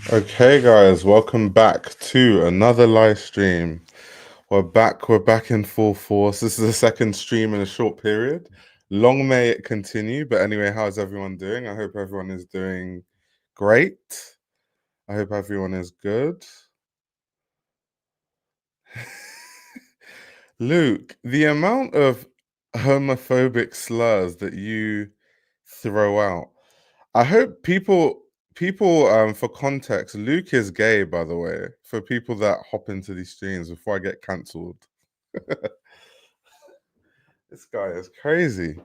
Okay, guys, welcome back to another live stream. We're back in full force. This is the second stream in a short period. Long may it continue. But anyway, how's everyone doing? I hope everyone is doing great. I hope everyone is good. Luke, the amount of homophobic slurs that you throw out. I hope people for context, Luke is gay, by the way, for people that hop into these streams before I get cancelled. This guy is crazy.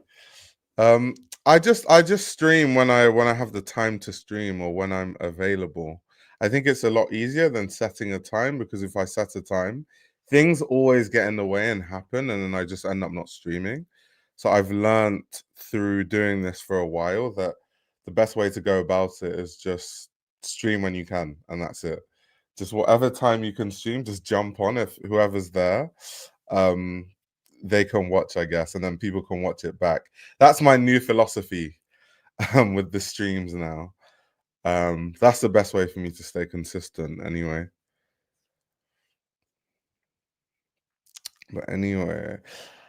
Um I just stream when I have the time to stream or when I'm available. I think it's a lot easier than setting a time because if I set a time, things always get in the way and happen and then I just end up not streaming. So I've learned through doing this for a while that the best way to go about it is just stream when you can and that's it. Just whatever time you can stream, just jump on if whoever's there. Um they can watch, I guess, and then people can watch it back. That's my new philosophy with the streams now. That's the best way for me to stay consistent anyway. But anyway,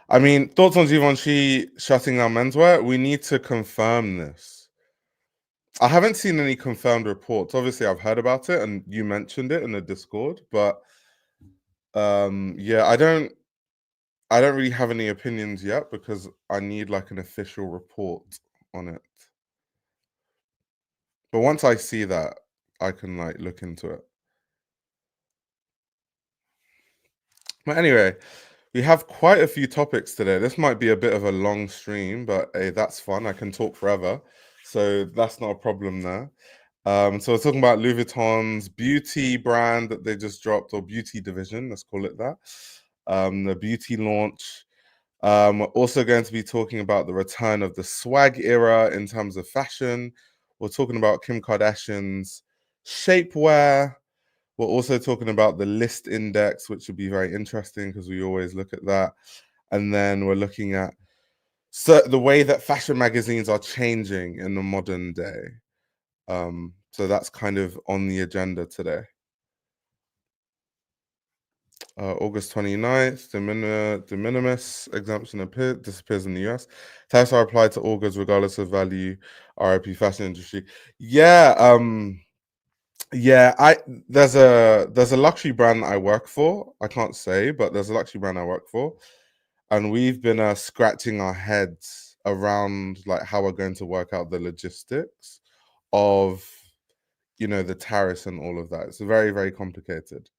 I mean, thoughts on Givenchy shutting down menswear? We need to confirm this. I haven't seen any confirmed reports. Obviously, I've heard about it and you mentioned it in the Discord, but yeah, I don't really have any opinions yet because I need like an official report on it. But once I see that, I can like look into it. But anyway, we have quite a few topics today. This might be a bit of a long stream, but hey, that's fun. I can talk forever. So that's not a problem there. So we're talking about Louis Vuitton's beauty brand that they just dropped, or beauty division, let's call it that. The beauty launch. We're also going to be talking about the return of the swag era in terms of fashion. We're talking about Kim Kardashian's shapewear. We're also talking about the Lyst Index, which would be very interesting because we always look at that. And then we're looking at the way that fashion magazines are changing in the modern day. So that's kind of on the agenda today. August 29th, de minimis exemption disappears in the US. Tariffs are applied to all goods regardless of value. RIP fashion industry. Yeah, yeah, there's a luxury brand that I work for. I can't say, but there's a luxury brand I work for, and we've been scratching our heads around like how we're going to work out the logistics of the tariffs and all of that. It's very, very complicated.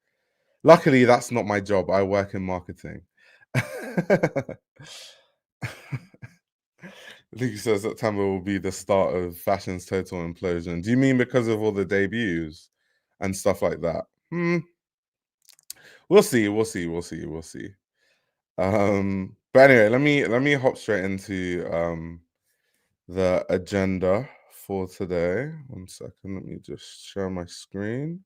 Luckily, that's not my job. I work in marketing. Luke says September will be the start of fashion's total implosion. Do you mean because of all the debuts and stuff like that? We'll see. We'll see. We'll see. We'll see. But anyway, let me hop straight into the agenda for today. 1 second. Let me just share my screen.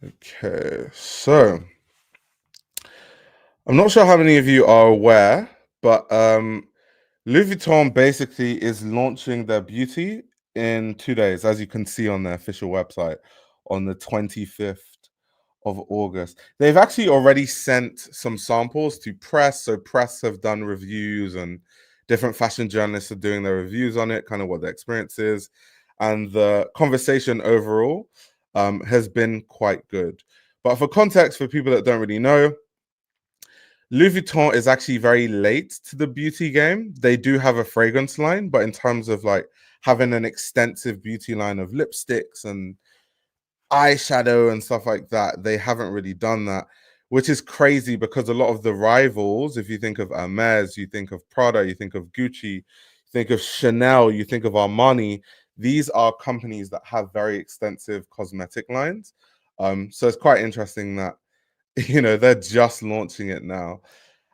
Okay, so I'm not sure how many of you are aware, but Louis Vuitton basically is launching their beauty in 2 days, as you can see on their official website, on the 25th of August. They've actually already sent some samples to press, so press have done reviews and different fashion journalists are doing their reviews on it, kind of what the experience is, and the conversation overall has been quite good. But for context, for people that don't really know, Louis Vuitton is actually very late to the beauty game. They do have a fragrance line, but in terms of like having an extensive beauty line of lipsticks and eyeshadow and stuff like that, they haven't really done that, which is crazy because a lot of the rivals, if you think of Hermes, you think of Prada, you think of Gucci, you think of Chanel, you think of Armani, these are companies that have very extensive cosmetic lines. So it's quite interesting that they're just launching it now.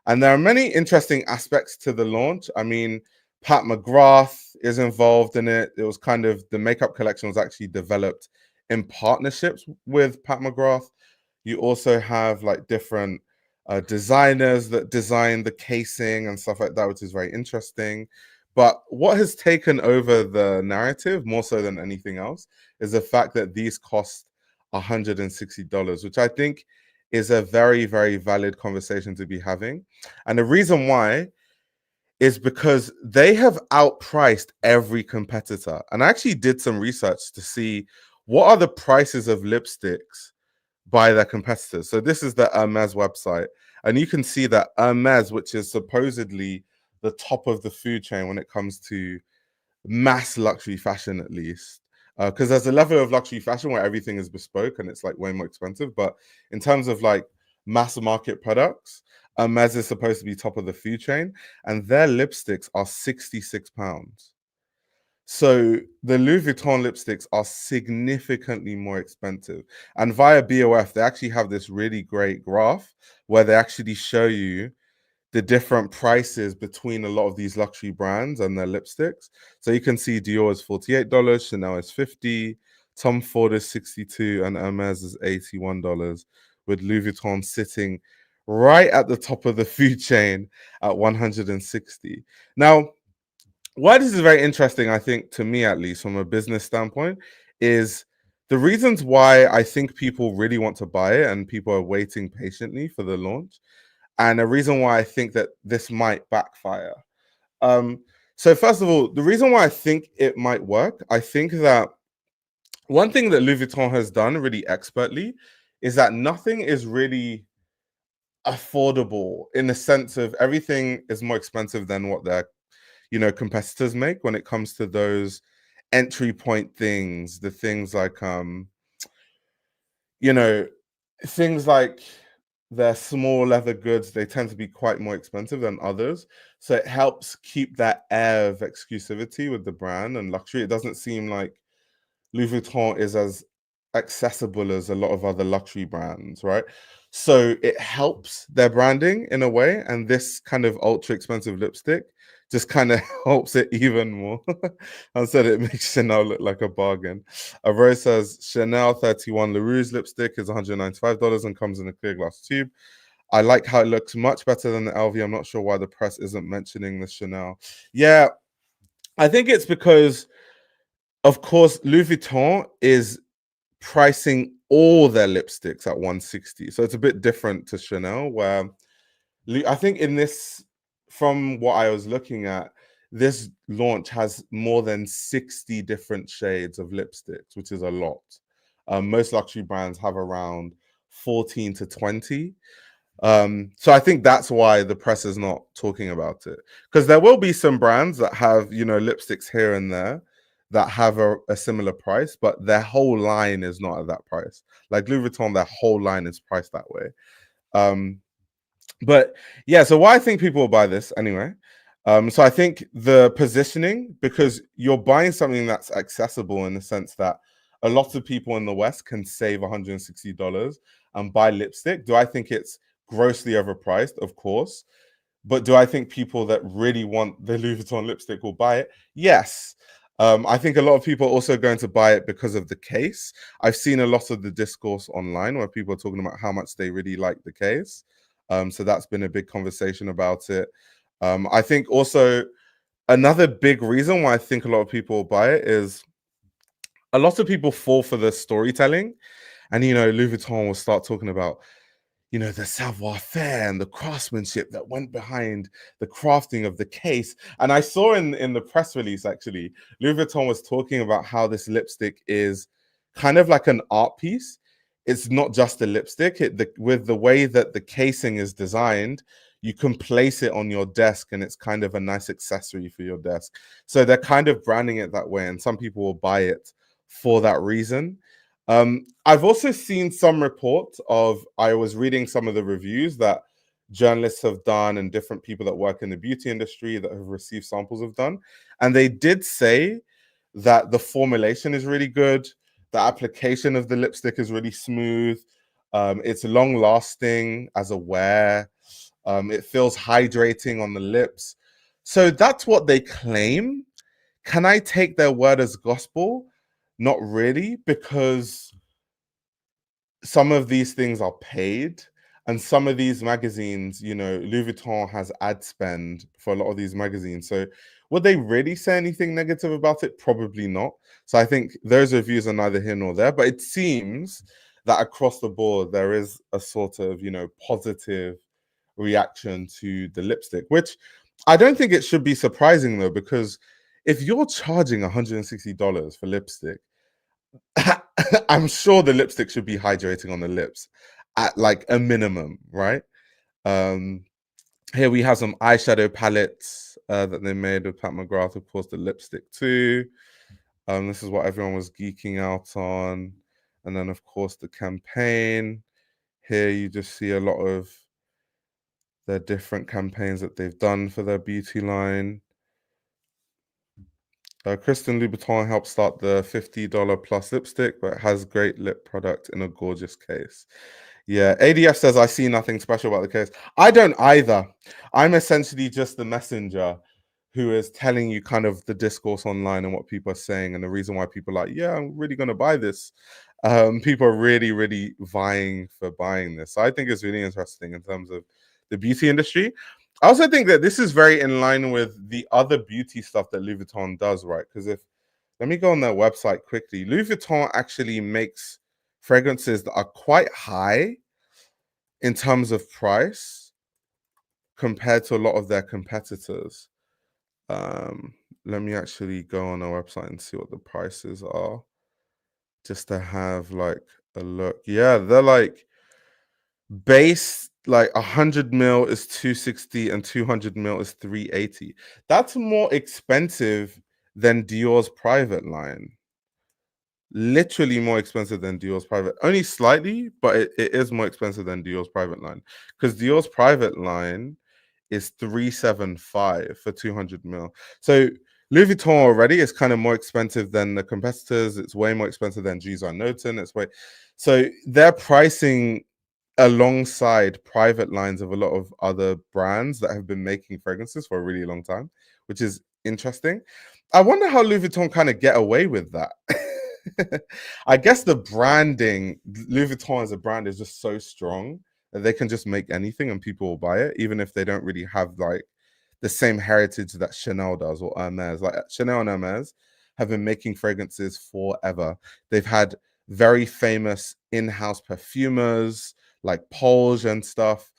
And there are many interesting aspects to the launch. I mean, Pat McGrath is involved in it. It was kind of the makeup collection was actually developed in partnerships with Pat McGrath. You also have like different designers that design the casing and stuff like that, which is very interesting. But what has taken over the narrative more so than anything else is the fact that these cost $160, which I think is a very, very valid conversation to be having. And the reason why is because they have outpriced every competitor. And I actually did some research to see what are the prices of lipsticks by their competitors. So this is the Hermes website. And you can see that Hermes, which is supposedly the top of the food chain when it comes to mass luxury fashion, at least. Because there's a level of luxury fashion where everything is bespoke and it's like way more expensive. But in terms of like mass market products, Hermes is supposed to be top of the food chain, and their lipsticks are £66. So the Louis Vuitton lipsticks are significantly more expensive. And via BOF, they actually have this really great graph where they actually show you the different prices between a lot of these luxury brands and their lipsticks. So you can see Dior is $48, Chanel is $50, Tom Ford is $62, and Hermes is $81, with Louis Vuitton sitting right at the top of the food chain at $160. Now, why this is very interesting, I think, to me at least, from a business standpoint, is the reasons why I think people really want to buy it and people are waiting patiently for the launch, and a reason why I think that this might backfire. So first of all, the reason why I think it might work, I think that one thing that Louis Vuitton has done really expertly is that nothing is really affordable in the sense of everything is more expensive than what their competitors make when it comes to those entry point things, the things like you know things like their small leather goods, they tend to be quite more expensive than others. So it helps keep that air of exclusivity with the brand and luxury. It doesn't seem like Louis Vuitton is as accessible as a lot of other luxury brands, right? So it helps their branding in a way, and this kind of ultra expensive lipstick just kind of helps it even more. I said it makes Chanel look like a bargain. A Rose says Chanel 31 Le Rouge lipstick is $195 and comes in a clear glass tube. I like how it looks much better than the LV. I'm not sure why the press isn't mentioning the Chanel. Yeah, I think it's because, of course, Louis Vuitton is pricing all their lipsticks at 160. So it's a bit different to Chanel, where I think in this, from what I was looking at, this launch has more than 60 different shades of lipsticks, which is a lot. Most luxury brands have around 14 to 20. So I think that's why the press is not talking about it, because there will be some brands that have lipsticks here and there that have a similar price, but their whole line is not at that price. Like Louis Vuitton, their whole line is priced that way. But yeah, so why I think people will buy this anyway. So I think the positioning, because you're buying something that's accessible in the sense that a lot of people in the West can save $160 and buy lipstick. Do I think it's grossly overpriced? Of course. But do I think people that really want the Louis Vuitton lipstick will buy it? Yes. I think a lot of people are also going to buy it because of the case. I've seen a lot of the discourse online where people are talking about how much they really like the case. So that's been a big conversation about it. I think also another big reason why I think a lot of people will buy it is a lot of people fall for the storytelling. And, Louis Vuitton will start talking about the savoir-faire and the craftsmanship that went behind the crafting of the case. And I saw in the press release, actually, Louis Vuitton was talking about how this lipstick is kind of like an art piece. It's not just a lipstick. With the way that the casing is designed, you can place it on your desk and it's kind of a nice accessory for your desk. So they're kind of branding it that way, and some people will buy it for that reason. I've also seen some reports I was reading some of the reviews that journalists have done and different people that work in the beauty industry that have received samples have done. And they did say that the formulation is really good. The application of the lipstick is really smooth. It's long lasting as a wear. It feels hydrating on the lips. So that's what they claim. Can I take their word as gospel? Not really, because some of these things are paid. And some of these magazines, you know, Louis Vuitton has ad spend for a lot of these magazines. So would they really say anything negative about it? Probably not. So I think those reviews are neither here nor there, but it seems that across the board, there is a sort of, you know, positive reaction to the lipstick, which I don't think it should be surprising though, because if you're charging $160 for lipstick, I'm sure the lipstick should be hydrating on the lips at like a minimum, right? Um, Here we have some eyeshadow palettes that they made with Pat McGrath, of course, the lipstick too. This is what everyone was geeking out on. And then, of course, the campaign. Here you just see a lot of their different campaigns that they've done for their beauty line. Kristen Louboutin helped start the $50 plus lipstick, but it has great lip product in a gorgeous case. Yeah, ADF says, I see nothing special about the case. I don't either. I'm essentially just the messenger who is telling you kind of the discourse online and what people are saying and the reason why people are like, yeah, I'm really going to buy this. People are really, really vying for buying this. So I think it's really interesting in terms of the beauty industry. I also think that this is very in line with the other beauty stuff that Louis Vuitton does, right? Because let me go on their website quickly. Louis Vuitton actually makes fragrances that are quite high in terms of price compared to a lot of their competitors. Let me actually go on our website and see what the prices are, just to have like a look. Yeah, they're like base like 100 mil is 260 and 200 mil is 380. That's more expensive than Dior's private line. Literally more expensive than Dior's private, only slightly, but it is more expensive than Dior's private line, because Dior's private line is 375 for 200 mil. So Louis Vuitton already is kind of more expensive than the competitors. It's way more expensive than G's Noten. So they're pricing alongside private lines of a lot of other brands that have been making fragrances for a really long time, which is interesting. I wonder how Louis Vuitton kind of get away with that. I guess the branding, Louis Vuitton as a brand, is just so strong that they can just make anything and people will buy it, even if they don't really have like the same heritage that Chanel does or Hermes. Like Chanel and Hermes have been making fragrances forever. They've had very famous in-house perfumers like Polge and stuff.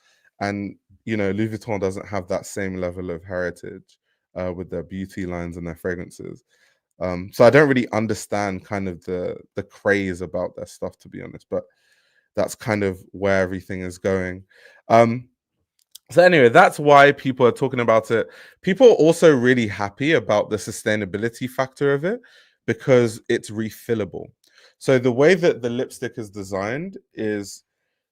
And, you know, Louis Vuitton doesn't have that same level of heritage with their beauty lines and their fragrances. So I don't really understand kind of the craze about their stuff, to be honest, but that's kind of where everything is going. So anyway, that's why people are talking about it. People are also really happy about the sustainability factor of it because it's refillable. So the way that the lipstick is designed is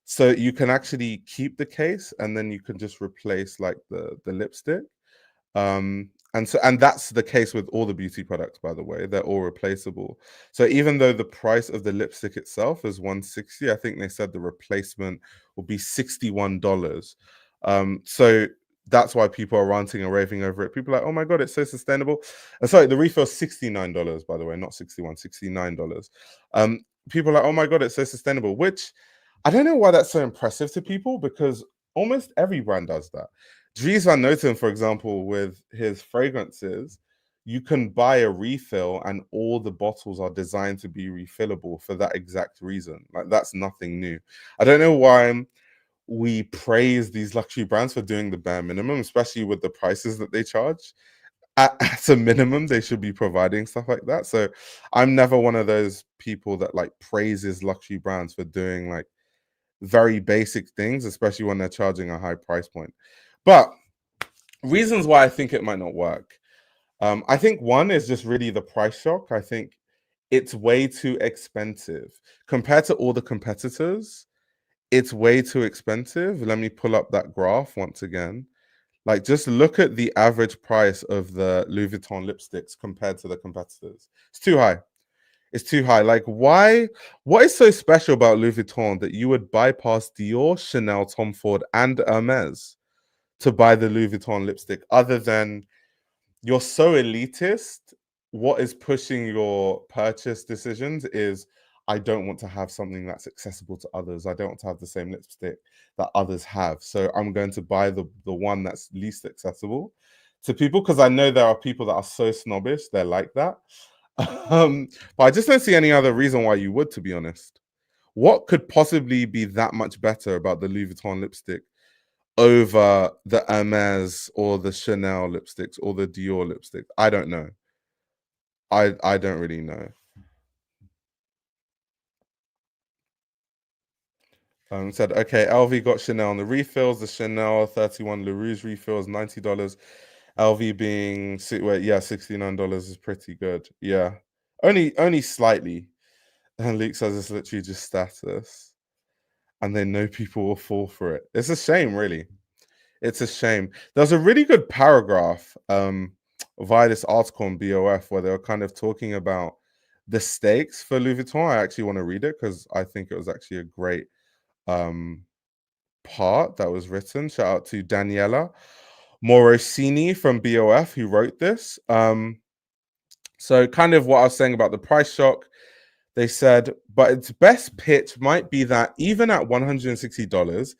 so you can actually keep the case and then you can just replace like the lipstick. And that's the case with all the beauty products, by the way. They're all replaceable. So even though the price of the lipstick itself is $160, I think they said the replacement will be $61. So that's why people are ranting and raving over it. People are like, oh my god, it's so sustainable. Sorry, the refill $69, by the way, not 61, $69. People are like, oh my god, it's so sustainable, which I don't know why that's so impressive to people, because almost every brand does that. Dries Van Noten, for example, with his fragrances, you can buy a refill and all the bottles are designed to be refillable for that exact reason. Like, that's nothing new. I don't know why we praise these luxury brands for doing the bare minimum, especially with the prices that they charge. At a minimum, they should be providing stuff like that. So I'm never one of those people that like praises luxury brands for doing like very basic things, especially when they're charging a high price point. But reasons why I think it might not work. I think one is just really the price shock. I think it's way too expensive compared to all the competitors. It's way too expensive. Let me pull up that graph once again. Like, just look at the average price of the Louis Vuitton lipsticks compared to the competitors. It's too high. It's too high. Like, why? What is so special about Louis Vuitton that you would bypass Dior, Chanel, Tom Ford, and Hermes to buy the Louis Vuitton lipstick, other than you're so elitist? What is pushing your purchase decisions is, I don't want to have something that's accessible to others. I don't want to have the same lipstick that others have. So I'm going to buy the one that's least accessible to people, because I know there are people that are so snobbish, they're like that. But I just don't see any other reason why you would, to be honest. What could possibly be that much better about the Louis Vuitton lipstick over the Hermes or the Chanel lipsticks or the Dior lipstick? I don't know. I don't really know. Said, okay, LV got Chanel on the refills. The Chanel 31 Le Rouge refills, $90. LV being, wait, yeah, $69 is pretty good. Yeah, only slightly. And Luke says it's literally just status, and they know people will fall for it. It's a shame, really. It's a shame. There's a really good paragraph via this article on BOF where they were kind of talking about the stakes for Louis Vuitton. I actually want to read it because I think it was actually a great um part that was written. Shout out to Daniela Morosini from BOF who wrote this. So kind of what I was saying about the price shock, they said, but its best pitch might be that even at $160,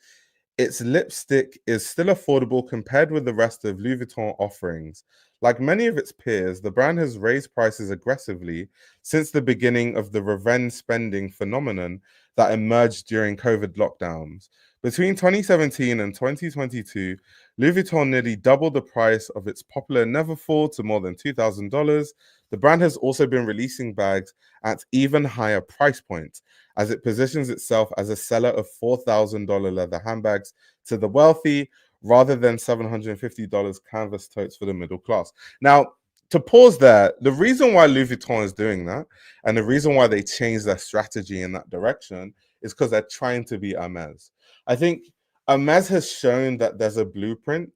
its lipstick is still affordable compared with the rest of Louis Vuitton offerings. Like many of its peers, the brand has raised prices aggressively since the beginning of the revenge spending phenomenon that emerged during COVID lockdowns. Between 2017 and 2022, Louis Vuitton nearly doubled the price of its popular Neverfull to more than $2,000. The brand has also been releasing bags at even higher price points, as it positions itself as a seller of $4,000 leather handbags to the wealthy rather than $750 canvas totes for the middle class. Now, to pause there, the reason why Louis Vuitton is doing that and the reason why they changed their strategy in that direction is because they're trying to be Hermes. I think Hermes has shown that there's a blueprint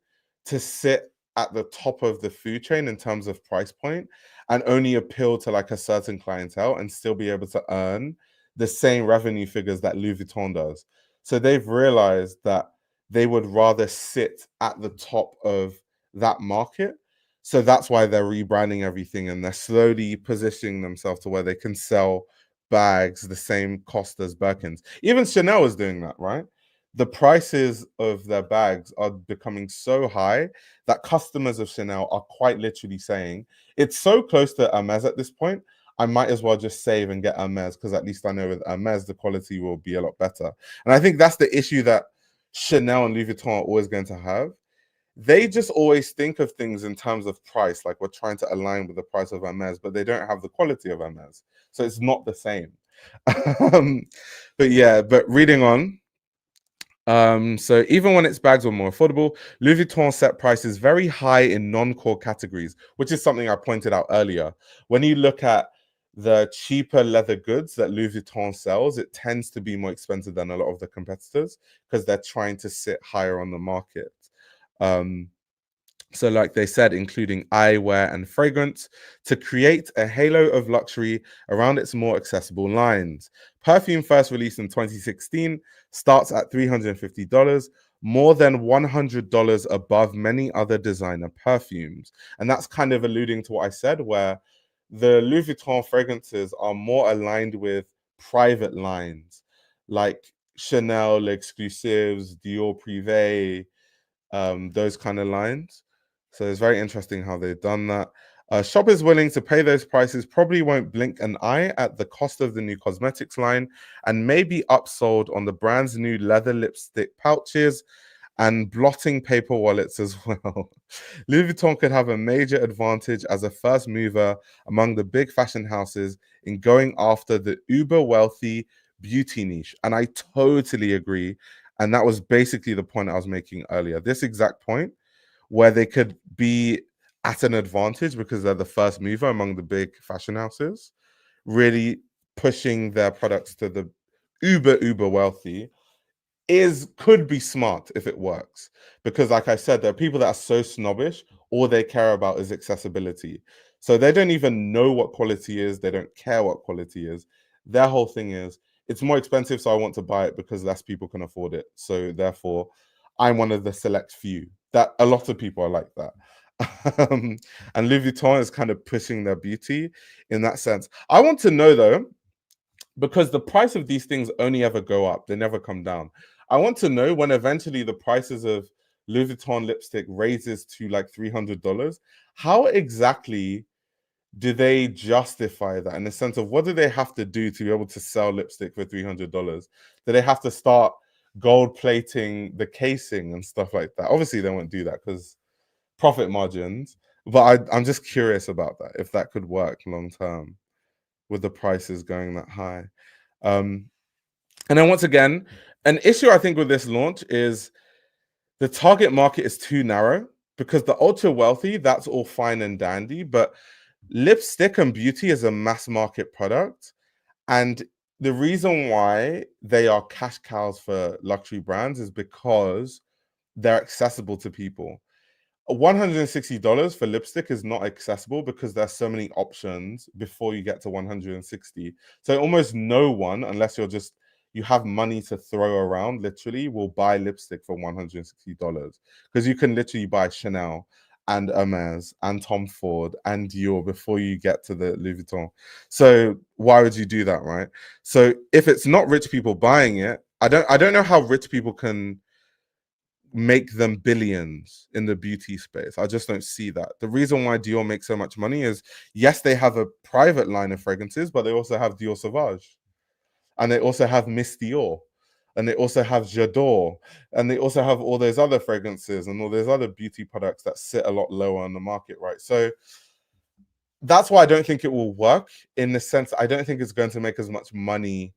to sit at the top of the food chain in terms of price point and only appeal to like a certain clientele and still be able to earn the same revenue figures that Louis Vuitton does. So they've realized that they would rather sit at the top of that market. So that's why they're rebranding everything and they're slowly positioning themselves to where they can sell bags the same cost as Birkins. Even Chanel is doing that, right? The prices of their bags are becoming so high that customers of Chanel are quite literally saying, it's so close to Hermes at this point, I might as well just save and get Hermes because at least I know with Hermes the quality will be a lot better. And I think that's the issue that Chanel and Louis Vuitton are always going to have. They just always think of things in terms of price, like we're trying to align with the price of Hermes, but they don't have the quality of Hermes. So it's not the same. But yeah, but reading on, so even when its bags were more affordable, Louis Vuitton set prices very high in non-core categories, which is something I pointed out earlier. When you look at the cheaper leather goods that Louis Vuitton sells, it tends to be more expensive than a lot of the competitors because they're trying to sit higher on the market. Um, so like they said, including eyewear and fragrance, to create a halo of luxury around its more accessible lines. Perfume, first released in 2016, starts at $350, more than $100 above many other designer perfumes. And that's kind of alluding to what I said, where the Louis Vuitton fragrances are more aligned with private lines, like Chanel, L'Exclusives, Dior Privé, those kind of lines. So it's very interesting how they've done that. Shoppers willing to pay those prices probably won't blink an eye at the cost of the new cosmetics line and may be upsold on the brand's new leather lipstick pouches and blotting paper wallets as well. Louis Vuitton could have a major advantage as a first mover among the big fashion houses in going after the uber wealthy beauty niche. And I totally agree. And that was basically the point I was making earlier. This exact point where they could be at an advantage because they're the first mover among the big fashion houses, really pushing their products to the uber wealthy could be smart if it works, because like I said, there are people that are so snobbish, all they care about is accessibility, so they don't even know what quality is, they don't care what quality is. Their whole thing is, it's more expensive, so I want to buy it because less people can afford it, so therefore I'm one of the select few. That a lot of people are like that. And Louis Vuitton is kind of pushing their beauty in that sense. I want to know though, because the price of these things only ever go up, they never come down. I want to know when eventually the prices of Louis Vuitton lipstick raises to like $300, how exactly do they justify that, in the sense of what do they have to do to be able to sell lipstick for $300? Do they have to start gold plating the casing and stuff like that? Obviously they won't do that because profit margins, but I'm just curious about that, if that could work long term with the prices going that high. And then once again, an issue I think with this launch is the target market is too narrow, because the ultra wealthy, that's all fine and dandy, but lipstick and beauty is a mass market product. And the reason why they are cash cows for luxury brands is because they're accessible to people. $160 for lipstick is not accessible because there's so many options before you get to 160. So almost no one, unless you have money to throw around, literally will buy lipstick for $160, because you can literally buy Chanel and Hermes and Tom Ford and Dior before you get to the Louis Vuitton. So why would you do that, right? So if it's not rich people buying it, I don't know how rich people can make them billions in the beauty space. I just don't see that. The reason why Dior makes so much money is, yes, they have a private line of fragrances, but they also have Dior Sauvage, and they also have Miss Dior, and they also have J'adore, and they also have all those other fragrances and all those other beauty products that sit a lot lower on the market, right? So that's why I don't think it will work, in the sense I don't think it's going to make as much money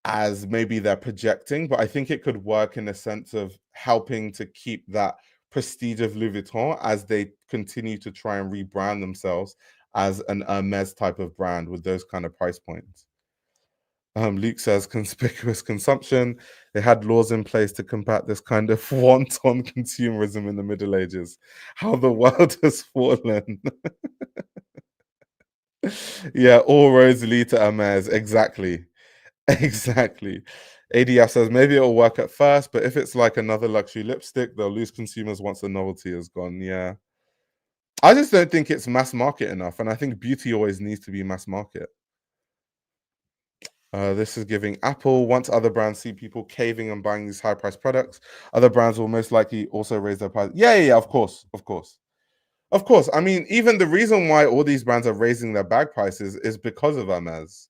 as maybe they're projecting, but I think it could work in the sense of helping to keep that prestige of Louis Vuitton as they continue to try and rebrand themselves as an Hermes type of brand with those kind of price points. Luke says conspicuous consumption. They had laws in place to combat this kind of wanton consumerism in the Middle Ages. How the world has fallen. Yeah, all roads lead to Hermes. Exactly. Exactly. ADF says maybe it'll work at first, but if it's like another luxury lipstick, they'll lose consumers once the novelty is gone. Yeah. I just don't think it's mass market enough. And I think beauty always needs to be mass market. This is giving Apple. Once other brands see people caving and buying these high priced products, other brands will most likely also raise their price. Yeah, of course. Of course. Of course. I mean, even the reason why all these brands are raising their bag prices is because of Hermes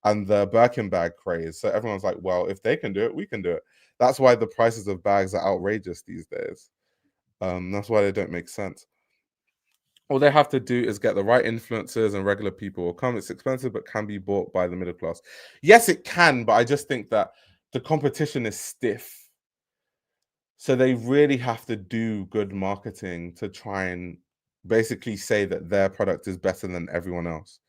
and the Birkin bag craze. So everyone's like, well, if they can do it, we can do it. That's why the prices of bags are outrageous these days. That's why they don't make sense. All they have to do is get the right influencers, and regular people will come. It's expensive, but can be bought by the middle class. Yes, it can, but I just think that the competition is stiff. So they really have to do good marketing to try and basically say that their product is better than everyone else.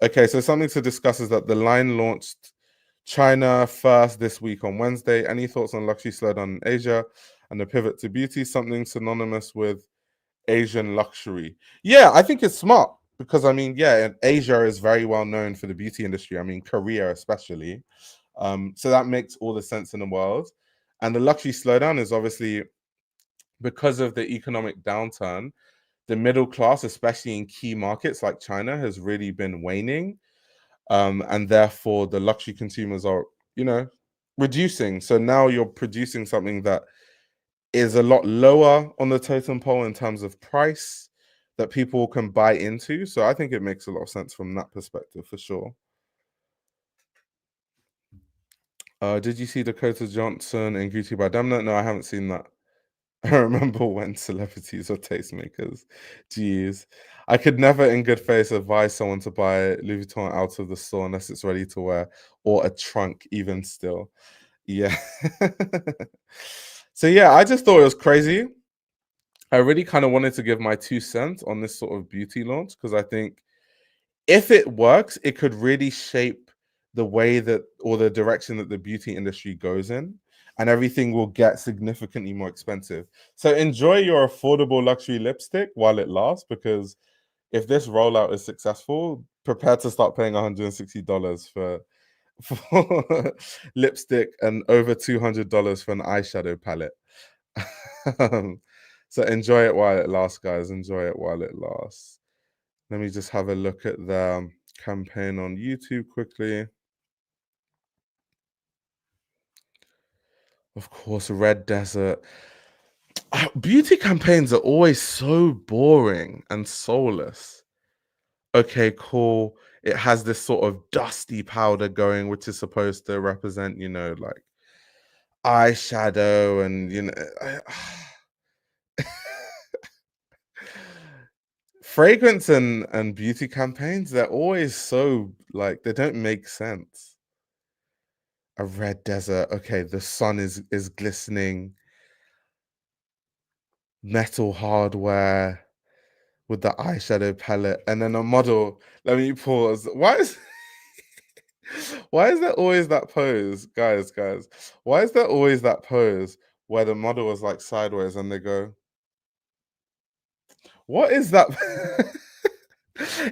Okay, so something to discuss is that the line launched China first this week on Wednesday. Any thoughts on luxury slowdown in Asia and the pivot to beauty? Something synonymous with Asian luxury. Yeah, I think it's smart, because I mean, yeah, Asia is very well known for the beauty industry. I mean, Korea especially. So that makes all the sense in the world. And the luxury slowdown is obviously because of the economic downturn. The middle class, especially in key markets like China, has really been waning. And therefore the luxury consumers are, reducing. So now you're producing something that is a lot lower on the totem pole in terms of price that people can buy into. So I think it makes a lot of sense from that perspective, for sure. Did you see Dakota Johnson in Gucci by Demna? No, I haven't seen that. I remember when celebrities were tastemakers. Jeez. I could never in good faith advise someone to buy Louis Vuitton out of the store unless it's ready to wear, or a trunk even still. Yeah. So yeah, I just thought it was crazy. I really kind of wanted to give my 2 cents on this sort of beauty launch, because I think if it works, it could really shape the way that, or the direction that the beauty industry goes in, and everything will get significantly more expensive. So enjoy your affordable luxury lipstick while it lasts, because if this rollout is successful, prepare to start paying $160 for lipstick, and over $200 for an eyeshadow palette. So enjoy it while it lasts, guys. Enjoy it while it lasts. Let me just have a look at the campaign on YouTube quickly. Of course, Red Desert. Beauty campaigns are always so boring and soulless. Okay, cool. It has this sort of dusty powder going, which is supposed to represent, like eyeshadow and, fragrance and beauty campaigns, they're always so like they don't make sense. A red desert. Okay, the sun is glistening, metal hardware with the eyeshadow palette, and then a model. Let me pause. Why is there always that pose, guys? Why is there always that pose where the model was like sideways and they go, what is that?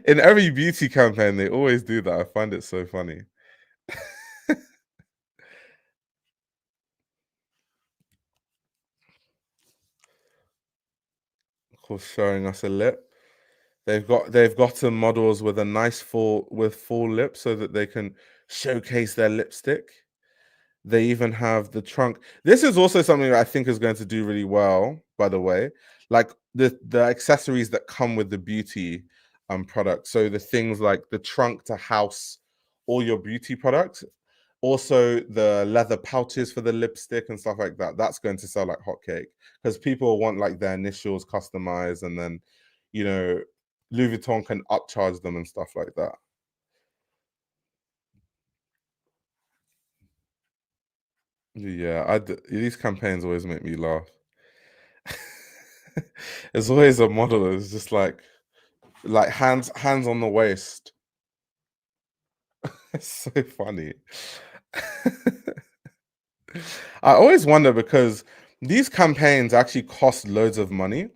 In every beauty campaign, they always do that. I find it so funny. Of course, showing us a lip. They've gotten models with a nice full lip so that they can showcase their lipstick. They even have the trunk. This is also something that I think is going to do really well, by the way. Like the accessories that come with the beauty product. So the things like the trunk to house all your beauty products. Also the leather pouches for the lipstick and stuff like that. That's going to sell like hotcake because people want like their initials customized, and then you know Louis Vuitton can upcharge them and stuff like that. Yeah, these campaigns always make me laugh. There's always a model that's just like hands on the waist. It's so funny. I always wonder because these campaigns actually cost loads of money.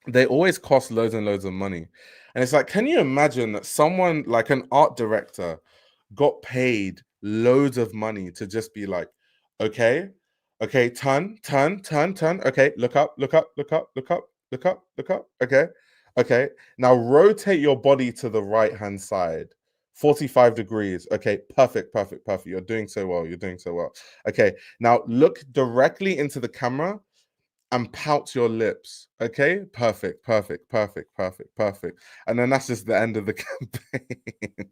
They always cost loads and loads of money. And it's like, can you imagine that someone like an art director got paid loads of money to just be like, okay, okay, turn, okay, look up, look up, look up, look up, look up, look up, okay, okay. Now rotate your body to the right hand side, 45 degrees. Okay, perfect, perfect, perfect. You're doing so well. You're doing so well. Okay, now look directly into the camera and pout your lips. Okay, perfect, perfect, perfect, perfect, perfect. And then that's just the end of the campaign.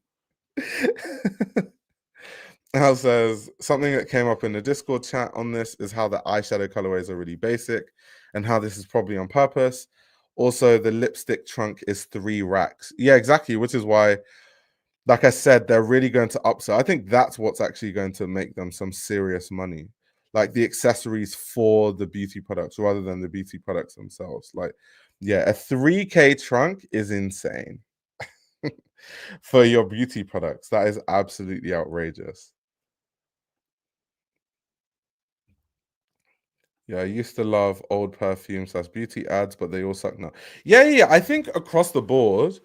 Al says something that came up in the Discord chat on this is how the eyeshadow colorways are really basic and how this is probably on purpose. Also, the lipstick trunk is 3 racks. Yeah, exactly. Which is why, like I said, they're really going to upsell. I think that's what's actually going to make them some serious money. Like the accessories for the beauty products rather than the beauty products themselves. Like, yeah, a 3K trunk is insane for your beauty products. That is absolutely outrageous. Yeah, I used to love old perfumes as beauty ads, but they all suck now. Yeah, yeah, yeah, I think across the board,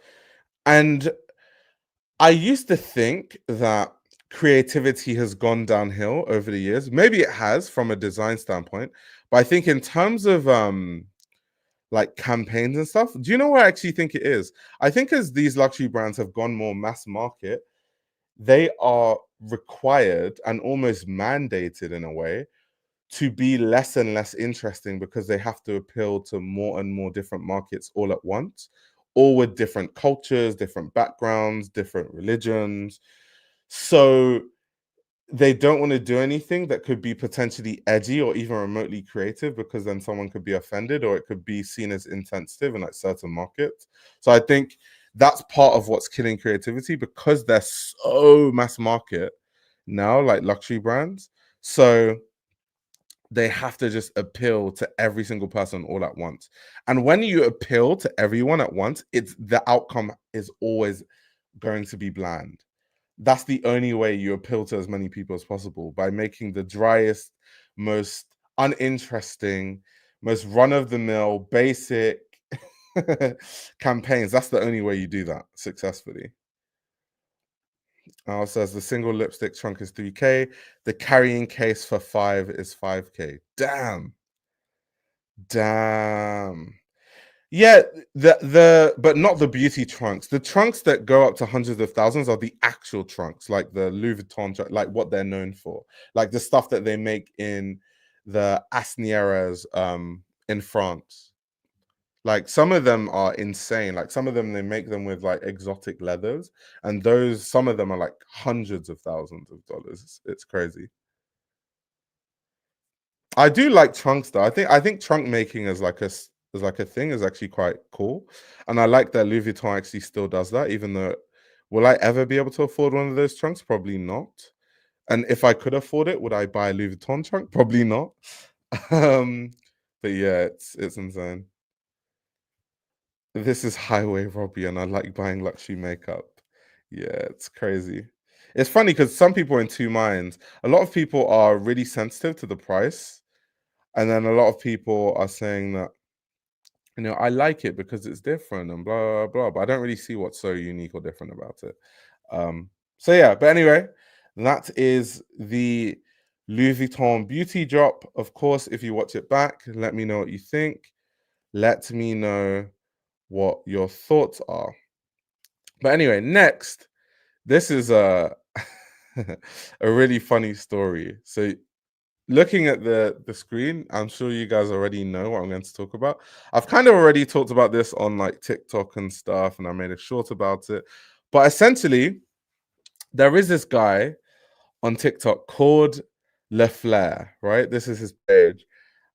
and I used to think that creativity has gone downhill over the years. Maybe it has from a design standpoint, but I think in terms of like campaigns and stuff, do you know what I actually think it is? I think as these luxury brands have gone more mass market, they are required and almost mandated in a way to be less and less interesting because they have to appeal to more and more different markets all at once, all with different cultures, different backgrounds, different religions. So they don't want to do anything that could be potentially edgy or even remotely creative because then someone could be offended or it could be seen as insensitive in like certain markets. So I think that's part of what's killing creativity because they're so mass market now, like luxury brands. So they have to just appeal to every single person all at once. And when you appeal to everyone at once, it's the outcome is always going to be bland. That's the only way you appeal to as many people as possible, by making the driest, most uninteresting, most run-of-the-mill, basic campaigns. That's the only way you do that successfully. Says the single lipstick trunk is 3K. The carrying case for 5 is 5K. Damn. Damn. Yeah, the but not the beauty trunks. The trunks that go up to hundreds of thousands are the actual trunks, like the Louis Vuitton, like what they're known for, like the stuff that they make in the Asnieres in France. Like some of them are insane. Like some of them they make them with like exotic leathers, and those some of them are like hundreds of thousands of dollars. It's crazy. I do like trunks though. I think trunk making as like as like a thing is actually quite cool, and I like that Louis Vuitton actually still does that. Even though, will I ever be able to afford one of those trunks? Probably not. And if I could afford it, would I buy a Louis Vuitton trunk? Probably not. um, but yeah, it's insane. This is highway robbery, and I like buying luxury makeup. Yeah, it's crazy. It's funny because some people are in two minds. A lot of people are really sensitive to the price, and then a lot of people are saying that, I like it because it's different and blah blah blah, but I don't really see what's so unique or different about it. So yeah, but anyway, that is the Louis Vuitton beauty drop. Of course, if you watch it back, let me know what you think. Let me know what your thoughts are. But anyway, next, this is a a really funny story. So looking at the screen, I'm sure you guys already know what I'm going to talk about. I've kind of already talked about this on like TikTok and stuff, and I made a short about it. But essentially, there is this guy on TikTok called Le Flair, right? This is his page.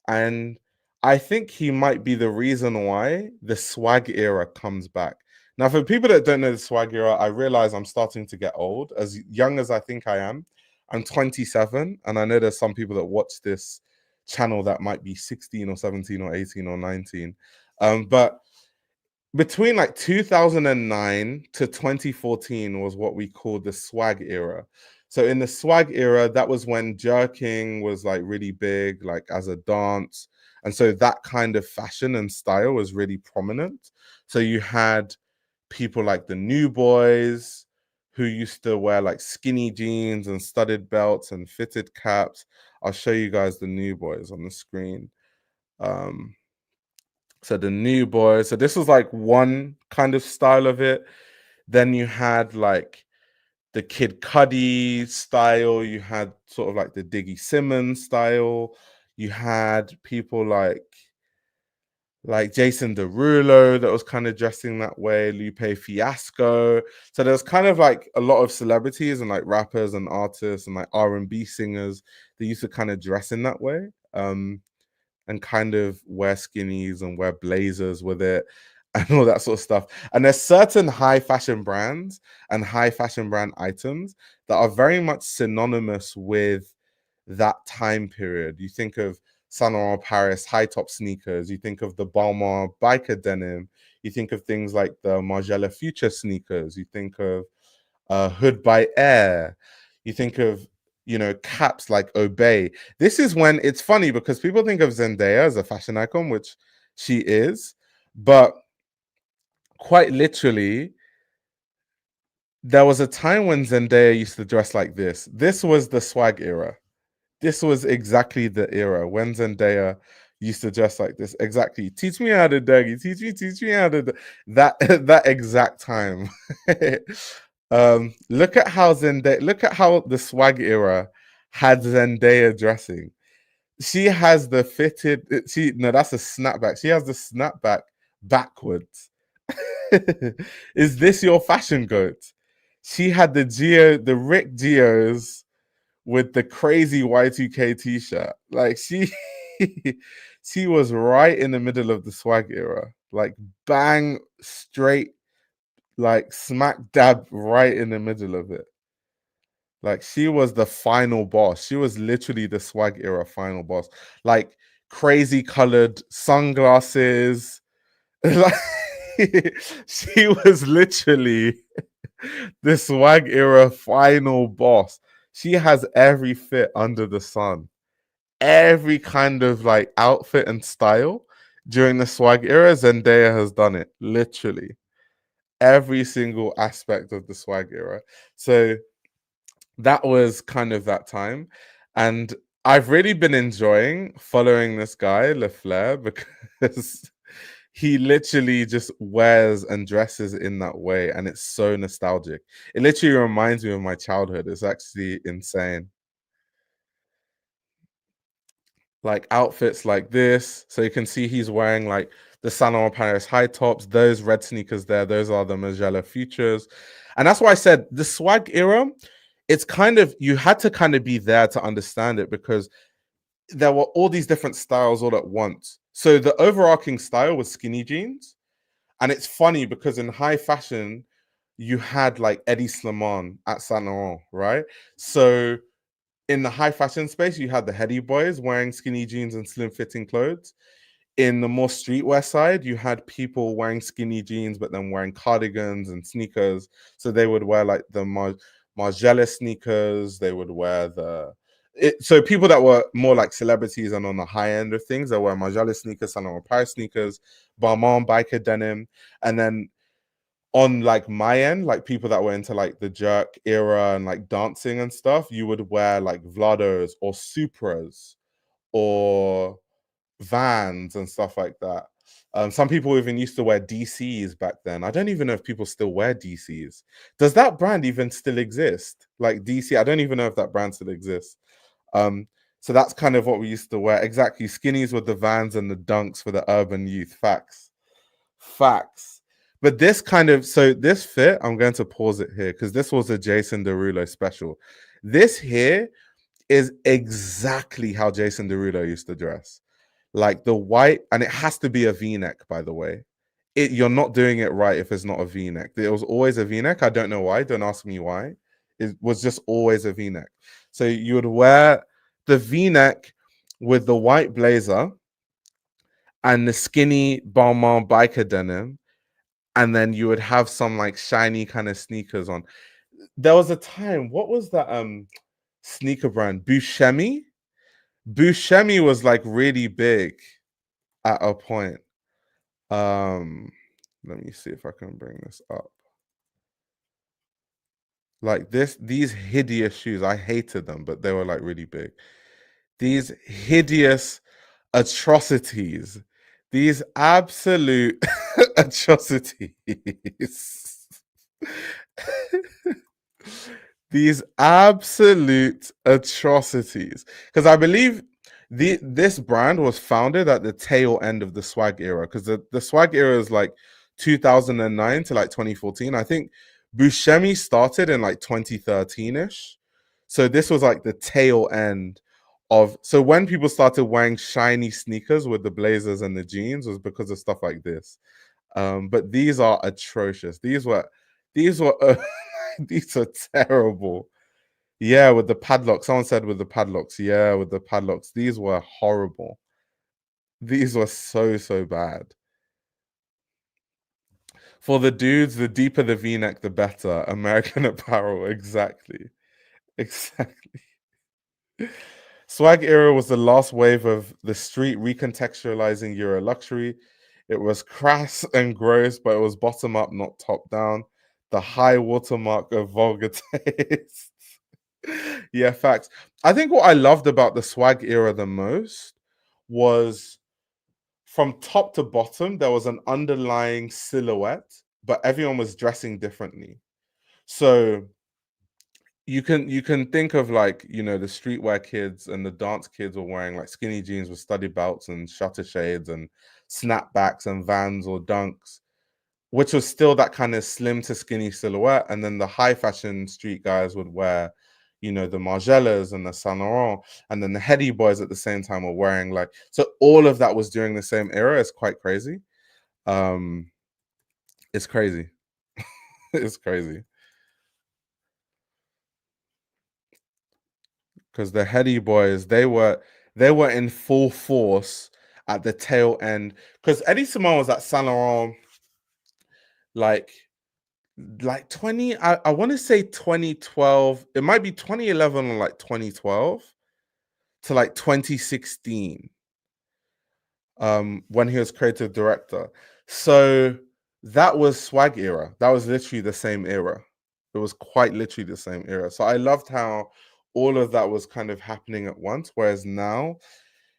And I think he might be the reason why the swag era comes back. Now, for people that don't know the swag era, I realize I'm starting to get old. As young as I think I am, I'm 27, and I know there's some people that watch this channel that might be 16 or 17 or 18 or 19. But between like 2009 to 2014 was what we called the swag era. So in the swag era, that was when jerking was like really big, like as a dance. And so that kind of fashion and style was really prominent. So you had people like the New Boys who used to wear like skinny jeans and studded belts and fitted caps. I'll show you guys the New Boys on the screen. Um, so the New Boys. So this was like one kind of style of it. Then you had like the Kid Cudi style. You had sort of like the Diggy Simmons style. You had people like Jason Derulo that was kind of dressing that way, Lupe Fiasco. So there's kind of like a lot of celebrities and like rappers and artists and like R&B singers that used to kind of dress in that way. And kind of wear skinnies and wear blazers with it and all that sort of stuff. And there's certain high fashion brands and high fashion brand items that are very much synonymous with that time period. You think of Saint Laurent Paris high top sneakers, you think of the Balmain biker denim, you think of things like the Margiela Future sneakers, you think of Hood by Air, you think of caps like Obey. This is when it's funny because people think of Zendaya as a fashion icon, which she is, but quite literally, there was a time when Zendaya used to dress like this. This was the swag era. This was exactly the era when Zendaya used to dress like this. Exactly. Teach me how to doggy. Teach me how to that that exact time. Look at how Zendaya. Look at how the swag era had Zendaya dressing. She has the fitted. She no, that's a snapback. She has the snapback backwards. Is this your fashion goat? She had the Rick Geos with the crazy Y2K t-shirt. Like she was right in the middle of the swag era. Like bang straight, like smack dab right in the middle of it. Like she was the final boss. She was literally the swag era final boss. Like crazy colored sunglasses. Like she was literally the swag era final boss. She has every fit under the sun. Every kind of like outfit and style during the swag era, Zendaya has done it. Literally every single aspect of the swag era. So that was kind of that time. And I've really been enjoying following this guy, LeFlair, because he literally just wears and dresses in that way, and it's so nostalgic. It literally reminds me of my childhood. It's actually insane. Like outfits like this. So you can see he's wearing like the Saint Laurent Paris high tops. Those red sneakers there, those are the Magella Futures. And that's why I said the swag era, it's kind of, you had to kind of be there to understand it because there were all these different styles all at once. So the overarching style was skinny jeans. And it's funny because in high fashion, you had like Eddie Slimane at Saint Laurent, right? So in the high fashion space, you had the heady boys wearing skinny jeans and slim fitting clothes. In the more streetwear side, you had people wearing skinny jeans, but then wearing cardigans and sneakers. So they would wear like the Margiela sneakers. They would wear so people that were more like celebrities and on the high end of things, they wear Margiela sneakers, Saint Laurent Paris sneakers, Balmain biker denim, and then on like my end, like people that were into like the jerk era and like dancing and stuff, you would wear like Vlados or Supras or Vans and stuff like that. Some people even used to wear DCs back then. I don't even know if people still wear DCs. Does that brand even still exist? Like DC, I don't even know if that brand still exists. Um, so that's kind of what we used to wear. Exactly. Skinnies with the Vans and the Dunks for the urban youth. Facts. But this kind of, so this fit, I'm going to pause it here because this was a Jason Derulo special. This here is exactly how Jason Derulo used to dress. Like the white, and it has to be a V-neck, by the way. You're not doing it right if it's not a V-neck. It was always a V-neck. I don't know why. Don't ask me why. It was just always a V-neck. So you would wear the V-neck with the white blazer and the skinny Balmain biker denim, and then you would have some like shiny kind of sneakers on. There was a time, what was that sneaker brand? Buscemi? Buscemi was like really big at a point. Let me see if I can bring this up. Like these hideous shoes, I hated them, but they were like really big. These hideous atrocities, these absolute atrocities. These absolute atrocities. Because I believe this brand was founded at the tail end of the swag era. Because the swag era is like 2009 to like 2014. I think Buscemi started in like 2013-ish. So this was like the tail end of, so when people started wearing shiny sneakers with the blazers and the jeans was because of stuff like this. But these are atrocious. These were these are terrible. Yeah, with the padlocks. Someone said with the padlocks. Yeah, with the padlocks. These were horrible. These were so bad. For the dudes, the deeper the V-neck, the better. American Apparel, exactly. Exactly. Swag era was the last wave of the street recontextualizing Euro luxury. It was crass and gross, but it was bottom up, not top down. The high watermark of vulgar taste. Yeah, facts. I think what I loved about the swag era the most was from top to bottom, there was an underlying silhouette, but everyone was dressing differently. So you can think of like, the streetwear kids and the dance kids were wearing like skinny jeans with study belts and shutter shades and snapbacks and Vans or Dunks, which was still that kind of slim to skinny silhouette. And then the high fashion street guys would wear, the Margielas and the Saint Laurent, and then the heady boys at the same time were wearing like, so all of that was during the same era. It's quite crazy. It's crazy. It's crazy. Because the heady boys, they were in full force at the tail end. Because Eddie Simone was at Saint Laurent like 20, I want to say 2012. It might be 2011 or like 2012 to like 2016, when he was creative director. So that was swag era. That was literally the same era. It was quite literally the same era. So I loved how all of that was kind of happening at once, whereas now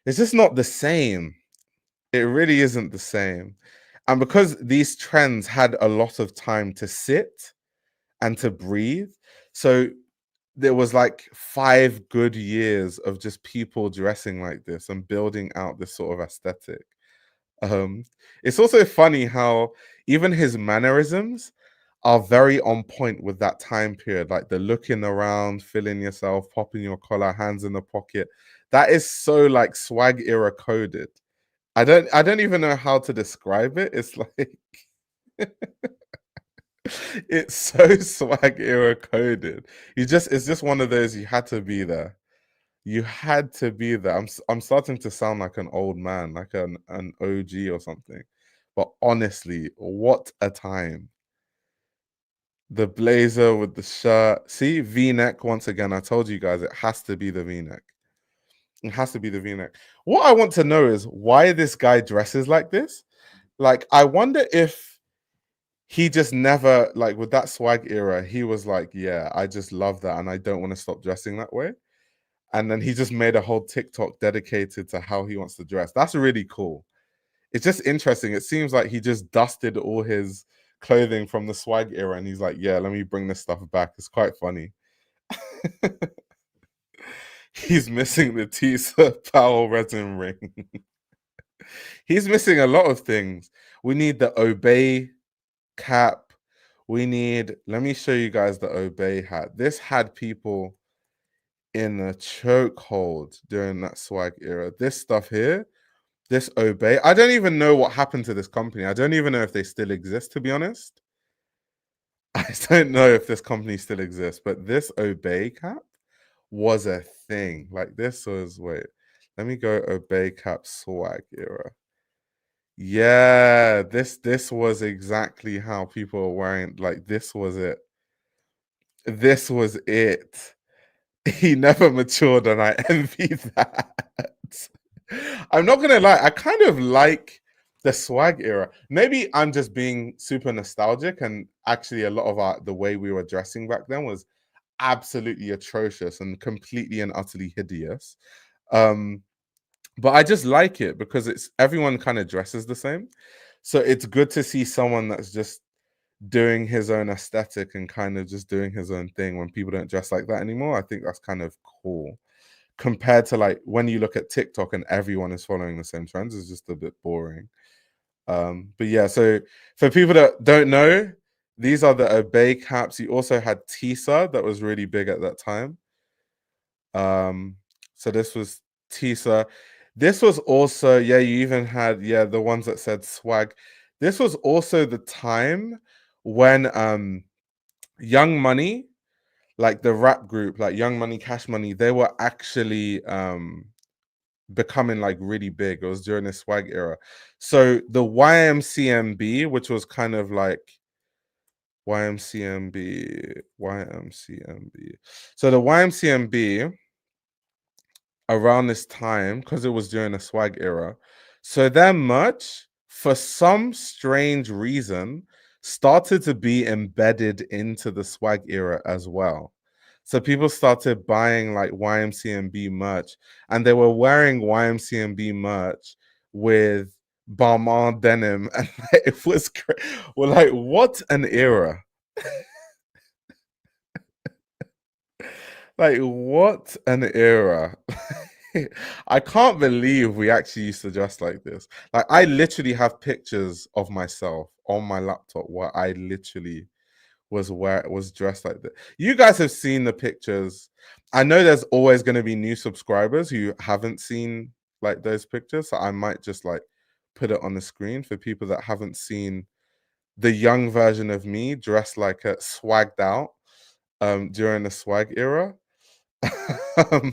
it's just not the same. It really isn't the same. And because these trends had a lot of time to sit and to breathe, so there was like 5 good years of just people dressing like this and building out this sort of aesthetic. Um, it's also funny how even his mannerisms are very on point with that time period, like the looking around, feeling yourself, popping your collar, hands in the pocket. That is so like swag era coded. I don't even know how to describe it. It's like it's so swag era coded. It's just one of those you had to be there. You had to be there. I'm starting to sound like an old man, like an OG or something. But honestly, what a time. The blazer with the shirt. See, V-neck once again. I told you guys it has to be the V-neck. It has to be the V-neck. What I want to know is why this guy dresses like this. Like, I wonder if he just never, like, with that swag era, he was like, yeah, I just love that and I don't want to stop dressing that way. And then he just made a whole TikTok dedicated to how he wants to dress. That's really cool. It's just interesting. It seems like he just dusted all his clothing from the swag era and he's like, yeah, let me bring this stuff back. It's quite funny. He's missing the Tisa Powell resin ring. He's missing a lot of things. We need the Obey cap. We need, let me show you guys the Obey hat. This had people in a chokehold during that swag era. This stuff here, this Obey, I don't even know what happened to this company. I don't even know if they still exist, to be honest. I don't know if this company still exists, but this Obey cap was a thing. Like this was, wait, let me go Obey cap swag era. Yeah, this was exactly how people were wearing, like this was it. This was it. He never matured and I envy that. I'm not gonna lie, I kind of like the swag era. Maybe I'm just being super nostalgic, and actually a lot of the way we were dressing back then was absolutely atrocious and completely and utterly hideous. But I just like it because it's everyone kind of dresses the same. So it's good to see someone that's just doing his own aesthetic and kind of just doing his own thing when people don't dress like that anymore. I think that's kind of cool compared to like when you look at TikTok and everyone is following the same trends. It's just a bit boring. But yeah, so for people that don't know, these are the Obey caps. You also had Tisa that was really big at that time. So this was Tisa. This was also, yeah, you even had, yeah, the ones that said swag. This was also the time when Young Money, like the rap group, like Young Money, Cash Money, they were actually becoming like really big. It was during the swag era. So the YMCMB, which was kind of like YMCMB. So the YMCMB around this time, because it was during the swag era, so their merch, for some strange reason, started to be embedded into the swag era as well. So people started buying like YMCMB merch, and they were wearing YMCMB merch with Balmain denim, and it was we're like, what an era! Like, what an era! I can't believe we actually used to dress like this. Like, I literally have pictures of myself on my laptop where I literally was dressed like that. You guys have seen the pictures. I know there's always going to be new subscribers who haven't seen like those pictures, so I might just like put it on the screen for people that haven't seen the young version of me dressed like a swagged out during the swag era. um,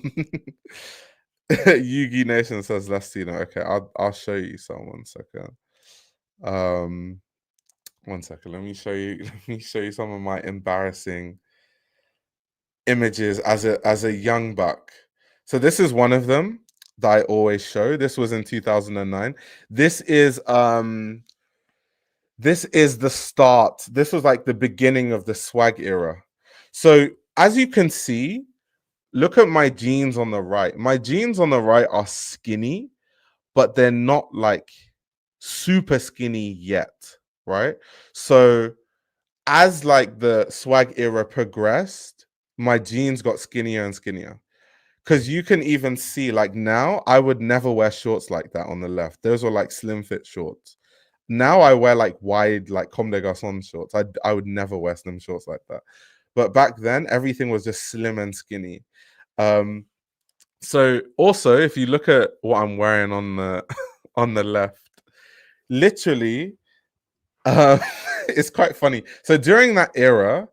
Yugi Nation says Lastino. Okay, I'll show you some 1 second. Um 1 second. Let me show you. Let me show you some of my embarrassing images as a young buck. So this is one of them that I always show. This was in 2009. This is the start. This was like the beginning of the swag era. So as you can see, look at my jeans on the right. My jeans on the right are skinny, but they're not like super skinny yet, right? So as like the swag era progressed, my jeans got skinnier and skinnier. Because you can even see, like now, I would never wear shorts like that on the left. Those were like slim fit shorts. Now I wear like wide, like comme des garçons shorts. I would never wear slim shorts like that. But back then, everything was just slim and skinny. So also, if you look at what I'm wearing on the on the left, literally, it's quite funny. So during that era,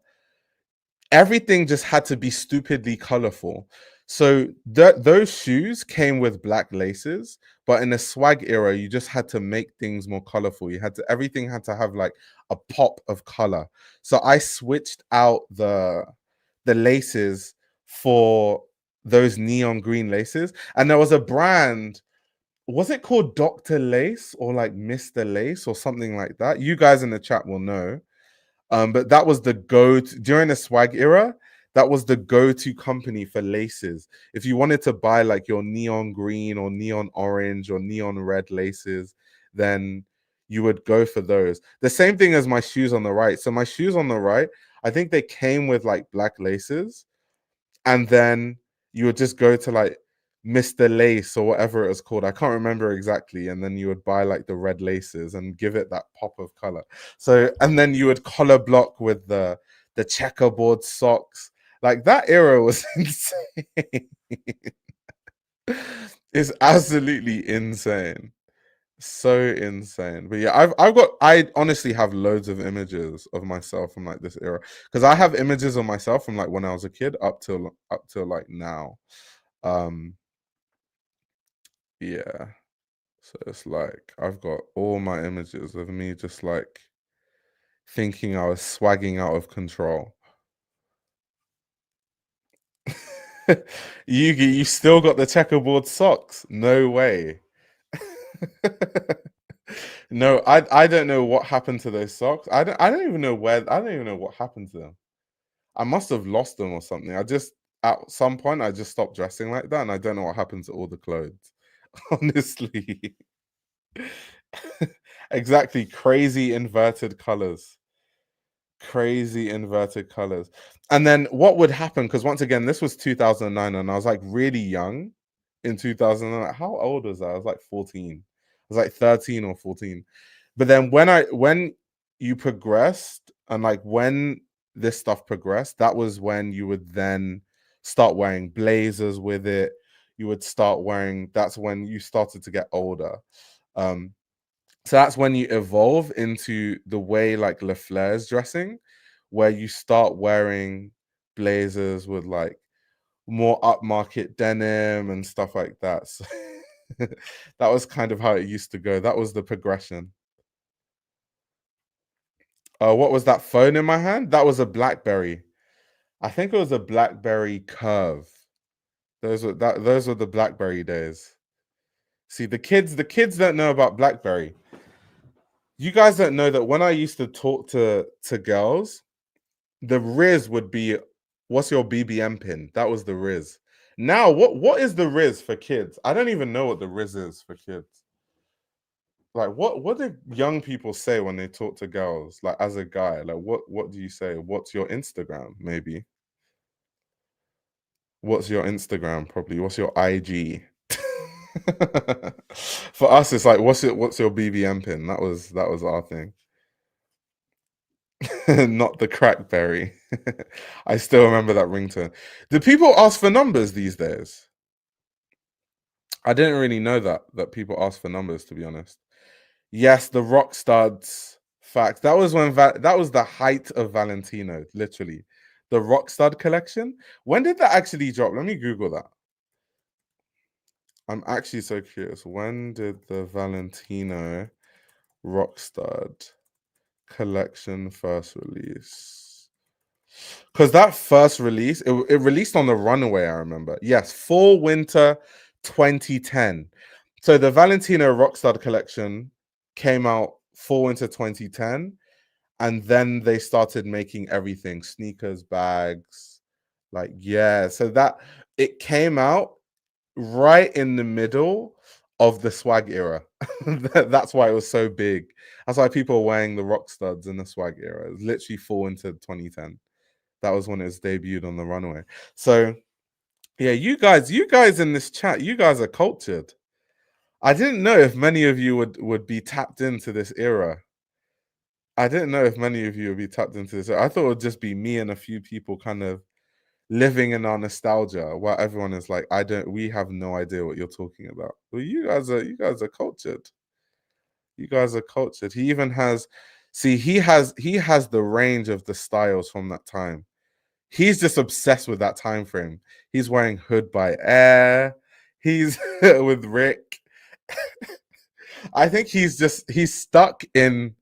everything just had to be stupidly colorful. So those shoes came with black laces, but in the swag era, you just had to make things more colorful. You had to everything had to have like a pop of color. So I switched out the laces for those neon green laces, and there was a brand. Was it called Dr. Lace or like Mr. Lace or something like that? You guys in the chat will know. But that was the go-to during the swag era. That was the go-to company for laces. If you wanted to buy like your neon green or neon orange or neon red laces, then you would go for those. The same thing as my shoes on the right. So my shoes on the right, I think they came with like black laces, and then you would just go to like Mr. Lace or whatever it was called. I can't remember exactly. And then you would buy like the red laces and give it that pop of color. So, and then you would color block with the checkerboard socks. Like that era was insane. It's absolutely insane. So insane. But yeah, I honestly have loads of images of myself from like this era, because I have images of myself from like when I was a kid up till like now. Yeah, so it's like I've got all my images of me just like thinking I was swagging out of control. You still got the checkerboard socks? No way. No, I don't know what happened to those socks. I don't even know where. I don't even know what happened to them. I must have lost them or something. I just at some point I just stopped dressing like that, and I don't know what happened to all the clothes. Honestly. Exactly. Crazy inverted colors. Crazy inverted colors. And then what would happen? Because once again, this was 2009, and I was like really young in 2009. How old was I? I was like 14. I was like 13 or 14. But then when you progressed, and like when this stuff progressed, that was when you would then start wearing blazers with it. You would start wearing, that's when you started to get older. Um, so that's when you evolve into the way like Le Fleur's dressing, where you start wearing blazers with like more upmarket denim and stuff like that. So that was kind of how it used to go. That was the progression. What was that phone in my hand? That was a BlackBerry. I think it was a BlackBerry Curve. Those were the BlackBerry days. See, the kids don't know about BlackBerry. You guys don't know that when I used to talk to girls, the Riz would be, what's your BBM pin? That was the Riz. Now, what is the Riz for kids? I don't even know what the Riz is for kids. Like, what do young people say when they talk to girls? Like, as a guy, like, what do you say? What's your Instagram? Maybe. What's your Instagram? Probably. What's your IG? For us, it's like, what's your BBM pin? That was our thing. Not the crackberry. I still remember that ringtone. Do people ask for numbers these days? I didn't really know that people ask for numbers, to be honest. Yes, the rock studs. Fact. That was when that was the height of Valentino, literally. The rock stud collection. When did that actually drop? Let me Google that. I'm actually so curious. When did the Valentino rock stud collection first release? Because that first release, it released on the runway, I remember. Yes, fall winter 2010. So the Valentino Rockstar collection came out fall winter 2010, and then they started making everything, sneakers, bags, like, yeah. So that it came out right in the middle of the swag era. That's why it was so big. That's why people were wearing the rock studs in the swag era. It was literally fall into 2010. That was when it was debuted on the runway. So yeah, you guys in this chat, you guys are cultured. I didn't know if many of you would be tapped into this era. I didn't know if many of you would be tapped into this. I thought it would just be me and a few people kind of living in our nostalgia while everyone is like, we have no idea what you're talking about. Well, you guys are cultured. You guys are cultured. He even has he has the range of the styles from that time. He's just obsessed with that time frame. He's wearing Hood by Air. He's with Rick. I think he's stuck in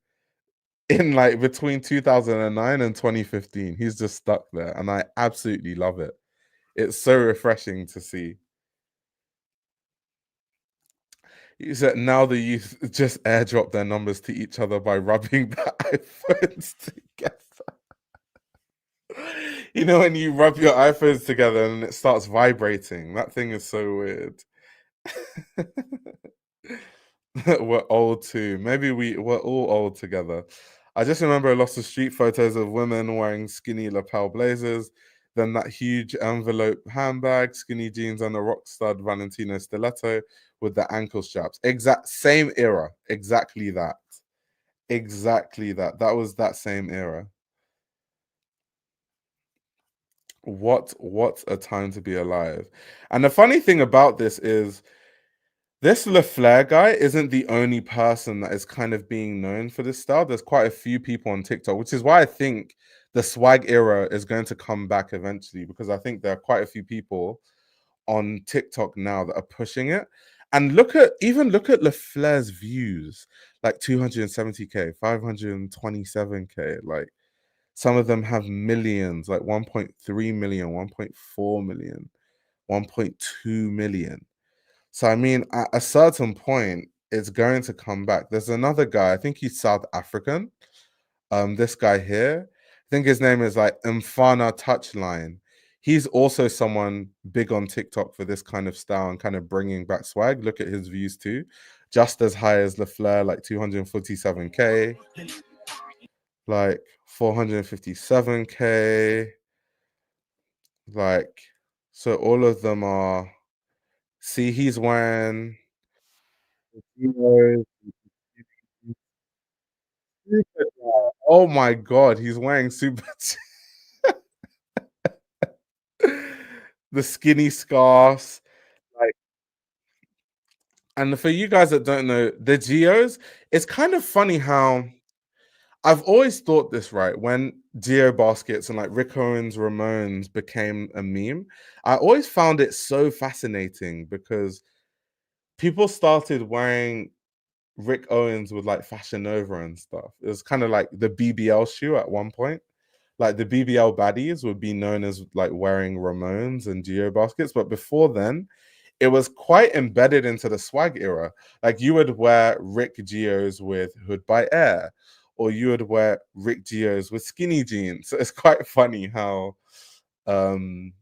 like between 2009 and 2015. He's just stuck there, and I absolutely love it. It's so refreshing to see. He said now the youth just airdrop their numbers to each other by rubbing their iPhones together. You know when you rub your iPhones together and it starts vibrating? That thing is so weird. We're old too. Maybe we're all old together. I just remember lots of street photos of women wearing skinny lapel blazers, then that huge envelope handbag, skinny jeans, and a rock stud Valentino stiletto with the ankle straps. Exact same era. Exactly that. Exactly that. That was that same era. What a time to be alive. And the funny thing about this is this LaFleur guy isn't the only person that is kind of being known for this style. There's quite a few people on TikTok, which is why I think the swag era is going to come back eventually, because I think there are quite a few people on TikTok now that are pushing it. And look at LaFleur's views, like 270K, 527K. Like some of them have millions, like 1.3 million, 1.4 million, 1.2 million. So I mean, at a certain point, it's going to come back. There's another guy, I think he's South African. This guy here, I think his name is like Mfana Touchline. He's also someone big on TikTok for this kind of style and kind of bringing back swag. Look at his views too, just as high as LaFleur, like 247K, like 457K, like so all of them are. See, he's wearing. Super dry. Oh my god, he's wearing super the skinny scarves, like, and for you guys that don't know, the geos, it's kind of funny how I've always thought this, right? When geo baskets and like Rick Owens Ramones became a meme, I always found it so fascinating because people started wearing Rick Owens with like Fashion Nova and stuff. It was kind of like the BBL shoe at one point. Like the BBL baddies would be known as like wearing Ramones and Geo baskets, but before then, it was quite embedded into the swag era. Like you would wear Rick Geos with Hood by Air, or you would wear Rick Geos with skinny jeans. So it's quite funny how um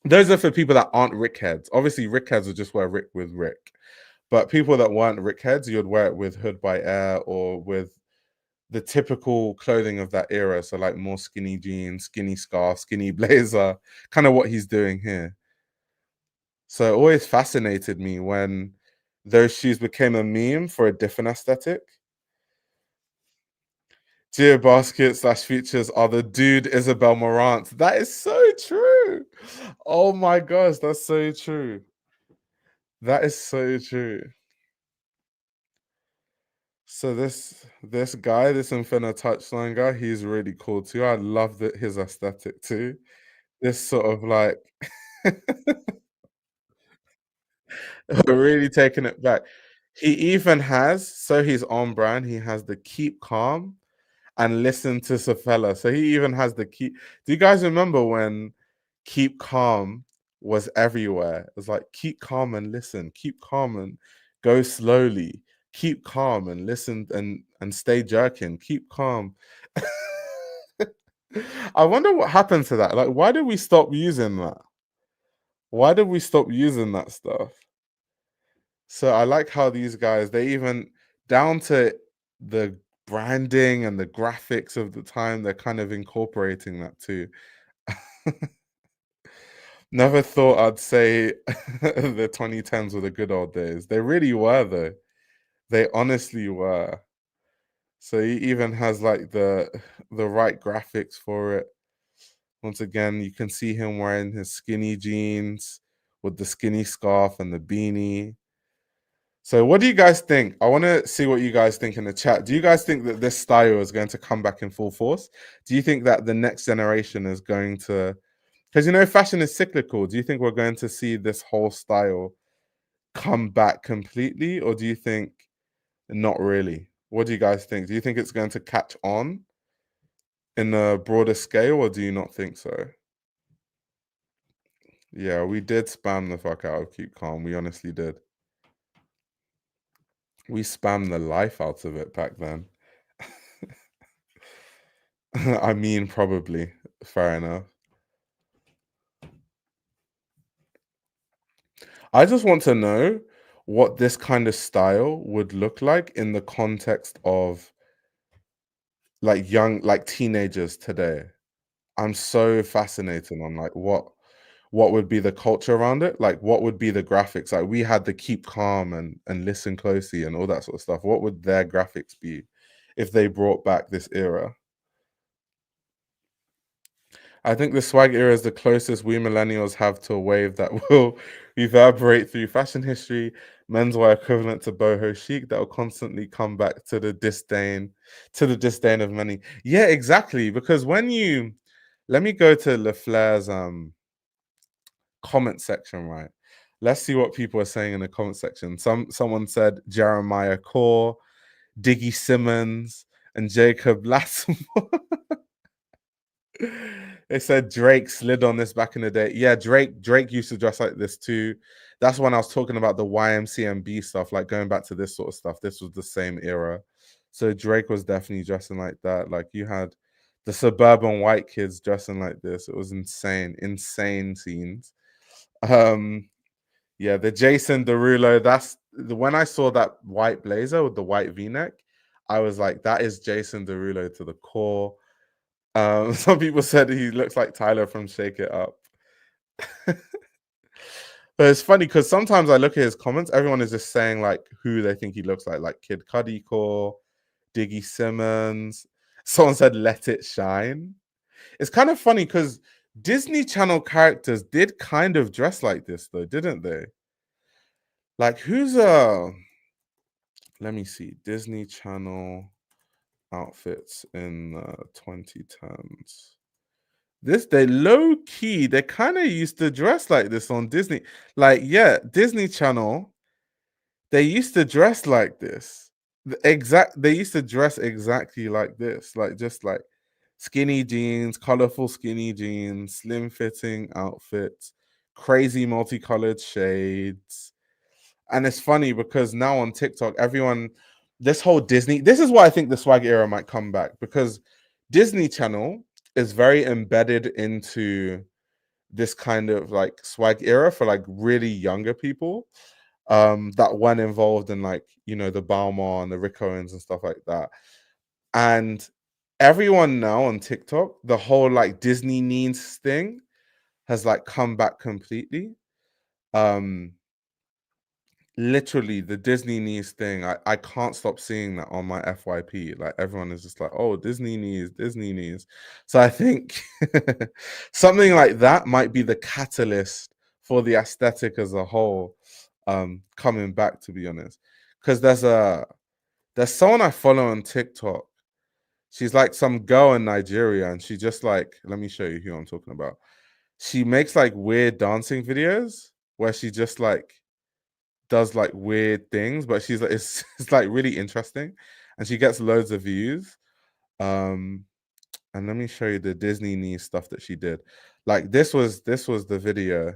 those are for people that aren't Rick heads. Obviously, Rick heads would just wear Rick with Rick. But people that weren't Rick heads, you'd wear it with Hood by Air or with the typical clothing of that era. So like more skinny jeans, skinny scarf, skinny blazer, kind of what he's doing here. So it always fascinated me when those shoes became a meme for a different aesthetic. Geo basket slash features are the dude Isabel Marant. That is so true. Oh my gosh, that's so true. That is so true. So this guy, this Infinite Touchline guy, he's really cool too. I love that his aesthetic too. This sort of like really taking it back. He even has, so he's on brand, he has the keep calm and listen to Safella. So he even has the keep. Do you guys remember when keep calm was everywhere? It was like keep calm and listen, keep calm and go slowly, keep calm and listen and stay jerking, keep calm. I wonder what happened to that. Like, why did we stop using that? Why did we stop using that stuff? So I like how these guys, they even down to the branding and the graphics of the time, they're kind of incorporating that too. Never thought I'd say the 2010s were the good old days. They really were though. They honestly were. So he even has like the right graphics for it. Once again, you can see him wearing his skinny jeans with the skinny scarf and the beanie. So what do you guys think? I want to see what you guys think in the chat. Do you guys think that this style is going to come back in full force? Do you think that the next generation is going to, because fashion is cyclical. Do you think we're going to see this whole style come back completely, or do you think not really? What do you guys think? Do you think it's going to catch on in a broader scale, or do you not think so? Yeah, we did spam the fuck out of Keep Calm. We honestly did. We spammed the life out of it back then. I mean, probably. Fair enough. I just want to know what this kind of style would look like in the context of like young, like teenagers today. I'm so fascinated on like what would be the culture around it? Like what would be the graphics? Like we had the Keep Calm and Listen Closely and all that sort of stuff. What would their graphics be if they brought back this era? I think the swag era is the closest we millennials have to a wave that will reverberate through fashion history, menswear equivalent to boho chic that will constantly come back to the disdain of many. Yeah, exactly. Because when you let me go to LeFlair's comment section, right? Let's see what people are saying in the comment section. Someone said Jeremiah Core, Diggy Simmons, and Jacob Latimore. They said Drake slid on this back in the day. Yeah, Drake used to dress like this too. That's when I was talking about the YMCMB stuff, like going back to this sort of stuff. This was the same era. So Drake was definitely dressing like that. Like you had the suburban white kids dressing like this. It was insane, insane scenes. Um, yeah, the Jason Derulo, when I saw that white blazer with the white V-neck, I was like, that is Jason Derulo to the core. Some people said he looks like Tyler from Shake It Up. But it's funny because sometimes I look at his comments, everyone is just saying like who they think he looks like Kid Cudi Core, Diggy Simmons. Someone said Let It Shine. It's kind of funny because Disney Channel characters did kind of dress like this though, didn't they? Like who's let me see, Disney Channel outfits in the 2010s. They low key, they kind of used to dress like this on Disney. Like, yeah, Disney Channel, they used to dress like this. They used to dress exactly like this, like just like skinny jeans, colorful skinny jeans, slim fitting outfits, crazy multicolored shades. And it's funny because now on TikTok, everyone, this whole Disney, this is why I think the swag era might come back because Disney Channel is very embedded into this kind of like swag era for like really younger people that weren't involved in like, the Balmain and the Rick Owens and stuff like that. And everyone now on TikTok, the whole like Disney needs thing has like come back completely. Literally the Disney knees thing, I can't stop seeing that on my FYP. Like everyone is just like, oh, Disney knees, Disney knees. So I think something like that might be the catalyst for the aesthetic as a whole coming back, to be honest. Because there's someone I follow on TikTok. She's like some girl in Nigeria, and she just like, let me show you who I'm talking about. She makes like weird dancing videos where she just like does like weird things, but she's like it's like really interesting, and she gets loads of views. And let me show you the Disney knee stuff that she did. Like this was the video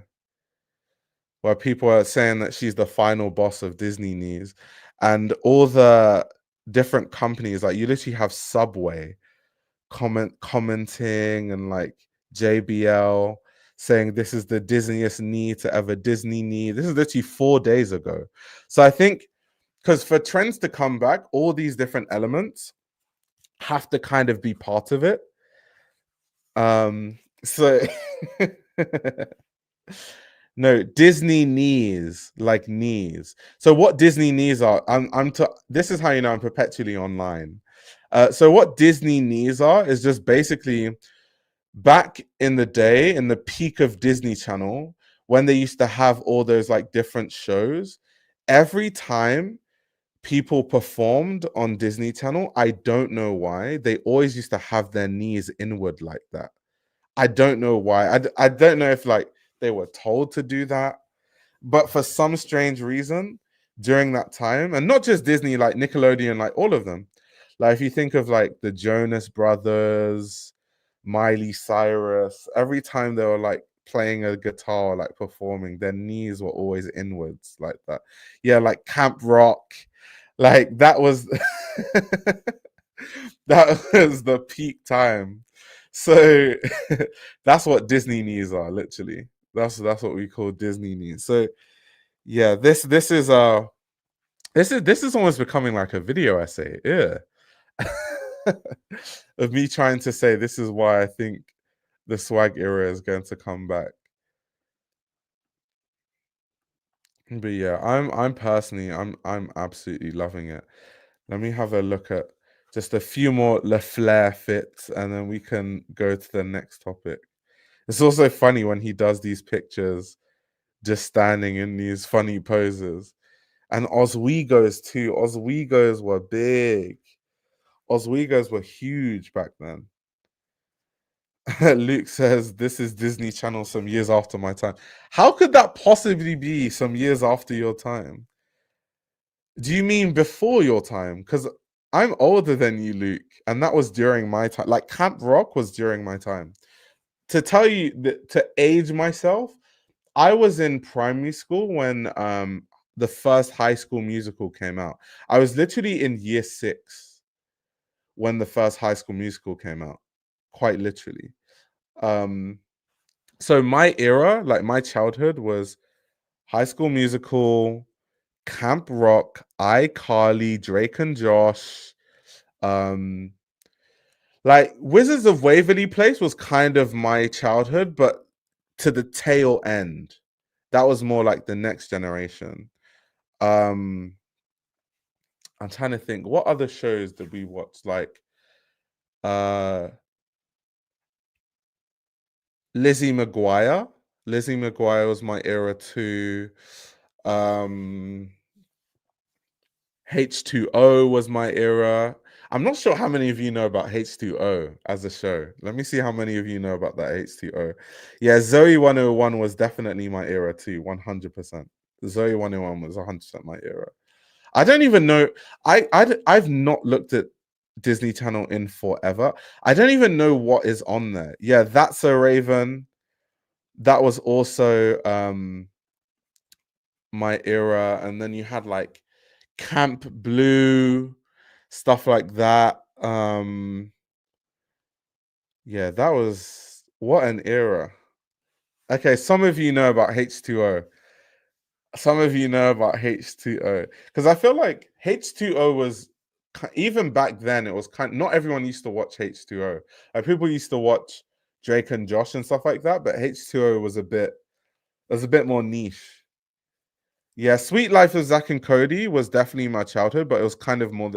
where people are saying that she's the final boss of Disney knees, and all the different companies, like you literally have Subway commenting and like JBL. saying this is the Disneyest knee to ever Disney knee. This is literally 4 days ago. So I think because for trends to come back, all these different elements have to kind of be part of it. So no, Disney knees, like knees. So what Disney knees are, this is how you know I'm perpetually online. So what Disney knees are is just basically back in the day, in the peak of Disney Channel, when they used to have all those like different shows, every time people performed on Disney Channel, I don't know why, they always used to have their knees inward like that. I don't know why. I don't know if like they were told to do that, but for some strange reason during that time, and not just Disney, like Nickelodeon, like all of them, like if you think of like the Jonas Brothers, Miley Cyrus, every time they were like playing a guitar, like performing, their knees were always inwards like that. Yeah, like Camp Rock, like that was that was the peak time. So that's what Disney knees are, literally. That's what we call Disney knees. So yeah, this is almost becoming like a video essay. Yeah. Of me trying to say this is why I think the swag era is going to come back. But yeah, I'm personally I'm absolutely loving it. Let me have a look at just a few more Le Flair fits and then we can go to the next topic. It's also funny when he does these pictures just standing in these funny poses. And Oswego's too. Oswego's were big. Oswego's were huge back then. Luke says, this is Disney Channel some years after my time. How could that possibly be some years after your time? Do you mean before your time? Because I'm older than you, Luke, and that was during my time. Like Camp Rock was during my time. To tell you that, to age myself, I was in primary school when the first High School Musical came out. I was literally in year 6 when the first High School Musical came out, quite literally. So my era, like my childhood, was High School Musical, Camp Rock, iCarly, Drake and Josh. Like Wizards of Waverly Place was kind of my childhood, but to the tail end. That was more like the next generation. I'm trying to think, what other shows did we watch? Like Lizzie McGuire. Lizzie McGuire was my era too. H2O was my era. I'm not sure how many of you know about H2O as a show. Let me see how many of you know about that H2O. Yeah, Zoe 101 was definitely my era too, 100%. Zoe 101 was 100% my era. I don't even know. I've not looked at Disney Channel in forever. I don't even know what is on there. Yeah, That's a Raven. That was also my era. And then you had like Camp Blue, stuff like that. Yeah, that was what an era. Okay, some of you know about H2O. Some of you know about H2O because I feel like H2O was even back then it was not everyone used to watch H2O. Like people used to watch Drake and Josh and stuff like that, but H2O was a bit more niche. Yeah, Sweet Life of Zack and Cody was definitely my childhood, but it was kind of more.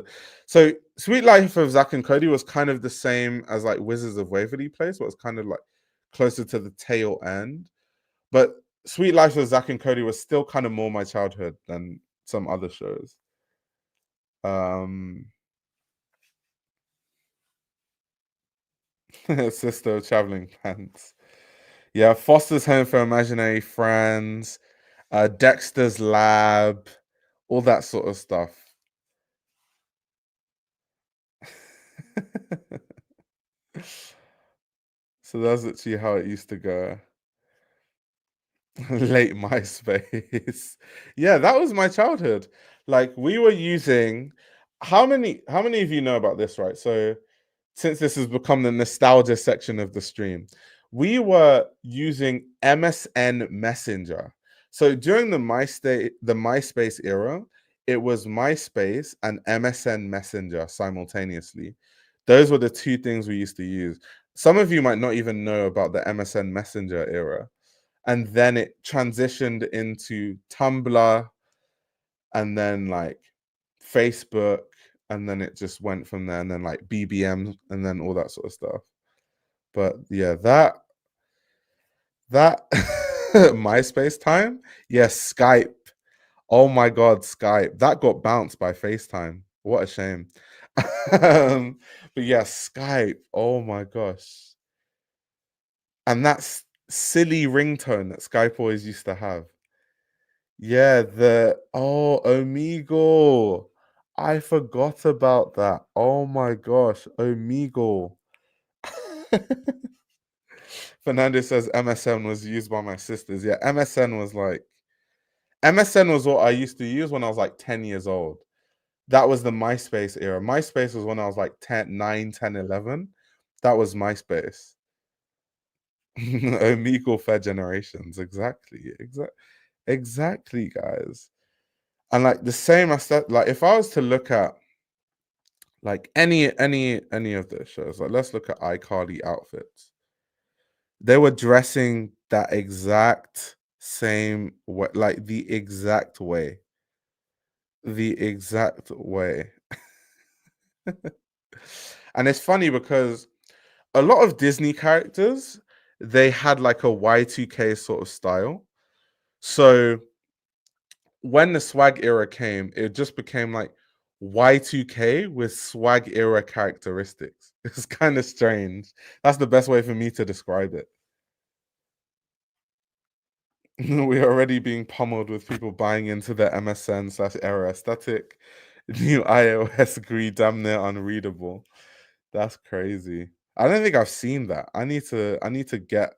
So Sweet Life of Zack and Cody was kind of the same as like Wizards of Waverly Place, but it was kind of like closer to the tail end. But Sweet Life of Zack and Cody was still kind of more my childhood than some other shows. Sister of Traveling Pants. Yeah, Foster's Home for Imaginary Friends, Dexter's Lab, all that sort of stuff. So that's actually how it used to go. Late MySpace. Yeah, that was my childhood. Like we were using how many of you know about this, right? So since this has become the nostalgia section of the stream, We were using MSN Messenger. So during the MySpace era, it was MySpace and MSN Messenger simultaneously. Those were the two things we used to use. Some of you might not even know about the MSN Messenger era. And then it transitioned into Tumblr and then like Facebook, and then it just went from there, and then like BBM and then all that sort of stuff. But yeah, that MySpace time, yes, Skype. Oh my god, Skype. That got bounced by FaceTime. What a shame. But yeah, Skype. Oh my gosh. And that's silly ringtone that Skype always used to have. Yeah, Omegle. I forgot about that. Oh my gosh, Omegle. Fernandez says MSN was used by my sisters. Yeah, MSN was what I used to use when I was like 10 years old. That was the MySpace era. MySpace was when I was like 10, 9, 10, 11. That was MySpace. Omegle fair generations. Exactly, guys. And like the same as that, like if I was to look at like any of the shows, like let's look at iCarly outfits. They were dressing that exact same way, like the exact way. The exact way. And it's funny because a lot of Disney characters, they had like a Y2K sort of style. So when the swag era came, it just became like Y2K with swag era characteristics. It's kind of strange. That's the best way for me to describe it. We're already being pummeled with people buying into the MSN/era aesthetic. New iOS agree damn near unreadable. That's crazy. I don't think I've seen that. I need to get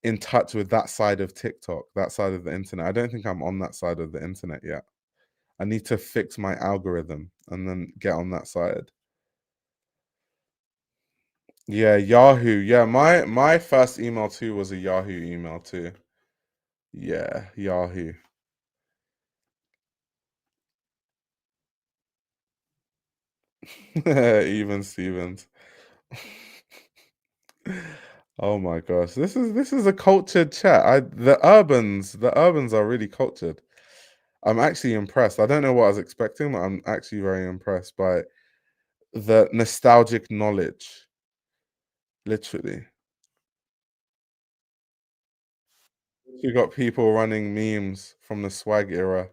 in touch with that side of TikTok, that side of the internet. I don't think I'm on that side of the internet yet. I need to fix my algorithm and then get on that side. Yeah, Yahoo. Yeah, my first email too was a Yahoo email too. Yeah, Yahoo. Even Stevens. Oh my gosh, this is a cultured chat. The urbans are really cultured. I'm actually impressed. I don't know what I was expecting, but I'm actually very impressed by the nostalgic knowledge. Literally, you got people running memes from the swag era.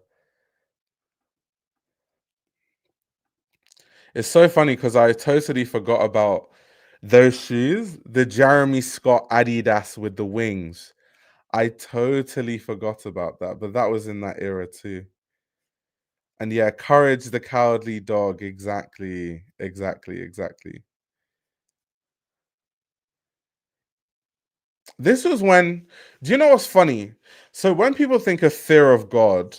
It's so funny because I totally forgot about those shoes, the Jeremy Scott Adidas with the wings. I totally forgot about that, but that was in that era too. And yeah, Courage the Cowardly Dog. Exactly. This was when, do you know what's funny? So when people think of fear of God,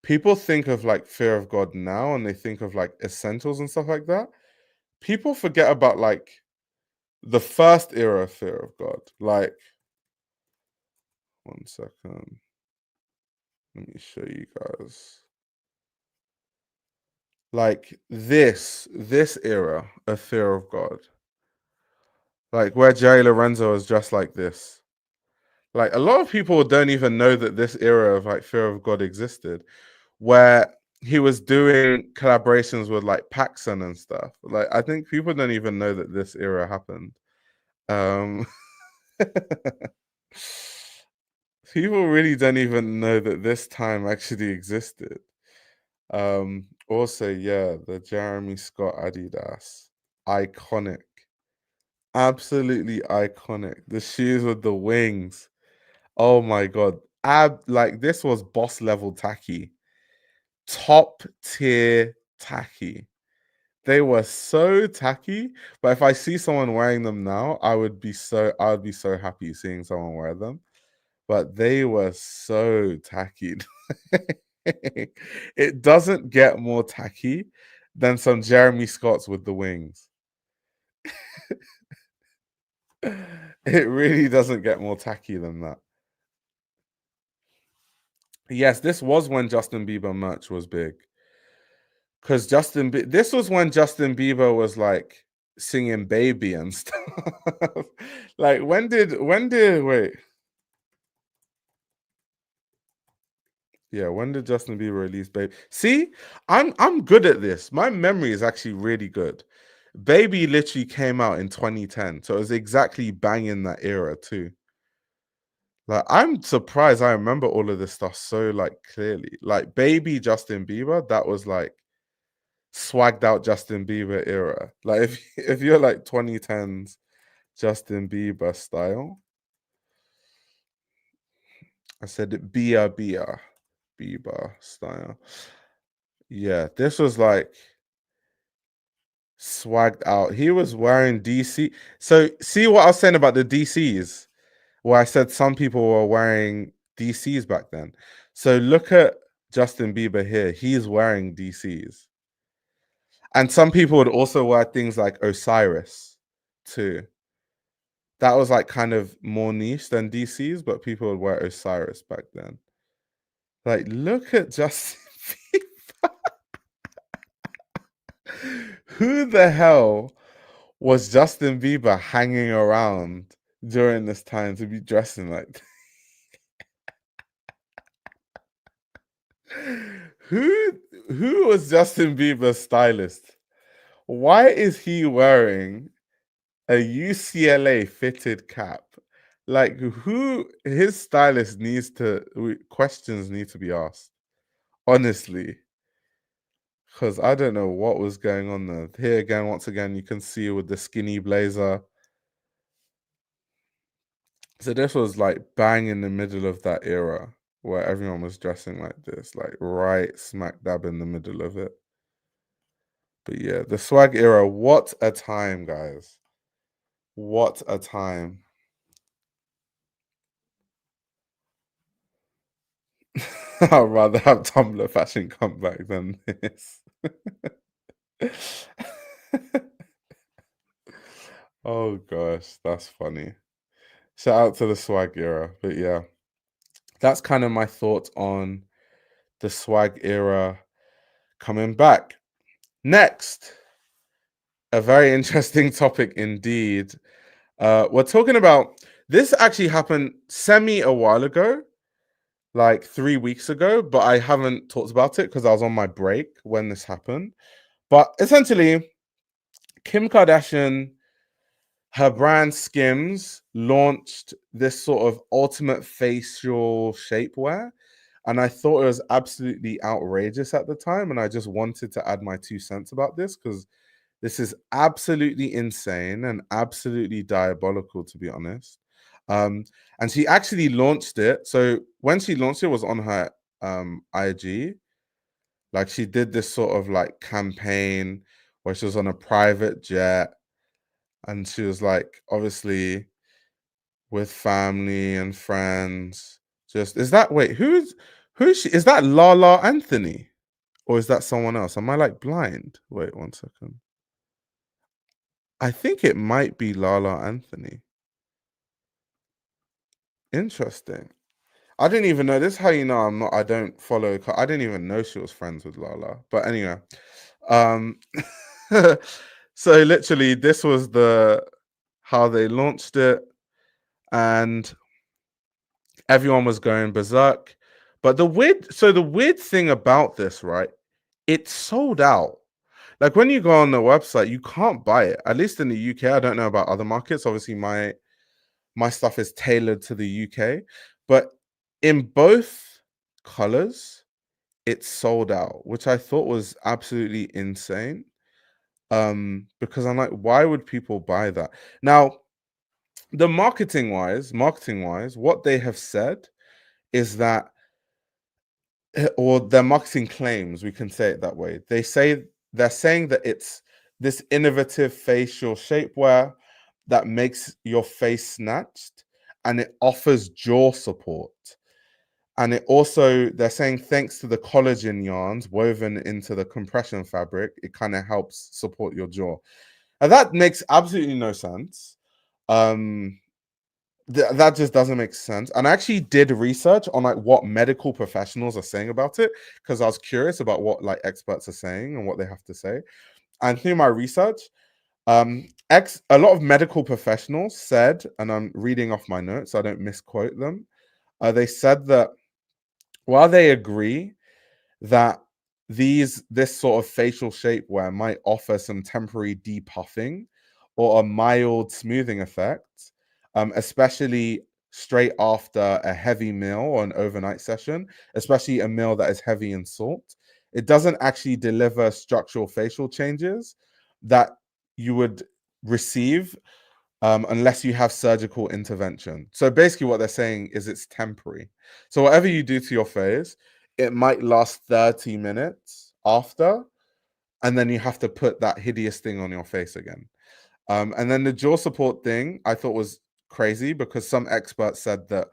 people think of like fear of God now and they think of like essentials and stuff like that. People forget about like the first era of fear of God. Like, one second. Let me show you guys. Like this era of fear of God. Like where Jerry Lorenzo is just like this. Like a lot of people don't even know that this era of like fear of God existed, where he was doing collaborations with like Paxson and stuff. Like I think people don't even know that this era happened. Um People really don't even know that this time actually existed. Also, yeah, the Jeremy Scott Adidas. Iconic. Absolutely iconic. The shoes with the wings. Oh my god. Like this was boss level tacky. Top tier tacky. They were so tacky, but if I see someone wearing them now, I would be so happy seeing someone wear them. But they were so tacky. It doesn't get more tacky than some Jeremy Scotts with the wings. It really doesn't get more tacky than that. Yes, this was when Justin Bieber merch was big. Because this was when Justin Bieber was like singing Baby and stuff. Like wait. Yeah, when did Justin Bieber release Baby? See, I'm good at this. My memory is actually really good. Baby literally came out in 2010, so it was exactly banging that era too. Like, I'm surprised I remember all of this stuff so like clearly. Like Baby Justin Bieber, that was like swagged out Justin Bieber era. Like if you're like 2010s Justin Bieber style, I said it Bieber style. Yeah, this was like swagged out. He was wearing DC. So see what I was saying about the DCs, where I said some people were wearing DCs back then. So look at Justin Bieber here. He's wearing DCs. And some people would also wear things like Osiris too. That was like kind of more niche than DCs, but people would wear Osiris back then. Like, look at Justin Bieber. Who the hell was Justin Bieber hanging around during this time to be dressing like who was Justin Bieber's stylist? Why is he wearing a UCLA fitted cap? Like, who his stylist needs to questions need to be asked, honestly, because I don't know what was going on there. Here again, once again, you can see with the skinny blazer. So this was like bang in the middle of that era where everyone was dressing like this, like right smack dab in the middle of it. But yeah, the swag era, what a time, guys. What a time. I'd rather have Tumblr fashion come back than this. Oh gosh, that's funny. Shout out to the swag era. But yeah, that's kind of my thoughts on the swag era coming back. Next, a very interesting topic indeed. We're talking about this actually happened a while ago, like 3 weeks ago, but I haven't talked about it because I was on my break when this happened. But essentially, Kim Kardashian, her brand Skims, launched this sort of ultimate facial shapewear. And I thought it was absolutely outrageous at the time. And I just wanted to add my 2 cents about this because this is absolutely insane and absolutely diabolical, to be honest. And she actually launched it. So when she launched it, was on her IG. Like she did this sort of like campaign where she was on a private jet and she was like obviously with family and friends. Just is that wait, who's she? Is that Lala Anthony? Or is that someone else? Am I like blind? Wait 1 second. I think it might be Lala Anthony. Interesting. I didn't even know this. Is how you know I don't follow. I didn't even know she was friends with Lala. But anyway, um, so literally, this was the how they launched it, and everyone was going berserk. But the weird thing about this, right? It sold out. Like when you go on the website, you can't buy it. At least in the UK, I don't know about other markets. Obviously, my stuff is tailored to the UK, but in both colors, it sold out, which I thought was absolutely insane. Because I'm like, why would people buy that? Now, the marketing wise, what they have said is that, or their marketing claims, we can say it that way. They're saying that it's this innovative facial shapewear that makes your face snatched and it offers jaw support. And it also, they're saying, thanks to the collagen yarns woven into the compression fabric, it kind of helps support your jaw. And that makes absolutely no sense. Um, that just doesn't make sense. And I actually did research on like what medical professionals are saying about it because I was curious about what like experts are saying and what they have to say. And through my research, a lot of medical professionals said, and I'm reading off my notes so I don't misquote them. They said that while they agree that this sort of facial shapewear might offer some temporary depuffing or a mild smoothing effect, especially straight after a heavy meal or an overnight session, especially a meal that is heavy in salt. It doesn't actually deliver structural facial changes that you would receive unless you have surgical intervention. So basically, what they're saying is it's temporary. So whatever you do to your face, it might last 30 minutes after, and then you have to put that hideous thing on your face again. And then the jaw support thing I thought was crazy because some experts said that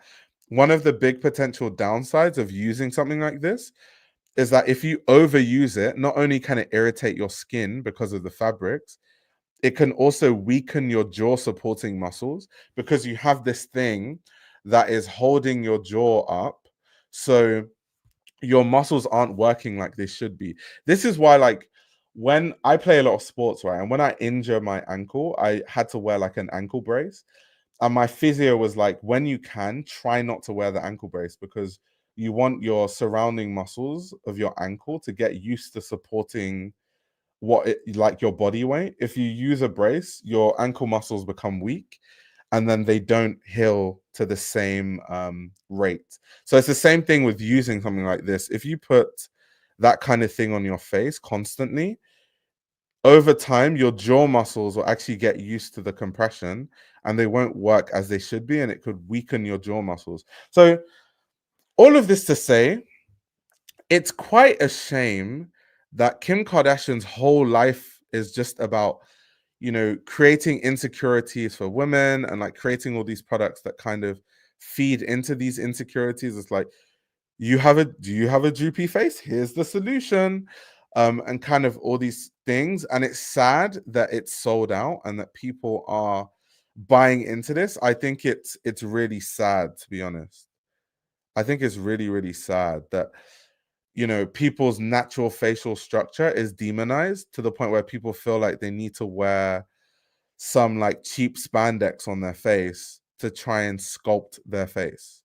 one of the big potential downsides of using something like this is that if you overuse it, not only can it irritate your skin because of the fabrics, it can also weaken your jaw supporting muscles because you have this thing that is holding your jaw up. So your muscles aren't working like they should be. This is why, like, when I play a lot of sports, right? And when I injure my ankle, I had to wear like an ankle brace. And my physio was like, when you can, try not to wear the ankle brace because you want your surrounding muscles of your ankle to get used to supporting like your body weight. If you use a brace, your ankle muscles become weak and then they don't heal to the same rate. So it's the same thing with using something like this. If you put that kind of thing on your face constantly, over time, your jaw muscles will actually get used to the compression and they won't work as they should be, and it could weaken your jaw muscles. So, all of this to say, it's quite a shame that Kim Kardashian's whole life is just about, creating insecurities for women and like creating all these products that kind of feed into these insecurities. It's like, do you have a droopy face? Here's the solution. And kind of all these things. And it's sad that it's sold out and that people are buying into this. I think it's really sad, to be honest. I think it's really, really sad that people's natural facial structure is demonized to the point where people feel like they need to wear some like cheap spandex on their face to try and sculpt their face.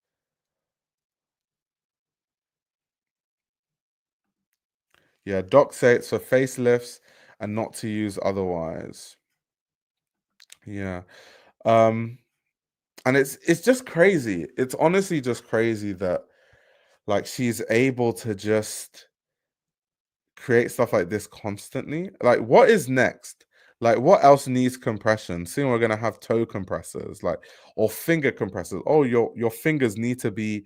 Yeah, docs say it's for facelifts and not to use otherwise. Yeah. Um, and it's just crazy. It's honestly just crazy that like she's able to just create stuff like this constantly. Like, what is next? Like, what else needs compression? Soon we're gonna have toe compressors, like, or finger compressors. Oh, your fingers need to be,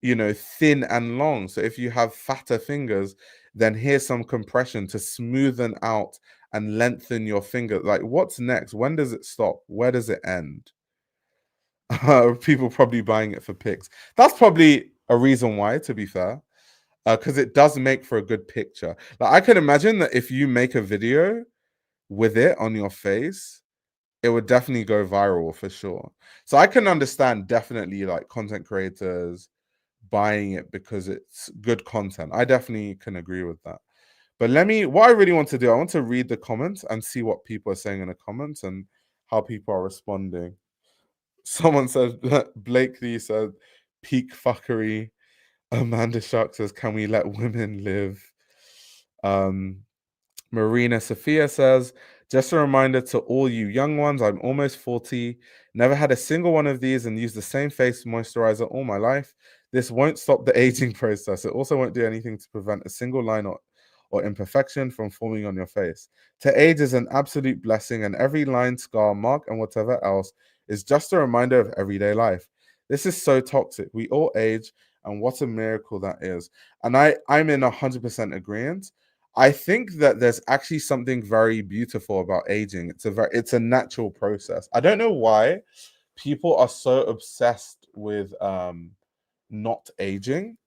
thin and long. So if you have fatter fingers, then here's some compression to smoothen out and lengthen your finger. Like, what's next? When does it stop? Where does it end? People probably buying it for pics. That's probably a reason why, to be fair, because it does make for a good picture. Like, I can imagine that if you make a video with it on your face, it would definitely go viral for sure. So I can understand definitely like content creators buying it because it's good content. I definitely can agree with that. But what I really want to do, I want to read the comments and see what people are saying in the comments and how people are responding. Someone said, Blakely said, peak fuckery. Amanda Shark says, can we let women live? Um, Marina Sophia says, just a reminder to all you young ones, I'm almost 40, never had a single one of these and used the same face moisturizer all my life. This won't stop the aging process. It also won't do anything to prevent a single line or imperfection from forming on your face. To age is an absolute blessing, and every line, scar, mark, and whatever else is just a reminder of everyday life. This is so toxic. We all age, and what a miracle that is. And I'm in 100% agreement. I think that there's actually something very beautiful about aging. It's a natural process. I don't know why people are so obsessed with not aging.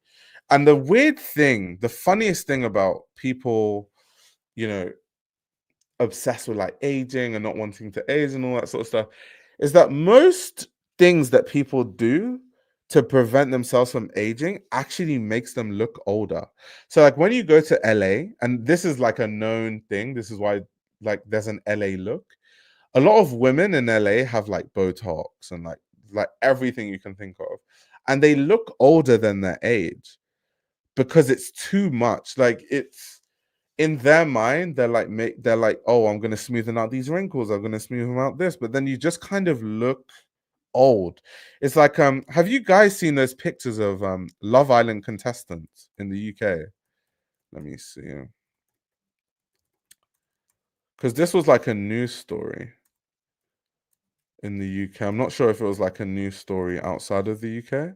And the funniest thing about people, you know, obsessed with like aging and not wanting to age and all that sort of stuff is that most things that people do to prevent themselves from aging actually makes them look older. So like when you go to LA, and this is like a known thing, this is why like there's an LA look. A lot of women in LA have like Botox and like everything you can think of. And they look older than their age because it's too much. Like it's in their mind, they're like, oh, I'm gonna smoothen out these wrinkles, I'm gonna smoothen out this, but then you just kind of look old. It's like have you guys seen those pictures of Love Island contestants in the UK? Let me see. Because this was like a news story in the UK. I'm not sure if it was like a news story outside of the UK.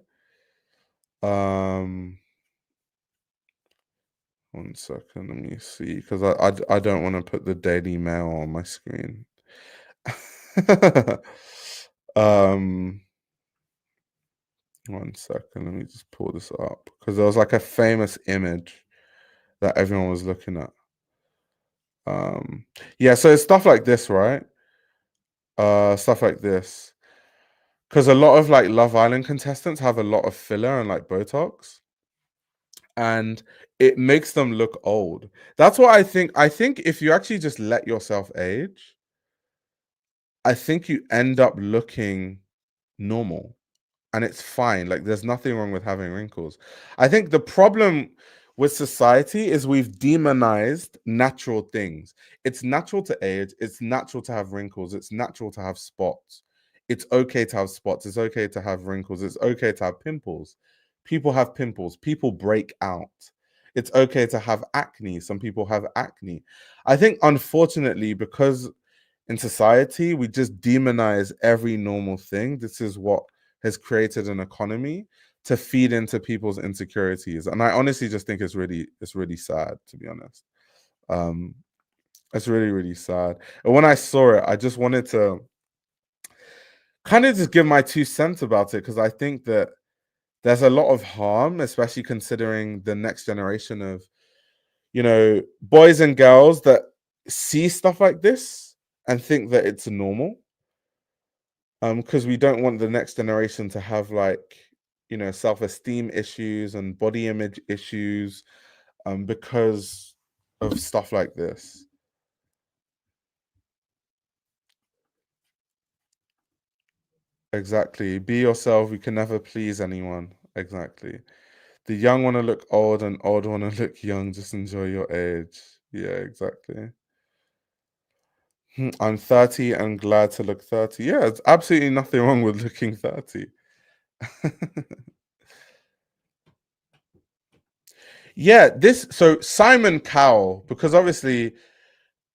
One second, let me see, because I don't want to put the Daily Mail on my screen. um One second, let me just pull this up because there was like a famous image that everyone was looking at. Yeah, so it's stuff like this, right? Stuff like this. Because a lot of like Love Island contestants have a lot of filler and like Botox, and it makes them look old. That's what I think. I think if you actually just let yourself age, I think you end up looking normal. And it's fine. Like there's nothing wrong with having wrinkles. I think the problem with society is we've demonized natural things. It's natural to age, it's natural to have wrinkles, it's natural to have spots. It's okay to have spots, it's okay to have wrinkles, it's okay to have pimples. People have pimples, people break out. It's okay to have acne. Some people have acne. I think unfortunately, because in society we just demonize every normal thing, this is what has created an economy to feed into people's insecurities. And I honestly just think it's really sad, to be honest. Um, it's really, really sad. And when I saw it, I just wanted to kind of just give my 2 cents about it, because I think that there's a lot of harm, especially considering the next generation of, boys and girls that see stuff like this and think that it's normal. Because we don't want the next generation to have like, self-esteem issues and body image issues, because of stuff like this. Exactly. Be yourself. You can never please anyone. Exactly. The young want to look old and old want to look young. Just enjoy your age. Yeah, exactly. I'm 30 and glad to look 30. Yeah, it's absolutely nothing wrong with looking 30. Yeah, so Simon Cowell, because obviously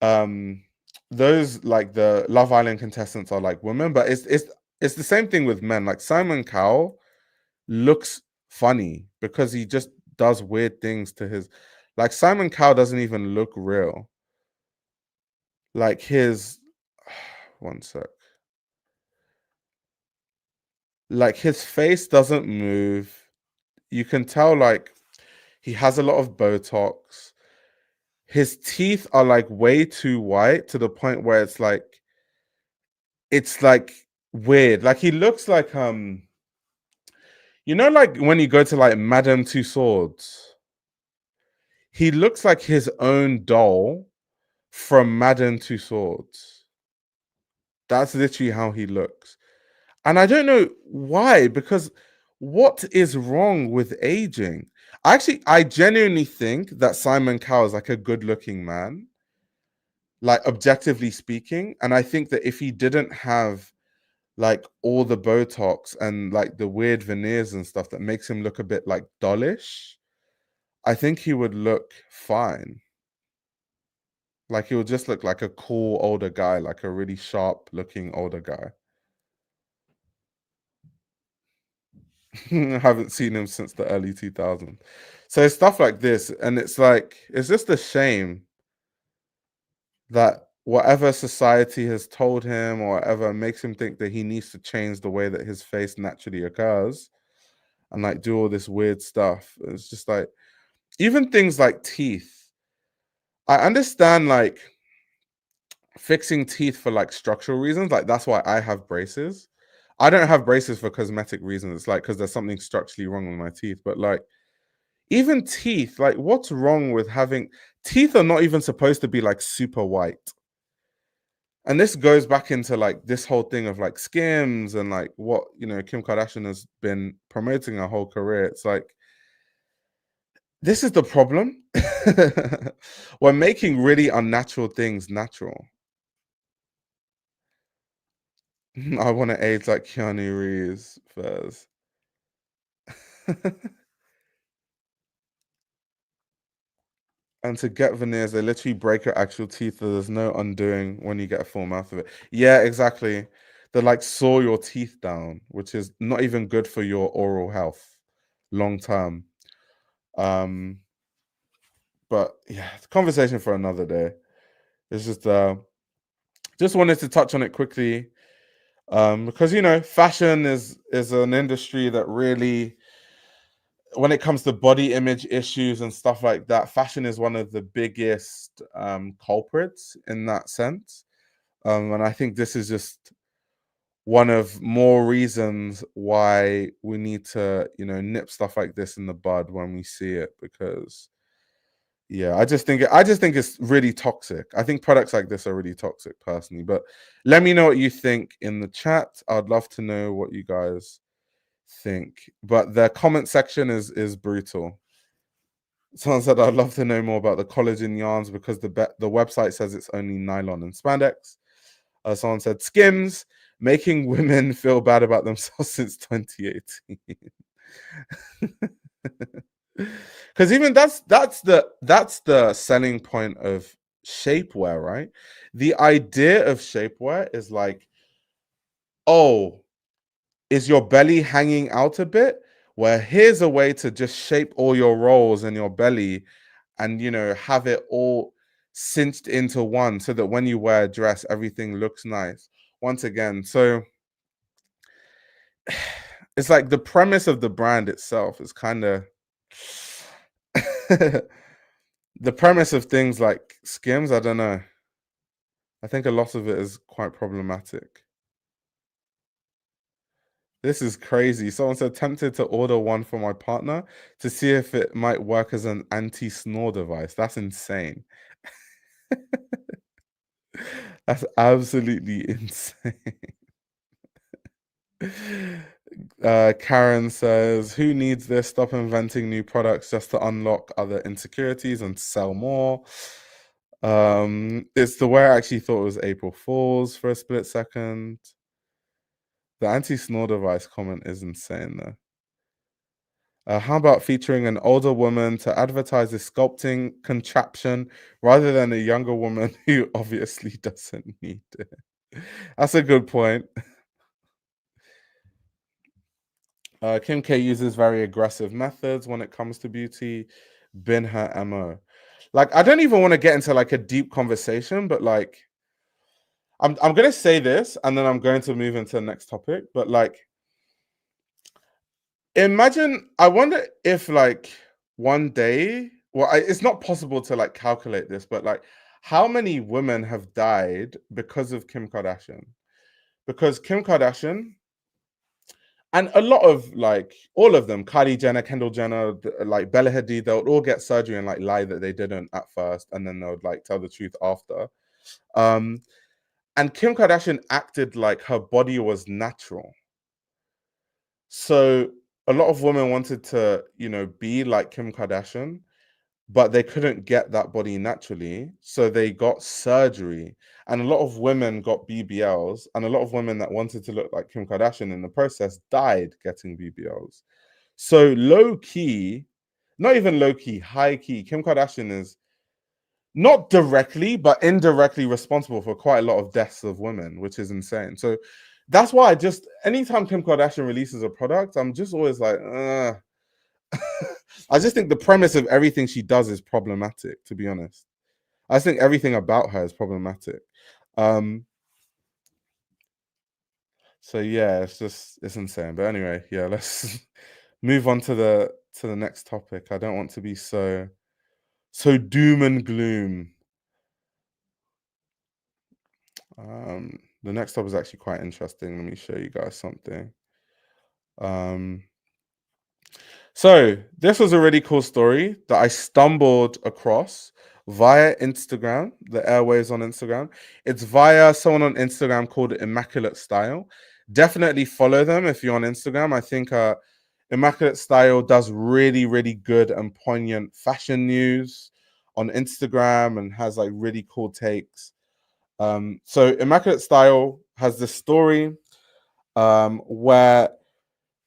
um those like the Love Island contestants are like women, but it's the same thing with men. Like Simon Cowell looks funny because he just does weird things to his, like Simon Cowell doesn't even look real. Like his one sec. Like his face doesn't move. You can tell like he has a lot of Botox. His teeth are like way too white to the point where it's like weird. Like he looks like like when you go to like Madame Tussauds, he looks like his own doll from Madame Tussauds. That's literally how he looks. And I don't know why, because what is wrong with aging? I genuinely think that Simon Cowell is like a good looking man, like objectively speaking. And I think that if he didn't have like all the Botox and like the weird veneers and stuff that makes him look a bit like dollish, I think he would look fine. Like he would just look like a cool older guy, like a really sharp looking older guy. I haven't seen him since the early 2000s. So stuff like this, and it's like it's just a shame that whatever society has told him or whatever makes him think that he needs to change the way that his face naturally occurs and like do all this weird stuff. It's just like even things like teeth. I understand like fixing teeth for like structural reasons. Like that's why I have braces. I don't have braces for cosmetic reasons. It's like because there's something structurally wrong with my teeth. But like even teeth, like what's wrong with having teeth are not even supposed to be like super white. And this goes back into like this whole thing of like Skims and like what Kim Kardashian has been promoting her whole career. It's like this is the problem. We're making really unnatural things natural. I want to age like Keanu Reeves first. And to get veneers, they literally break your actual teeth. So there's no undoing when you get a full mouth of it. Yeah, exactly. They like saw your teeth down, which is not even good for your oral health long term. Um, but yeah, it's a conversation for another day. It's just wanted to touch on it quickly. Because fashion is an industry that really, when it comes to body image issues and stuff like that, fashion is one of the biggest culprits in that sense. And I think this is just one of more reasons why we need to, nip stuff like this in the bud when we see it. Because yeah, I just think it's really toxic. I think products like this are really toxic personally. But let me know what you think in the chat. I'd love to know what you guys think. But the comment section is brutal. Someone said I'd love to know more about the collagen yarns because the website says it's only nylon and spandex. Someone said Skims making women feel bad about themselves since 2018. Because even that's the selling point of shapewear, right? The idea of shapewear is like, oh, is your belly hanging out a bit? Well, here's a way to just shape all your rolls in your belly and have it all cinched into one so that when you wear a dress, everything looks nice. Once again, so it's like the premise of the brand itself is kind of the premise of things like Skims. I don't know. I think a lot of it is quite problematic. This is crazy. Someone said tempted to order one for my partner to see if it might work as an anti-snore device. That's insane. That's absolutely insane. Karen says, "Who needs this? Stop inventing new products just to unlock other insecurities and sell more." It's the way I actually thought it was April Fools for a split second. The anti-snore device comment is insane though. How about featuring an older woman to advertise a sculpting contraption rather than a younger woman who obviously doesn't need it? That's a good point. Kim K uses very aggressive methods when it comes to beauty. Been her MO. Like, I don't even want to get into like a deep conversation, but like, I'm gonna say this and then I'm going to move into the next topic. But like, imagine, I wonder if like one day, well, it's not possible to like calculate this, but like, how many women have died because of Kim Kardashian? Because Kim Kardashian and a lot of like all of them, Kylie Jenner, Kendall Jenner, like Bella Hadid, they'll all get surgery and like lie that they didn't at first, and then they'll like tell the truth after. Um, and Kim Kardashian acted like her body was natural. So a lot of women wanted to, be like Kim Kardashian, but they couldn't get that body naturally. So they got surgery. And a lot of women got BBLs, and a lot of women that wanted to look like Kim Kardashian in the process died getting BBLs. So low key, not even low key, high key, Kim Kardashian is not directly, but indirectly responsible for quite a lot of deaths of women, which is insane. So that's why anytime Kim Kardashian releases a product, I'm just always like, I just think the premise of everything she does is problematic, to be honest. I think everything about her is problematic. Um, so yeah, it's insane. But anyway, yeah, let's move on to the next topic. I don't want to be so doom and gloom. The next top is actually quite interesting. Let me show you guys something. So this was a really cool story that I stumbled across via Instagram, the airwaves on Instagram. It's via someone on Instagram called Immaculate Style. Definitely follow them if you're on Instagram. I think Immaculate Style does really, really good and poignant fashion news on Instagram and has like really cool takes. So Immaculate Style has this story where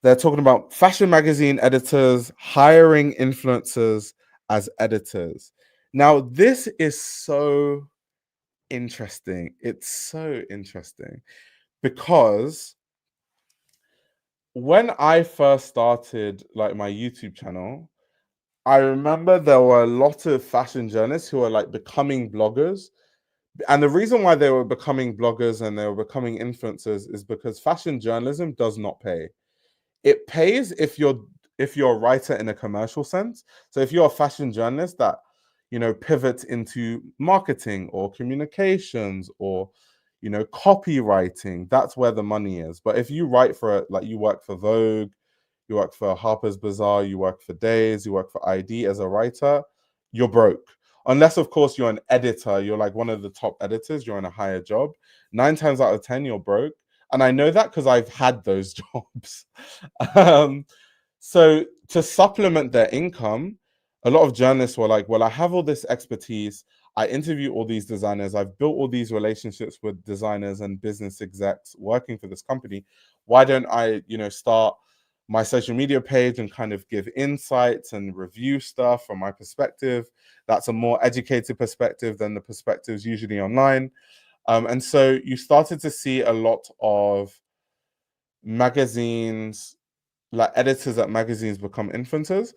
they're talking about fashion magazine editors hiring influencers as editors. Now, this is so interesting. It's so interesting because when I first started like my YouTube channel, I remember there were a lot of fashion journalists who were like becoming bloggers. And the reason why they were becoming bloggers and they were becoming influencers is because fashion journalism does not pay. It pays if you're a writer in a commercial sense. So if you're a fashion journalist that pivots into marketing or communications or copywriting, that's where the money is. But if you write for like you work for Vogue, you work for Harper's Bazaar, you work for Days, you work for ID as a writer, you're broke. Unless, of course, you're an editor, you're like one of the top editors, you're in a higher job. 9 times out of 10, you're broke. And I know that because I've had those jobs. um, so to supplement their income, a lot of journalists were like, well, I have all this expertise. I interview all these designers. I've built all these relationships with designers and business execs working for this company. Why don't I, start my social media page and kind of give insights and review stuff from my perspective? That's a more educated perspective than the perspectives usually online. And so you started to see a lot of magazines, like editors at magazines, become influencers.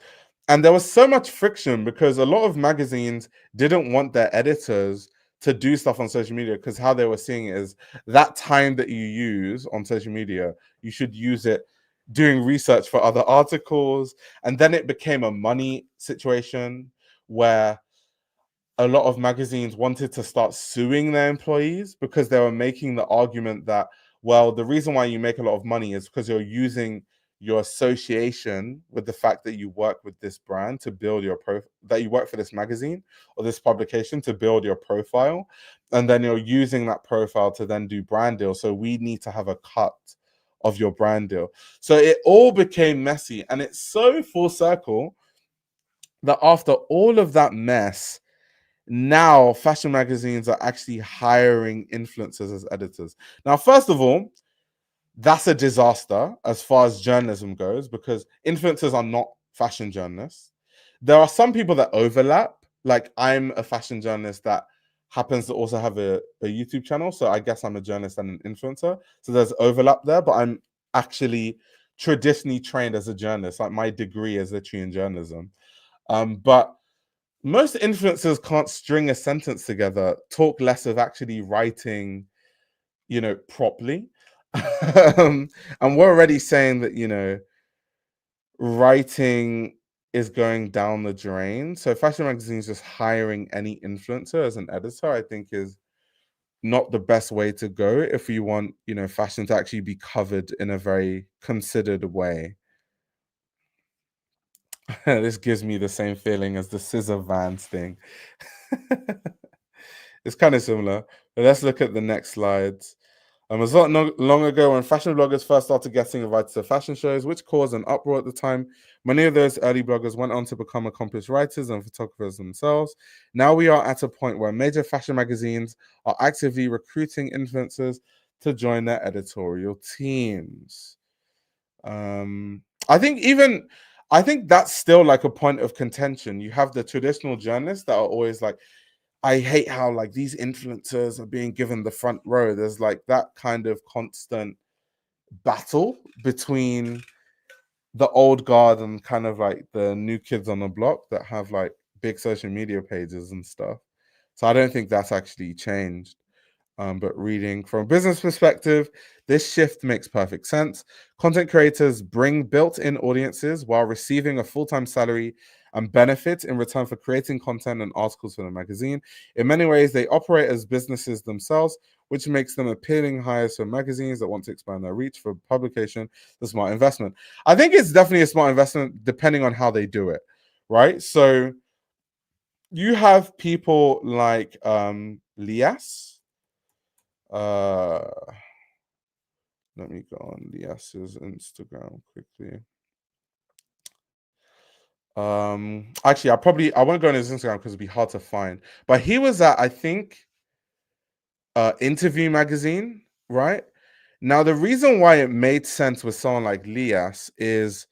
And there was so much friction because a lot of magazines didn't want their editors to do stuff on social media because how they were seeing it is that time that you use on social media, you should use it doing research for other articles. And then it became a money situation where a lot of magazines wanted to start suing their employees because they were making the argument that, well, the reason why you make a lot of money is because you're using your association with the fact that you work with this brand to build your that you work for this magazine or this publication to build your profile, and then you're using that profile to then do brand deals. So we need to have a cut of your brand deal. So it all became messy, and it's so full circle that after all of that mess, now fashion magazines are actually hiring influencers as editors. Now, first of all, that's a disaster as far as journalism goes because influencers are not fashion journalists. There are some people that overlap. Like I'm a fashion journalist that happens to also have a YouTube channel. So I guess I'm a journalist and an influencer. So there's overlap there, but I'm actually traditionally trained as a journalist. Like my degree is literally in journalism. But most influencers can't string a sentence together, talk less of actually writing, properly. And we're already saying that, writing is going down the drain. So fashion magazines just hiring any influencer as an editor, I think is not the best way to go if you want, fashion to actually be covered in a very considered way. This gives me the same feeling as the scissor Vans thing. It's kind of similar. But let's look at the next slides. It was not long ago when fashion bloggers first started getting invited to fashion shows, which caused an uproar at the time. Many of those early bloggers went on to become accomplished writers and photographers themselves. Now we are at a point where major fashion magazines are actively recruiting influencers to join their editorial teams. I think that's still like a point of contention. You have the traditional journalists that are always like, I hate how like these influencers are being given the front row. There's like that kind of constant battle between the old guard and kind of like the new kids on the block that have like big social media pages and stuff. So I don't think that's actually changed. But reading from a business perspective, this shift makes perfect sense. Content creators bring built-in audiences while receiving a full-time salary and benefits in return for creating content and articles for the magazine. In many ways, they operate as businesses themselves, which makes them appealing hires for magazines that want to expand their reach. For publication, the smart investment. I think it's definitely a smart investment depending on how they do it, right? So you have people like Lias. Let me go on Lias's Instagram quickly. Actually, I won't go on his Instagram because it'd be hard to find. But he was at, I think, Interview magazine, right? Now, the reason why it made sense with someone like Lias is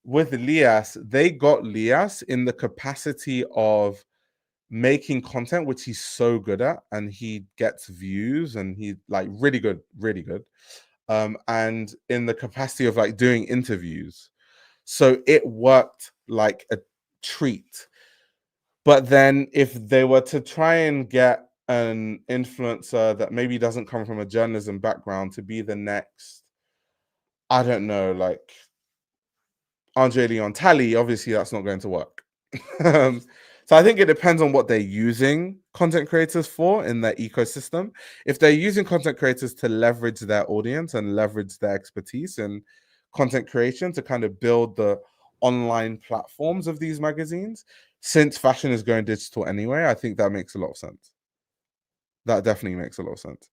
with Lias, they got Lias in the capacity of making content, which he's so good at, and he gets views, and he like really good, really good. And in the capacity of like doing interviews. So it worked like a treat. But then if they were to try and get an influencer that maybe doesn't come from a journalism background to be the next, I don't know, like Andre Leon Talley, obviously that's not going to work. So I think it depends on what they're using content creators for in their ecosystem. If they're using content creators to leverage their audience and leverage their expertise in content creation to kind of build the online platforms of these magazines, since fashion is going digital anyway, I think that makes a lot of sense. That definitely makes a lot of sense.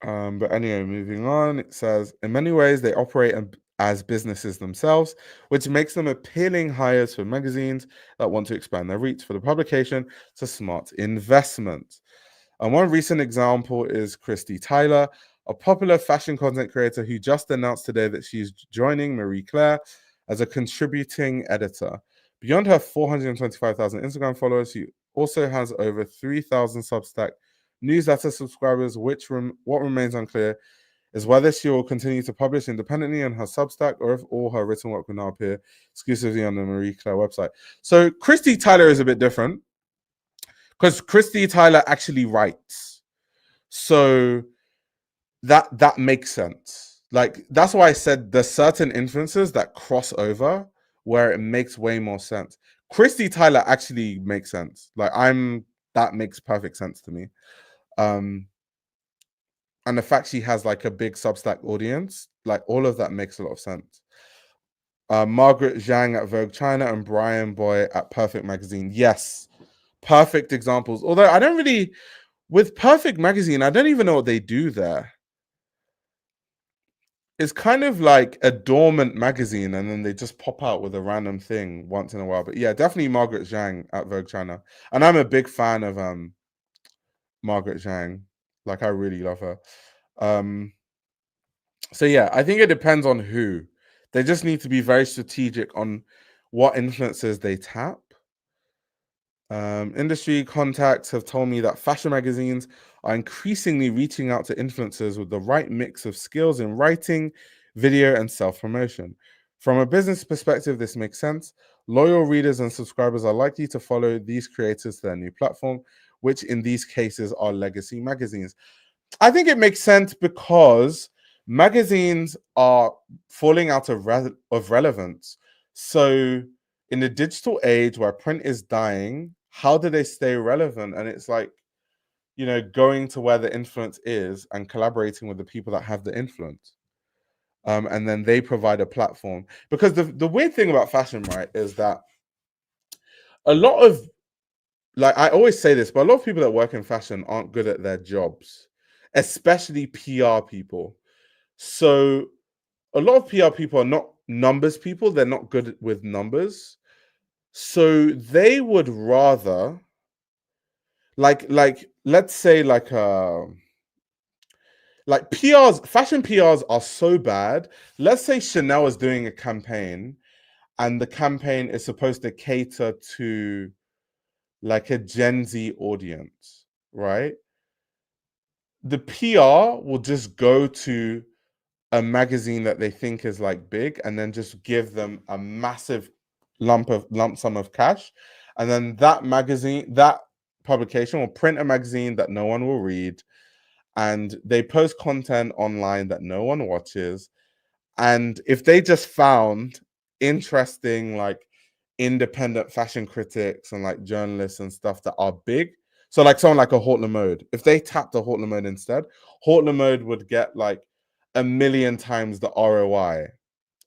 But anyway, moving on, it says, in many ways, they operate as businesses themselves, which makes them appealing hires for magazines that want to expand their reach. For the publication, it's a smart investment. And one recent example is Christy Tyler, a popular fashion content creator who just announced today that she's joining Marie Claire as a contributing editor. Beyond her 425,000 Instagram followers, she also has over 3,000 Substack newsletter subscribers, what remains unclear is whether she will continue to publish independently on her Substack or if all her written work will now appear exclusively on the Marie Claire website. So Christy Tyler is a bit different because Christy Tyler actually writes. So that makes sense. Like, that's why I said there's certain influences that cross over where it makes way more sense. Christy Tyler actually makes sense. Like, that makes perfect sense to me. And the fact she has like a big Substack audience, like all of that makes a lot of sense. Margaret Zhang at Vogue China and Brian Boy at Perfect Magazine. Yes, perfect examples. Although I don't really, with Perfect Magazine, I don't even know what they do there. It's kind of like a dormant magazine, and then they just pop out with a random thing once in a while. But yeah, definitely Margaret Zhang at Vogue China. And I'm a big fan of Margaret Zhang. Like, I really love her. So yeah, I think it depends on who. They just need to be very strategic on what influencers they tap. Industry contacts have told me that fashion magazines are increasingly reaching out to influencers with the right mix of skills in writing, video, and self-promotion. From a business perspective, this makes sense. Loyal readers and subscribers are likely to follow these creators to their new platform, which in these cases are legacy magazines. I think it makes sense because magazines are falling out of relevance. So in the digital age where print is dying, how do they stay relevant? And it's like, going to where the influence is and collaborating with the people that have the influence. And then they provide a platform. Because the weird thing about fashion, right, is that a lot of, like, I always say this, but a lot of people that work in fashion aren't good at their jobs, especially PR people. So a lot of PR people are not numbers people. They're not good with numbers. So they would rather, like let's say like PRs, fashion PRs are so bad. Let's say Chanel is doing a campaign and the campaign is supposed to cater to like a Gen Z audience, right? The PR will just go to a magazine that they think is like big and then just give them a massive lump sum of cash, and then that publication will print a magazine that no one will read, and they post content online that no one watches. And if they just found interesting, like independent fashion critics and like journalists and stuff that are big. So like someone like a Haute Mode, if they tapped a Haute Mode instead, Haute Mode would get like 1,000,000 times the ROI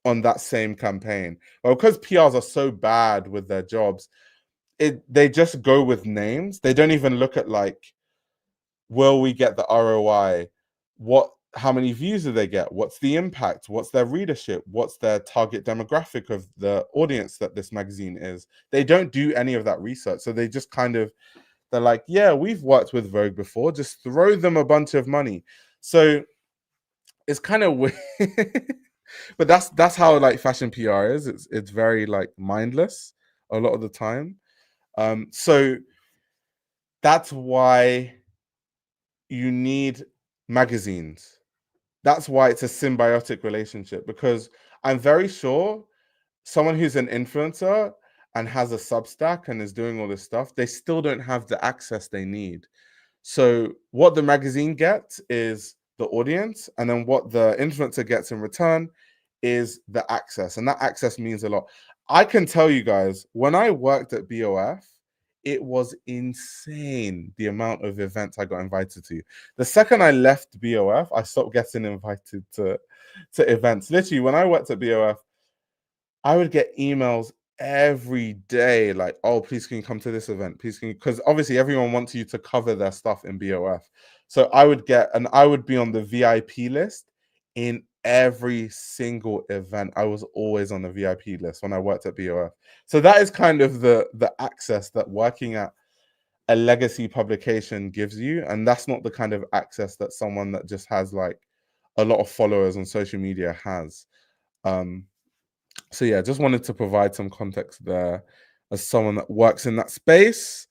on that same campaign. But because PRs are so bad with their jobs, they just go with names. They don't even look at like, will we get the ROI? How many views do they get? What's the impact? What's their readership? What's their target demographic of the audience that this magazine is? They don't do any of that research. So they just they're like, yeah, we've worked with Vogue before, just throw them a bunch of money. So it's kind of weird. But that's how like fashion PR is. It's very like mindless a lot of the time. So that's why you need magazines. That's why it's a symbiotic relationship, because I'm very sure someone who's an influencer and has a Substack and is doing all this stuff, they still don't have the access they need. So what the magazine gets is the audience, and then what the influencer gets in return is the access, and that access means a lot. I can tell you guys, when I worked at BOF, it was insane the amount of events I got invited to. The second I left BOF, I stopped getting invited to events. Literally, when I worked at BOF, I would get emails every day like, oh, please can you come to this event? Please can you, because obviously everyone wants you to cover their stuff in BOF. So I would be on the VIP list in every single event. I was always on the VIP list when I worked at BOF. So that is kind of the access that working at a legacy publication gives you. And that's not the kind of access that someone that just has like a lot of followers on social media has. So yeah, just wanted to provide some context there as someone that works in that space.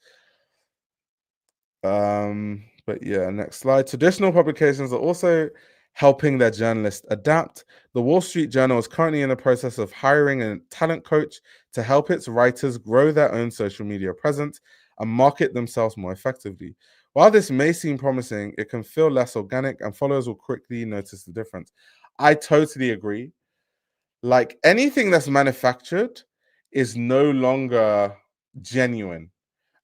But yeah, next slide. Traditional publications are also helping their journalists adapt. The Wall Street Journal is currently in the process of hiring a talent coach to help its writers grow their own social media presence and market themselves more effectively. While this may seem promising, it can feel less organic and followers will quickly notice the difference. I totally agree. Like anything that's manufactured is no longer genuine.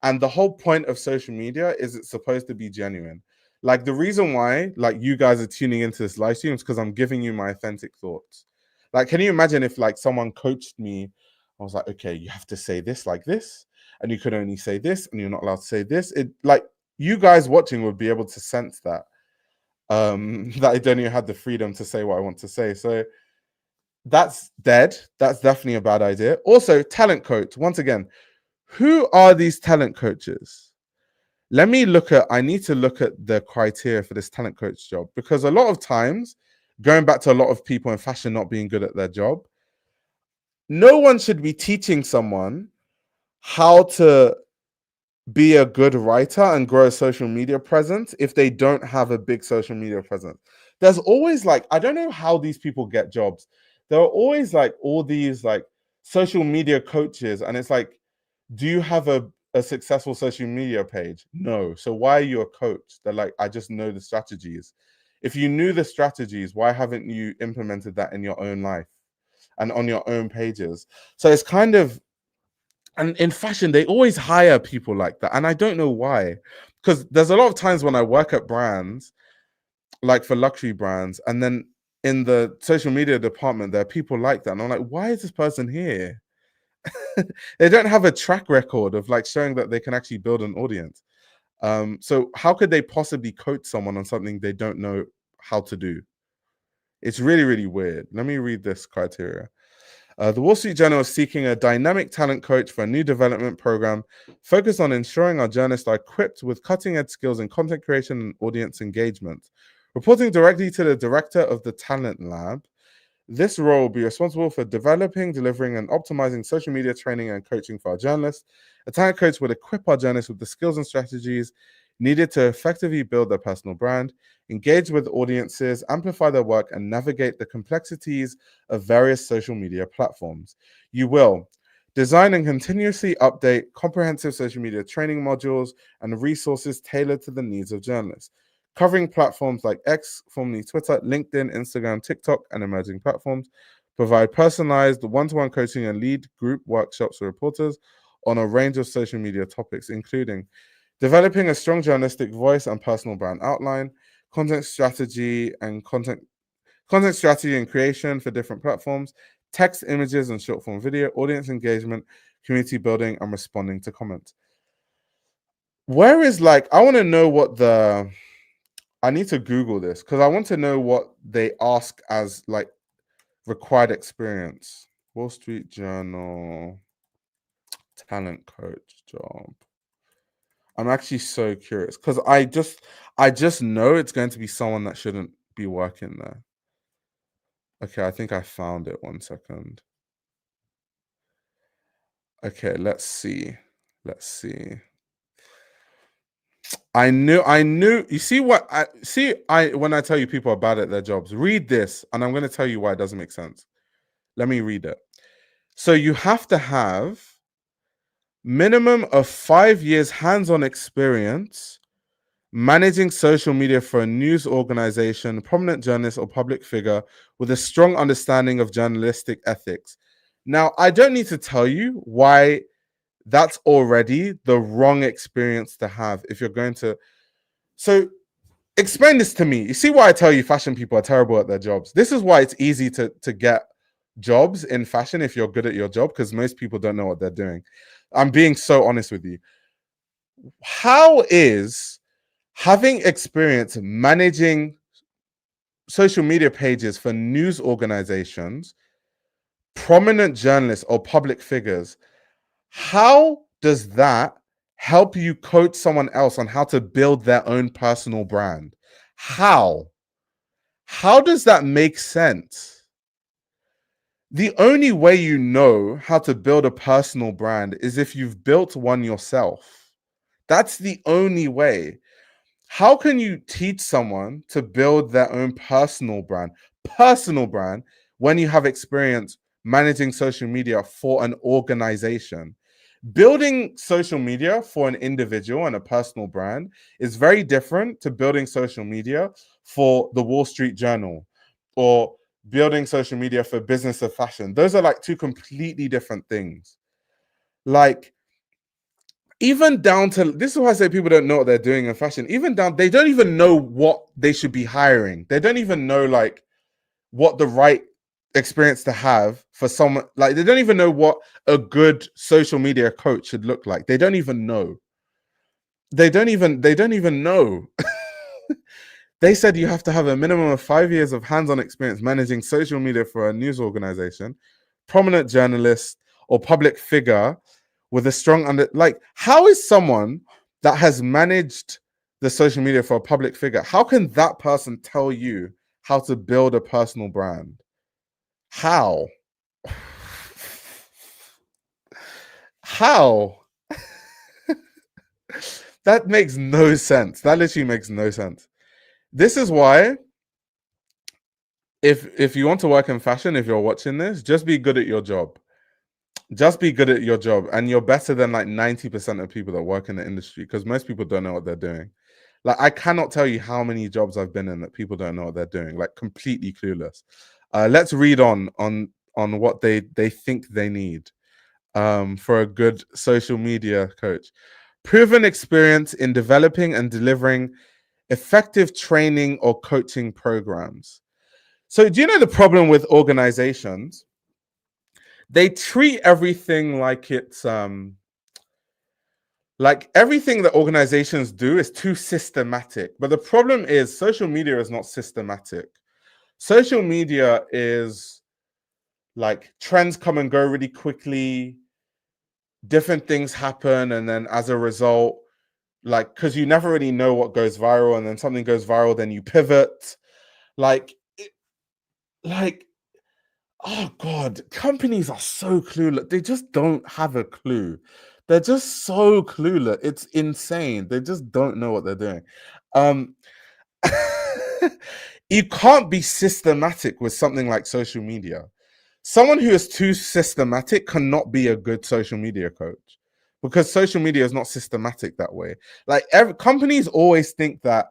And the whole point of social media is it's supposed to be genuine. Like the reason why like you guys are tuning into this live stream is because I'm giving you my authentic thoughts. Like, can you imagine if like someone coached me? I was like, okay, you have to say this like this, and you can only say this, and you're not allowed to say this. It like you guys watching would be able to sense that. That I don't even have the freedom to say what I want to say. So that's dead. That's definitely a bad idea. Also, talent coach. Once again, who are these talent coaches? I need to look at the criteria for this talent coach job, because a lot of times, going back to a lot of people in fashion not being good at their job, no one should be teaching someone how to be a good writer and grow a social media presence if they don't have a big social media presence. There's always like, I don't know how these people get jobs. There are always like all these like social media coaches, and it's like, do you have a successful social media page? No. So why are you a coach? They're like, I just know the strategies. If you knew the strategies, why haven't you implemented that in your own life and on your own pages? So it's kind of, and in fashion, they always hire people like that. And I don't know why. Because there's a lot of times when I work at brands, like for luxury brands, and then in the social media department, there are people like that. And I'm like, why is this person here? They don't have a track record of like showing that they can actually build an audience. So how could they possibly coach someone on something they don't know how to do? It's really, really weird. Let me read this criteria. The Wall Street Journal is seeking a dynamic talent coach for a new development program focused on ensuring our journalists are equipped with cutting-edge skills in content creation and audience engagement. Reporting directly to the director of the Talent Lab, this role will be responsible for developing, delivering, and optimizing social media training and coaching for our journalists. A talent coach will equip our journalists with the skills and strategies needed to effectively build their personal brand, engage with audiences, amplify their work, and navigate the complexities of various social media platforms. You will design and continuously update comprehensive social media training modules and resources tailored to the needs of journalists, covering platforms like X, formerly Twitter, LinkedIn, Instagram, TikTok, and emerging platforms. provide personalized one-to-one coaching and lead group workshops for reporters on a range of social media topics, including developing a strong journalistic voice and personal brand outline, content strategy and creation for different platforms, text, images, and short form video, audience engagement, community building, and responding to comments. Where is I want to know what I need to Google this because I want to know what they ask as required experience. Wall Street Journal talent coach job. I'm actually so curious because I just know it's going to be someone that shouldn't be working there. Okay, I think I found it. 1 second. Okay, let's see. I knew. You see what I see? When I tell you people are bad at their jobs, read this, and I'm going to tell you why it doesn't make sense. Let me read it. So you have to have minimum of 5 years hands-on experience managing social media for a news organization, prominent journalist, or public figure with a strong understanding of journalistic ethics. Now, I don't need to tell you why that's already the wrong experience to have if you're going to. So, explain this to me. You see why I tell you fashion people are terrible at their jobs? This is why it's easy to get jobs in fashion if you're good at your job, because most people don't know what they're doing. I'm being so honest with you. How is having experience managing social media pages for news organizations, prominent journalists, or public figures, how does that help you coach someone else on how to build their own personal brand? How does that make sense? The only way you know how to build a personal brand is if you've built one yourself. That's the only way. How can you teach someone to build their own personal brand when you have experience managing social media for an organization? Building social media for an individual and a personal brand is very different to building social media for the Wall Street Journal or building social media for business of fashion. Those are two completely different things. Even down to, this is why I say people don't know what they're doing in fashion. Even down, they don't even know what they should be hiring. They don't even know what the right experience to have for someone. They don't even know what a good social media coach should look like. They don't even know. They don't even know. They said you have to have a minimum of 5 years of hands-on experience managing social media for a news organization, prominent journalist, or public figure with a strong how is someone that has managed the social media for a public figure, how can that person tell you how to build a personal brand? How that makes no sense. That literally makes no sense. This is why if you want to work in fashion, if you're watching this, just be good at your job. Just be good at your job, and you're better than 90% of people that work in the industry, because most people don't know what they're doing. I cannot tell you how many jobs I've been in that people don't know what they're doing, completely clueless. Let's read on what they think they need for a good social media coach. Proven experience in developing and delivering effective training or coaching programs. So do you know the problem with organizations? They treat everything like it's everything that organizations do is too systematic. But the problem is social media is not systematic. Social media is trends come and go really quickly. Different things happen, and then as a result, because you never really know what goes viral, and then something goes viral, then you pivot. Oh God, companies are so clueless. They just don't have a clue. They're just so clueless. It's insane. They just don't know what they're doing. You can't be systematic with something like social media. Someone who is too systematic cannot be a good social media coach, because social media is not systematic that way. Companies always think that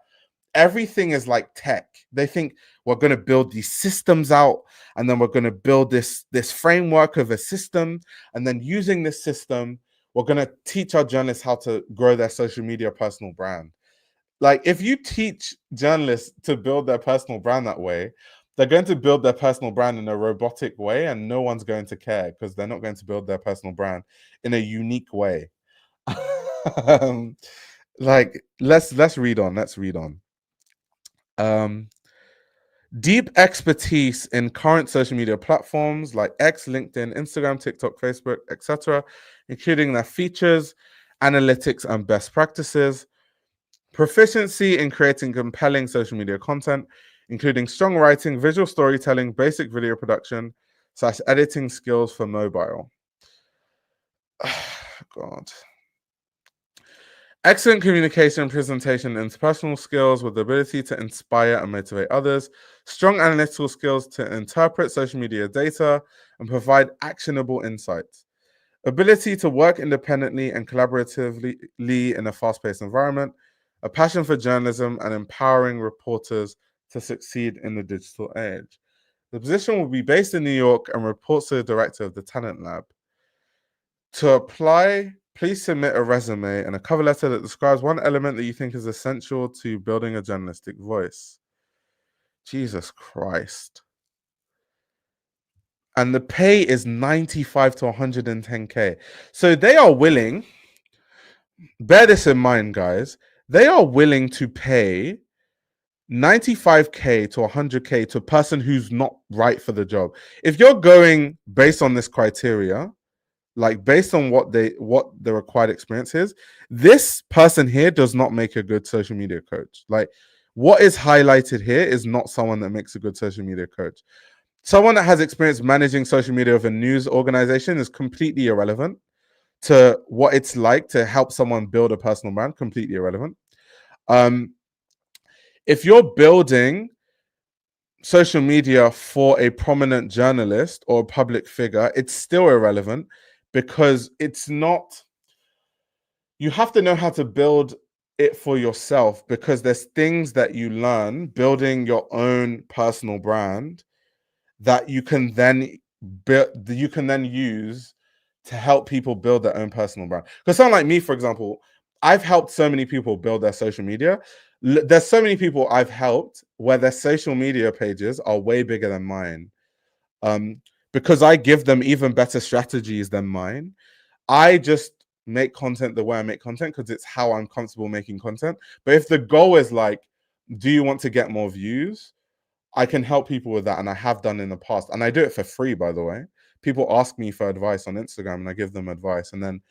everything is like tech. They think we're going to build these systems out, and then we're going to build this framework of a system, and then using this system, we're going to teach our journalists how to grow their social media personal brand. Like, if you teach journalists to build their personal brand that way, they're going to build their personal brand in a robotic way, and no one's going to care because they're not going to build their personal brand in a unique way. Like, let's read on. Let's read on. Deep expertise in current social media platforms like X, LinkedIn, Instagram, TikTok, Facebook, etc., including their features, analytics, and best practices. Proficiency in creating compelling social media content, including strong writing, visual storytelling, basic video production, / editing skills for mobile. God. Excellent communication, presentation, and interpersonal skills with the ability to inspire and motivate others. Strong analytical skills to interpret social media data and provide actionable insights. Ability to work independently and collaboratively in a fast-paced environment. A passion for journalism and empowering reporters to succeed in the digital age. The position will be based in New York and reports to the director of the Talent Lab. To apply, please submit a resume and a cover letter that describes one element that you think is essential to building a journalistic voice. Jesus Christ. And the pay is 95 to 110K. So they are willing, bear this in mind, guys, they are willing to pay 95K to 100K to a person who's not right for the job. If you're going based on this criteria, like based on what the required experience is, this person here does not make a good social media coach. Like, what is highlighted here is not someone that makes a good social media coach. Someone that has experience managing social media of a news organization is completely irrelevant to what it's like to help someone build a personal brand. Completely irrelevant. If you're building social media for a prominent journalist or a public figure, it's still irrelevant because it's not, you have to know how to build it for yourself, because there's things that you learn building your own personal brand that you can then use to help people build their own personal brand. Because someone like me, for example, I've helped so many people build their social media. There's so many people I've helped where their social media pages are way bigger than mine, because I give them even better strategies than mine. I just make content the way I make content because it's how I'm comfortable making content. But if the goal is like, do you want to get more views? I can help people with that, and I have done in the past. And I do it for free, by the way. People ask me for advice on Instagram, and I give them advice. And then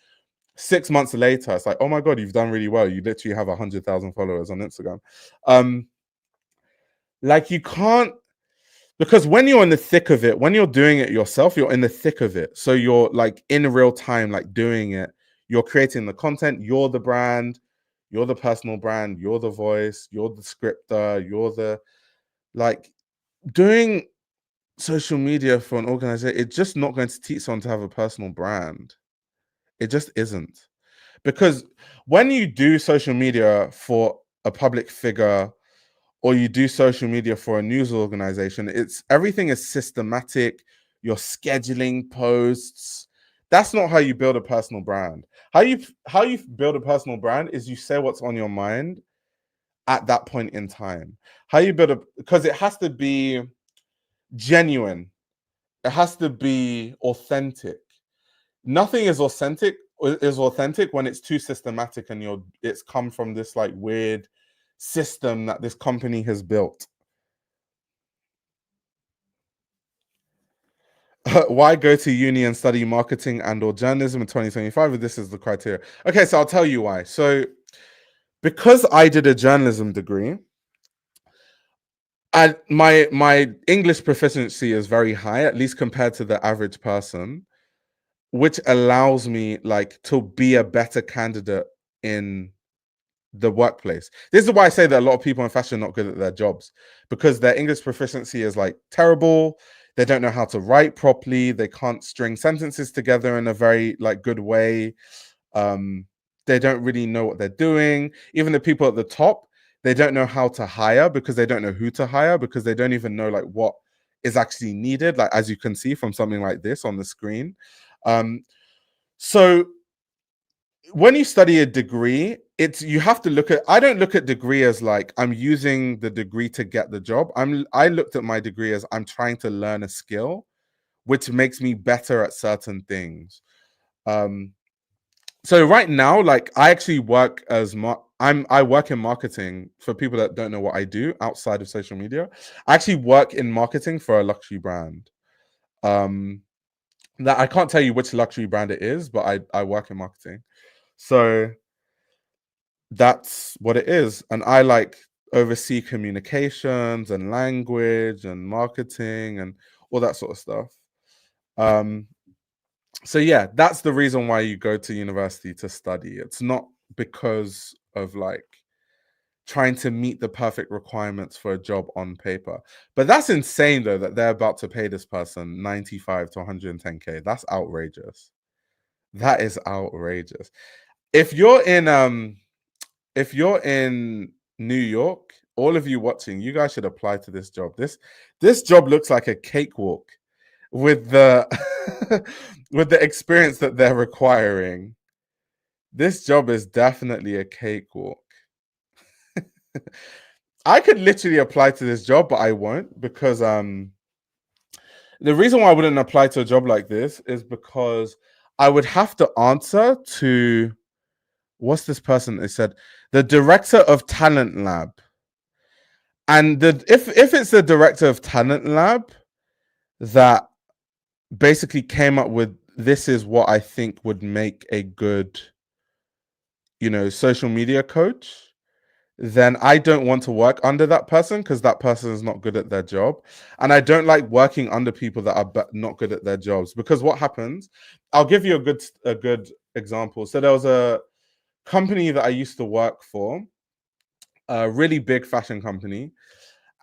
6 months later, it's like, oh my God, you've done really well. You literally have 100,000 followers on Instagram. Like, you can't, because when you're in the thick of it, when you're doing it yourself, you're in the thick of it. So you're like in real time, like doing it. You're creating the content. You're the brand. You're the personal brand. You're the voice. You're the scripter. You're the, like, doing social media for an organization, it's just not going to teach someone to have a personal brand. It just isn't. Because when you do social media for a public figure, or you do social media for a news organization, it's everything is systematic. You're scheduling posts. That's not how you build a personal brand. How you build a personal brand is you say what's on your mind at that point in time. How you build because it has to be genuine. It has to be authentic. Nothing is authentic when it's too systematic and it's come from this like weird system that this company has built. Why go to uni and study marketing and or journalism in 2025 if this is the criteria? Okay, so I'll tell you why. So because I did a journalism degree, and my English proficiency is very high, at least compared to the average person, which allows me like to be a better candidate in the workplace. This is why I say that a lot of people in fashion are not good at their jobs, because their English proficiency is like terrible. They don't know how to write properly. They can't string sentences together in a very like good way. They don't really know what they're doing. Even the people at the top, They don't know how to hire because they don't know who to hire, because they don't even know like what is actually needed, like as you can see from something like this on the screen. So when you study a degree, it's, you have to look at, I don't look at degree as like I'm using the degree to get the job. I looked at my degree as I'm trying to learn a skill which makes me better at certain things. So right now, like I actually work as I work in marketing. For people that don't know what I do outside of social media, I actually work in marketing for a luxury brand. That I can't tell you which luxury brand it is, but I work in marketing. So that's what it is. And I like oversee communications and language and marketing and all that sort of stuff. So yeah, that's the reason why you go to university to study. It's not because of like trying to meet the perfect requirements for a job on paper. But that's insane though, that they're about to pay this person 95 to 110K. That's outrageous. That is outrageous. If you're in New York, all of you watching, you guys should apply to this job. This job looks like a cakewalk with the with the experience that they're requiring. This job is definitely a cakewalk. I could literally apply to this job, but I won't, because the reason why I wouldn't apply to a job like this is because I would have to answer to, what's this person? They said the director of talent lab. And if it's the director of talent lab that basically came up with, this is what I think would make a good, social media coach, then I don't want to work under that person, because that person is not good at their job. And I don't like working under people that are not good at their jobs, because what happens, I'll give you a good example. So there was a company that I used to work for, a really big fashion company,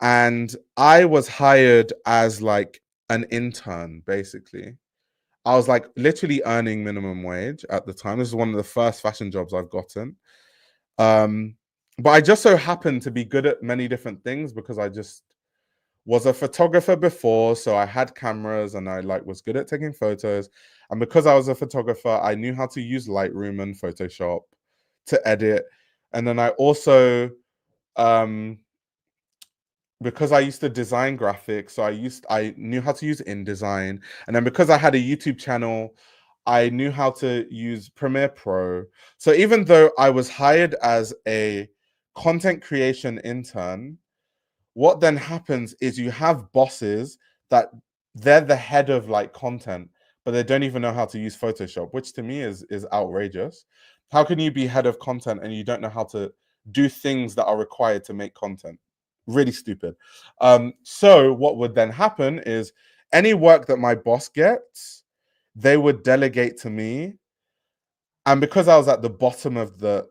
and I was hired as like an intern, basically. I was like literally earning minimum wage at the time. This is one of the first fashion jobs I've gotten. But I just so happened to be good at many different things, because I just was a photographer before. So I had cameras and I like was good at taking photos. And because I was a photographer, I knew how to use Lightroom and Photoshop to edit. And then I also, because I used to design graphics, so I knew how to use InDesign. And then because I had a YouTube channel, I knew how to use Premiere Pro. So even though I was hired as a content creation intern, what then happens is you have bosses that they're the head of like content, but they don't even know how to use Photoshop, which to me is outrageous. How can you be head of content and you don't know how to do things that are required to make content? Really stupid. So what would then happen is any work that my boss gets, they would delegate to me. And because I was at the bottom of the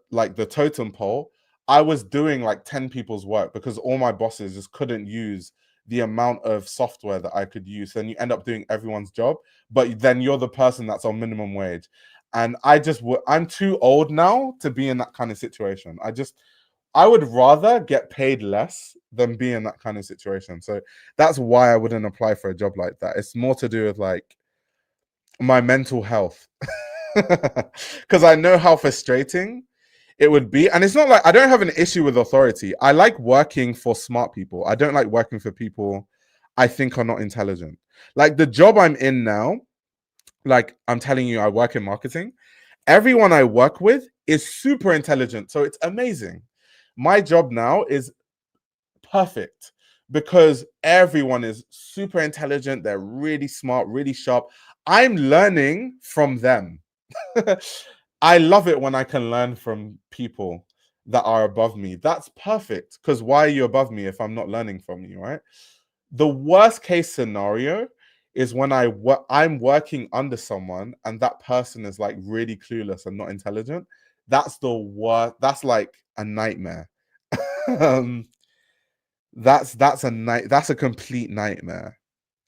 totem pole, I was doing like 10 people's work, because all my bosses just couldn't use the amount of software that I could use. Then you end up doing everyone's job, but then you're the person that's on minimum wage. And I'm too old now to be in that kind of situation. I would rather get paid less than be in that kind of situation. So that's why I wouldn't apply for a job like that. It's more to do with like my mental health. Because I know how frustrating it would be. And it's not like I don't have an issue with authority. I like working for smart people. I don't like working for people I think are not intelligent. Like the job I'm in now, like I'm telling you, I work in marketing. Everyone I work with is super intelligent. So it's amazing. My job now is perfect because everyone is super intelligent. They're really smart, really sharp. I'm learning from them. I love it when I can learn from people that are above me. That's perfect, because why are you above me if I'm not learning from you, right? The worst case scenario is when I'm working under someone and that person is like really clueless and not intelligent. That's the worst. That's like a nightmare. um, that's a complete nightmare.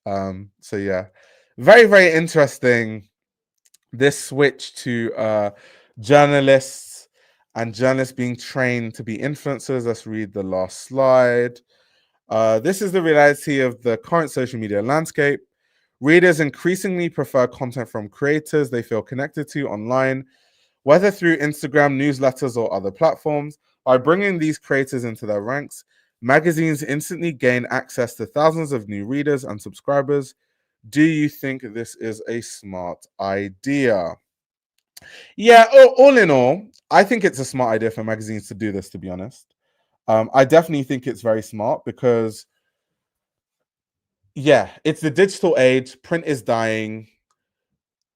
So yeah, very very interesting, this switch to journalists and journalists being trained to be influencers. Let's read the last slide. This is the reality of the current social media landscape. Readers increasingly prefer content from creators they feel connected to online, whether through Instagram, newsletters, or other platforms. By bringing these creators into their ranks, magazines instantly gain access to thousands of new readers and subscribers. Do you think this is a smart idea? Yeah, all in all, I think it's a smart idea for magazines to do this, to be honest. I definitely think it's very smart because, yeah, it's the digital age. Print is dying.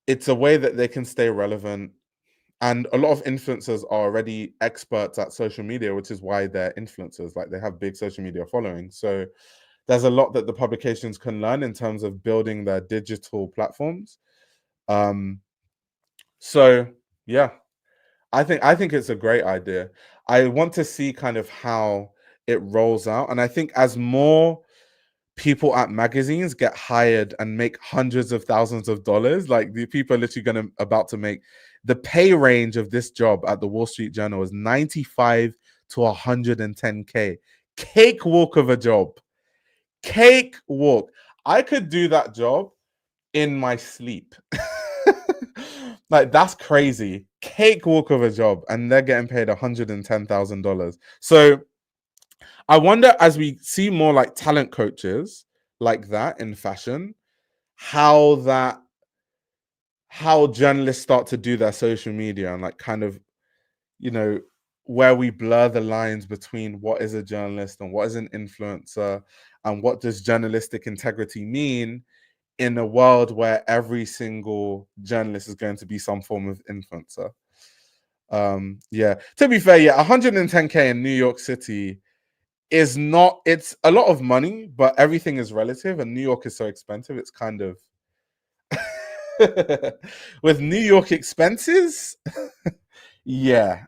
It's a way that they can stay relevant. And a lot of influencers are already experts at social media, which is why they're influencers. Like, they have big social media followings. So there's a lot that the publications can learn in terms of building their digital platforms. So yeah, I think it's a great idea. I want to see kind of how it rolls out. And I think as more people at magazines get hired and make hundreds of thousands of dollars, like the people are literally about to make, the pay range of this job at the Wall Street Journal is 95 to 110K. Cakewalk of a job. Cakewalk. I could do that job in my sleep. Like, that's crazy. Cakewalk of a job, and they're getting paid $110,000. So I wonder, as we see more like talent coaches like that in fashion, how journalists start to do their social media, and like kind of, where we blur the lines between what is a journalist and what is an influencer, and what does journalistic integrity mean in a world where every single journalist is going to be some form of influencer. Yeah, to be fair, yeah, 110K in New York City is not, it's a lot of money, but everything is relative, and New York is so expensive. It's kind of with New York expenses. Yeah,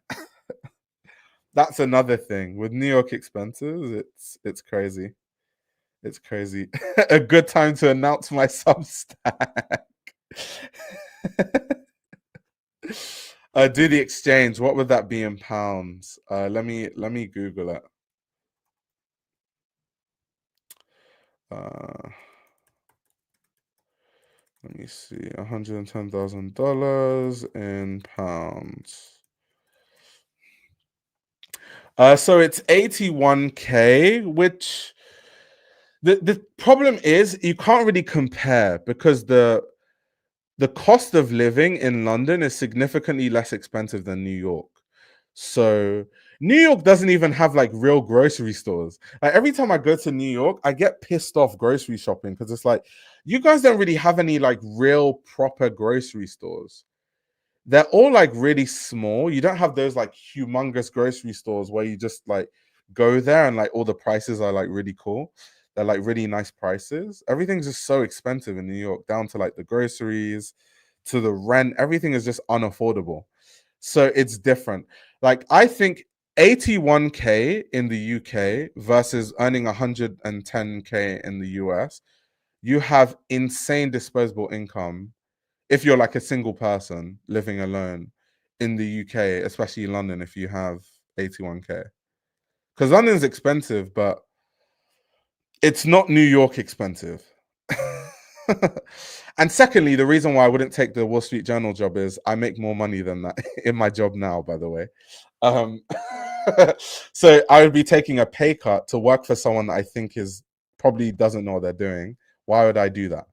that's another thing with New York expenses. It's crazy. It's crazy. A good time to announce my Substack. Do the exchange. What would that be in pounds? Let me Google it. Let me see. $110,000 in pounds. So it's 81K, which the problem is you can't really compare, because the cost of living in London is significantly less expensive than New York. So New York doesn't even have like real grocery stores. Like, every time I go to New York, I get pissed off grocery shopping, because it's like, you guys don't really have any like real proper grocery stores. They're all like really small. You don't have those like humongous grocery stores where you just like go there and like all the prices are like really cool. They're like really nice prices. Everything's just so expensive in New York, down to like the groceries, to the rent. Everything is just unaffordable. So it's different. Like, I think 81K in the UK versus earning 110K in the US, you have insane disposable income if you're like a single person living alone in the UK, especially London, if you have 81K. Because London's expensive, but it's not New York expensive. And secondly, the reason why I wouldn't take the Wall Street Journal job is I make more money than that in my job now, by the way. So I would be taking a pay cut to work for someone that I think is probably doesn't know what they're doing. Why would I do that?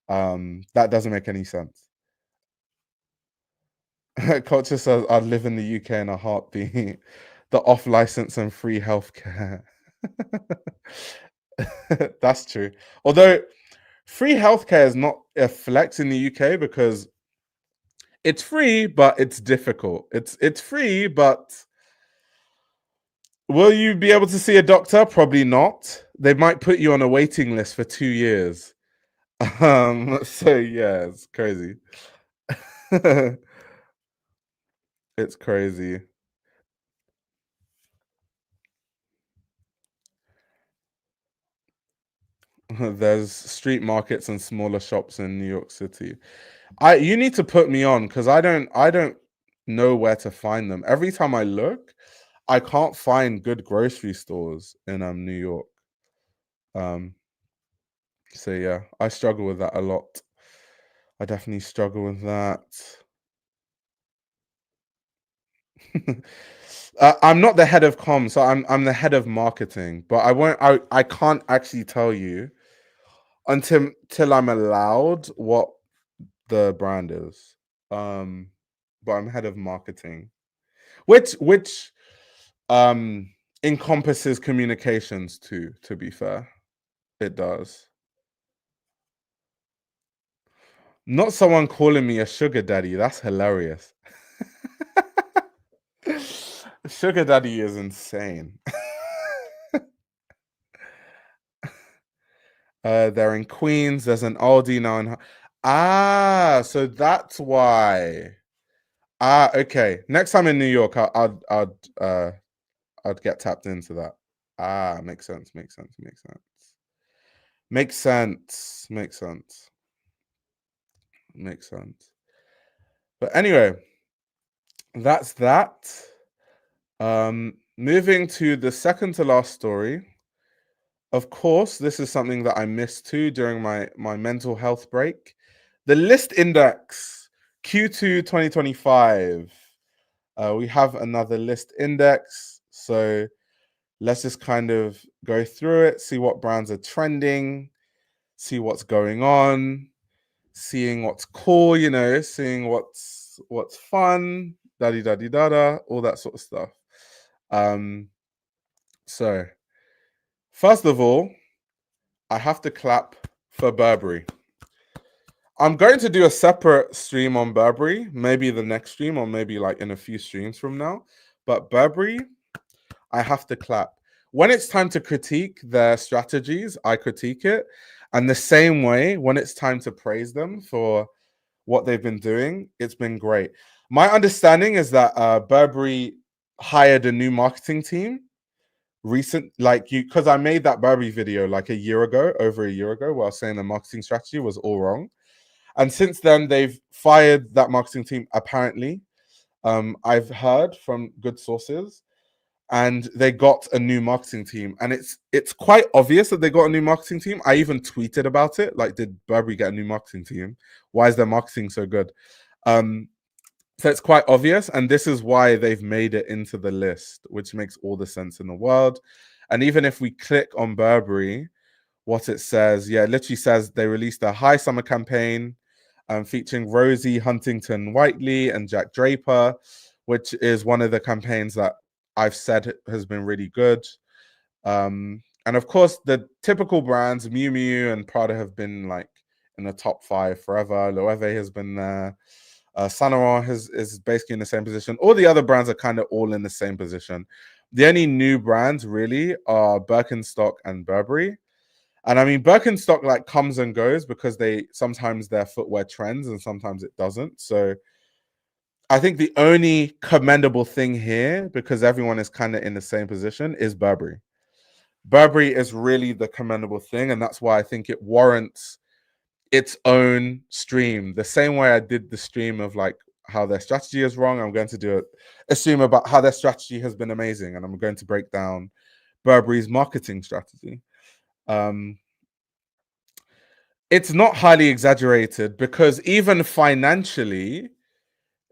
That doesn't make any sense. Culture says I'd live in the UK in a heartbeat. The off license and free healthcare. That's true. Although free healthcare is not a flex in the UK, because it's free, but it's difficult. It's free, but will you be able to see a doctor? Probably not. They might put you on a waiting list for 2 years. So yeah, it's crazy. It's crazy. There's street markets and smaller shops in New York City. You need to put me on, because I don't know where to find them. Every time I look, I can't find good grocery stores in New York. So yeah, I struggle with that a lot. I definitely struggle with that. I'm not the head of comms, so I'm the head of marketing. But I can't actually tell you until till I'm allowed what the brand is. But I'm head of marketing, which um encompasses communications too. To be fair, it does. Not someone calling me a sugar daddy. That's hilarious. Sugar daddy is insane. They're in Queens. There's an Aldi now in. So that's why. Okay. Next time in New York, I'd get tapped into that. Makes sense. Makes sense. Makes sense. Makes sense. Makes sense. Makes sense. But anyway, that's that. Moving to the second to last story. Of course, this is something that I missed too during my mental health break. The Lyst Index Q2 2025. We have another Lyst Index. So let's just kind of go through it, see what brands are trending, see what's going on, seeing what's cool, seeing what's fun, da-di-da-di-da-da, all that sort of stuff. So first of all, I have to clap for Burberry. I'm going to do a separate stream on Burberry, maybe the next stream or maybe like in a few streams from now. But Burberry, I have to clap. When it's time to critique their strategies, I critique it. And the same way, when it's time to praise them for what they've been doing, it's been great. My understanding is that Burberry hired a new marketing team because I made that Burberry video like over a year ago, while saying the marketing strategy was all wrong. And since then, they've fired that marketing team, apparently. I've heard from good sources, and they got a new marketing team. And it's quite obvious that they got a new marketing team. I even tweeted about it. Like, did Burberry get a new marketing team? Why is their marketing so good? So it's quite obvious. And this is why they've made it into the list, which makes all the sense in the world. And even if we click on Burberry, what it says, it literally says they released a high summer campaign featuring Rosie Huntington-Whiteley and Jack Draper, which is one of the campaigns that I've said has been really good. And of course, the typical brands, Miu Miu and Prada, have been like in the top 5 forever. Loewe has been there. Saint Laurent is basically in the same position. All the other brands are kind of all in the same position. The only new brands really are Birkenstock and Burberry. And I mean, Birkenstock like comes and goes because sometimes their footwear trends and sometimes it doesn't. So I think the only commendable thing here, because everyone is kind of in the same position, is Burberry. Burberry is really the commendable thing, and that's why I think it warrants its own stream. The same way I did the stream of like how their strategy is wrong, I'm going to do a stream about how their strategy has been amazing, and I'm going to break down Burberry's marketing strategy. It's not highly exaggerated because even financially,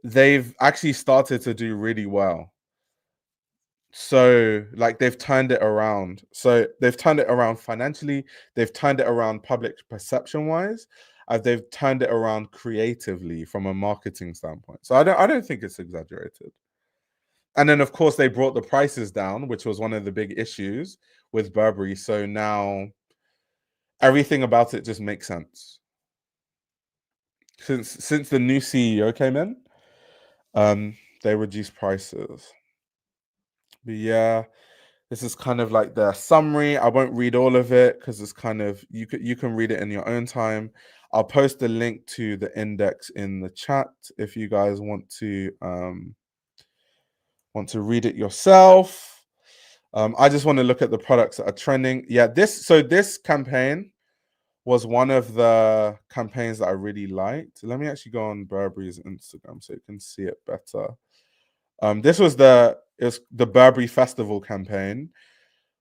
they've actually started to do really well. So like they've turned it around. So they've turned it around financially, they've turned it around public perception wise, and they've turned it around creatively from a marketing standpoint. So I don't think it's exaggerated. And then of course they brought the prices down, which was one of the big issues with Burberry. So now everything about it just makes sense. Since the new CEO came in, they reduced prices. But yeah, this is kind of like their summary. I won't read all of it because it's kind of you can read it in your own time. I'll post a link to the index in the chat if you guys want to read it yourself. I just want to look at the products that are trending. Yeah, this campaign was one of the campaigns that I really liked. Let me actually go on Burberry's Instagram so you can see it better. This was the Burberry Festival campaign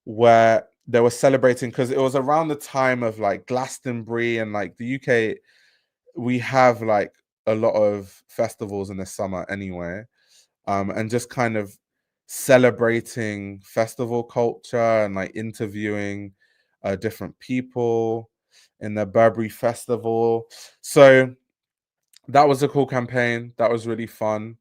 where they were celebrating, because it was around the time of like Glastonbury, and like the UK, we have like a lot of festivals in the summer anyway, and just kind of celebrating festival culture and like interviewing different people in the Burberry Festival. So that was a cool campaign. That was really fun.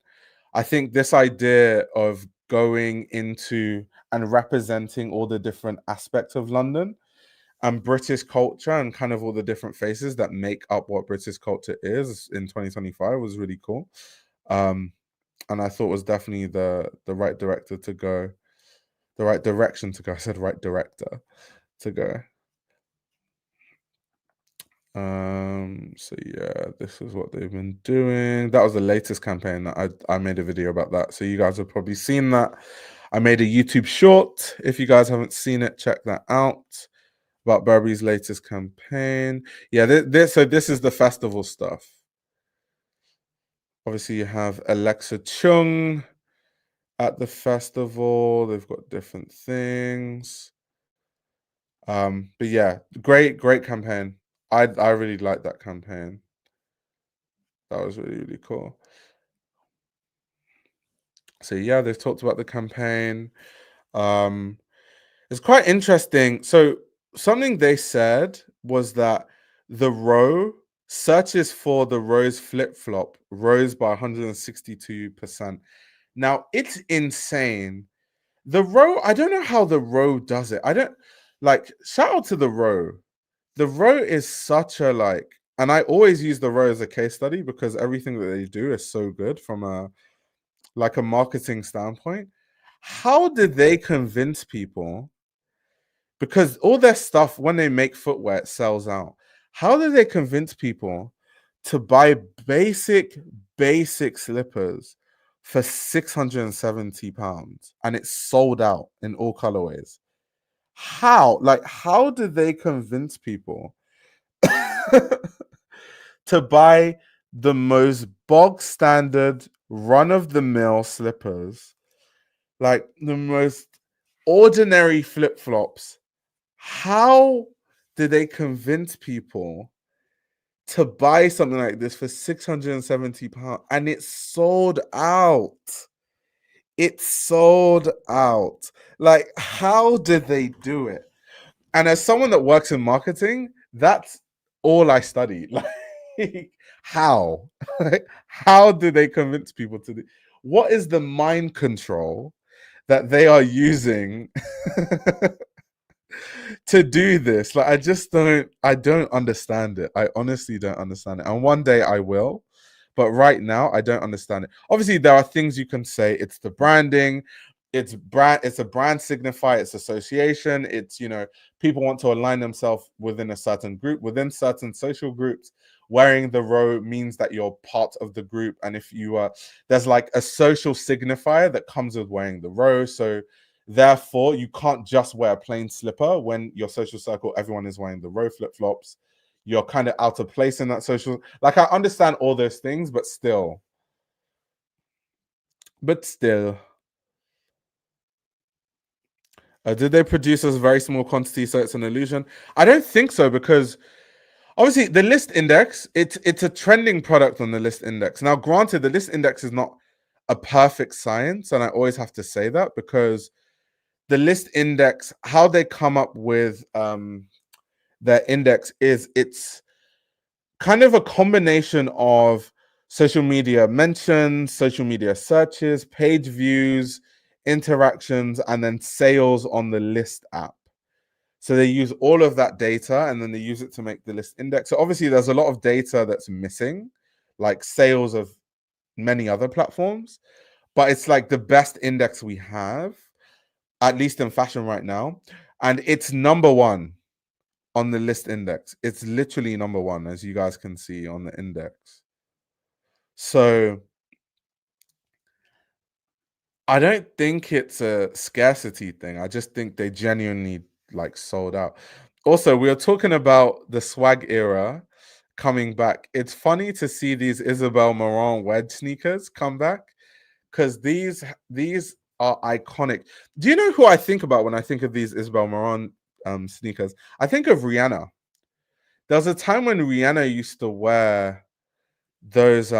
I think this idea of going into and representing all the different aspects of London and British culture and kind of all the different faces that make up what British culture is in 2025 was really cool. And I thought was definitely the right director to go, the right direction to go. I said right director to go. So yeah, this is what they've been doing. That was the latest campaign that I made a video about that. So you guys have probably seen that. I made a YouTube short. If you guys haven't seen it, check that out. About Burberry's latest campaign. Yeah, so this is the festival stuff. Obviously, you have Alexa Chung at the festival. They've got different things. But yeah, great campaign. I really liked that campaign. That was really, really cool. So yeah, they've talked about the campaign. It's quite interesting. So something they said was that the Row searches for the Rose flip flop rose by 162%. Now it's insane. The Row, I don't know how the Row does it. I don't like, shout out to the Row. The Row is such a like, and I always use the Row as a case study because everything that they do is so good from a like a marketing standpoint. How did they convince people? Because all their stuff, when they make footwear, it sells out. How did they convince people to buy basic slippers for £670 and it's sold out in all colorways? How? Like, how did they convince people to buy the most bog standard, run of the mill slippers, like the most ordinary flip flops? How did they convince people to buy something like this for £670 and it sold out? It sold out. Like, how did they do it? And as someone that works in marketing, that's all I study. Like, how? How do they convince people to do? What is the mind control that they are using to do this? Like, I don't understand it. I honestly don't understand it. And one day I will, but right now I don't understand it. Obviously, there are things you can say. It's the branding, it's a brand signifier, it's association, it's, you know, people want to align themselves within a certain group, within certain social groups. Wearing the Row means that you're part of the group. And if you are, there's like a social signifier that comes with wearing the Row. So therefore, you can't just wear a plain slipper when your social circle, everyone is wearing the Row flip flops. You're kind of out of place in that social. Like, I understand all those things, but still. But still. Did they produce a very small quantity so it's an illusion? I don't think so, because obviously the Lyst Index, it's a trending product on the Lyst Index. Now, granted, the Lyst Index is not a perfect science, and I always have to say that, because the Lyst Index, how they come up with their index is, it's kind of a combination of social media mentions, social media searches, page views, interactions, and then sales on the Lyst app. So they use all of that data and then they use it to make the Lyst Index. So obviously there's a lot of data that's missing, like sales of many other platforms, but it's like the best index we have, at least in fashion right now. And it's number one on the Lyst Index. It's literally number one, as you guys can see on the index. So I don't think it's a scarcity thing. I just think they genuinely like sold out. Also, we are talking about the swag era coming back. It's funny to see these Isabel Marant wedge sneakers come back because these are iconic. Do you know who I think about when I think of these Isabel Marant sneakers? I think of Rihanna. There was a time when Rihanna used to wear those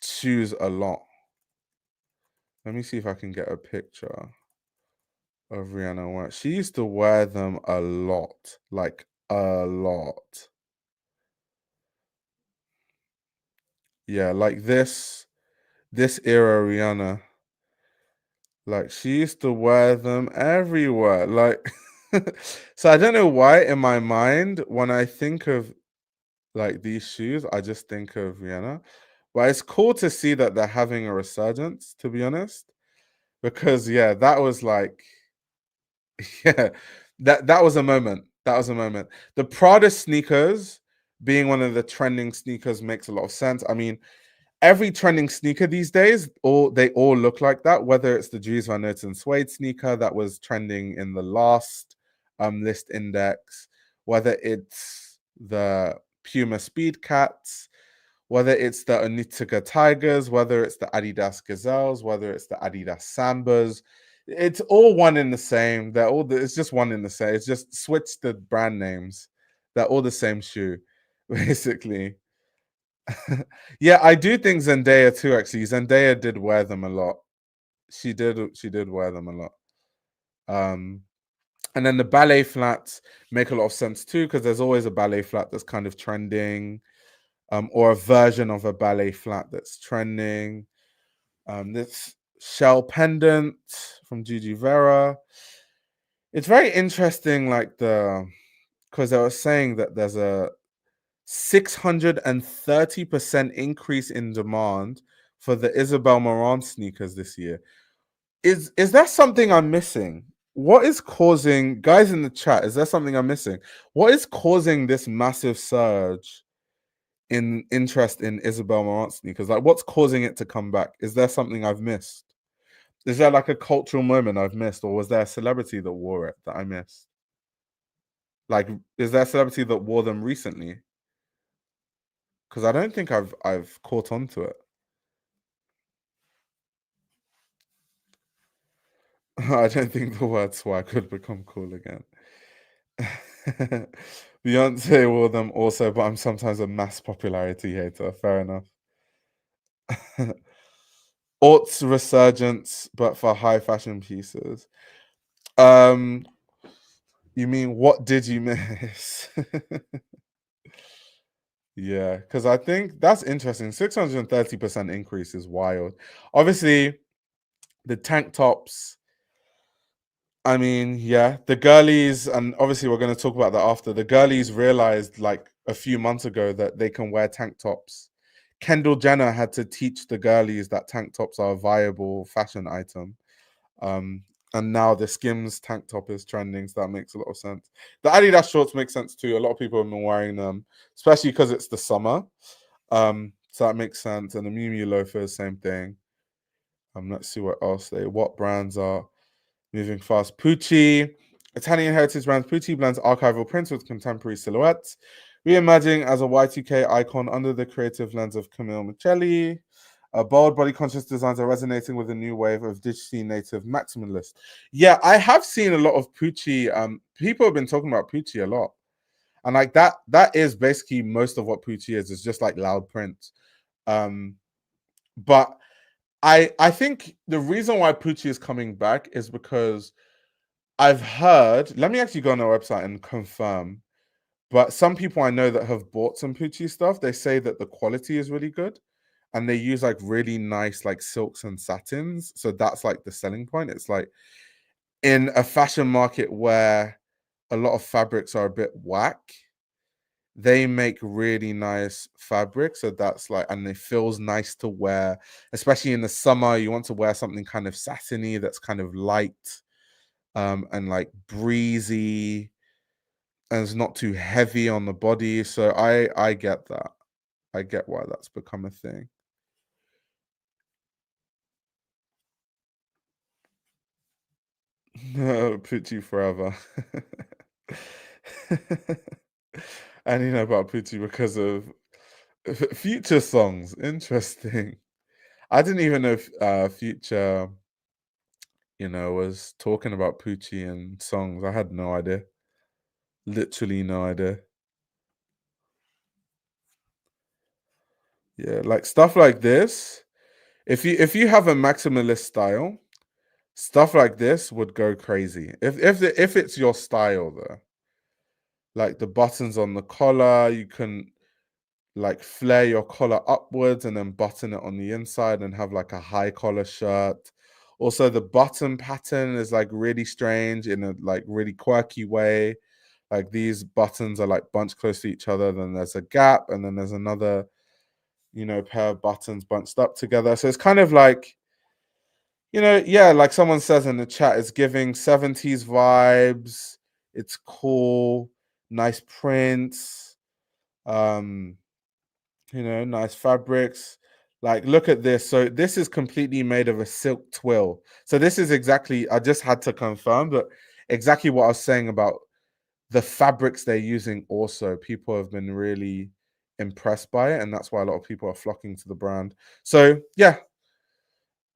shoes a lot. Let me see if I can get a picture of Rihanna. She used to wear them a lot, like a lot. Yeah, like this era Rihanna, like she used to wear them everywhere. Like so I don't know why in my mind when I think of like these shoes, I just think of Rihanna. But it's cool to see that they're having a resurgence, to be honest. Because yeah, that was like yeah, that was a moment. That was a moment. The Prada sneakers being one of the trending sneakers makes a lot of sense. I mean, every trending sneaker these days, all look like that. Whether it's the Dries Van Noten suede sneaker that was trending in the last Lyst Index, whether it's the Puma Speed Cats, whether it's the Onitsuka Tigers, whether it's the Adidas Gazelles, whether it's the Adidas Sambas, it's all one in the same. It's just one in the same. It's just switch the brand names. They're all the same shoe, basically. Yeah, I do think Zendaya too, actually. Zendaya did wear them a lot. She did wear them a lot. And then the ballet flats make a lot of sense too, because there's always a ballet flat that's kind of trending, or a version of a ballet flat that's trending. This shell pendant from Gigi Vera. It's very interesting, like because I was saying that there's a 630% increase in demand for the Isabel Marant sneakers this year. Is that something I'm missing? What is causing, guys in the chat, is there something I'm missing? What is causing this massive surge in interest in Isabel Marant sneakers? Like what's causing it to come back? Is there something I've missed? Is there like a cultural moment I've missed, or was there a celebrity that wore it that I missed? Like, is there a celebrity that wore them recently? Because I don't think I've caught on to it. I don't think the word swag could become cool again. Beyonce wore them also, but I'm sometimes a mass popularity hater. Fair enough. Aughts resurgence, but for high fashion pieces. Um, you mean what did you miss? Yeah, because I think that's interesting. 630% increase is wild. Obviously, the tank tops. I mean, yeah, the girlies, and obviously we're going to talk about that after. The girlies realized like a few months ago that they can wear tank tops. Kendall Jenner had to teach the girlies that tank tops are a viable fashion item. Um, and now the Skims tank top is trending, so that makes a lot of sense. The Adidas shorts make sense too. A lot of people have been wearing them, especially because it's the summer. So that makes sense. And the Miu Miu loafers, same thing. Let's see what brands are moving fast. Pucci, Italian heritage brand Pucci blends archival prints with contemporary silhouettes, reimagining as a Y2K icon under the creative lens of Camille Micheli. Bold, body conscious designs are resonating with a new wave of digitally native maximalist. Yeah, I have seen a lot of Pucci. People have been talking about Pucci a lot, and like that is basically most of what Pucci is. It's just like loud print. Um, but I think the reason why Pucci is coming back is because I've heard. Let me actually go on their website and confirm. But some people I know that have bought some Pucci stuff, they say that the quality is really good, and they use like really nice like silks and satins. So that's like the selling point. It's like in a fashion market where a lot of fabrics are a bit whack, they make really nice fabric. So that's like, and it feels nice to wear, especially in the summer. You want to wear something kind of satiny that's kind of light, and like breezy, and it's not too heavy on the body. So I get that. I get why that's become a thing. No, Pucci forever. And you know about Poochie because of Future songs. Interesting. I didn't even know if Future, was talking about Poochie and songs. I had no idea. Literally no idea. Yeah, like stuff like this. If you have a maximalist style, stuff like this would go crazy. If it's your style though, like the buttons on the collar, you can like flare your collar upwards and then button it on the inside and have like a high collar shirt. Also, the button pattern is like really strange in a like really quirky way. Like these buttons are like bunched close to each other, then there's a gap, and then there's another, pair of buttons bunched up together. So it's kind of like, yeah, like someone says in the chat, it's giving 70s vibes. It's cool, nice prints. Um, nice fabrics. Like, look at this. So this is completely made of a silk twill. So this is exactly, I just had to confirm, but exactly what I was saying about the fabrics they're using also. People have been really impressed by it, and that's why a lot of people are flocking to the brand. So yeah,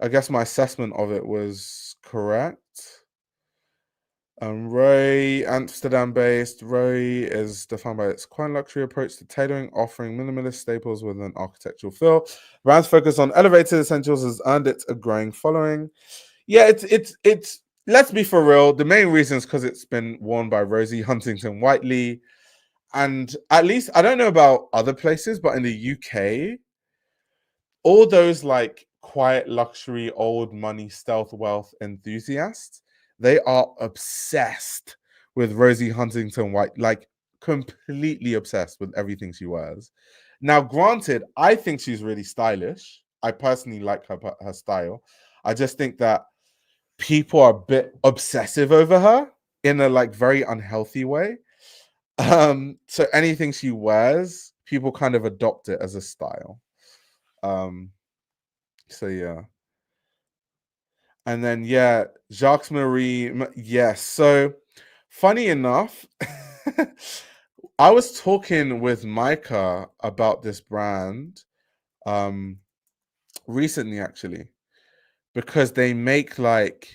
I guess my assessment of it was correct. Roy, Amsterdam-based. Roy is defined by its quite luxury approach to tailoring, offering minimalist staples with an architectural feel. Brand's focus on elevated essentials has earned it a growing following. Yeah, it's. Let's be for real. The main reason is because it's been worn by Rosie Huntington Whiteley, and at least I don't know about other places, but in the UK, all those like quiet luxury, old money, stealth wealth enthusiasts, they are obsessed with Rosie Huntington White, like completely obsessed with everything she wears. Now, granted, I think she's really stylish. I personally like her style. I just think that people are a bit obsessive over her in a like very unhealthy way. So anything she wears, people kind of adopt it as a style. Um, so yeah. And then yeah, Jacques Marie, yes. So funny enough, I was talking with Micah about this brand um recently actually, because they make like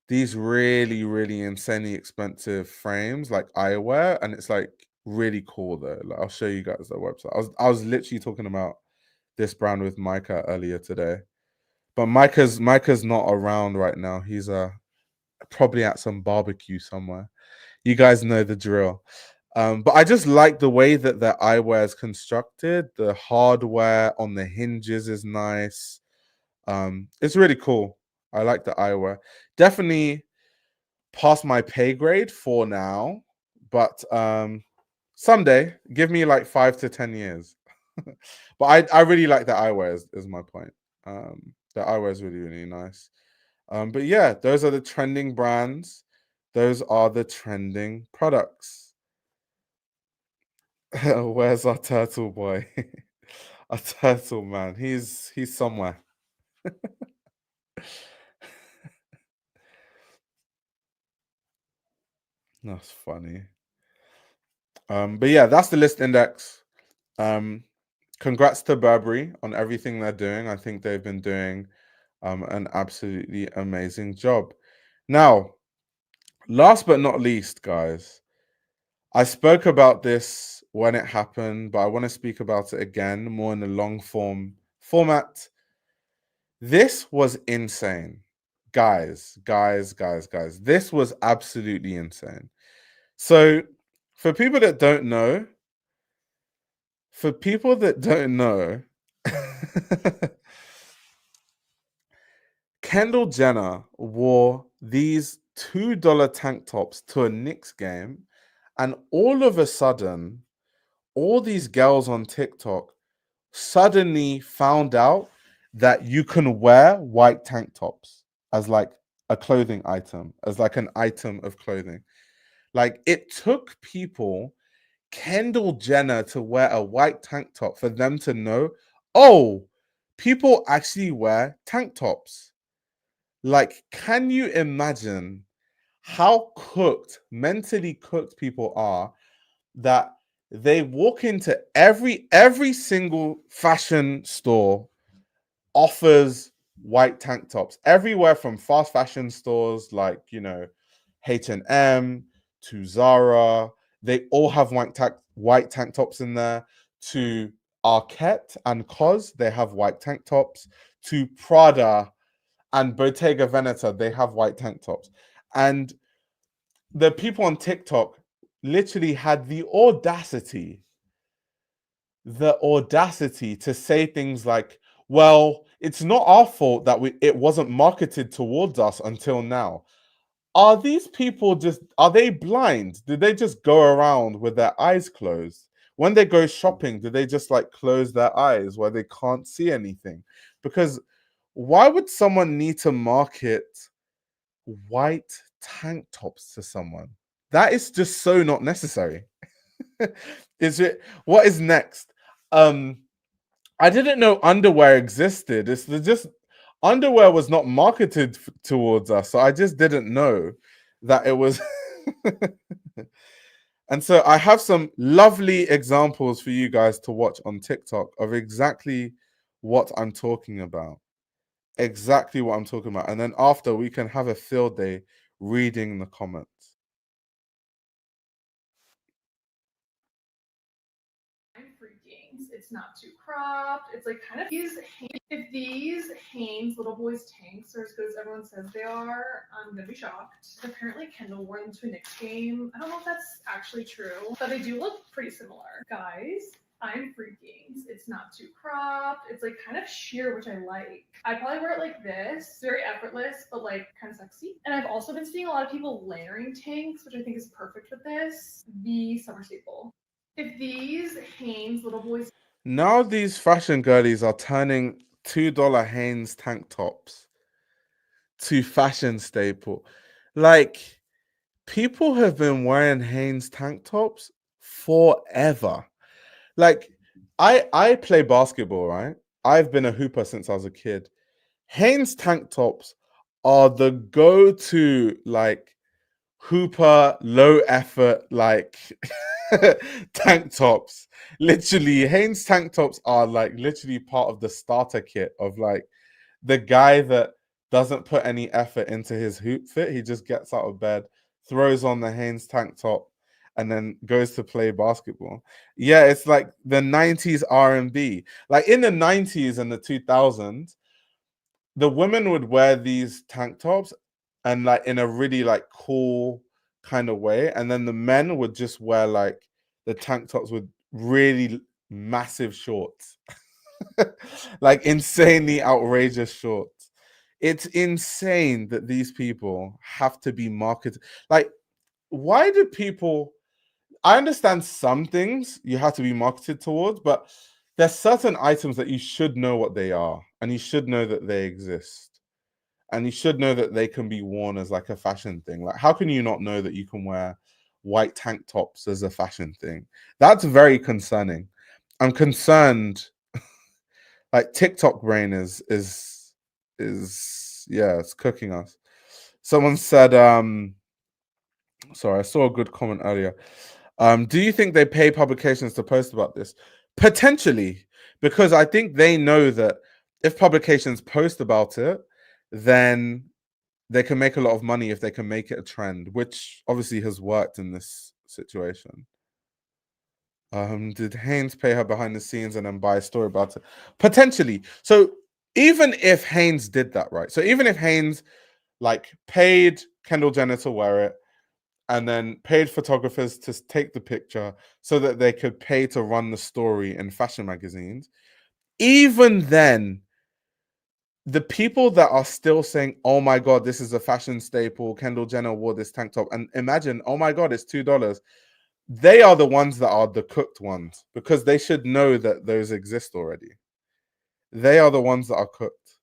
these really, really insanely expensive frames like eyewear, and it's like really cool though. Like, I'll show you guys their website. I was literally talking about this brand with Micah earlier today. But Micah's not around right now. He's probably at some barbecue somewhere. You guys know the drill. But I just like the way that their eyewear is constructed. The hardware on the hinges is nice. It's really cool. I like the eyewear. Definitely past my pay grade for now, but someday, give me like 5 to 10 years. But I really like the eyewear is my point. The eyewear is really, really nice. But yeah, those are the trending brands. Those are the trending products. Where's our turtle boy? Our turtle man. He's somewhere. That's funny. But yeah, that's the Lyst Index. Congrats to Burberry on everything they're doing. I think they've been doing an absolutely amazing job. Now, last but not least, guys, I spoke about this when it happened, but I want to speak about it again, more in a long form format. This was insane. Guys. This was absolutely insane. So, for people that don't know, for people that don't know, Kendall Jenner wore these $2 tank tops to a Knicks game, and all of a sudden, all these girls on TikTok suddenly found out that you can wear white tank tops as like a clothing item, as like an item of clothing. Like it took people, Kendall Jenner, to wear a white tank top for them to know, oh, people actually wear tank tops. Like, can you imagine how cooked, mentally cooked people are, that they walk into every single fashion store offers white tank tops everywhere, from fast fashion stores like, H&M to Zara. They all have white tank tops in there. To Arquette and COS, they have white tank tops. To Prada and Bottega Veneta, they have white tank tops. And the people on TikTok literally had the audacity to say things like, well, it's not our fault that it wasn't marketed towards us until now. Are these people are they blind? Did they just go around with their eyes closed? When they go shopping, do they just like close their eyes where they can't see anything? Because why would someone need to market white tank tops to someone? That is just so not necessary. Is it? What is next? I didn't know underwear existed. It's just underwear was not marketed towards us, so I just didn't know that it was. And so I have some lovely examples for you guys to watch on TikTok of exactly what I'm talking about. Exactly what I'm talking about. And then after, we can have a field day reading the comments. Freakings. It's not too cropped. It's like kind of if these Hanes little boys tanks are as good as everyone says they are, I'm gonna be shocked. Apparently Kendall wore them to a Knicks game. I don't know if that's actually true, but they do look pretty similar. Guys, I'm freaking. It's not too cropped. It's like kind of sheer, which I like. I probably wear it like this. Very effortless, but like kind of sexy. And I've also been seeing a lot of people layering tanks, which I think is perfect with this. The summer staple. If these Hanes little boys. Now these fashion girlies are turning $2 Hanes tank tops to fashion staple. Like, people have been wearing Hanes tank tops forever. Like, I play basketball, right? I've been a hooper since I was a kid. Hanes tank tops are the go-to, like, hooper low effort, like tank tops. Literally, Hanes tank tops are like literally part of the starter kit of like the guy that doesn't put any effort into his hoop fit. He just gets out of bed, throws on the Hanes tank top, and then goes to play basketball. Yeah, it's like the 90s R&B. Like in the 90s and the 2000s, the women would wear these tank tops and like in a really like cool kind of way, and then the men would just wear like the tank tops with really massive shorts. Like insanely outrageous shorts. It's insane that these people have to be marketed. Like, why do people? I understand some things you have to be marketed towards, but there's certain items that you should know what they are, and you should know that they exist, and you should know that they can be worn as like a fashion thing. Like, how can you not know that you can wear white tank tops as a fashion thing? That's very concerning. I'm concerned. Like, TikTok brain is yeah, it's cooking us. Someone said, sorry, I saw a good comment earlier. Do you think they pay publications to post about this? Potentially, because I think they know that if publications post about it, then they can make a lot of money if they can make it a trend, which obviously has worked in this situation. Did Haynes pay her behind the scenes and then buy a story about it? Potentially. So even if Haynes did that, right? So even if Haynes like paid Kendall Jenner to wear it and then paid photographers to take the picture so that they could pay to run the story in fashion magazines, even then, the people that are still saying, "Oh my god, this is a fashion staple. Kendall Jenner wore this tank top," and imagine, "Oh my god, it's $2." They are the ones that are the cooked ones because they should know that those exist already. They are the ones that are cooked.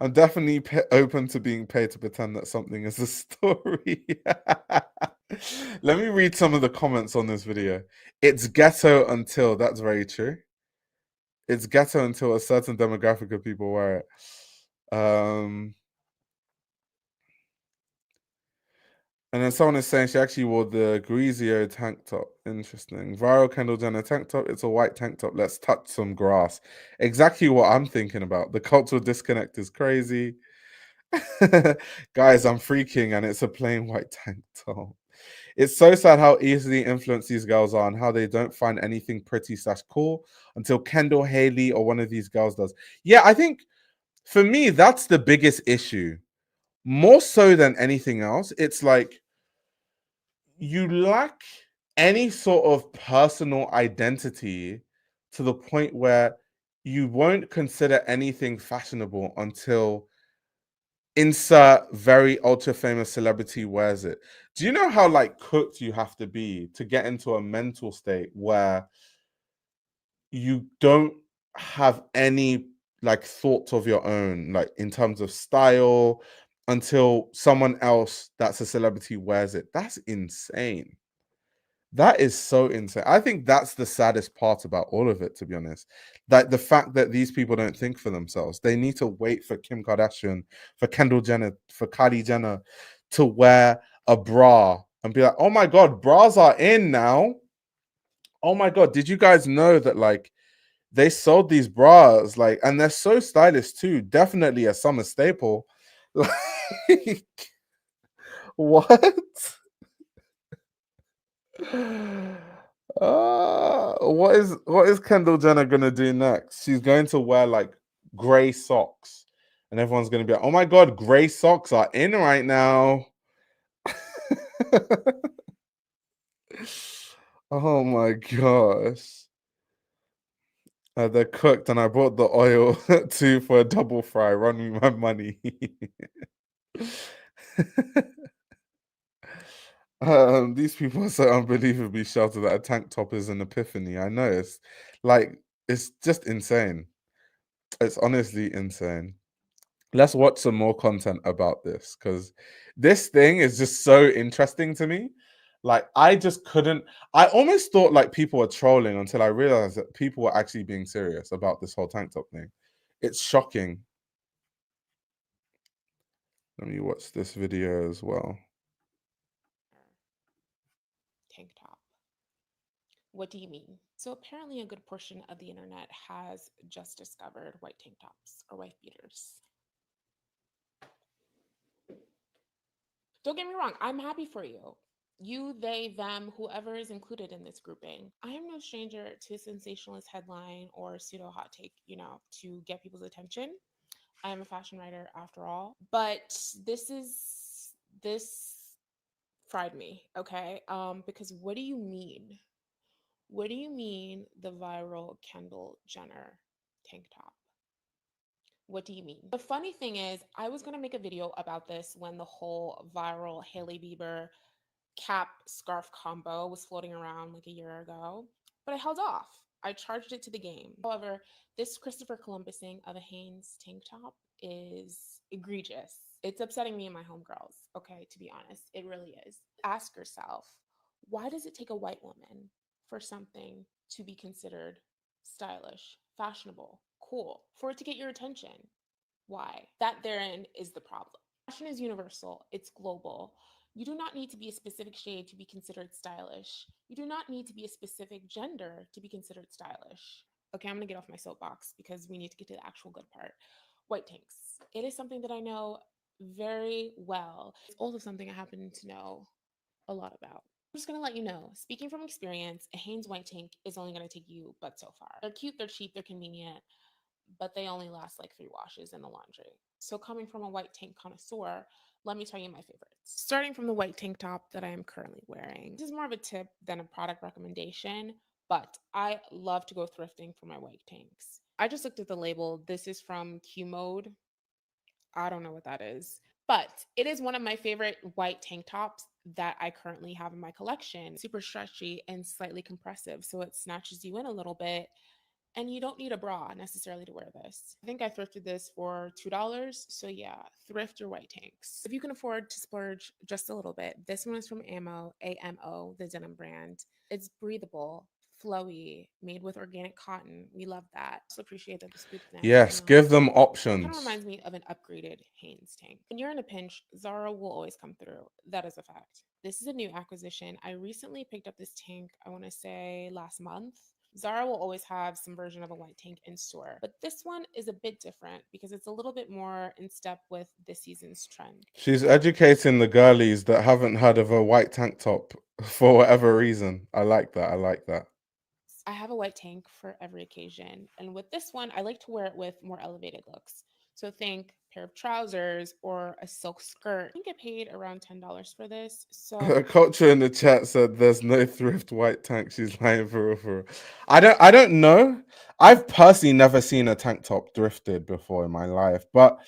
I'm definitely open to being paid to pretend that something is a story. Let me read some of the comments on this video. It's ghetto until, that's very true. It's ghetto until a certain demographic of people wear it. And then someone is saying she actually wore the Grezio tank top. Interesting. Viral Kendall Jenner tank top. It's a white tank top. Let's touch some grass. Exactly what I'm thinking about. The cultural disconnect is crazy. Guys, I'm freaking and it's a plain white tank top. It's so sad how easily influenced these girls are and how they don't find anything pretty slash cool until Kendall, Haley, or one of these girls does. Yeah, I think for me, that's the biggest issue. More so than anything else, it's like you lack any sort of personal identity to the point where you won't consider anything fashionable until insert very ultra famous celebrity wears it. Do you know how like cooked you have to be to get into a mental state where you don't have any like thoughts of your own, like in terms of style, until someone else that's a celebrity wears it? That's insane. That is so insane. I think that's the saddest part about all of it, to be honest. Like the fact that these people don't think for themselves. They need to wait for Kim Kardashian, for Kendall Jenner, for Kylie Jenner to wear a bra and be like, oh my God, bras are in now. Oh my God, did you guys know that like they sold these bras, like, and they're so stylish too. Definitely a summer staple. Like, what? What is Kendall Jenner gonna do next? She's going to wear like gray socks, and everyone's gonna be like, "Oh my God, gray socks are in right now." Oh my gosh. They're cooked, and I bought the oil too for a double fry. Run me my money. These people are so unbelievably sheltered that a tank top is an epiphany. I know it's like it's just insane. It's honestly insane. Let's watch some more content about this because this thing is just so interesting to me. Like I just couldn't. I almost thought like people were trolling until I realized that people were actually being serious about this whole tank top thing. It's shocking. Let me watch this video as well. Tank top. What do you mean? So apparently a good portion of the internet has just discovered white tank tops or wife beaters. Don't get me wrong, I'm happy for you. You, they, them, whoever is included in this grouping. I am no stranger to a sensationalist headline or pseudo hot take, to get people's attention. I am a fashion writer after all. But this fried me, okay? Because what do you mean? What do you mean the viral Kendall Jenner tank top? What do you mean? The funny thing is, I was going to make a video about this when the whole viral Hailey Bieber cap scarf combo was floating around like a year ago, but I held off. I charged it to the game. However, this Christopher Columbusing of a Hanes tank top is egregious. It's upsetting me and my homegirls, okay, to be honest. It really is. Ask yourself, why does it take a white woman for something to be considered stylish, fashionable, cool, for it to get your attention? Why? That therein is the problem. Fashion is universal, it's global. You do not need to be a specific shade to be considered stylish. You do not need to be a specific gender to be considered stylish. Okay, I'm gonna get off my soapbox because we need to get to the actual good part. White tanks. It is something that I know very well. It's also something I happen to know a lot about. I'm just gonna let you know, speaking from experience, a Hanes white tank is only gonna take you but so far. They're cute, they're cheap, they're convenient, but they only last like 3 washes in the laundry. So, coming from a white tank connoisseur, let me tell you my favorites. Starting from the white tank top that I am currently wearing. This is more of a tip than a product recommendation, but I love to go thrifting for my white tanks. I just looked at the label. This is from Q Mode. I don't know what that is, but it is one of my favorite white tank tops that I currently have in my collection. Super stretchy and slightly compressive, so it snatches you in a little bit, and you don't need a bra necessarily to wear this. I think I thrifted this for $2. So yeah, thrift your white tanks. If you can afford to splurge just a little bit, this one is from AMO, the denim brand. It's breathable, flowy, made with organic cotton. We love that. Also appreciate that the scoop neck. Yes, give them Kind of options. reminds me of an upgraded Hanes tank. When you're in a pinch, Zara will always come through. That is a fact. This is a new acquisition. I recently picked up this tank, I want to say last month. Zara will always have some version of a white tank in store, but this one is a bit different because it's a little bit more in step with this season's trend. She's educating the girlies that haven't heard of a white tank top for whatever reason. I like that. I like that. I have a white tank for every occasion, and with this one, I like to wear it with more elevated looks. So think pair of trousers or a silk skirt. I think I paid around $10 for this. So Culture in the chat said there's no thrift white tank. She's lying for real, for real. I don't know. I've personally never seen a tank top thrifted before in my life, but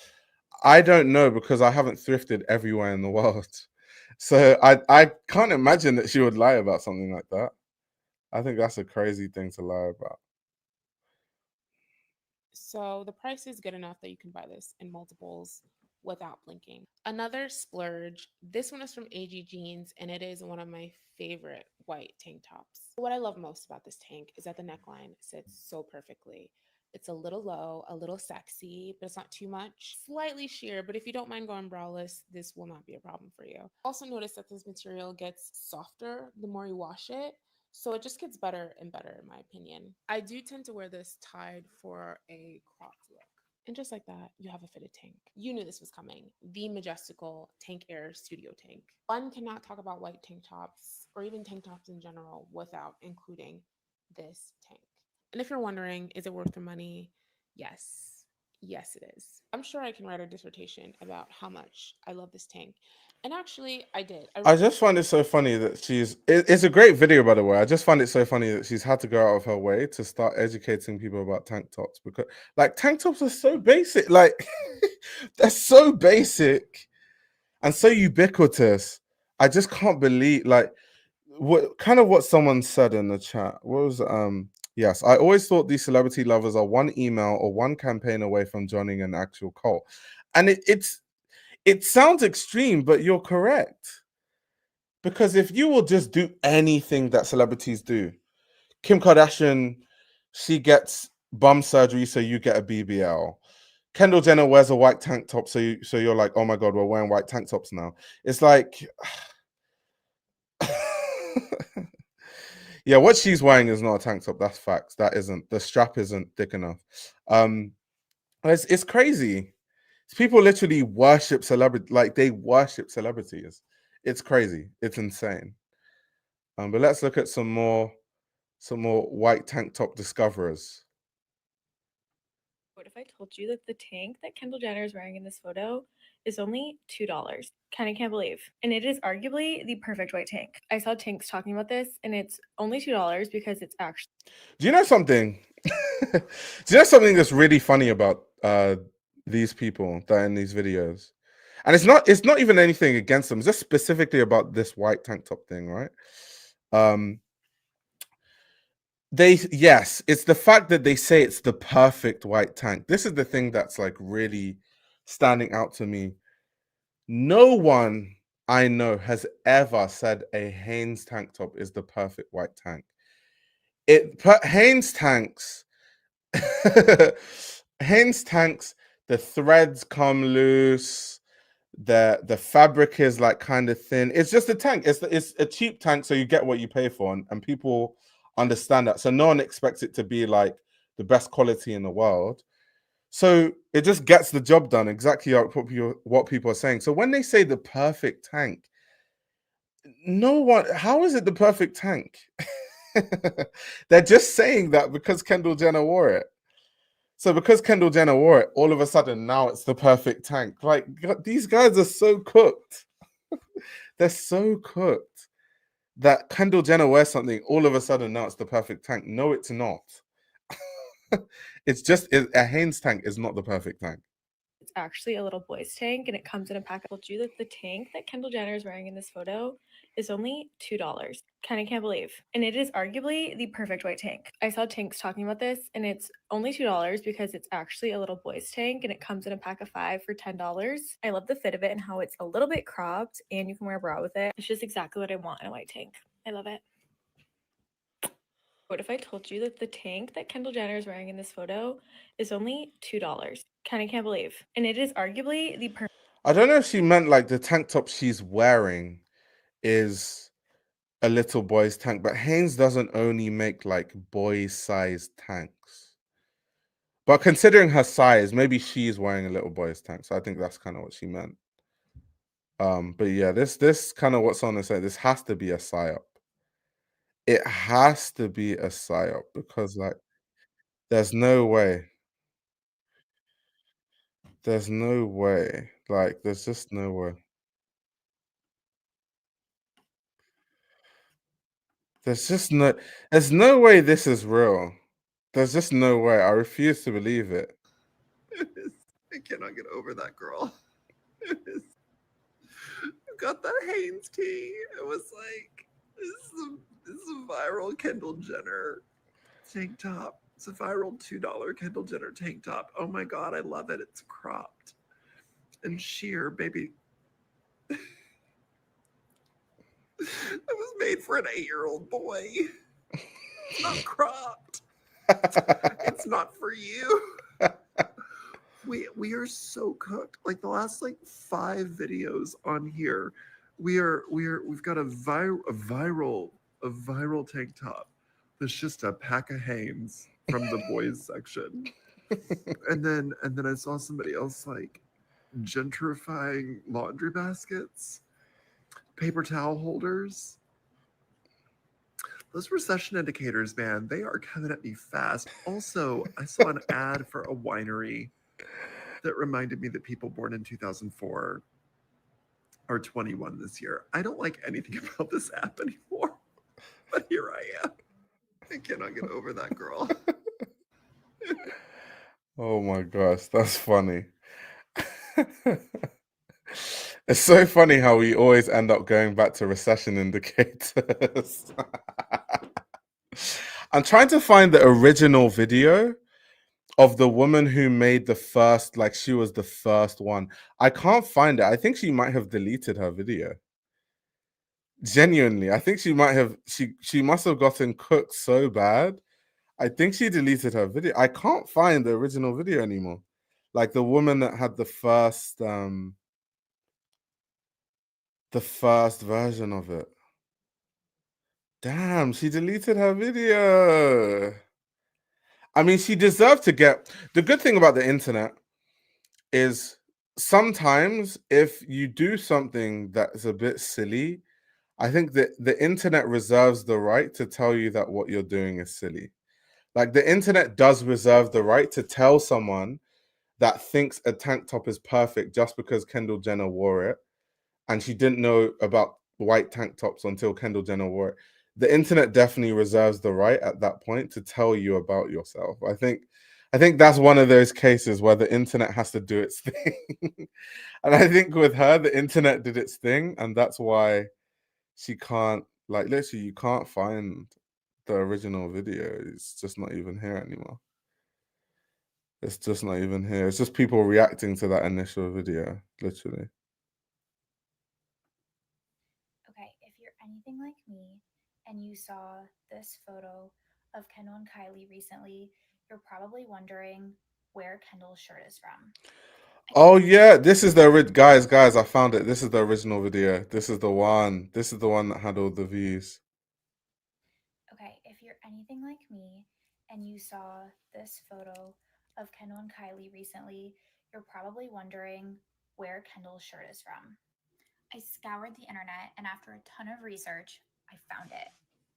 I don't know because I haven't thrifted everywhere in the world. So I can't imagine that she would lie about something like that. I think that's a crazy thing to lie about. So the price is good enough that you can buy this in multiples without blinking. Another splurge. This one is from AG Jeans, and it is one of my favorite white tank tops. What I love most about this tank is that the neckline sits so perfectly. It's a little low, a little sexy, but it's not too much. Slightly sheer, but if you don't mind going braless, this will not be a problem for you. Also notice that this material gets softer the more you wash it. So it just gets better and better, in my opinion. I do tend to wear this tied for a cropped look. And just like that, you have a fitted tank. You knew this was coming. The majestical Tank Air Studio Tank. One cannot talk about white tank tops or even tank tops in general without including this tank. And if you're wondering, is it worth the money? Yes. Yes, it is. I'm sure I can write a dissertation about how much I love this tank. And actually, I did. I just find it so funny that it's a great video, by the way. I just find it so funny that she's had to go out of her way to start educating people about tank tops, because like tank tops are so basic. Like they're so basic and so ubiquitous. I just can't believe like what someone said in the chat. What was yes, I always thought these celebrity lovers are one email or one campaign away from joining an actual cult. And it sounds extreme, but you're correct. Because if you will just do anything that celebrities do, Kim Kardashian, she gets bum surgery, so you get a BBL. Kendall Jenner wears a white tank top, so you're like, oh my god, we're wearing white tank tops now. It's like, yeah, what she's wearing is not a tank top. That's facts. That isn't, the strap isn't thick enough. It's crazy. People literally worship celebrity, like they worship celebrities. It's crazy. It's insane. But let's look at some more white tank top discoverers. What if I told you that the tank that Kendall Jenner is wearing in this photo is only $2? Kind of can't believe. And it is arguably the perfect white tank. I saw tanks talking about this, and it's only $2 because it's actually. Do you know something? Do you know something that's really funny about these people that are in these videos? And it's not even anything against them, it's just specifically about this white tank top thing, right? It's the fact that they say it's the perfect white tank. This is the thing that's like really standing out to me. No one I know has ever said a Hanes tank top is the perfect white tank. Hanes tanks, Hanes tanks, the threads come loose, the fabric is like kind of thin. It's just a tank. It's a cheap tank, so you get what you pay for, and people understand that. So no one expects it to be like the best quality in the world. So it just gets the job done, exactly like what people are saying. So when they say the perfect tank, how is it the perfect tank? They're just saying that because Kendall Jenner wore it. So because Kendall Jenner wore it, all of a sudden now it's the perfect tank. Like, these guys are so cooked. They're so cooked that Kendall Jenner wears something, all of a sudden now it's the perfect tank. No, it's not. It's just a Hanes tank is not the perfect tank. It's actually a little boy's tank, and it comes in a pack. I told you that the tank that Kendall Jenner is wearing in this photo is only $2. Kind of can't believe. And it is arguably the perfect white tank. I saw tanks talking about this, and it's only $2 because it's actually a little boy's tank, and it comes in a pack of 5 for $10. I love the fit of it and how it's a little bit cropped, and you can wear a bra with it. It's just exactly what I want in a white tank. I love it. What if I told you that the tank that Kendall Jenner is wearing in this photo is only $2? Kind of can't believe. And it is arguably the perfect. I don't know if she meant like the tank top she's wearing is a little boy's tank, but Hanes doesn't only make like boy-sized tanks. But considering her size, maybe she's wearing a little boy's tank. So I think that's kind of what she meant. But yeah, this kind of what's on the side. This has to be a psyop. It has to be a psyop because like there's no way. There's no way. Like there's just no way. There's no way this is real. There's just no way. I refuse to believe it. I cannot get over that girl. You got that Hanes tee. It was like this is a viral Kendall Jenner tank top. It's a viral $2 Kendall Jenner tank top. Oh my god, I love it. It's cropped and sheer, baby. It was made for an 8-year-old boy. It's not cropped. It's not for you. We are so cooked. Like the last like 5 videos on here, we've got a viral tank top that's just a pack of Hanes from the boys section. And then I saw somebody else like gentrifying laundry baskets, paper towel holders. Those recession indicators, man, they are coming at me fast. Also, I saw an ad for a winery that reminded me that people born in 2004 are 21 this year. I don't like anything about this app anymore, but here I am. I cannot get over that girl. Oh my gosh, that's funny. It's so funny how we always end up going back to recession indicators. I'm trying to find the original video of the woman who made the first, like she was the first one. I can't find it. I think she might have deleted her video. Genuinely, I think she might have. She must have gotten cooked so bad. I think she deleted her video. I can't find the original video anymore. Like the woman that had the first version of it. Damn, she deleted her video. I mean, she deserved to get. The good thing about the internet is sometimes if you do something that's a bit silly, I think that the internet reserves the right to tell you that what you're doing is silly. Like the internet does reserve the right to tell someone that thinks a tank top is perfect just because Kendall Jenner wore it and she didn't know about white tank tops until Kendall Jenner wore it. The internet definitely reserves the right at that point to tell you about yourself. I think that's one of those cases where the internet has to do its thing. And I think with her, the internet did its thing, and that's why she can't, like, literally, you can't find the original video. It's just not even here anymore. It's just not even here. It's just people reacting to that initial video, literally. Okay, if you're anything like me and you saw this photo of Kendall and Kylie recently, you're probably wondering where Kendall's shirt is from. Oh yeah, this is the guys. I found it. This is the original video. This is the one. This is the one that had all the views. Okay, if you're anything like me and you saw this photo of Kendall and Kylie recently, you're probably wondering where Kendall's shirt is from. I scoured the internet and after a ton of research, I found it.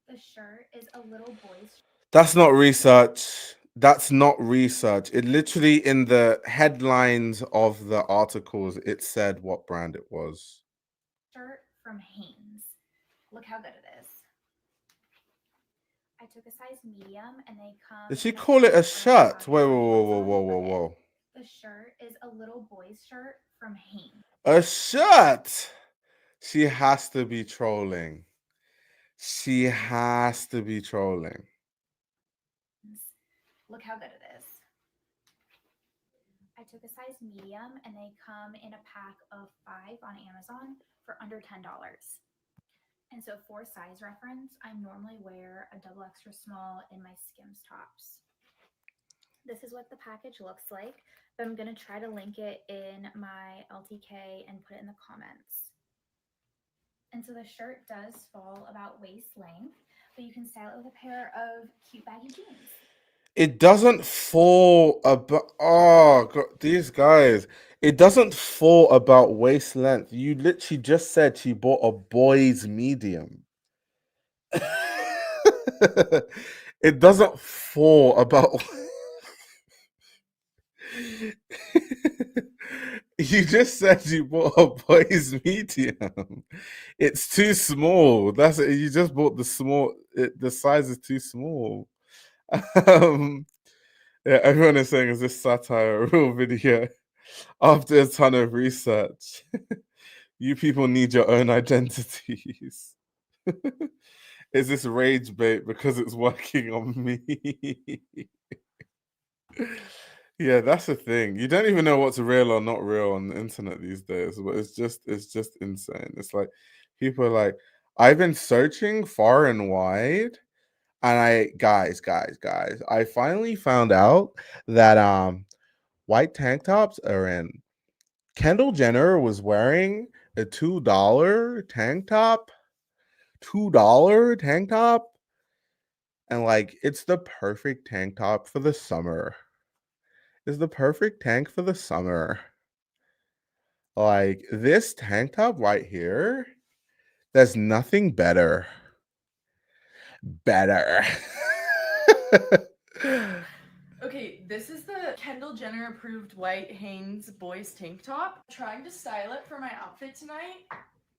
The shirt is a little boy's. That's not research. That's not research. It literally in the headlines of the articles, it said what brand it was. Shirt from Hanes. Look how good it is. I took a size medium and they come. Did she call it a shirt? Wait, whoa. The shirt is a little boy's shirt from Hanes. A shirt. She has to be trolling. She has to be trolling. Look how good it is. I took a size medium and they come in a pack of 5 on Amazon for under $10. And so for size reference, I normally wear a double extra small in my Skims tops. This is what the package looks like, but I'm going to try to link it in my LTK and put it in the comments. And so the shirt does fall about waist length, but you can style it with a pair of cute baggy jeans. It doesn't fall about. Oh God, these guys. It doesn't fall about waist length. You literally just said she bought a boy's medium. It doesn't fall about. You just said you bought a boy's medium. It's too small. That's it. You just bought the small. The size is too small. Yeah, everyone is saying, is this satire a real video? After a ton of research, you people need your own identities. Is this rage bait because it's working on me? Yeah, that's the thing. You don't even know what's real or not real on the internet these days, but it's just insane. It's like people are like, I've been searching far and wide, and guys, I finally found out that white tank tops are in. Kendall Jenner was wearing a $2 tank top, $2 tank top, and like it's the perfect tank top for the summer. Is the perfect tank for the summer. Like this tank top right here, there's nothing better. Okay, this is the Kendall Jenner approved white Hanes boys tank top. I'm trying to style it for my outfit tonight.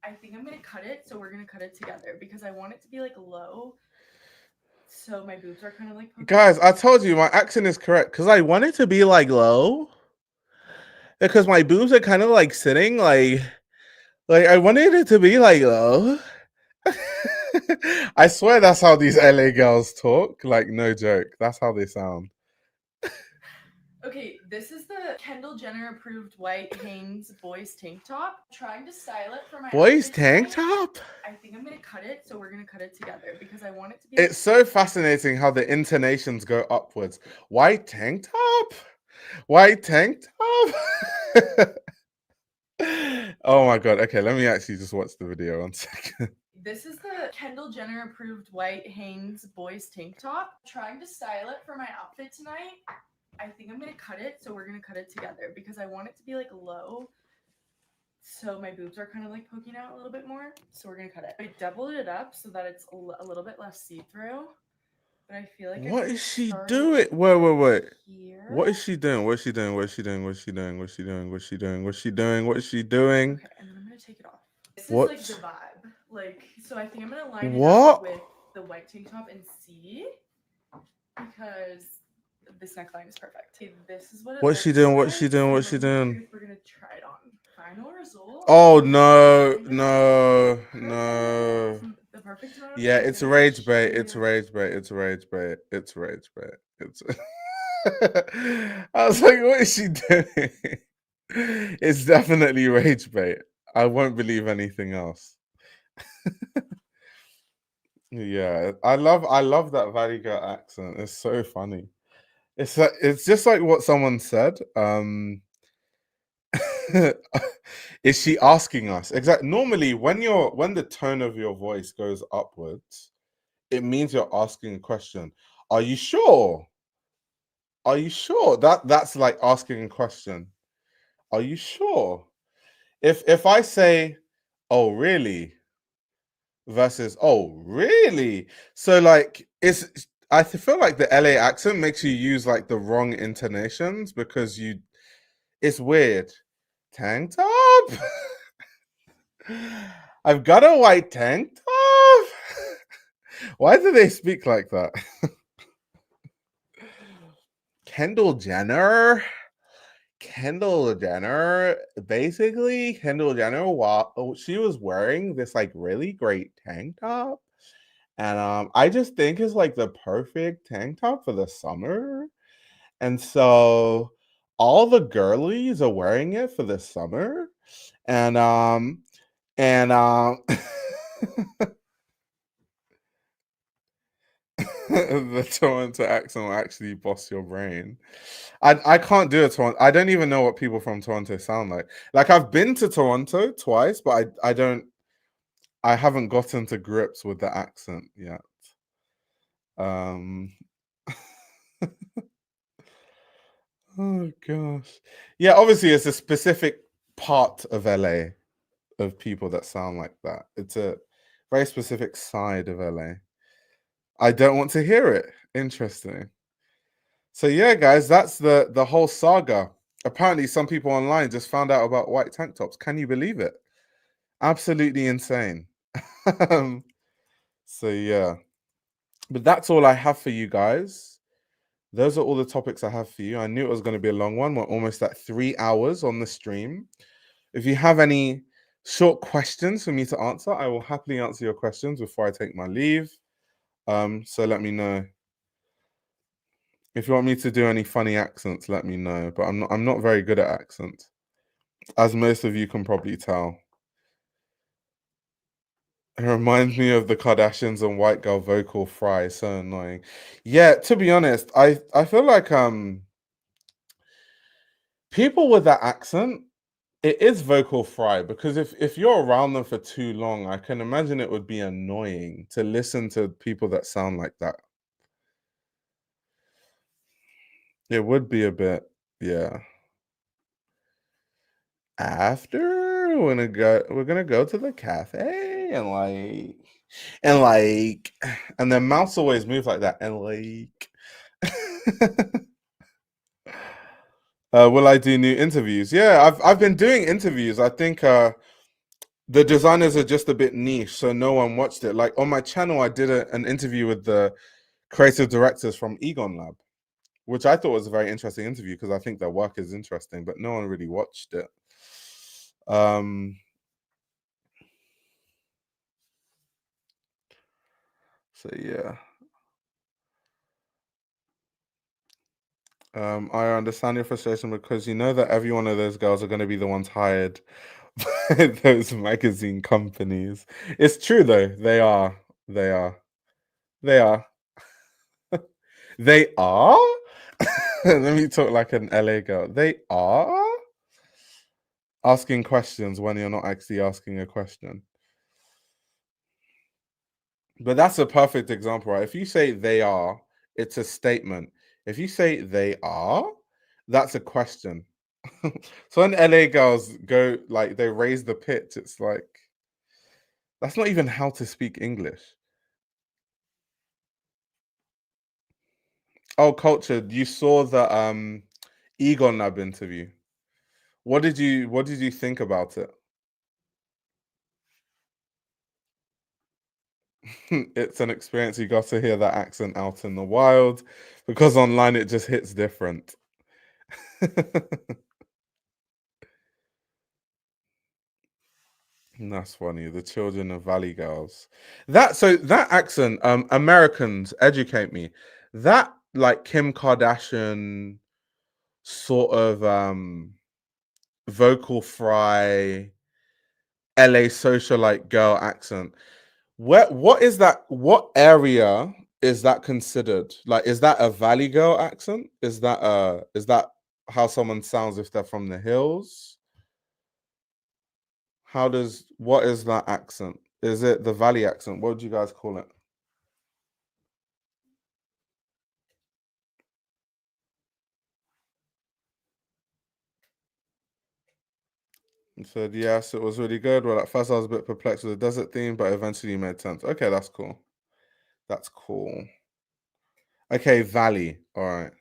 I think I'm gonna cut it, so we're gonna cut it together because I want it to be like low. So my boobs are kind of like poking Guys, out. I told you my accent is correct because I want it to be like low. Because my boobs are kind of like sitting like I wanted it to be like low. I swear that's how these LA girls talk. Like no joke. That's how they sound. Okay, this is the Kendall Jenner approved white Hanes boys tank top. I'm trying to style it for my Boys outfit tank tonight. top? I think I'm gonna cut it, so we're gonna cut it together because I want it to be. It's so fascinating how the intonations go upwards. White tank top? White tank top? Oh my god. Okay, let me actually just watch the video 1 second. This is the Kendall Jenner approved white Hanes boys tank top. I'm trying to style it for my outfit tonight. I think I'm gonna cut it, so we're gonna cut it together because I want it to be like low. So my boobs are kind of like poking out a little bit more. So we're gonna cut it. I doubled it up so that it's a little bit less see-through. But I feel like What is she doing? Wait. Here. What is she doing? What's she doing? What's she doing? What's she doing? What's she doing? What's she doing? What's she doing? What's she doing? Okay, and then I'm gonna take it off. This What? is like the vibe. Like, so I think I'm gonna line it What? up with the white tank top and see because this neckline is perfect. Okay, this is what it What's she looks doing? like. What's she doing? What's she So let me doing? see if we're gonna try it on. Final result. Oh Kind no, of no, perfect. no. The perfect amount of Yeah, it's finish. rage bait. It's Yeah. rage bait. It's rage bait. It's rage bait. It's. I was like, what is she doing? It's definitely rage bait. I won't believe anything else. Yeah, I love that Valley Girl accent. It's so funny. It's just like what someone said. Is she asking us? Exactly. Normally, when the tone of your voice goes upwards, it means you're asking a question. Are you sure? Are you sure? That's like asking a question. Are you sure? If I say, "Oh, really?" versus "Oh, really?" So like I feel like the LA accent makes you use like the wrong intonations because it's weird. Tank top? I've got a white tank top. Why do they speak like that? Kendall Jenner. Basically, Kendall Jenner, she was wearing this like really great tank top. And I just think it's like the perfect tank top for the summer. And so all the girlies are wearing it for the summer. And the Toronto accent will actually boss your brain. I can't do a Toronto. I don't even know what people from Toronto sound like. Like I've been to Toronto twice, but I haven't gotten to grips with the accent yet. Oh gosh. Yeah, obviously it's a specific part of LA of people that sound like that. It's a very specific side of LA. I don't want to hear it. Interesting. So yeah, guys, that's the whole saga. Apparently, some people online just found out about white tank tops. Can you believe it? Absolutely insane. So yeah, but that's all I have for you guys. Those are all the topics I have for you. I knew it was going to be a long one. We're almost at 3 hours on the stream. If you have any short questions for me to answer, I will happily answer your questions before I take my leave. So let me know. If you want me to do any funny accents, let me know. But I'm not very good at accents, as most of you can probably tell. It reminds me of the Kardashians and white girl vocal fry. So annoying. Yeah, to be honest, I feel like people with that accent, it is vocal fry, because if you're around them for too long, I can imagine it would be annoying to listen to people that sound like that. It would be a bit, yeah. After we're gonna go to the cafe and their mouths always move like that and like will I do new interviews? Yeah, I've been doing interviews. I think the designers are just a bit niche, so no one watched it. Like on my channel, I did an interview with the creative directors from Egon Lab, which I thought was a very interesting interview because I think their work is interesting, but no one really watched it. So yeah. I understand your frustration because you know that every one of those girls are going to be the ones hired by those magazine companies. It's true though. They are. They are. They are. They are? Let me talk like an LA girl. They are asking questions when you're not actually asking a question. But that's a perfect example, right? If you say they are, it's a statement. If you say they are, that's a question. So when LA girls go, like, they raise the pitch, it's like, that's not even how to speak English. Oh, Culture, you saw the Egon Lab interview. What did you think about it? It's an experience. You got to hear that accent out in the wild, because online it just hits different. That's funny. The children of Valley girls. That accent, Americans, educate me. That like Kim Kardashian sort of vocal fry LA socialite girl accent. What is that? What area is that considered? Like, is that a Valley girl accent? Is that how someone sounds if they're from the hills? What is that accent? Is it the Valley accent? What would you guys call it? He said, yes, it was really good. Well, at first I was a bit perplexed with the desert theme, but eventually made sense. Okay, that's cool. That's cool. Okay, Valley. All right.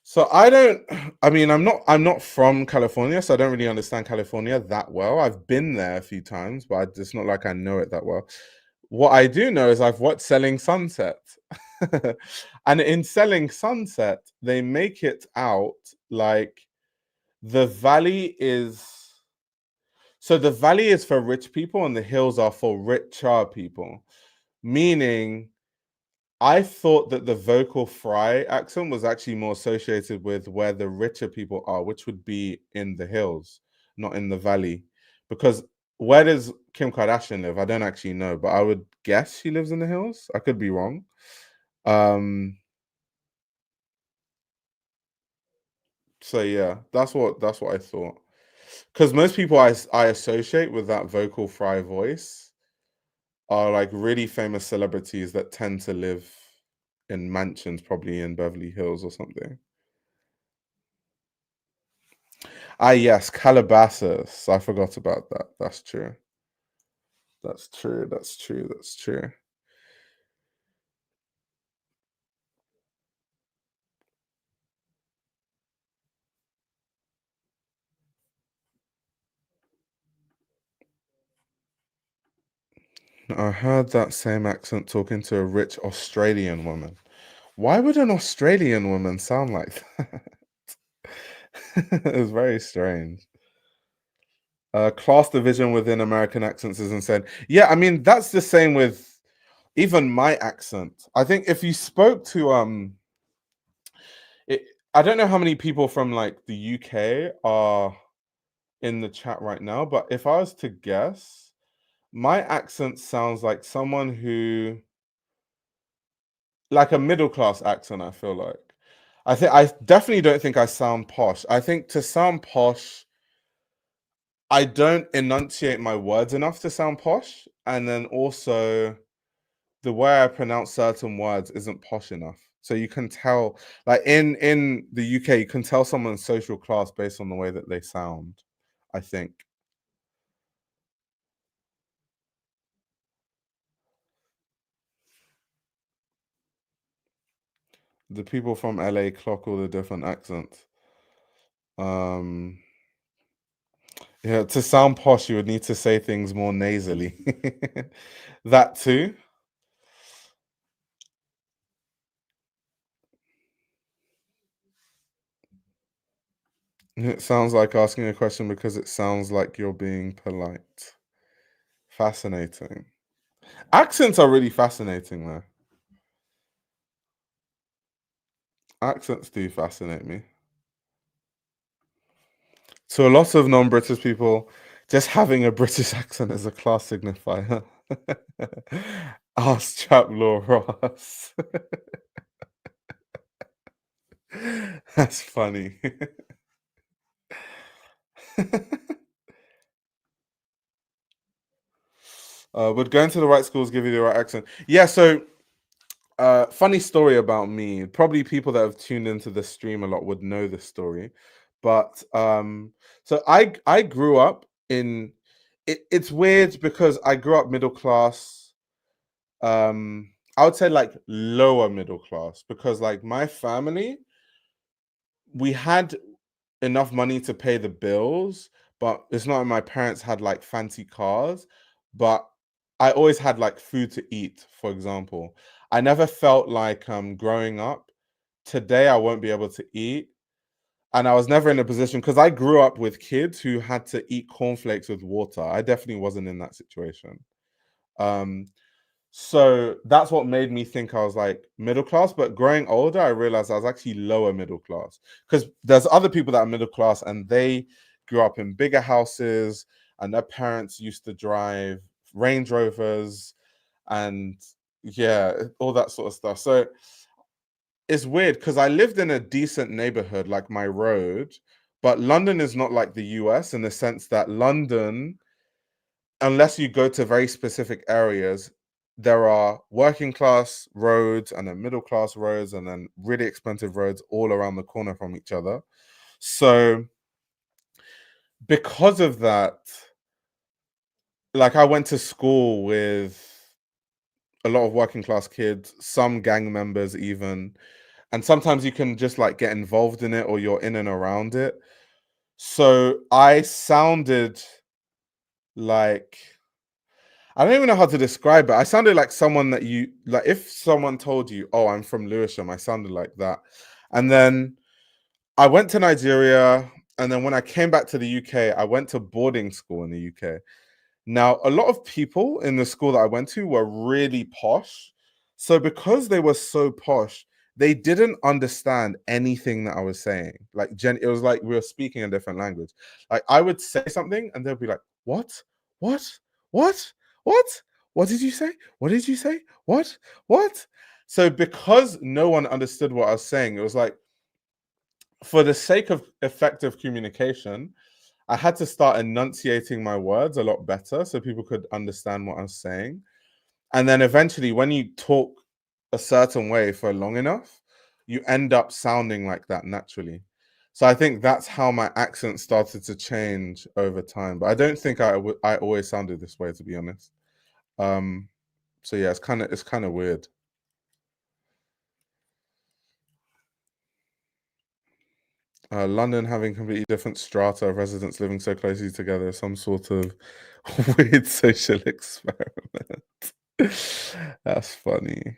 So I'm not from California, so I don't really understand California that well. I've been there a few times, but it's not like I know it that well. What I do know is I've watched Selling Sunset. And in Selling Sunset, they make it out like the valley is for rich people and the hills are for richer people. Meaning I thought that the vocal fry accent was actually more associated with where the richer people are, which would be in the hills, not in the valley. Because where does Kim Kardashian live? I don't actually know, but I would guess she lives in the hills. I could be wrong. So yeah, that's what I thought. Because most people I associate with that vocal fry voice are like really famous celebrities that tend to live in mansions, probably in Beverly Hills or something. Ah, yes, Calabasas. I forgot about that. That's true. That's true. That's true. That's true. I heard that same accent talking to a rich Australian woman. Why would an Australian woman sound like that? It's very strange. Class division within American accents is insane. Yeah, I mean that's the same with even my accent. I think if you spoke to I don't know how many people from like the UK are in the chat right now, but if I was to guess, my accent sounds like someone who like a middle class accent, I feel like. I definitely don't think I sound posh. I think to sound posh, I don't enunciate my words enough to sound posh. And then also the way I pronounce certain words isn't posh enough. So you can tell, like in the UK, you can tell someone's social class based on the way that they sound, I think. The people from LA clock all the different accents. Yeah, to sound posh, you would need to say things more nasally. That too. It sounds like asking a question because it sounds like you're being polite. Fascinating. Accents are really fascinating, though. Accents do fascinate me. To a lot of non-British people, just having a British accent is a class signifier. Ask Chap Law Ross. That's funny. Would going to the right schools give you the right accent? Yeah, so funny story about me. Probably people that have tuned into the stream a lot would know this story. But so I grew up in it's weird because I grew up middle class. I would say like lower middle class because like my family, we had enough money to pay the bills, but it's not like my parents had like fancy cars, but I always had like food to eat, for example. I never felt like growing up, today I won't be able to eat. And I was never in a position because I grew up with kids who had to eat cornflakes with water. I definitely wasn't in that situation. Um, so that's what made me think I was like middle class. But growing older, I realized I was actually lower middle class because there's other people that are middle class and they grew up in bigger houses and their parents used to drive Range Rovers and yeah, all that sort of stuff. So it's weird because I lived in a decent neighborhood, like my road, but London is not like the US in the sense that London, unless you go to very specific areas, there are working class roads and then middle class roads and then really expensive roads all around the corner from each other. So because of that, like I went to school with a lot of working class kids, some gang members even, and sometimes you can just like get involved in it or you're in and around it. So I sounded like I don't even know how to describe it. I sounded like someone that you like if someone told you, "Oh, I'm from Lewisham," I sounded like that. And then I went to Nigeria, and then when I came back to the UK, I went to boarding school in the UK. Now, a lot of people in the school that I went to were really posh. So because they were so posh, they didn't understand anything that I was saying. Like it was like we were speaking a different language. Like I would say something and they'll be like, "What? What? What? What? What did you say? What did you say? What? What?" So because no one understood what I was saying, it was like, for the sake of effective communication, I had to start enunciating my words a lot better so people could understand what I was saying. And then eventually, when you talk a certain way for long enough, you end up sounding like that naturally. So I think that's how my accent started to change over time. But I don't think I always sounded this way, to be honest. So yeah, it's kind of weird. London having completely different strata of residents living so closely together, some sort of weird social experiment. That's funny.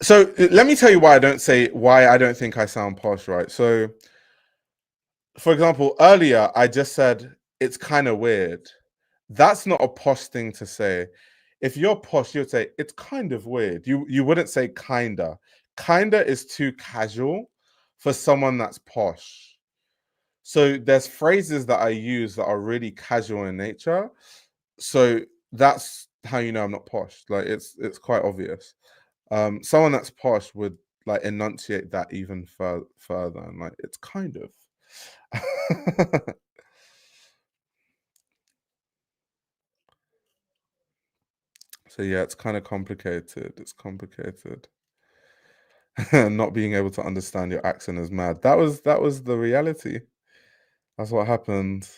So let me tell you why I don't think I sound posh, right? So, for example, earlier I just said it's kind of weird. That's not a posh thing to say. If you're posh, you'd say it's kind of weird. You wouldn't say kinda. Kinda is too casual for someone that's posh. So there's phrases that I use that are really casual in nature. So that's how you know I'm not posh. Like it's quite obvious. Someone that's posh would like enunciate that even further and like it's kind of. So yeah, it's kind of complicated. It's complicated. Not being able to understand your accent is mad. That was the reality. That's what happened.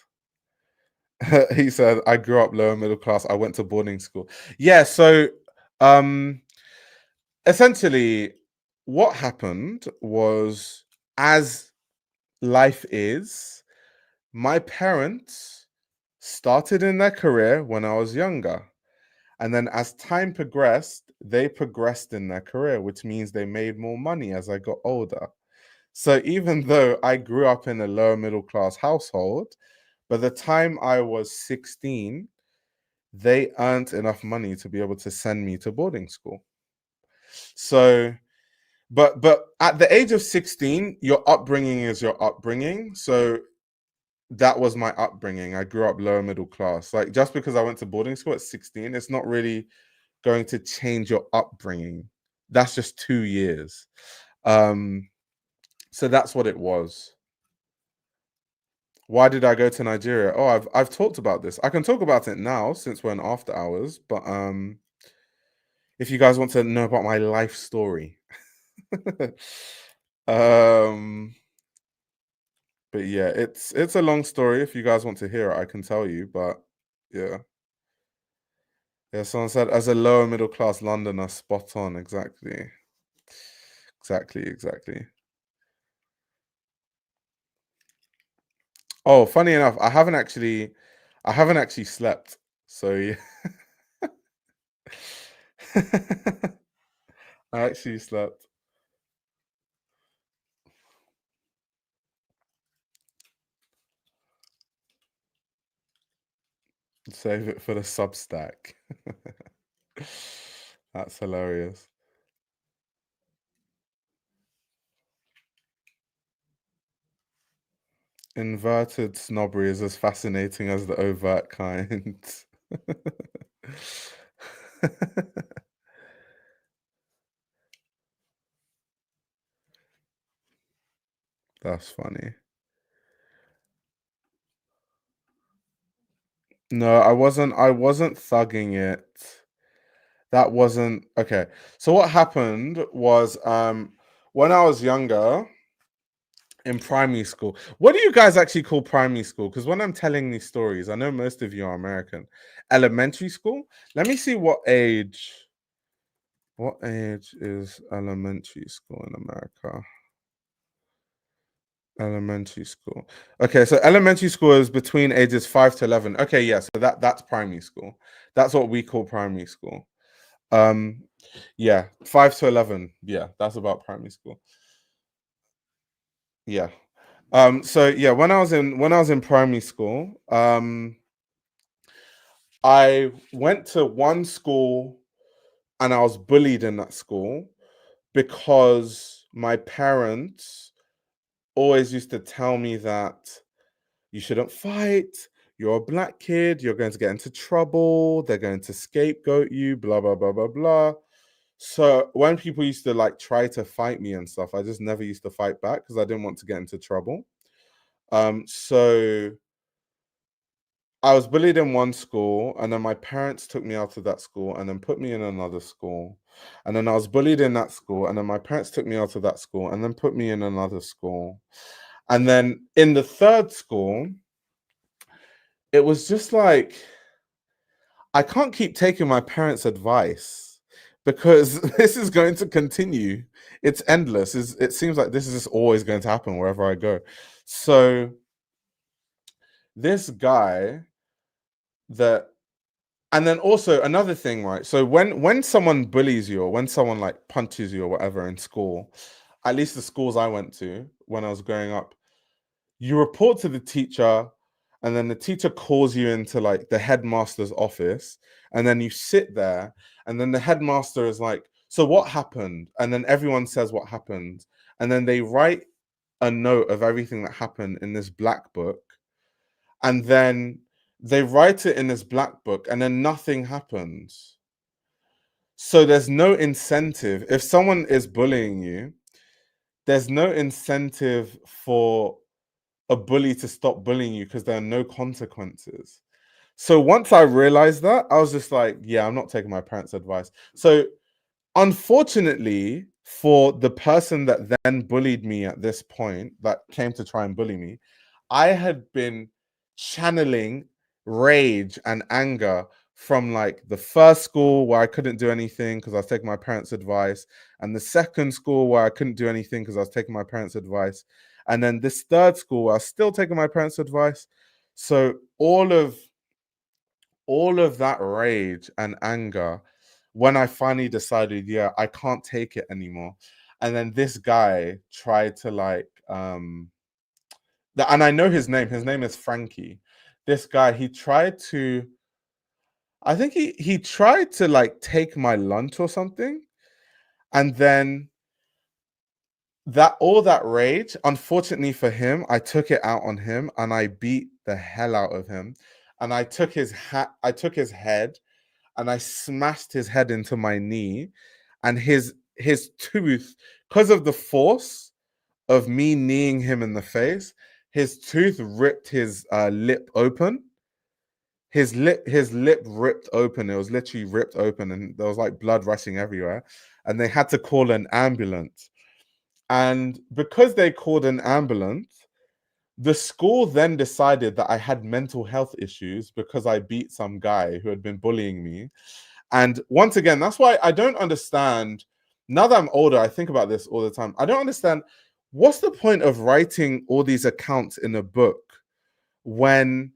He said, I grew up lower middle class. I went to boarding school. Yeah, so essentially what happened was, as life is, my parents started in their career when I was younger. And then as time progressed, they progressed in their career, which means they made more money as I got older. So even though I grew up in a lower middle class household, by the time I was 16, they earned enough money to be able to send me to boarding school. So, but at the age of 16, your upbringing is your upbringing. So that was my upbringing. I grew up lower middle class. Like just because I went to boarding school at 16, it's not really going to change your upbringing. That's just 2 years. So that's what it was. Why did I go to Nigeria? Oh, I've talked about this. I can talk about it now since we're in after hours, but if you guys want to know about my life story. But yeah, it's a long story. If you guys want to hear it, I can tell you, but yeah. Yeah, someone said as a lower middle class Londoner, spot on, exactly. Exactly. Oh, funny enough, I haven't actually slept. So yeah. I actually slept. Save it for the Substack. That's hilarious. Inverted snobbery is as fascinating as the overt kind. That's funny. No, I wasn't thugging it. That wasn't okay. So what happened was when I was younger in primary school. What do you guys actually call primary school? Because when I'm telling these stories, I know most of you are American. Elementary school? Let me see what age is elementary school in America? Elementary school. Okay, so elementary school is between ages 5 to 11. Okay, yeah, so that's primary school. That's what we call primary school. Yeah, 5 to 11. Yeah, that's about primary school. Yeah. So yeah, when I was in primary school, I went to one school and I was bullied in that school because my parents always used to tell me that you shouldn't fight, you're a black kid, you're going to get into trouble, they're going to scapegoat you, blah, blah, blah, blah, blah. So when people used to like try to fight me and stuff, I just never used to fight back because I didn't want to get into trouble. So I was bullied in one school, and then my parents took me out of that school and then put me in another school. And then I was bullied in that school, and then my parents took me out of that school and then put me in another school. And then in the third school, it was just like, I can't keep taking my parents' advice because this is going to continue. It's endless. It seems like this is just always going to happen wherever I go. So this guy and then also another thing, right? So when someone bullies you or when someone like punches you or whatever in school, at least the schools I went to when I was growing up, you report to the teacher, and then the teacher calls you into like the headmaster's office, and then you sit there, and then the headmaster is like, so what happened? And then everyone says what happened, and then they write a note of everything that happened in this black book, and then they write it in this black book, and then nothing happens. So there's no incentive. If someone is bullying you, there's no incentive for a bully to stop bullying you because there are no consequences. So once I realized that, I was just like, yeah, I'm not taking my parents' advice. So unfortunately, for the person that then bullied me at this point, that came to try and bully me, I had been channeling rage and anger from like the first school where I couldn't do anything because I was taking my parents' advice, and the second school where I couldn't do anything because I was taking my parents' advice, and then this third school where I was still taking my parents' advice. So all of that rage and anger, when I finally decided, yeah, I can't take it anymore. And then this guy tried to like, and I know his name is Frankie. This guy, he tried to, I think he tried to like take my lunch or something. And then all that rage, unfortunately for him, I took it out on him and I beat the hell out of him. And I took his head and I smashed his head into my knee, and his tooth, because of the force of me kneeing him in the face, his tooth ripped his lip open. His lip ripped open. It was literally ripped open, and there was like blood rushing everywhere. And they had to call an ambulance. And because they called an ambulance, the school then decided that I had mental health issues because I beat some guy who had been bullying me. And once again, that's why I don't understand. Now that I'm older, I think about this all the time. I don't understand, what's the point of writing all these accounts in a book when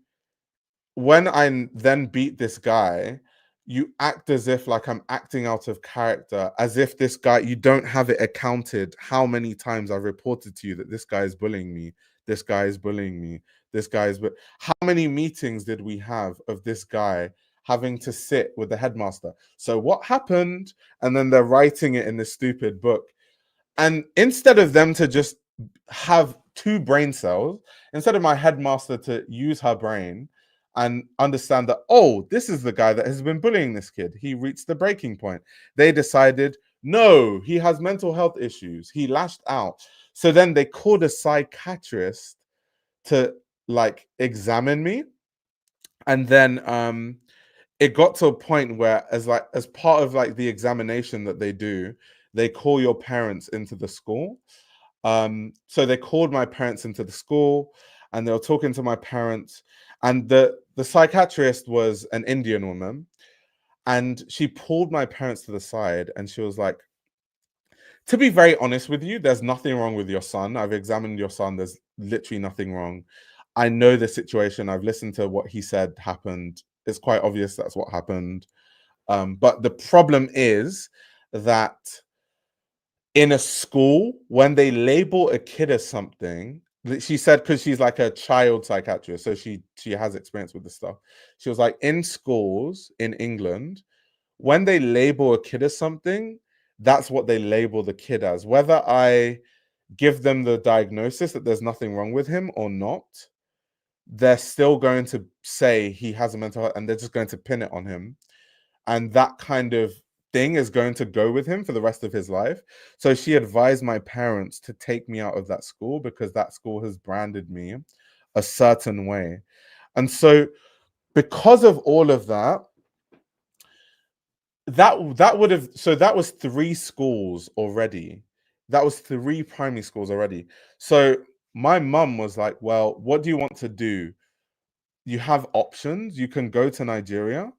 I then beat this guy, you act as if like I'm acting out of character, as if this guy, you don't have it accounted how many times I've reported to you that this guy is bullying me, this guy is bullying me, this guy is, but how many meetings did we have of this guy having to sit with the headmaster? So what happened? And then they're writing it in this stupid book. And instead of them to just have two brain cells, instead of my headmaster to use her brain and understand that, oh, this is the guy that has been bullying this kid, he reached the breaking point, they decided, no, he has mental health issues, he lashed out. So then they called a psychiatrist to like examine me. And then it got to a point where as part of like the examination that they do, they call your parents into the school. So they called my parents into the school, and they were talking to my parents, and the psychiatrist was an Indian woman, and she pulled my parents to the side and she was like, to be very honest with you, there's nothing wrong with your son. I've examined your son. There's literally nothing wrong. I know the situation. I've listened to what he said happened. It's quite obvious that's what happened. But the problem is that in a school, when they label a kid as something, she said, because she's like a child psychiatrist, so she has experience with this stuff. She was like, in schools in England, when they label a kid as something, that's what they label the kid as. Whether I give them the diagnosis that there's nothing wrong with him or not, they're still going to say he has a mental health, and they're just going to pin it on him. And that kind of thing is going to go with him for the rest of his life. So she advised my parents to take me out of that school because that school has branded me a certain way. And so because of all of that, that would have, so that was 3 schools already. That was 3 primary schools already. So my mum was like, well, what do you want to do? You have options. You can go to Nigeria.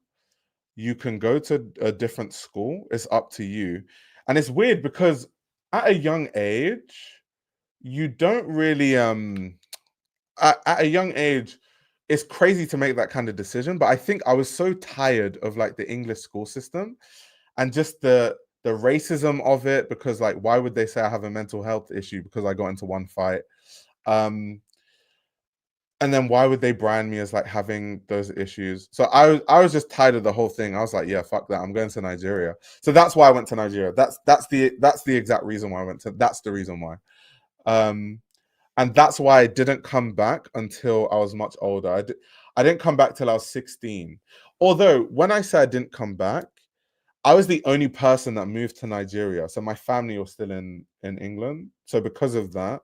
You can go to a different school. It's up to you. And it's weird because at a young age, you don't really at a young age, it's crazy to make that kind of decision. But I think I was so tired of like the English school system and just the racism of it, because like, why would they say I have a mental health issue because I got into one fight? And then why would they brand me as like having those issues? So I was just tired of the whole thing. I was like, yeah, fuck that. I'm going to Nigeria. So that's why I went to Nigeria. That's the exact reason why I went to. That's the reason why. And that's why I didn't come back until I was much older. I didn't come back till I was 16. Although when I say I didn't come back, I was the only person that moved to Nigeria. So my family was still in England. So because of that,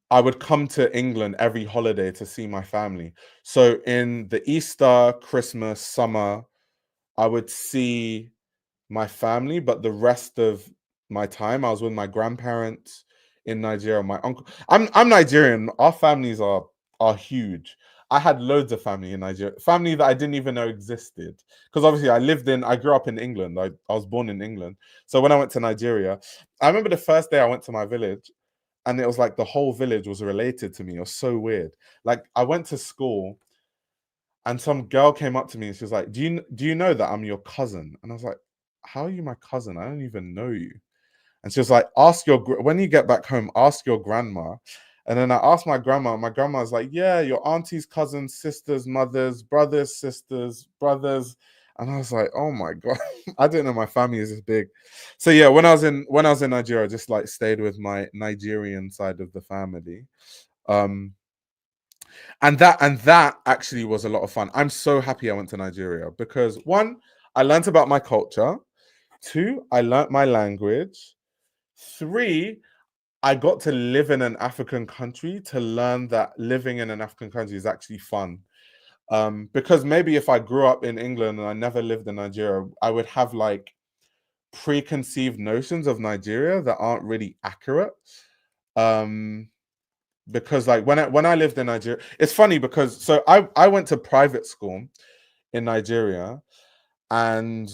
I would come to England every holiday to see my family. So in the Easter, Christmas, summer, I would see my family, but the rest of my time I was with my grandparents in Nigeria, my uncle. I'm Nigerian. Our families are huge. I had loads of family in Nigeria, family that I didn't even know existed. Because obviously I grew up in England. I was born in England. So when I went to Nigeria, I remember the first day I went to my village, and it was like the whole village was related to me. It was so weird. Like I went to school and some girl came up to me and she was like, do you know that I'm your cousin? And I was like, how are you my cousin? I don't even know you. And she was like, when you get back home, ask your grandma. And then I asked my grandma, and my grandma was like, yeah, your aunties, cousins, sisters, mothers, brothers, sisters, brothers. And I was like, oh my God, I didn't know my family is this big. So yeah, when I was in Nigeria, I just like stayed with my Nigerian side of the family. And that actually was a lot of fun. I'm so happy I went to Nigeria because 1, I learned about my culture. 2, I learned my language. 3, I got to live in an African country to learn that living in an African country is actually fun. Because maybe if I grew up in England and I never lived in Nigeria, I would have like preconceived notions of Nigeria that aren't really accurate. Because like when I lived in Nigeria, it's funny because so I went to private school in Nigeria, and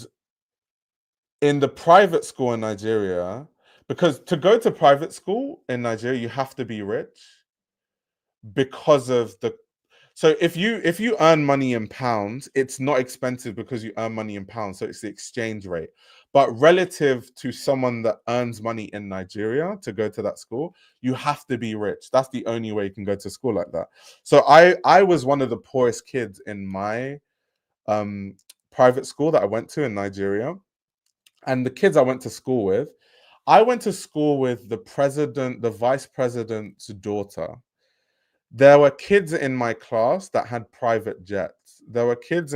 in the private school in Nigeria, because to go to private school in Nigeria, you have to be rich because of the so if you earn money in pounds, it's not expensive because you earn money in pounds, so it's the exchange rate. But relative to someone that earns money in Nigeria to go to that school, you have to be rich. That's the only way you can go to school like that. So I was one of the poorest kids in my private school that I went to in Nigeria. And the kids I went to school with, I went to school with the vice president's daughter. There were kids in my class that had private jets. There were kids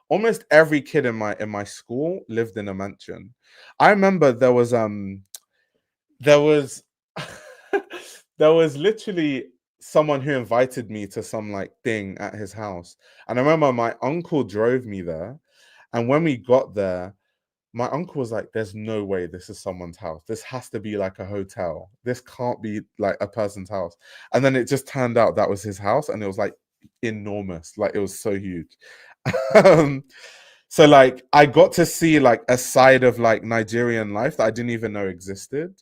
almost every kid in my school lived in a mansion. I remember there was there was literally someone who invited me to some like thing at his house. And I remember my uncle drove me there. And when we got there, my uncle was like, there's no way this is someone's house. This has to be like a hotel. This can't be like a person's house. And then it just turned out that was his house, and it was like enormous. Like it was so huge. So like I got to see like a side of like Nigerian life that I didn't even know existed.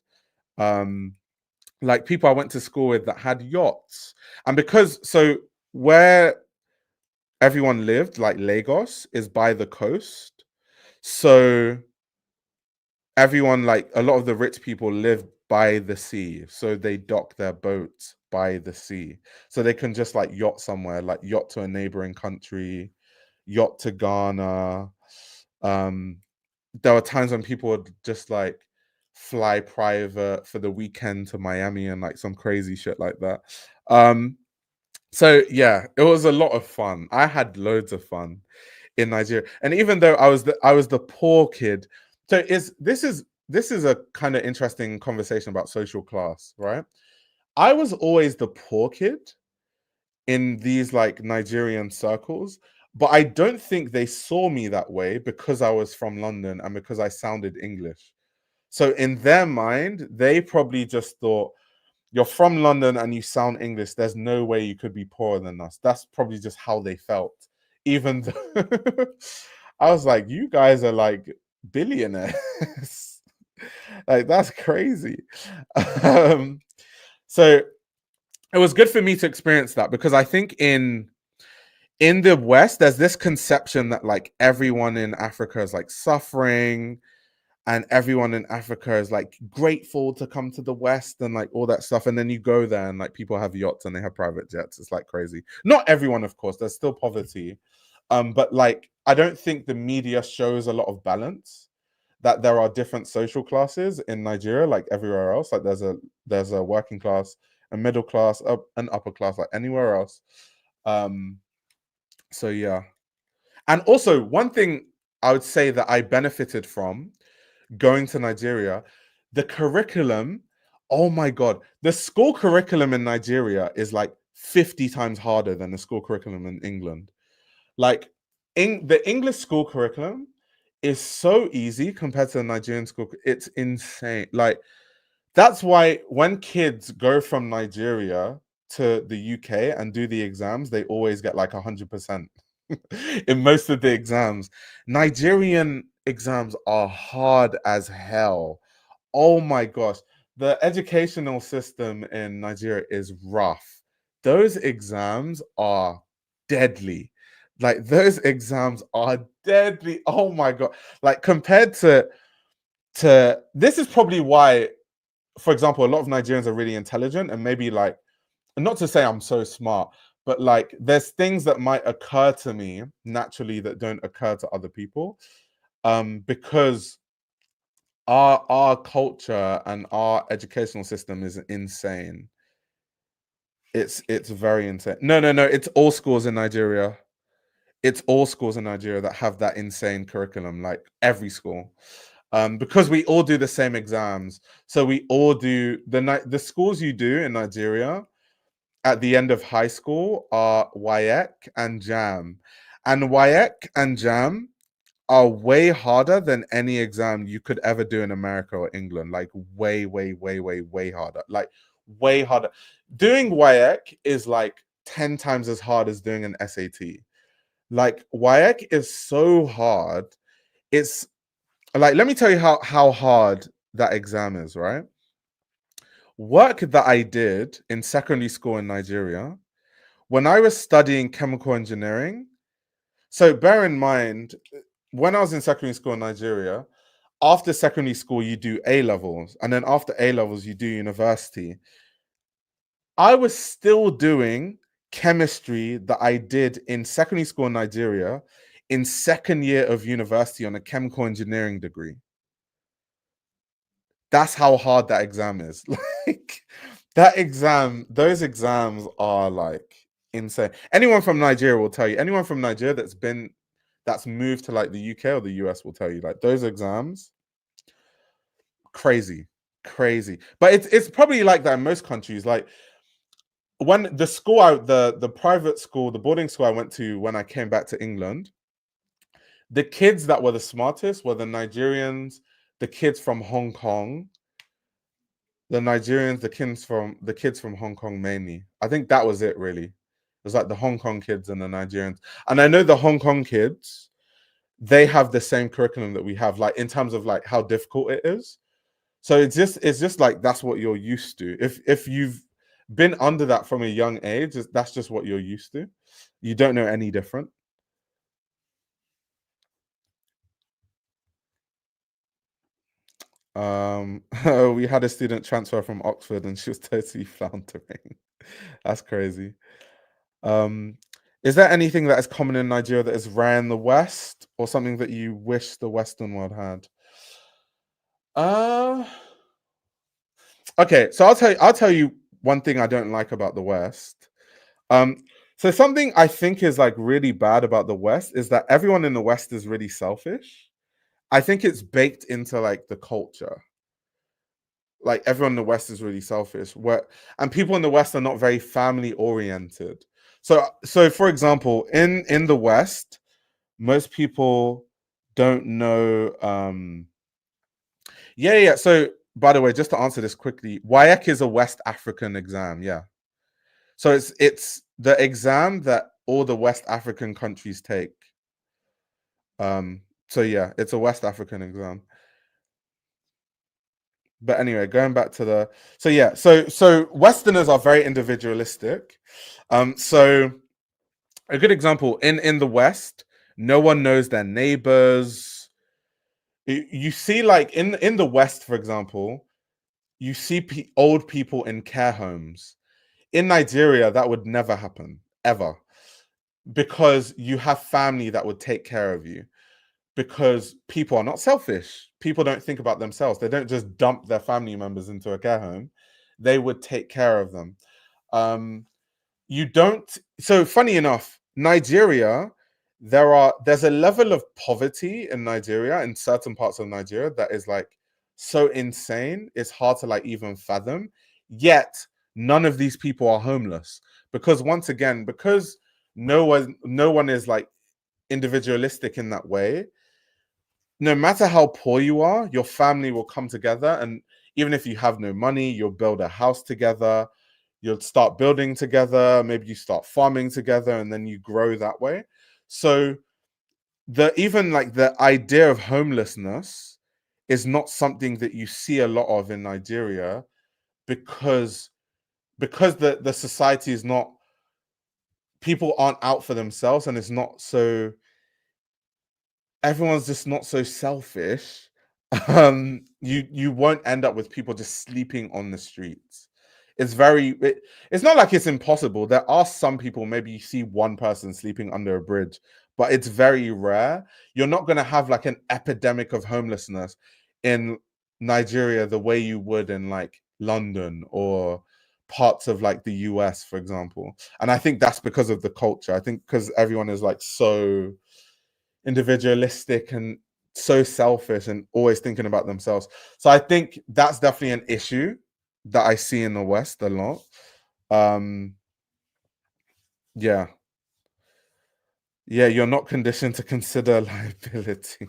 Like people I went to school with that had yachts. And because so where everyone lived, like Lagos, is by the coast. So everyone, like a lot of the rich people live by the sea, so they dock their boats by the sea, so they can just like yacht somewhere, like yacht to a neighboring country, yacht to Ghana. There were times when people would just like fly private for the weekend to Miami and like some crazy shit like that. So yeah, it was a lot of fun. I had loads of fun in Nigeria, and even though I was the poor kid, so this is a kind of interesting conversation about social class, right? I was always the poor kid in these like Nigerian circles, but I don't think they saw me that way because I was from London and because I sounded English. So in their mind, they probably just thought, you're from London and you sound English. There's no way you could be poorer than us. That's probably just how they felt. Even though I was like, you guys are like billionaires. Like, that's crazy. Um, so it was good for me to experience that, because I think in the West, there's this conception that like everyone in Africa is like suffering, and everyone in Africa is like grateful to come to the West and like all that stuff. And then you go there and like people have yachts and they have private jets. It's like crazy. Not everyone, of course, there's still poverty. But like, I don't think the media shows a lot of balance, that there are different social classes in Nigeria, like everywhere else. Like there's a working class, a middle class, an upper class, like anywhere else. So yeah. And also one thing I would say that I benefited from going to Nigeria, the curriculum, oh my God, the school curriculum in Nigeria is like 50 times harder than the school curriculum in England. Like, the English school curriculum is so easy compared to the Nigerian school. It's insane. Like, that's why when kids go from Nigeria to the UK and do the exams, they always get like 100% in most of the exams. Nigerian exams are hard as hell. Oh my gosh. The educational system in Nigeria is rough. Those exams are deadly. Like, those exams are deadly. Oh my God. Like, compared to this is probably why, for example, a lot of Nigerians are really intelligent, and maybe like, and not to say I'm so smart, but like there's things that might occur to me naturally that don't occur to other people, because our culture and our educational system is insane. It's very insane. No, it's all schools in Nigeria. It's all schools in Nigeria that have that insane curriculum, like every school. Because we all do the same exams. So we all do the schools you do in Nigeria at the end of high school are WAEC and JAM. And WAEC and JAM are way harder than any exam you could ever do in America or England. Like, way, way, way, way, way harder. Like, way harder. Doing WAEC is like 10 times as hard as doing an SAT. Like, WAEC is so hard. It's like, let me tell you how hard that exam is, right? Work that I did in secondary school in Nigeria, when I was studying chemical engineering. So bear in mind, when I was in secondary school in Nigeria, after secondary school, you do A levels, and then after A levels, you do university. I was still doing chemistry that I did in secondary school in Nigeria in second year of university on a chemical engineering degree. That's how hard that exam is. Like, that exam, those exams are like insane. Anyone from Nigeria will tell you, anyone from Nigeria that's moved to like the UK or the US will tell you, like, those exams, crazy. But it's probably like that in most countries. Like, when the school the private school, the boarding school I went to when I came back to England, the kids that were the smartest were the Nigerians, the kids from Hong Kong, the Nigerians, the kids from Hong Kong mainly. I think that was it really. It was like the Hong Kong kids and the Nigerians. And I know the Hong Kong kids, they have the same curriculum that we have, like in terms of like how difficult it is. So it's just like that's what you're used to. If you've been under that from a young age, that's just what you're used to. You don't know any different. We had a student transfer from Oxford and she was totally floundering. That's crazy. Is there anything that is common in Nigeria that is rare in the West, or something that you wish the Western world had? Okay, so I'll tell you one thing I don't like about the West. So something I think is like really bad about the West is that everyone in the West is really selfish. I think it's baked into like the culture. Like everyone in the West is really selfish. And people in the West are not very family oriented. So for example, in the West, most people don't know. Yeah. So by the way, just to answer this quickly, WIAC is a West African exam. Yeah. So it's the exam that all the West African countries take. So yeah, it's a West African exam. But anyway, going back to the so Westerners are very individualistic. So a good example in the West, no one knows their neighbors. You see, like in the West, for example, you see old people in care homes. In Nigeria, that would never happen ever, because you have family that would take care of you. Because people are not selfish. People don't think about themselves. They don't just dump their family members into a care home. They would take care of them. You don't. So funny enough, Nigeria, there's a level of poverty in Nigeria, in certain parts of Nigeria, that is like so insane. It's hard to like even fathom. Yet none of these people are homeless, because once again, because no one is like individualistic in that way. No matter how poor you are, your family will come together, and even if you have no money, you'll build a house together. You'll start building together. Maybe you start farming together, and then you grow that way. So even like the idea of homelessness is not something that you see a lot of in Nigeria, because the society is not, people aren't out for themselves, and it's not so, everyone's just not so selfish. You won't end up with people just sleeping on the streets. It's not like it's impossible. There are some people, maybe you see one person sleeping under a bridge, but it's very rare. You're not going to have like an epidemic of homelessness in Nigeria the way you would in like London or parts of like the US, for example. And I think that's because of the culture. I think because everyone is like so individualistic and so selfish and always thinking about themselves. So I think that's definitely an issue that I see in the West a lot. Yeah. Yeah, you're not conditioned to consider liability.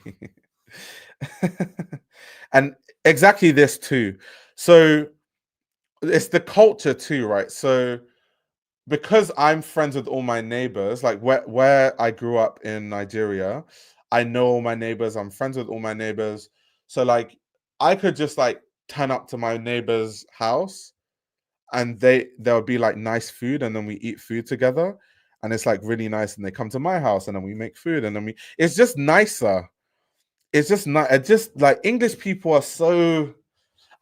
And exactly this too. So it's the culture too, right? So because I'm friends with all my neighbors, like where I grew up in Nigeria, I know all my neighbors, I'm friends with all my neighbors. So like I could just like turn up to my neighbor's house, and there'll be like nice food, and then we eat food together, and it's like really nice, and they come to my house, and then we make food, and then it's just nicer. It's just not, it's just like English people are so,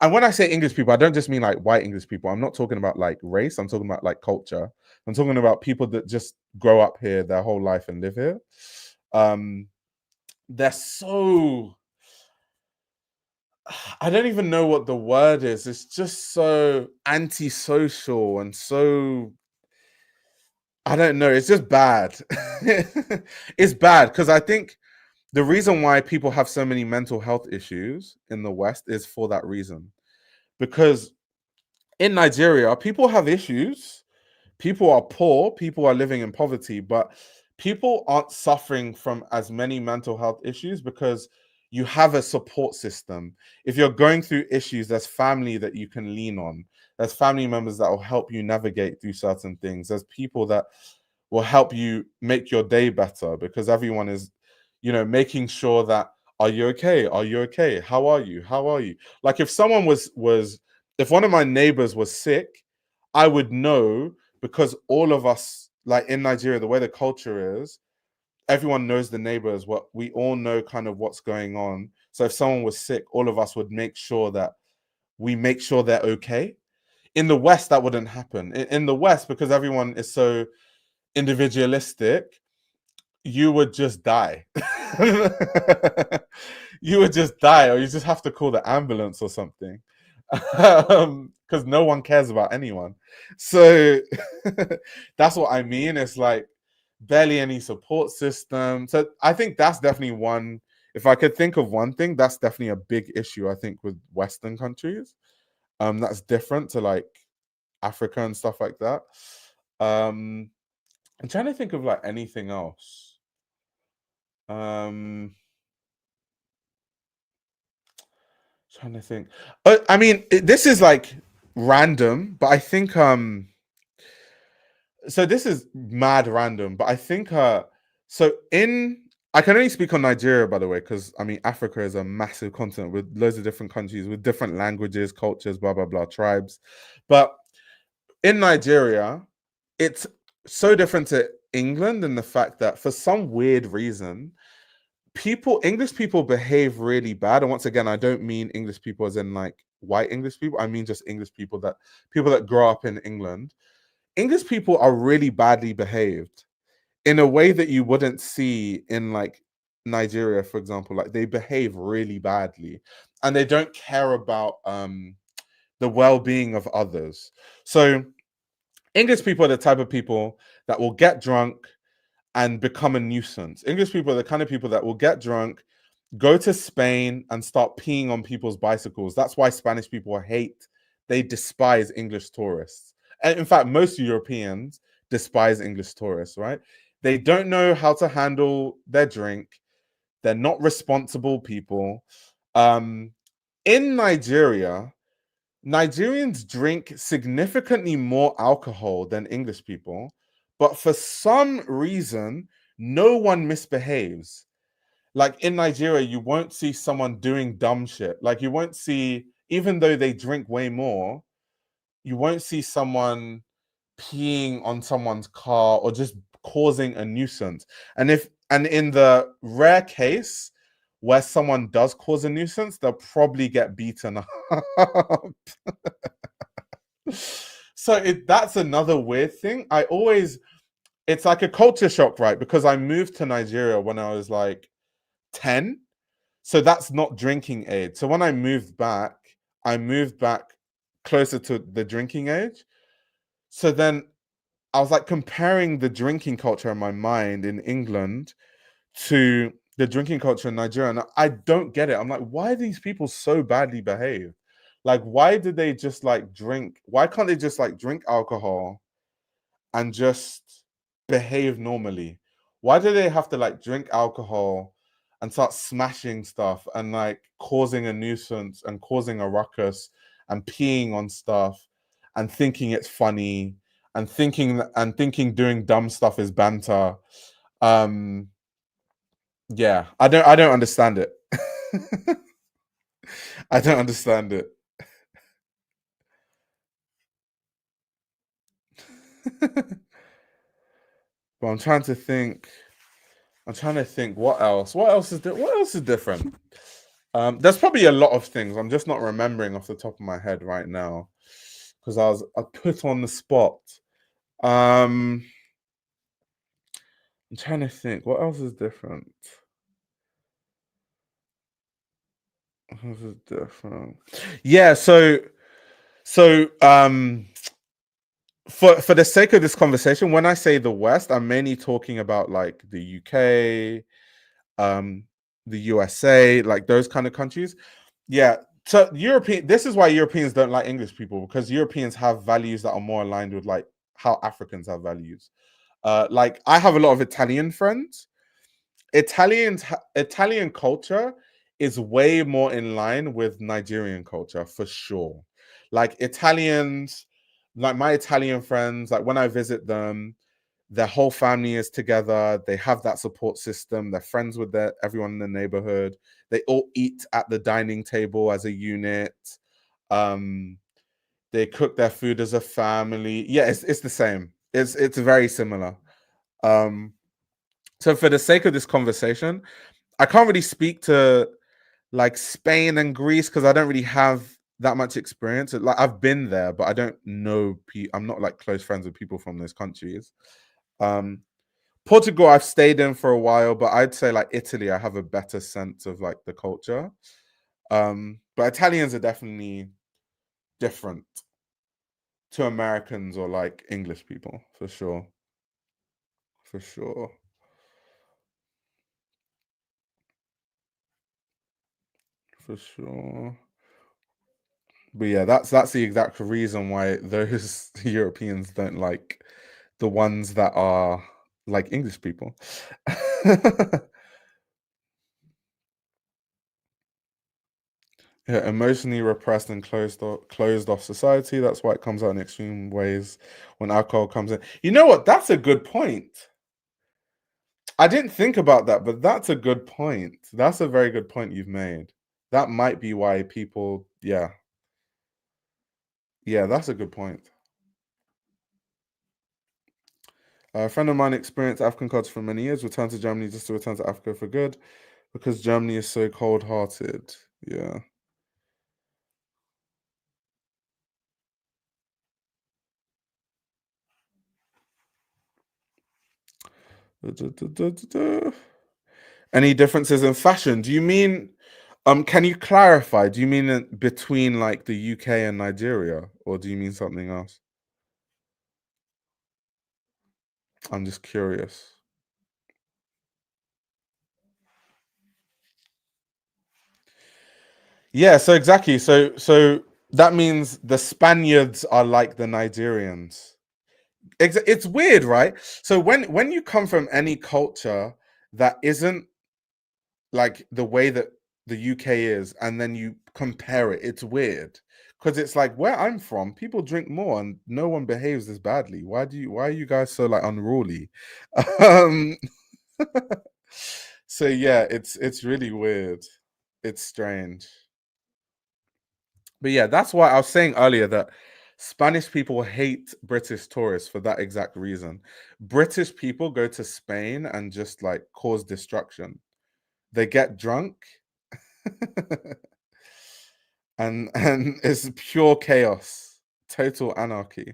and when I say English people, I don't just mean like white English people. I'm not talking about like race. I'm talking about like culture. I'm talking about people that just grow up here their whole life and live here. They're so, I don't even know what the word is. It's just so antisocial and so, I don't know. It's just bad. It's bad because I think the reason why people have so many mental health issues in the West is for that reason. Because in Nigeria, people have issues. People are poor. People are living in poverty, but people aren't suffering from as many mental health issues because you have a support system. If you're going through issues, there's family that you can lean on. There's family members that will help you navigate through certain things. There's people that will help you make your day better, because everyone is, making sure that, are you okay? Are you okay? How are you? How are you? Like if someone if one of my neighbors was sick, I would know, because all of us, like in Nigeria, the way the culture is, everyone knows the neighbors. What we all know kind of what's going on. So if someone was sick, all of us would make sure that we make sure they're okay. In the West, that wouldn't happen. In the West, because everyone is so individualistic, you would just die. You would just die, or you just have to call the ambulance or something. because no one cares about anyone. So that's what I mean. It's like barely any support system. So I think that's definitely one. If I could think of one thing, that's definitely a big issue, I think, with Western countries. That's different to like Africa and stuff like that. I'm trying to think of like anything else. Trying to think. I mean, this is like random, but I think so this is mad random, but I think so in I can only speak on Nigeria, by the way, because I mean Africa is a massive continent with loads of different countries with different languages, cultures, blah blah blah, tribes. But in Nigeria, it's so different to England in the fact that for some weird reason, English people behave really bad. And once again, I don't mean English people as in like white English people. I mean just English people that grow up in England. English people are really badly behaved in a way that you wouldn't see in like Nigeria, for example. Like they behave really badly and they don't care about the well-being of others. So English people are the type of people that will get drunk and become a nuisance. English people are the kind of people that will get drunk, go to Spain and start peeing on people's bicycles. That's why Spanish people they despise English tourists. And in fact, most Europeans despise English tourists, right? They don't know how to handle their drink. They're not responsible people. In Nigeria, Nigerians drink significantly more alcohol than English people, but for some reason, no one misbehaves. Like in Nigeria, you won't see someone doing dumb shit. Like you won't see, even though they drink way more, you won't see someone peeing on someone's car or just causing a nuisance. And in the rare case where someone does cause a nuisance, they'll probably get beaten up. So that's another weird thing. It's like a culture shock, right? Because I moved to Nigeria when I was like 10. So that's not drinking age. So when I moved back closer to the drinking age. So then I was like comparing the drinking culture in my mind in England to the drinking culture in Nigeria. And I don't get it. I'm like, why are these people so badly behaved? Like, why did they just like drink? Why can't they just like drink alcohol and just behave normally? Why do they have to like drink alcohol and start smashing stuff and like causing a nuisance and causing a ruckus and peeing on stuff and thinking it's funny and thinking doing dumb stuff is banter? Yeah, I don't understand it. I don't understand it. But I'm trying to think what else? What else is different? There's probably a lot of things. I'm just not remembering off the top of my head right now because I put on the spot. I'm trying to think what else is different. What else is different? Yeah, so for the sake of this conversation, when I say the West, I'm mainly talking about like the UK, the USA, like those kind of countries. Yeah. So this is why Europeans don't like English people, because Europeans have values that are more aligned with like how Africans have values. Like I have a lot of Italian friends. Italian culture is way more in line with Nigerian culture for sure. Like Italians, like my Italian friends, like when I visit them, their whole family is together. They have that support system. They're friends with everyone in the neighborhood. They all eat at the dining table as a unit. They cook their food as a family. Yeah, it's the same. It's very similar. So for the sake of this conversation, I can't really speak to like Spain and Greece because I don't really have that much experience. Like I've been there, but I don't know. I'm not like close friends with people from those countries. Portugal, I've stayed in for a while, but I'd say like Italy, I have a better sense of like the culture. But Italians are definitely different to Americans or like English people, for sure. For sure. For sure. But yeah, that's the exact reason why those Europeans don't like the ones that are like English people. Yeah, emotionally repressed and closed off society. That's why it comes out in extreme ways when alcohol comes in. You know what? That's a good point. I didn't think about that, but that's a good point. That's a very good point you've made. That might be why people, yeah. Yeah, that's a good point. A friend of mine experienced African culture for many years, returned to Germany just to return to Africa for good because Germany is so cold-hearted. Yeah. Any differences in fashion? Do you mean, can you clarify? Do you mean between like the UK and Nigeria, or do you mean something else? I'm just curious. Yeah, so exactly. So that means the Spaniards are like the Nigerians. It's weird, right? So when you come from any culture that isn't like the way that the UK is, and then you compare it, it's weird. Because it's like where I'm from, people drink more and no one behaves as badly. Why are you guys so like unruly? um so yeah, it's really weird. It's strange. But yeah, that's why I was saying earlier that Spanish people hate British tourists for that exact reason. British people go to Spain and just like cause destruction. They get drunk and it's pure chaos, total anarchy.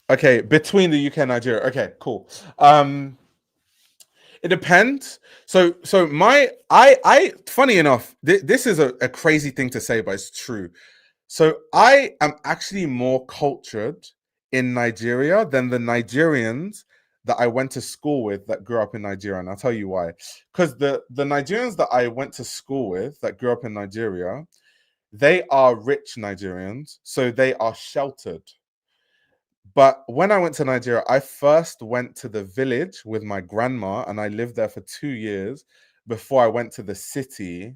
Okay, between the UK and Nigeria. Okay, cool. It depends. So my I funny enough, this is a crazy thing to say, but it's true. So I am actually more cultured in Nigeria than the Nigerians that I went to school with that grew up in Nigeria. And I'll tell you why. Because the Nigerians that I went to school with that grew up in Nigeria, they are rich Nigerians, so they are sheltered. But when I went to Nigeria, I first went to the village with my grandma, and I lived there for 2 years before I went to the city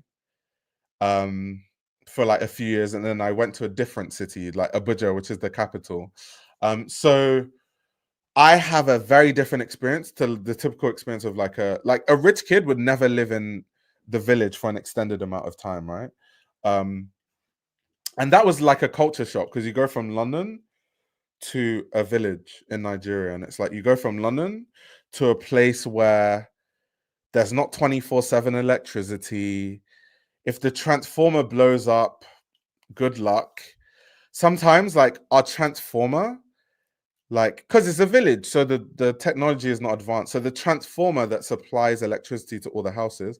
for like a few years, and then I went to a different city, like Abuja, which is the capital. So I have a very different experience to the typical experience of like a rich kid would never live in the village for an extended amount of time, right? And that was like a culture shock because you go from London to a village in Nigeria, and it's like you go from London to a place where there's not 24/7 electricity. If the transformer blows up, good luck. Sometimes like our transformer, like because it's a village, so the technology is not advanced, so the transformer that supplies electricity to all the houses,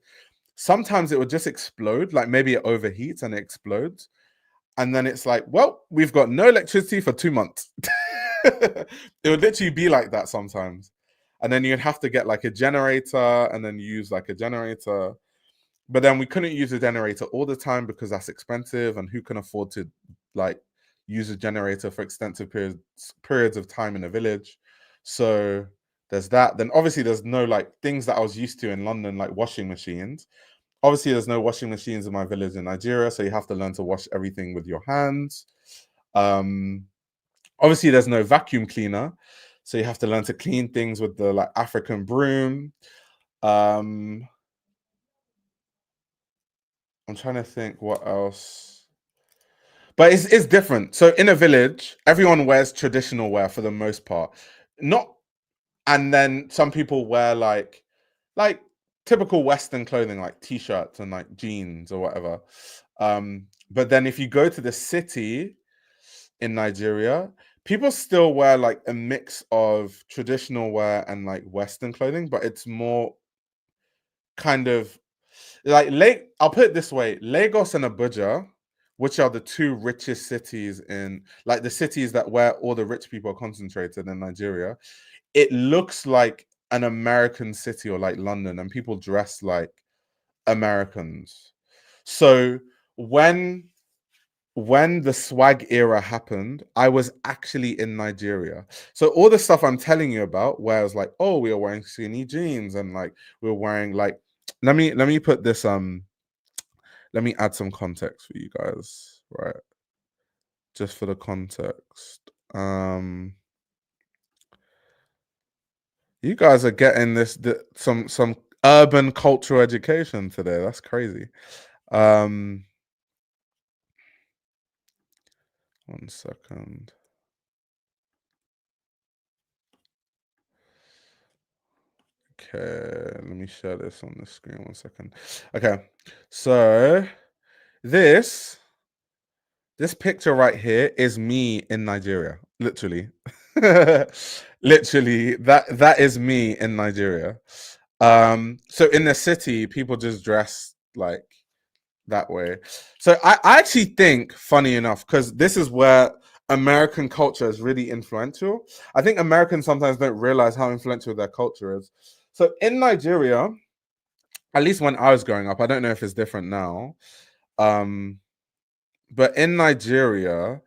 sometimes it would just explode, like maybe it overheats and it explodes, and then it's like, well, we've got no electricity for 2 months. It would literally be like that sometimes, and then you'd have to get like a generator and then use like a generator. But then we couldn't use a generator all the time because that's expensive, and who can afford to like use a generator for extensive periods of time in a village? So there's that. Then obviously there's no like things that I was used to in London, like washing machines. Obviously there's no washing machines in my village in Nigeria, so you have to learn to wash everything with your hands. Obviously there's no vacuum cleaner, so you have to learn to clean things with the like African broom. I'm trying to think what else. But it's different. So in a village, everyone wears traditional wear for the most part. Not And then some people wear like typical Western clothing, like t-shirts and like jeans or whatever. But then if you go to the city in Nigeria, people still wear like a mix of traditional wear and like Western clothing, but it's more kind of like I'll put it this way: Lagos and Abuja, which are the two richest cities in, like, the cities that where all the rich people are concentrated in Nigeria. It looks like an American city, or like London, and people dress like Americans. So when the swag era happened, I was actually in Nigeria. So all the stuff I'm telling you about, where I was like, oh, we were wearing skinny jeans, and like we were wearing like, let me put this let me add some context for you guys, right? Just for the context. You guys are getting some urban cultural education today. That's crazy. 1 second. Okay, let me share this on the screen. 1 second. Okay, so this picture right here is me in Nigeria. Literally. Literally, that is me in Nigeria. So in the city, people just dress like that way. So I actually think, funny enough, because this is where American culture is really influential. I think Americans sometimes don't realize how influential their culture is. So in Nigeria, at least when I was growing up, I don't know if it's different now, but in Nigeria,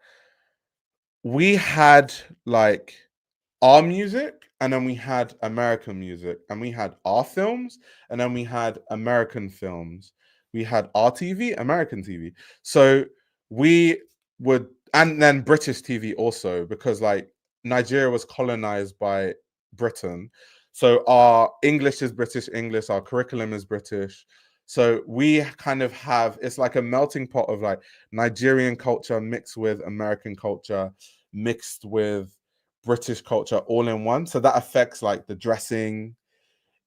we had like our music, and then we had American music, and we had our films, and then we had American films. We had our TV, American TV. So we would, and then British TV also, because like Nigeria was colonized by Britain. So our English is British English, our curriculum is British. So we kind of have, it's like a melting pot of like Nigerian culture mixed with American culture, mixed with British culture all in one. So that affects like the dressing,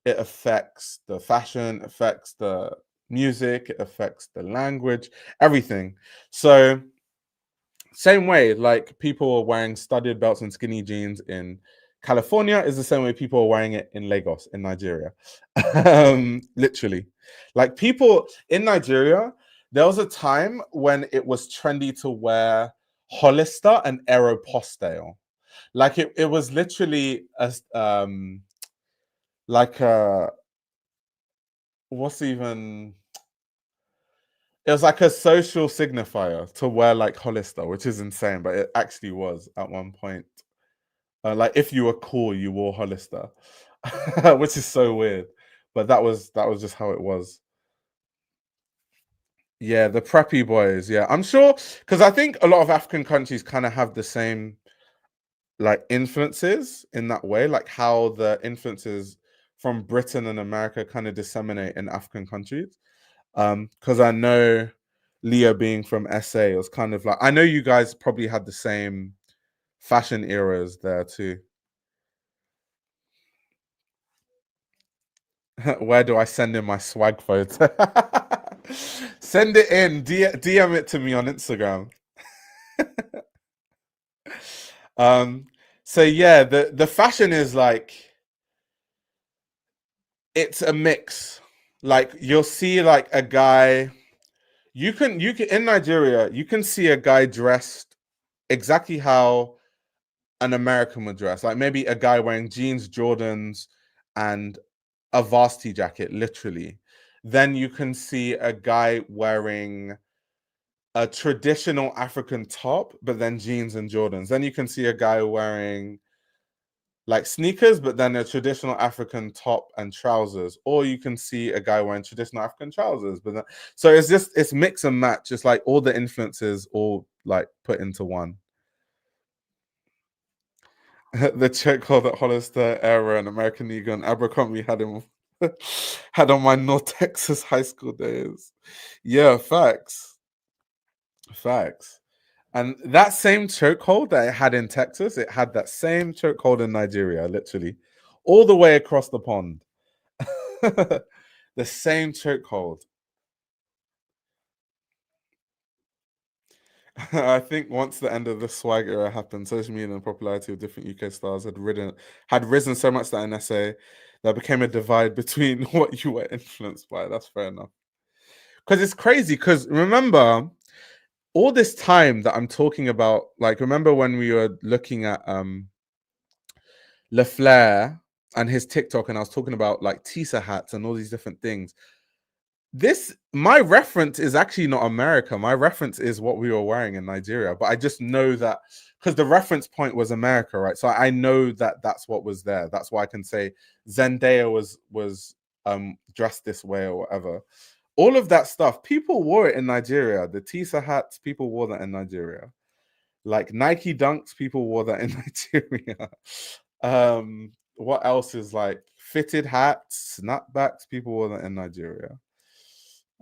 it affects the fashion, affects the music, it affects the language, everything. So same way, like people are wearing studded belts and skinny jeans in California is the same way people are wearing it in Lagos, in Nigeria. Literally. Like people in Nigeria, there was a time when it was trendy to wear Hollister and Aeropostale. Like it was literally like a, what's even, it was like a social signifier to wear like Hollister, which is insane, but it actually was at one point. Like if you were cool, you wore Hollister, which is so weird. But that was just how it was. Yeah, the preppy boys. Yeah, I'm sure, because I think a lot of African countries kind of have the same like influences in that way, like how the influences from Britain and America kind of disseminate in African countries. Because I know Leo being from SA, it was kind of like, I know you guys probably had the same fashion eras there too. Where do I send in my swag photo? Send it in, DM it to me on Instagram. So yeah, the fashion is like, it's a mix. Like you'll see like a guy, you can in Nigeria, you can see a guy dressed exactly how an American would dress. Like maybe a guy wearing jeans, Jordans, and a varsity jacket, literally. Then you can see a guy wearing a traditional African top, but then jeans and Jordans. Then you can see a guy wearing like sneakers, but then a traditional African top and trousers. Or you can see a guy wearing traditional African trousers. But then, so it's mix and match, just like all the influences all like put into one. The chokehold that Hollister, Era, and American Eagle and Abercrombie had had on my North Texas high school days. Yeah, facts. Facts. And that same chokehold that it had in Texas, it had that same chokehold in Nigeria, literally, all the way across the pond. The same chokehold. I think once the end of the swag era happened, social media and popularity of different UK stars had risen so much that in SA there became a divide between what you were influenced by. That's fair enough. because it's crazy. Because remember, all this time that I'm talking about, like, remember when we were looking at LeFlair and his TikTok, and I was talking about like Tisa hats and all these different things. My reference is actually not America. My reference is what we were wearing in Nigeria. But I just know that because the reference point was America, right? So I know that that's what was there. That's why I can say Zendaya was dressed this way or whatever. All of that stuff, people wore it in Nigeria. The Tisa hats, people wore that in Nigeria. Like Nike Dunks, people wore that in Nigeria. What else is like fitted hats, snapbacks, people wore that in Nigeria.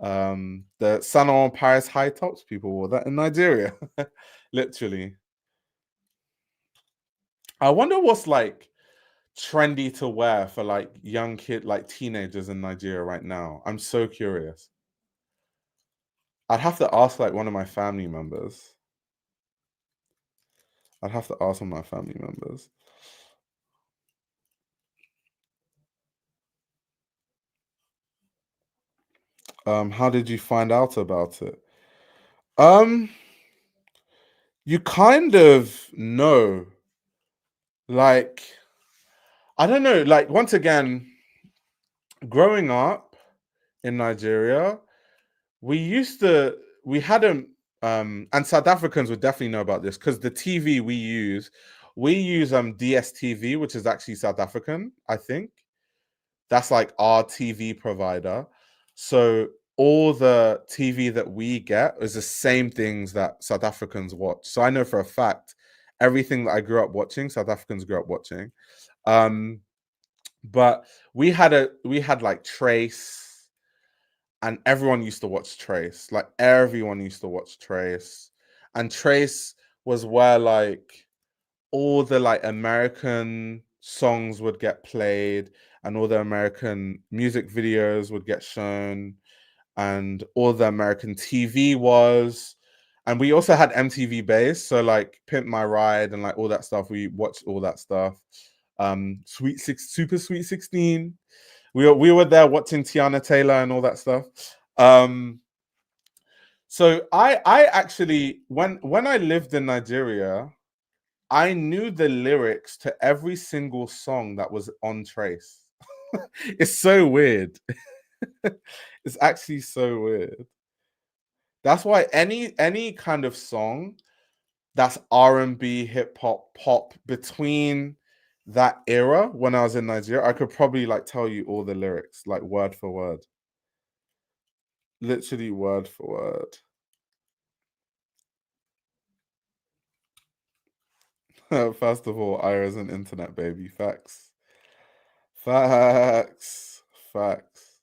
The Saint Laurent Paris high tops, people wore that in Nigeria. Literally. I wonder what's like trendy to wear for like young kid, like teenagers in Nigeria right now. I'm so curious. I'd have to ask like one of my family members. I'd have to ask one of my family members. How did you find out about it? You kind of know, like, I don't know, like, once again, growing up in Nigeria, we had a, and South Africans would definitely know about this because the TV we use DSTV, which is actually South African, I think. That's like our TV provider. So all the TV that we get is the same things that South Africans watch. So I know for a fact everything that I grew up watching, South Africans grew up watching. But we had like Trace, and everyone used to watch Trace. Like everyone used to watch Trace. And Trace was where like all the like American songs would get played and all the American music videos would get shown and all the American TV was. And we also had MTV Base, so like Pimp My Ride and like all that stuff. We watched all that stuff. Super Sweet 16. We were there watching Tiana Taylor and all that stuff. So I actually when I lived in Nigeria, I knew the lyrics to every single song that was on Trace. It's so weird. It's actually so weird. That's why any kind of song that's R&B, hip hop, pop between that era when I was in Nigeria, I could probably like tell you all the lyrics, like word for word. Literally word for word. First of all, Ira's an internet baby. Facts. Facts. Facts.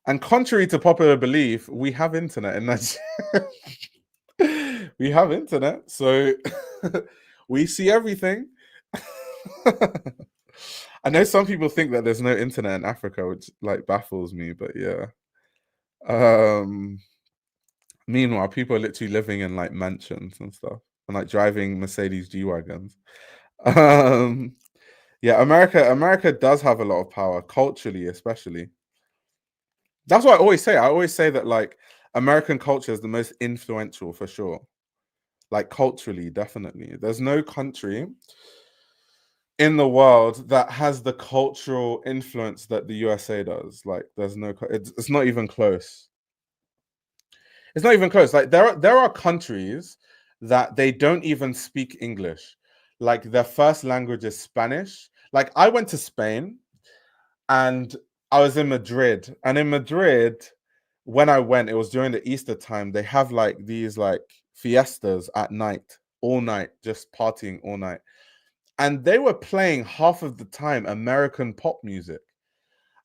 And contrary to popular belief, we have internet in Nigeria. We have internet, so we see everything. I know some people think that there's no internet in Africa, which like baffles me, but yeah. Meanwhile, people are literally living in like mansions and stuff and like driving Mercedes G-Wagons. Yeah, America does have a lot of power culturally, especially. That's what I always say. I always say that like American culture is the most influential for sure. Like culturally, definitely. There's no country in the world that has the cultural influence that the USA does. Like there's no, it's not even close. It's not even close. Like there are countries that they don't even speak English. Like their first language is Spanish. Like I went to Spain and I was in Madrid. And in Madrid, when I went, it was during the Easter time. They have like these like fiestas at night, all night, just partying all night. And they were playing half of the time American pop music.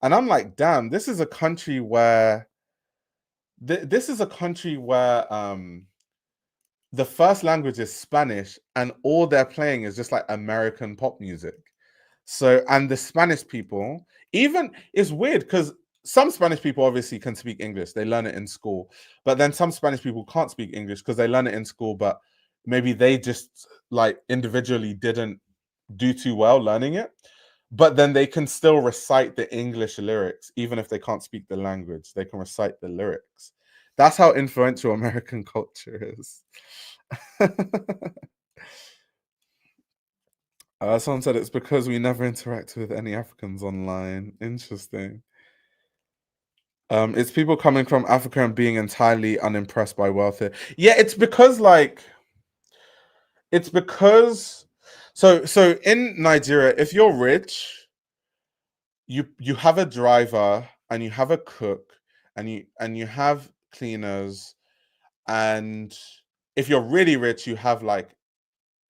And I'm like, damn, this is a country where the first language is Spanish and all they're playing is just like American pop music. So, and the Spanish people, even it's weird because some Spanish people obviously can speak English, they learn it in school, but then some Spanish people can't speak English because they learn it in school, but maybe they just like individually didn't do too well learning it. But then they can still recite the English lyrics, even if they can't speak the language, they can recite the lyrics. That's how influential American culture is. Someone said it's because we never interact with any Africans online. Interesting. It's people coming from Africa and being entirely unimpressed by wealth here. Yeah, it's because so in Nigeria, if you're rich, you have a driver and you have a cook and you have cleaners, and if you're really rich, you have like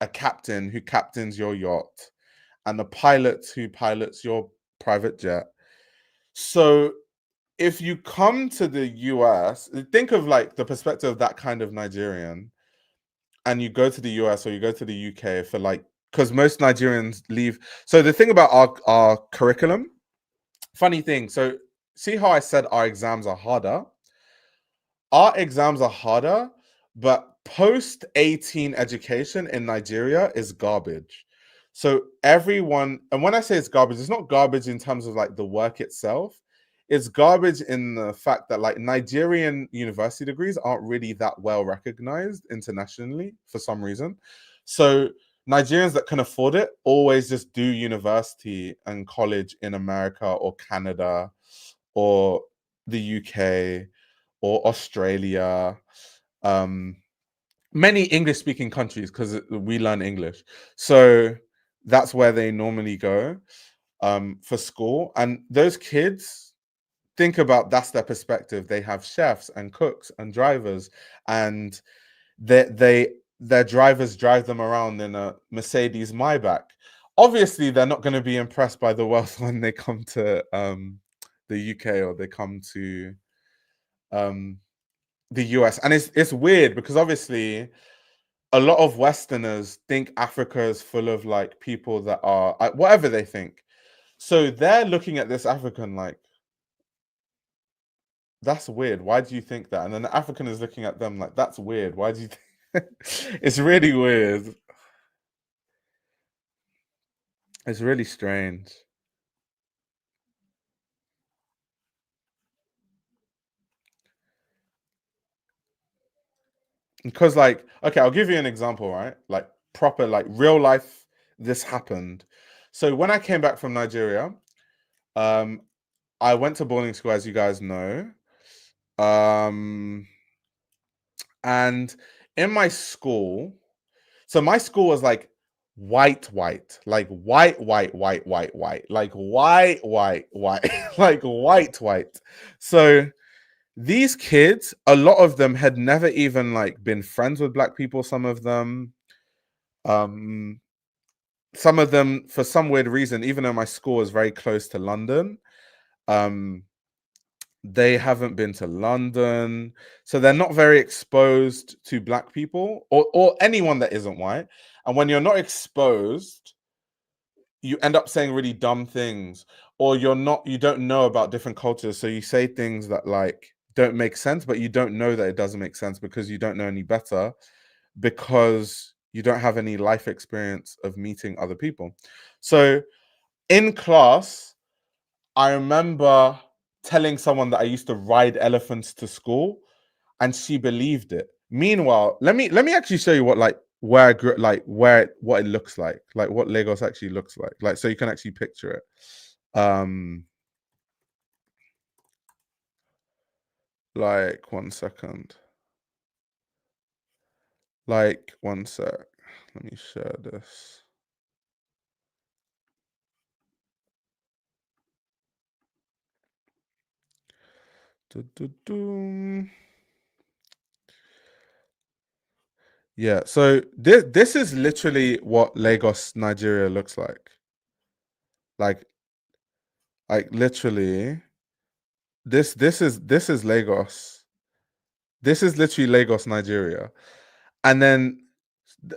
a captain who captains your yacht and a pilot who pilots your private jet. So if you come to the US, think of like the perspective of that kind of Nigerian, and you go to the US or you go to the UK for like, because most Nigerians leave. So the thing about our curriculum, funny thing. So see how I said our exams are harder? Our exams are harder, but post 18 education in Nigeria is garbage. So everyone, and when I say it's garbage, it's not garbage in terms of like the work itself. It's garbage in the fact that like Nigerian university degrees aren't really that well recognized internationally for some reason. So Nigerians that can afford it always just do university and college in America or Canada or the UK or Australia, many English speaking countries, because we learn English. So that's where they normally go for school. And those kids, think about, that's their perspective. They have chefs and cooks and drivers, and their drivers drive them around in a Mercedes Maybach. Obviously, they're not going to be impressed by the wealth when they come to the UK or they come to the US. And it's weird because obviously a lot of Westerners think Africa is full of like people that are whatever they think. So they're looking at this African like, that's weird. Why do you think that? And then the African is looking at them like, that's weird. Why do you think? It's really weird. It's really strange. Because like, okay, I'll give you an example, right? Like proper, like real life, this happened. So when I came back from Nigeria, I went to boarding school, as you guys know. And in my school, so my school was like white, like white, like white, like white. So these kids, a lot of them had never even like been friends with black people. Some of them, for some weird reason, even though my school is very close to London, they haven't been to London, so they're not very exposed to black people or anyone that isn't white. And when you're not exposed, you end up saying really dumb things, or you don't know about different cultures, so you say things that like don't make sense, but you don't know that it doesn't make sense because you don't know any better, because you don't have any life experience of meeting other people. So in class, I remember telling someone that I used to ride elephants to school, and she believed it. Meanwhile, let me actually show you what like where I grew, like what it looks like what Lagos actually looks like so you can actually picture it. Like 1 second. Like 1 sec. Let me share this. Yeah, so this is literally what Lagos, Nigeria looks like. Like literally, this is Lagos. This is literally Lagos, Nigeria. And then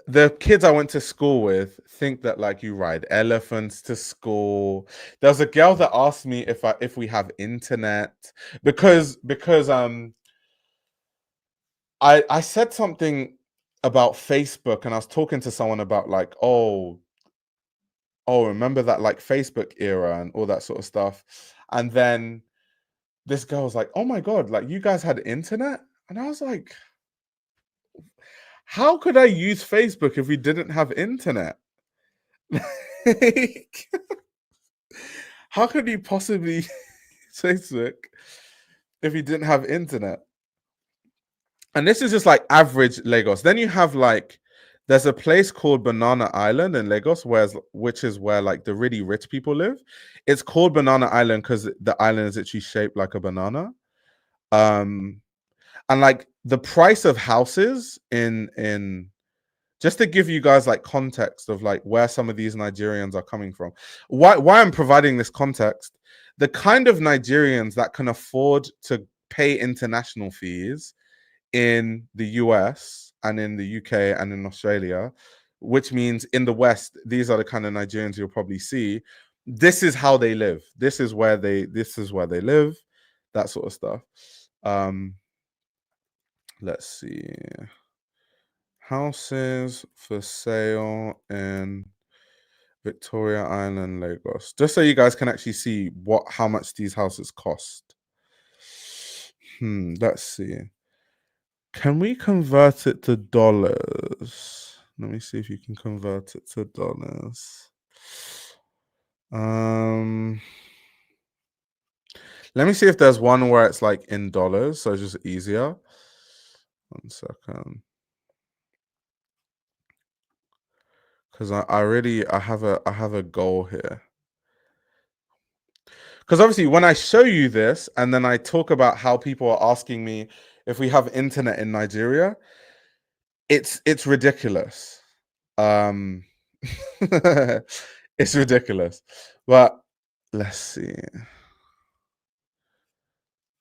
the kids I went to school with think that like you ride elephants to school. There was a girl that asked me if we have internet, because I said something about Facebook, and I was talking to someone about like, oh, remember that like Facebook era and all that sort of stuff. And then this girl was like, oh my God, like you guys had internet? And I was like, how could I use Facebook if we didn't have internet? Like, how could you possibly use Facebook if you didn't have internet? And this is just like average Lagos. Then you have like, there's a place called Banana Island in Lagos, which is where like the really rich people live. It's called Banana Island because the island is actually shaped like a banana. And like the price of houses in just to give you guys like context of like where some of these Nigerians are coming from. Why I'm providing this context, the kind of Nigerians that can afford to pay international fees in the US and in the UK and in Australia, which means in the West, these are the kind of Nigerians you'll probably see. This is how they live. This is where they live, that sort of stuff. Let's see. Houses for sale in Victoria Island, Lagos. Just so you guys can actually see how much these houses cost. Let's see. Can we convert it to dollars? Let me see if you can convert it to dollars. Let me see if there's one where it's like in dollars, so it's just easier. 1 second. Because I have a goal here. Because obviously when I show you this and then I talk about how people are asking me if we have internet in Nigeria, it's ridiculous. It's ridiculous. But let's see.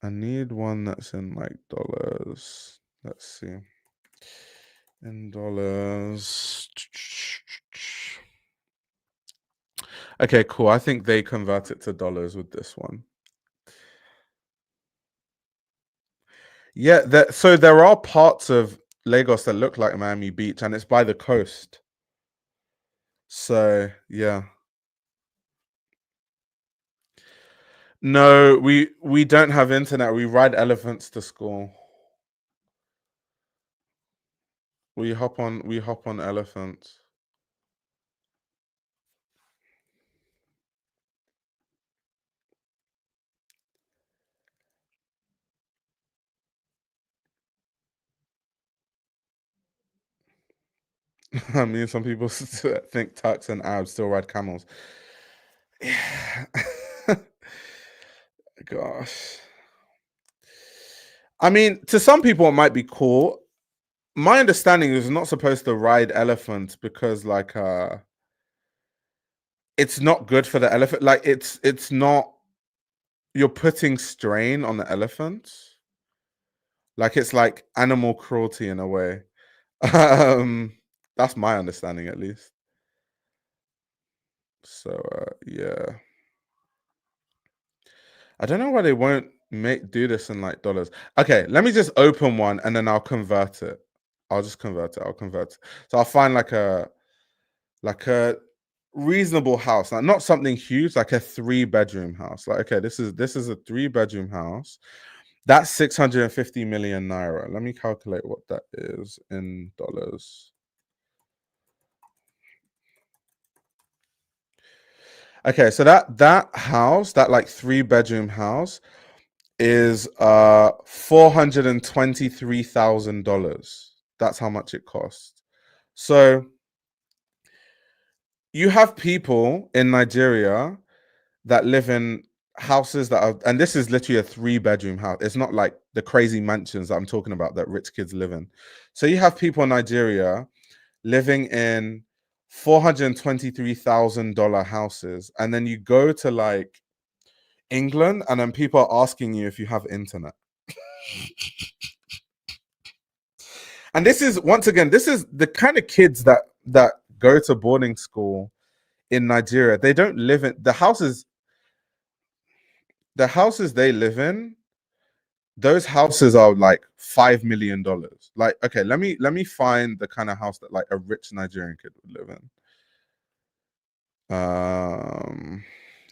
I need one that's in like dollars. Let's see. In dollars. Okay, cool. I think they convert it to dollars with this one. Yeah, so there are parts of Lagos that look like Miami Beach, and it's by the coast. So yeah. No, we don't have internet. We ride elephants to school. We hop on elephants. I mean, some people think Turks and Arabs still ride camels. Yeah. Gosh. I mean, to some people it might be cool. My understanding is not supposed to ride elephants because like it's not good for the elephant. Like it's not, you're putting strain on the elephants. Like it's like animal cruelty in a way. That's my understanding at least. So yeah. I don't know why they won't do this in like dollars. Okay, let me just open one and then I'll convert it. I'll just convert it. I'll convert it. So I'll find like a reasonable house, like not something huge, like a 3-bedroom house. Like, okay, this is a 3-bedroom house. That's 650 million naira. Let me calculate what that is in dollars. Okay, so that house, that like 3-bedroom house, is $423,000. That's how much it costs. So you have people in Nigeria that live in houses that are, and this is literally a 3-bedroom house. It's not like the crazy mansions that I'm talking about that rich kids live in. So you have people in Nigeria living in $423,000 houses, and then you go to like England, and then people are asking you if you have internet. And this is, once again, this is the kind of kids that go to boarding school in Nigeria. They don't live in the houses they live in. Those houses are like $5 million. Like, okay, let me find the kind of house that like a rich Nigerian kid would live in.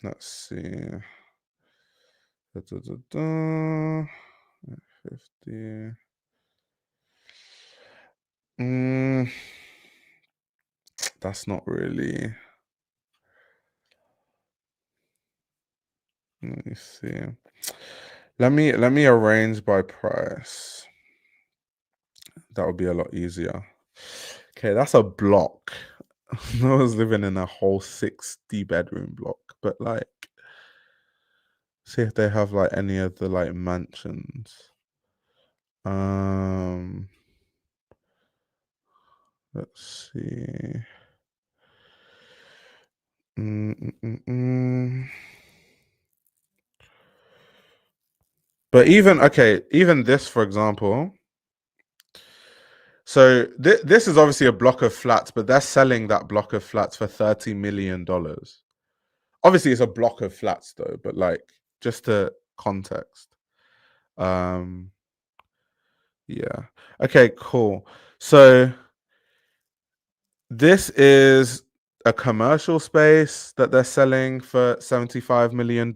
Let's see. 50. That's not really. Let me see. Let me arrange by price. That would be a lot easier. Okay, that's a block. I was living in a whole 60-bedroom block, but like, see if they have like any of the like mansions. Let's see. But even this, for example. So this is obviously a block of flats, but they're selling that block of flats for $30 million. Obviously, it's a block of flats though, but like just to context. Yeah. Okay, cool. So this is a commercial space that they're selling for $75 million.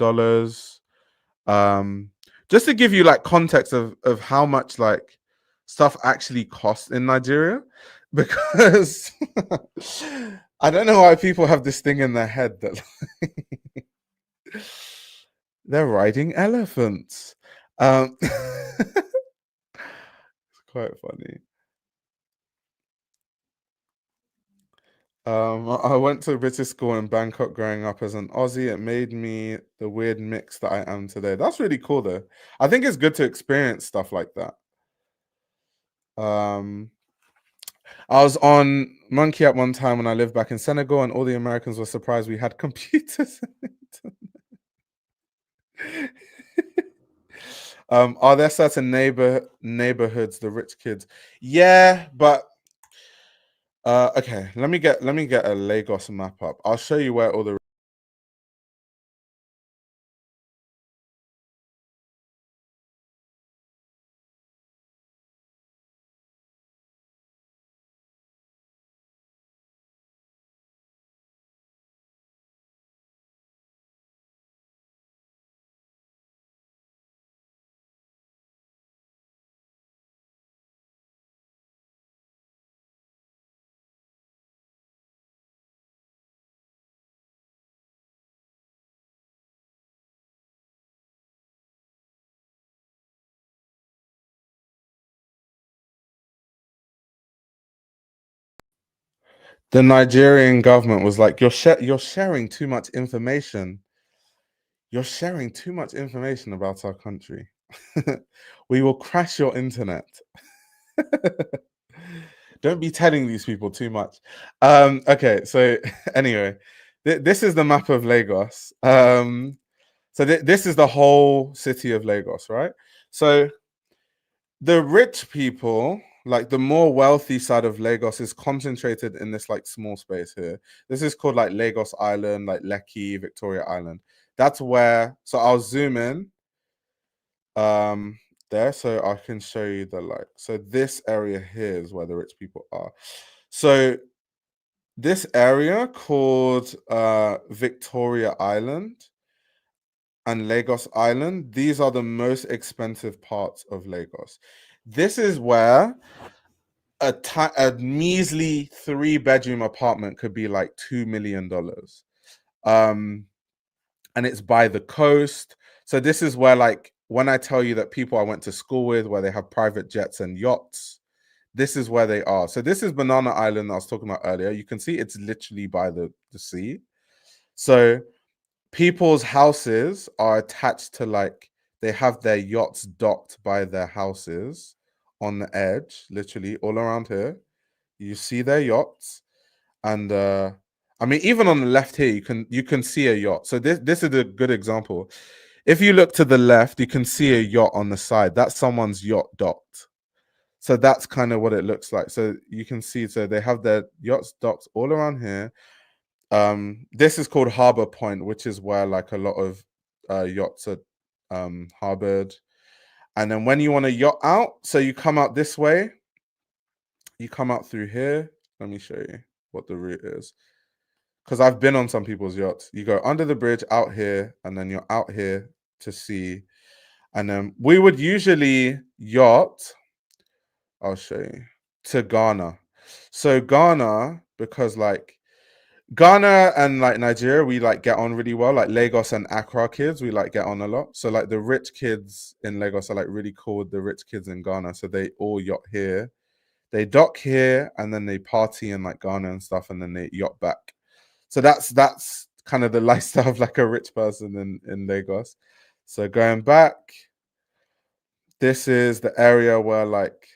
Just to give you like context of how much like stuff actually costs in Nigeria, because I don't know why people have this thing in their head that they're riding elephants. It's quite funny. I went to a British school in Bangkok growing up as an Aussie. It made me the weird mix that I am today. That's really cool though. I think it's good to experience stuff like that. I was on Monkey at one time when I lived back in Senegal, and all the Americans were surprised we had computers. Are there certain neighborhoods the rich kids? Yeah, but okay. Let me get a Lagos map up. I'll show you where all the Nigerian government was like, you're sharing too much information. You're sharing too much information about our country. We will crash your internet. Don't be telling these people too much. Okay, so anyway, this is the map of Lagos. So this is the whole city of Lagos, right? So the rich people, like the more wealthy side of Lagos, is concentrated in this like small space here. This is called like Lagos Island, like Lekki, Victoria Island. That's where. So I'll zoom in. There, so I can show you the like. So this area here is where the rich people are. So this area called Victoria Island and Lagos Island, these are the most expensive parts of Lagos. This is where a measly 3-bedroom apartment could be like $2 million. And it's by the coast. So this is where, like, when I tell you that people I went to school with, where they have private jets and yachts, this is where they are. So this is Banana Island that I was talking about earlier. You can see it's literally by the sea. So people's houses are attached to, like, they have their yachts docked by their houses on the edge, literally all around here. You see their yachts. And I mean, even on the left here, you can see a yacht. So this is a good example. If you look to the left, you can see a yacht on the side. That's someone's yacht docked. So that's kind of what it looks like. So you can see, so they have their yachts docked all around here. This is called Harbor Point, which is where like a lot of yachts are harbored. And then when you want to yacht out, so you come out this way, you come out through here. Let me show you what the route is, because I've been on some people's yachts. You go under the bridge out here, and then you're out here to sea. And then we would usually yacht. I'll show you. to Ghana. So Ghana, because like Ghana and like Nigeria, we like get on really well. Like Lagos and Accra kids, we like get on a lot. So like the rich kids in Lagos are like really cool with the rich kids in Ghana. So they all yacht here. They dock here and then they party in like Ghana and stuff, and then they yacht back. So that's kind of the lifestyle of like a rich person in Lagos. So going back, this is the area where like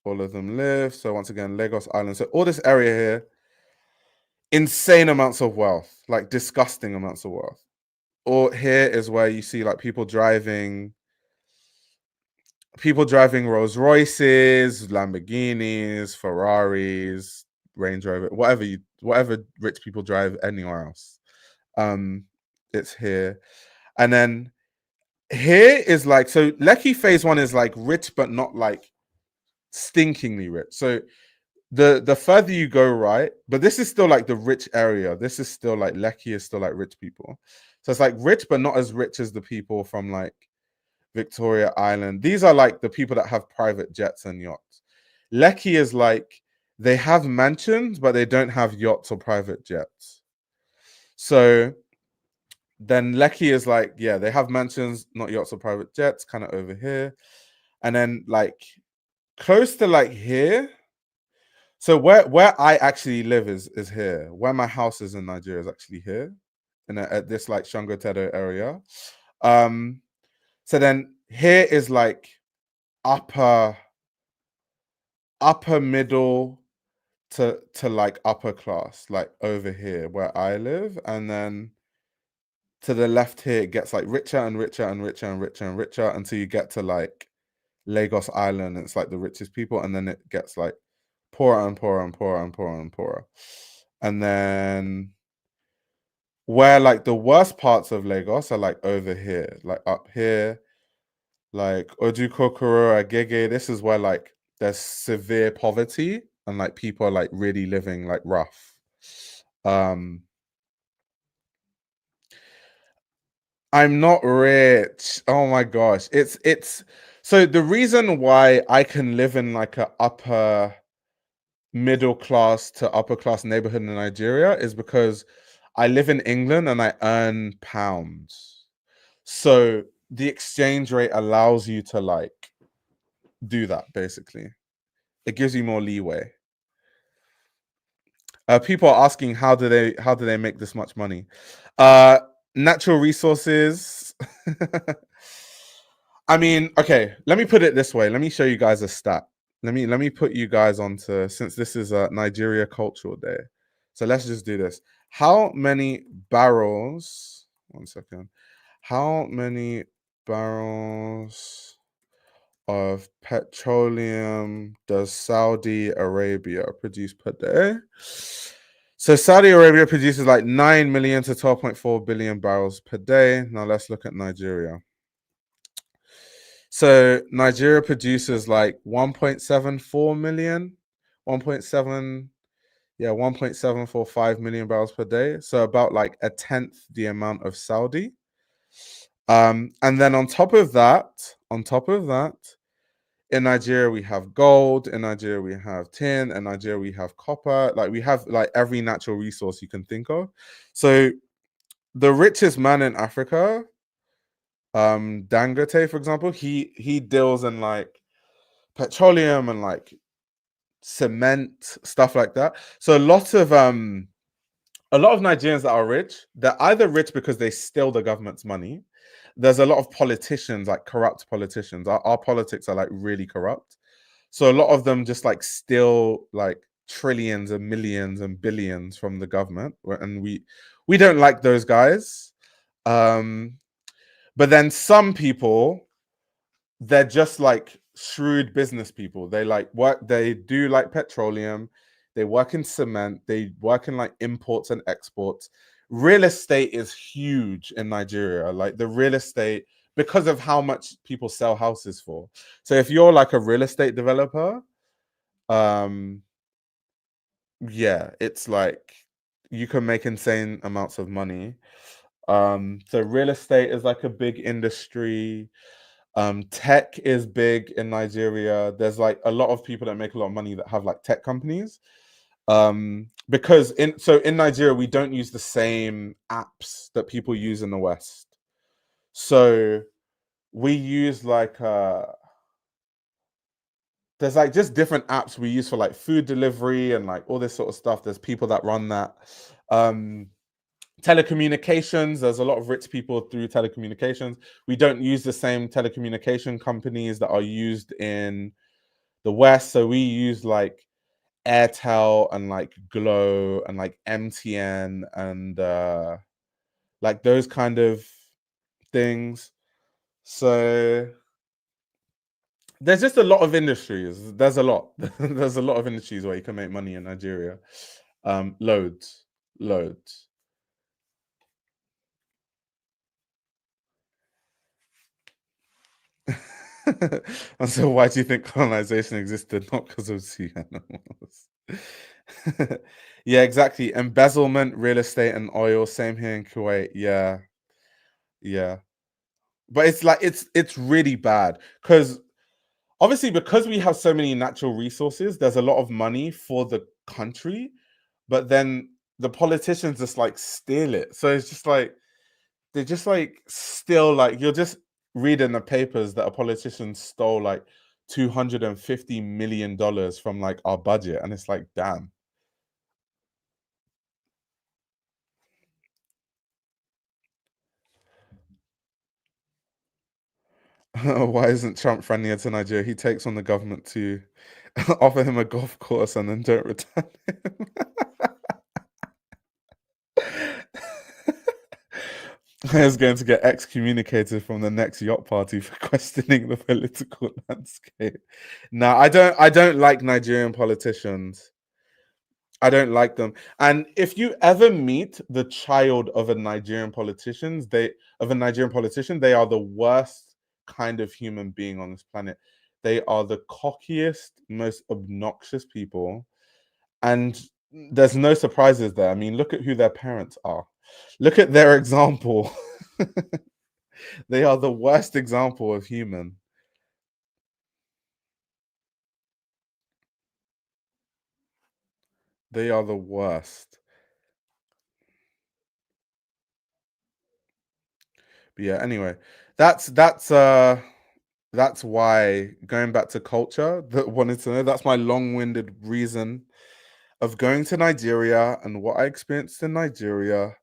all of them live. So once again, Lagos Island. So all this area here, insane amounts of wealth, like disgusting amounts of wealth. Or here is where you see like people driving Rolls Royces, Lamborghinis, Ferraris, Range Rover, whatever rich people drive anywhere else. It's here. And then here is like, so Lekki phase 1 is like rich but not like stinkingly rich. So the further you go right, but this is still like the rich area. This is still like Lekki is still like rich people. So it's like rich but not as rich as the people from like Victoria Island. These are like the people that have private jets and yachts. Lekki is like they have mansions but they don't have yachts or private jets. So then Lekki is like, yeah, they have mansions, not yachts or private jets, kind of over here. And then like close to like here. So where I actually live is here. Where my house is in Nigeria is actually here, at this like Shangotedo area. So then here is like upper middle to like upper class, like over here where I live, and then to the left here it gets like richer and richer and richer and richer and richer until you get to like Lagos Island. It's like the richest people, and then it gets like poorer and poorer and poorer and poorer and poorer. And then where like the worst parts of Lagos are like over here, like up here, like Ojukokoro, Agege. This is where like there's severe poverty and like people are like really living like rough. I'm not rich. Oh my gosh. It's so the reason why I can live in like a upper middle class to upper class neighborhood in Nigeria is because I live in England and I earn pounds. So the exchange rate allows you to like do that basically. It gives you more leeway. People are asking how do they make this much money? Natural resources. I mean, okay, let me put it this way. Let me show you guys a stat. Let me put you guys onto, since this is a Nigeria Cultural Day. So let's just do this. How many barrels, one second. How many barrels of petroleum does Saudi Arabia produce per day? So Saudi Arabia produces like 9 million to 12.4 billion barrels per day. Now let's look at Nigeria. So Nigeria produces like 1.74 million, 1.7, yeah, 1.745 million barrels per day. So about like a tenth the amount of Saudi. And then on top of that, in Nigeria we have gold, in Nigeria we have tin, in Nigeria we have copper. Like we have like every natural resource you can think of. So the richest man in Africa, Dangote, for example, he deals in like petroleum and like cement, stuff like that. So a lot of Nigerians that are rich, they're either rich because they steal the government's money. There's a lot of politicians, like corrupt politicians. Our politics are like really corrupt. So a lot of them just like steal like trillions and millions and billions from the government, and we don't like those guys. But then some people, they're just like shrewd business people. They like work, they do like petroleum, they work in cement, they work in like imports and exports. Real estate is huge in Nigeria. Like the real estate, because of how much people sell houses for. So if you're like a real estate developer, yeah, it's like you can make insane amounts of money. So real estate is like a big industry. Tech is big in Nigeria. There's like a lot of people that make a lot of money that have like tech companies. Because in Nigeria we don't use the same apps that people use in the West. So we use like there's like just different apps we use for like food delivery and like all this sort of stuff. There's people that run that. Telecommunications, there's a lot of rich people through telecommunications. We don't use the same telecommunication companies that are used in the West. So we use like Airtel and like Glow and like MTN and like those kind of things. So there's just a lot of industries. There's a lot. There's a lot of industries where you can make money in Nigeria. Loads. And so why do you think colonization existed? Not because of sea animals. Yeah, exactly. Embezzlement, real estate, and oil. Same here in Kuwait. Yeah. But it's like it's really bad because obviously because we have so many natural resources, there's a lot of money for the country, but then the politicians just like steal it. So it's just like they just like still like you're just reading the papers that a politician stole like $250 million from like our budget, and it's like, damn. Why isn't Trump friendlier to Nigeria? He takes on the government to offer him a golf course and then don't return him. Is going to get excommunicated from the next yacht party for questioning the political landscape. No, I don't like Nigerian politicians. I don't like them. And if you ever meet the child of a Nigerian politician, they are the worst kind of human being on this planet. They are the cockiest, most obnoxious people. And there's no surprises there. I mean, look at who their parents are. Look at their example. They are the worst example of human. They are the worst. But yeah, anyway, that's why, going back to culture, that wanted to know, that's my long-winded reason of going to Nigeria and what I experienced in Nigeria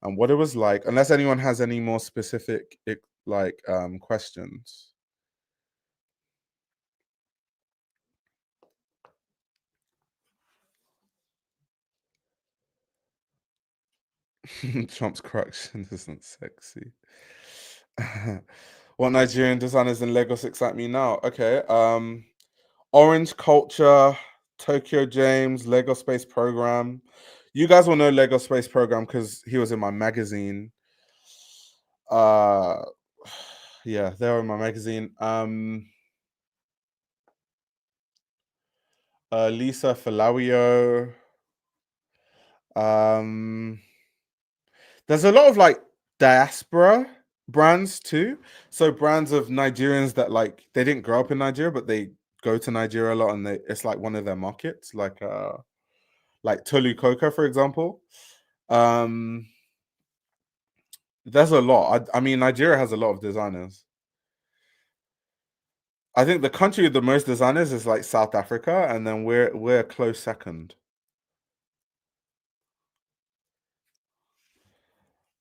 and what it was like. Unless anyone has any more specific questions. Trump's correction isn't sexy. What Nigerian designers in Lagos excite me now? Okay. Orange Culture, Tokyo James, Lego Space Program. You guys will know Lego Space Program because he was in my magazine. Yeah, they were in my magazine. Lisa Falawio. There's a lot of like diaspora brands too. So brands of Nigerians that like they didn't grow up in Nigeria, but they go to Nigeria a lot, and it's like one of their markets, like Tolu Coco, for example. There's a lot. I mean, Nigeria has a lot of designers. I think the country with the most designers is like South Africa, and then we're a close second.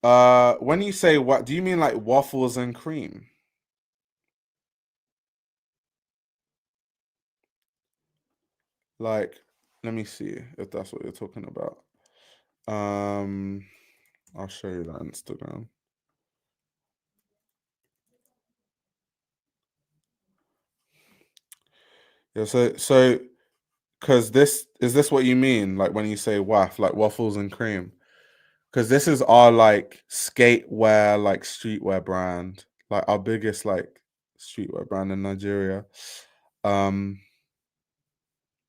When you say what, do you mean like waffles and cream? Like, let me see if that's what you're talking about. I'll show you that Instagram. Yeah, so because this what you mean, like when you say waff, like waffles and cream? Because this is our like skatewear, like streetwear brand, like our biggest like streetwear brand in Nigeria. But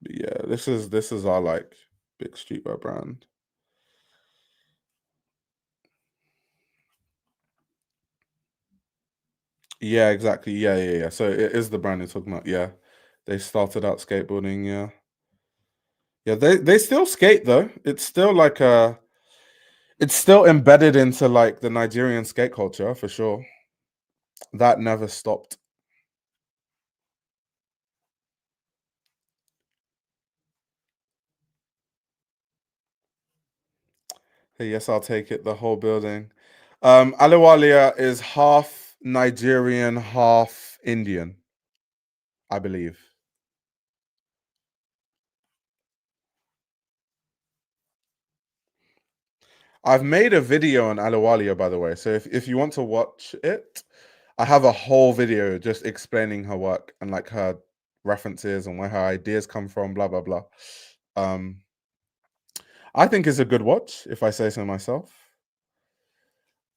yeah, this is our like big streetwear brand. Yeah, exactly. Yeah. So it is the brand you're talking about. Yeah, they started out skateboarding. Yeah. They still skate though. It's still like it's still embedded into like the Nigerian skate culture for sure. That never stopped. Hey, yes, I'll take it. The whole building. Alawalia is half Nigerian, half Indian, I believe. I've made a video on Alawalia, by the way. So if you want to watch it, I have a whole video just explaining her work and like her references and where her ideas come from, blah blah blah. I think it's a good watch, if I say so myself.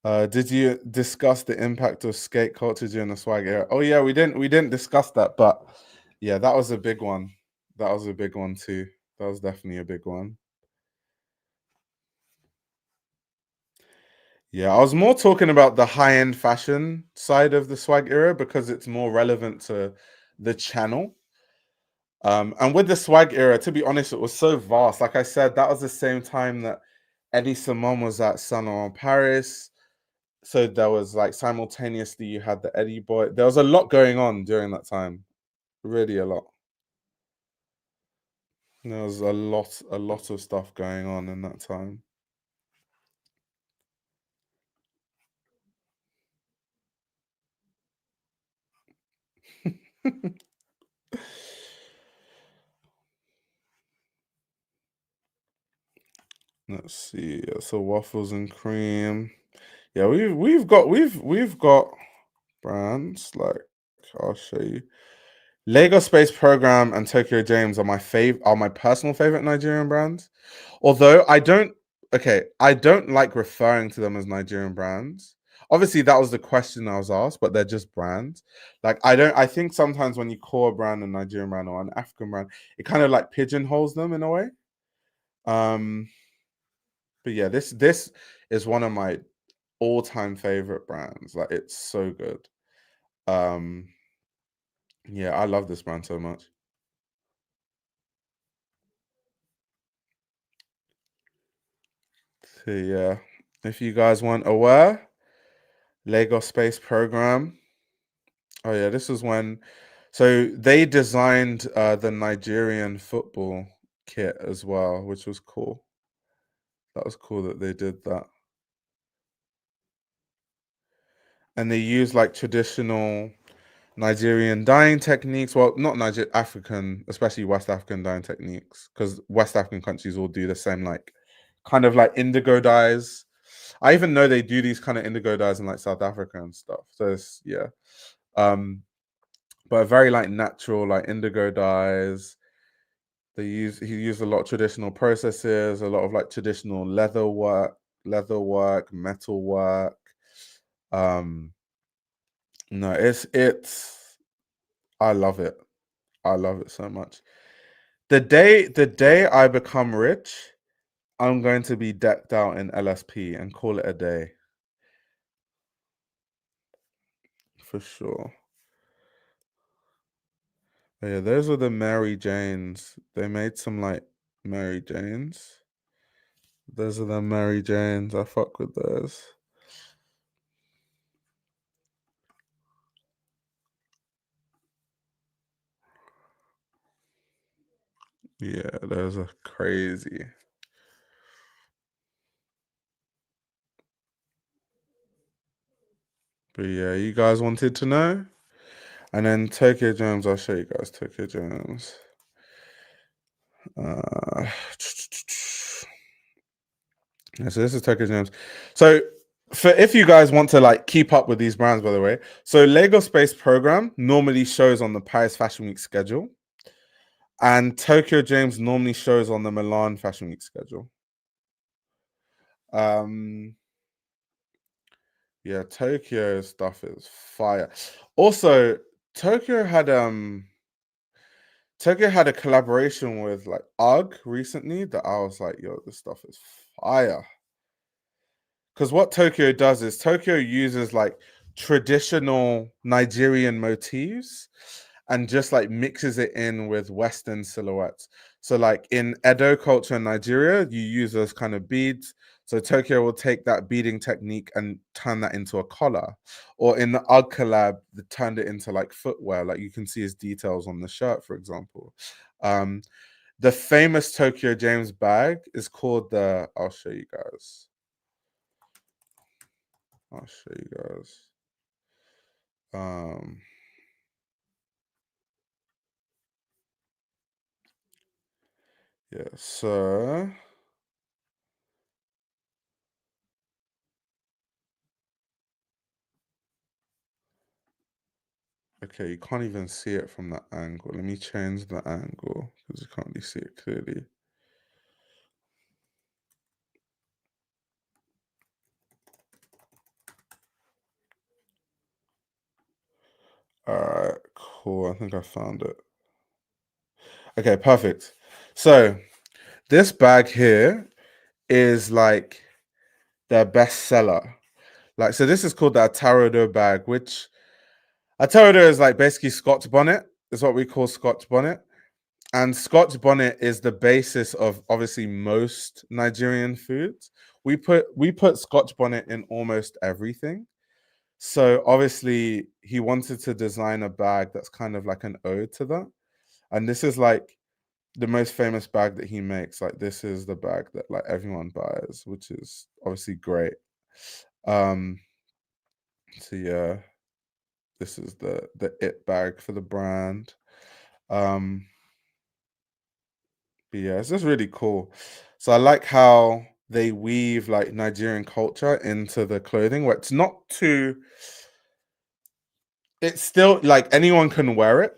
Did you discuss the impact of skate culture during the swag era? Oh yeah, we didn't discuss that, but yeah, that was a big one. That was a big one too. That was definitely a big one. Yeah, I was more talking about the high-end fashion side of the swag era because it's more relevant to the channel. And with the swag era, to be honest, it was so vast. Like I said, that was the same time that Eddie Simon was at Saint Laurent Paris. So there was like simultaneously you had the Eddie boy. There was a lot going on during that time. Really a lot. There was a lot of stuff going on in that time. Let's see. So waffles and cream. Yeah, we've got brands like I'll show you. Lego Space Program and Tokyo James are my personal favorite Nigerian brands. Although I don't like referring to them as Nigerian brands. Obviously, that was the question I was asked, but they're just brands. Like I think sometimes when you call a brand a Nigerian brand or an African brand, it kind of like pigeonholes them in a way. But yeah, this is one of my all-time favorite brands. Like it's so good. Yeah, I love this brand so much. So yeah, if you guys weren't aware, Lego Space Program. Oh yeah, this was when. So they designed the Nigerian football kit as well, which was cool. That was cool that they did that. And they used like traditional Nigerian dyeing techniques. Well, not African, especially West African dyeing techniques, because West African countries all do the same, like kind of like indigo dyes. I even know they do these kind of indigo dyes in like South Africa and stuff. So it's yeah. But very like natural, like indigo dyes. He used a lot of traditional processes, a lot of like traditional leather work, metal work. No, it's I love it. I love it so much. The day I become rich, I'm going to be decked out in LSP and call it a day. For sure. But yeah, those were the Mary Janes. They made some like Mary Janes. Those are the Mary Janes. I fuck with those. Yeah, those are crazy. But yeah, you guys wanted to know? And then Tokyo Jones, I'll show you guys Tokyo Jones. Yeah, so this is Tokyo Jones. So for if you guys want to like keep up with these brands, by the way, so Lego Space Program normally shows on the Paris Fashion Week schedule. And Tokyo James normally shows on the Milan Fashion Week schedule. Yeah, Tokyo stuff is fire. Also, Tokyo had a collaboration with like UGG recently that I was like, yo, this stuff is fire. Because what Tokyo does is Tokyo uses like traditional Nigerian motifs and just like mixes it in with Western silhouettes. So like in Edo culture in Nigeria, you use those kind of beads. So Tokyo will take that beading technique and turn that into a collar. Or in the UGG collab, they turned it into like footwear. Like you can see his details on the shirt, for example. The famous Tokyo James bag is called the, I'll show you guys. Yeah, so okay, you can't even see it from that angle. Let me change the angle because you can't really see it clearly. All right, cool. I think I found it. Okay, perfect. So this bag here is like their best seller. Like, so this is called the Atarodo bag, which Atarodo is like basically Scotch bonnet, is what we call Scotch bonnet. And Scotch bonnet is the basis of obviously most Nigerian foods. We put Scotch bonnet in almost everything. So obviously he wanted to design a bag that's kind of like an ode to that. And this is like the most famous bag that he makes. Like this is the bag that like everyone buys, which is obviously great. So yeah, this is the it bag for the brand. But yeah, it's just really cool. So I like how they weave like Nigerian culture into the clothing where it's not too, it's still like anyone can wear it,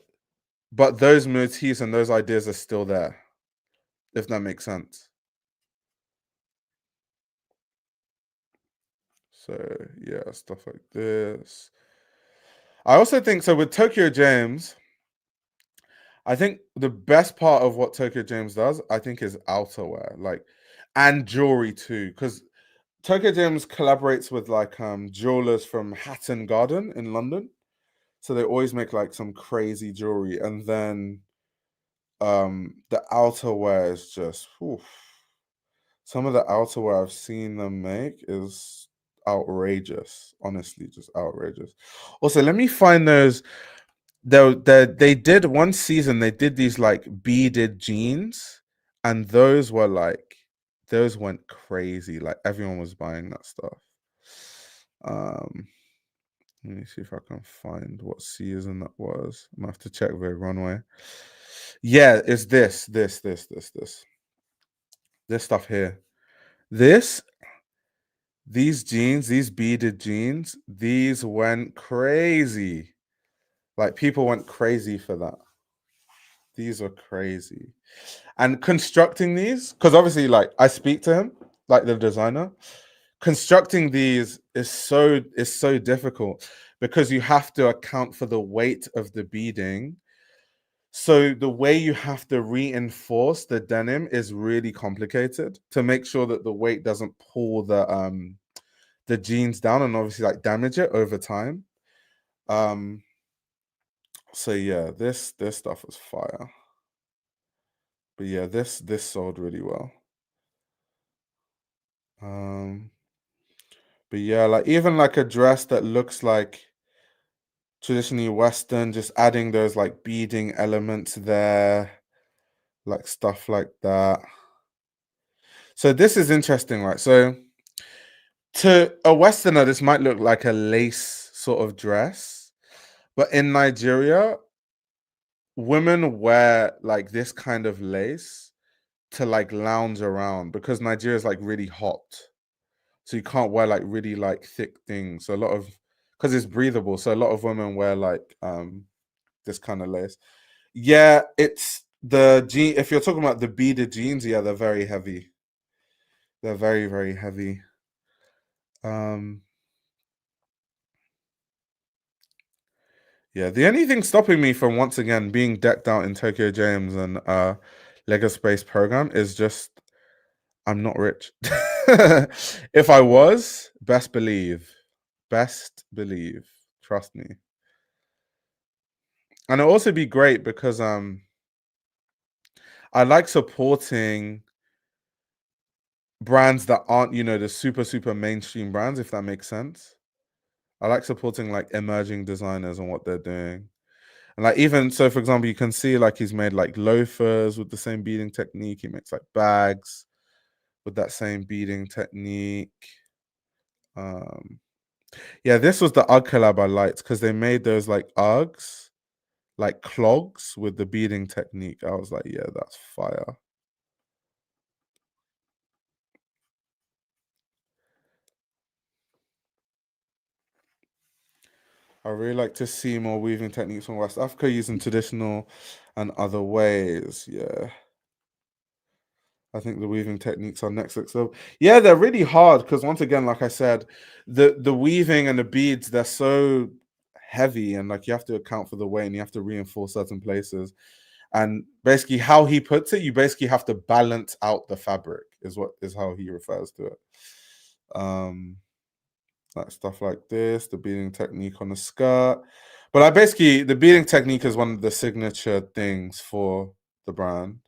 but those motifs and those ideas are still there, if that makes sense. So yeah, stuff like this. I also think so with Tokyo James, I think the best part of what Tokyo James does, I think, is outerwear, like, and jewelry too, because Tokyo James collaborates with like jewelers from Hatton Garden in London. So they always make like some crazy jewelry. And then the outerwear is just oof. Some of the outerwear I've seen them make is outrageous. Honestly, just outrageous. Also, let me find those. They did one season, they did these like beaded jeans, and those were like those went crazy. Like everyone was buying that stuff. Let me see if I can find what season that was. I'm gonna have to check with runway. Yeah, it's this stuff here. These jeans, these beaded jeans, these went crazy. Like people went crazy for that. These are crazy. And constructing these, because obviously, like I speak to him, like the designer. Constructing these is so difficult because you have to account for the weight of the beading. So the way you have to reinforce the denim is really complicated to make sure that the weight doesn't pull the jeans down and obviously like damage it over time. So yeah, this stuff is fire. But yeah, this sold really well. But yeah, like even like a dress that looks like traditionally Western, just adding those like beading elements there, like stuff like that. So this is interesting, right? So to a Westerner, this might look like a lace sort of dress, but in Nigeria, women wear like this kind of lace to like lounge around because Nigeria is like really hot. So you can't wear like really like thick things. So a lot of, because it's breathable, so a lot of women wear like this kind of lace. Yeah, it's the jean. If you're talking about the beaded jeans, yeah, they're very heavy. They're very, very heavy. Yeah, the only thing stopping me from once again being decked out in Tokyo James and Lego Space Program is just I'm not rich. If I was, best believe Best believe. Trust me. And it'll also be great because I like supporting brands that aren't, the super mainstream brands, if that makes sense. I like supporting like emerging designers and what they're doing. And like even so, for example, you can see like he's made like loafers with the same beading technique. He makes like bags with that same beading technique. Yeah, this was the UGG collab I liked because they made those like Uggs, like clogs with the beading technique. I was like, yeah, that's fire. I really like to see more weaving techniques from West Africa using traditional and other ways. Yeah. I think the weaving techniques are next. So yeah, they're really hard because once again, like I said, the weaving and the beads, they're so heavy and like you have to account for the weight and you have to reinforce certain places. And basically how he puts it, you basically have to balance out the fabric is how he refers to it. Like stuff like this, the beading technique on the skirt. But the beading technique is one of the signature things for the brand,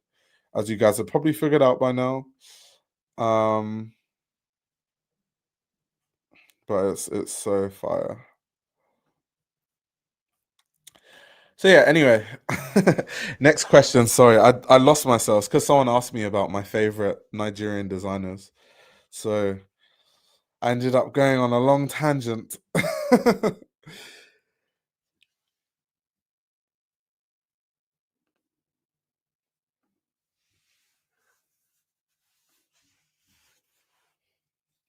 as you guys have probably figured out by now. But it's so fire. So yeah, anyway, next question. Sorry, I lost myself because someone asked me about my favorite Nigerian designers. So I ended up going on a long tangent.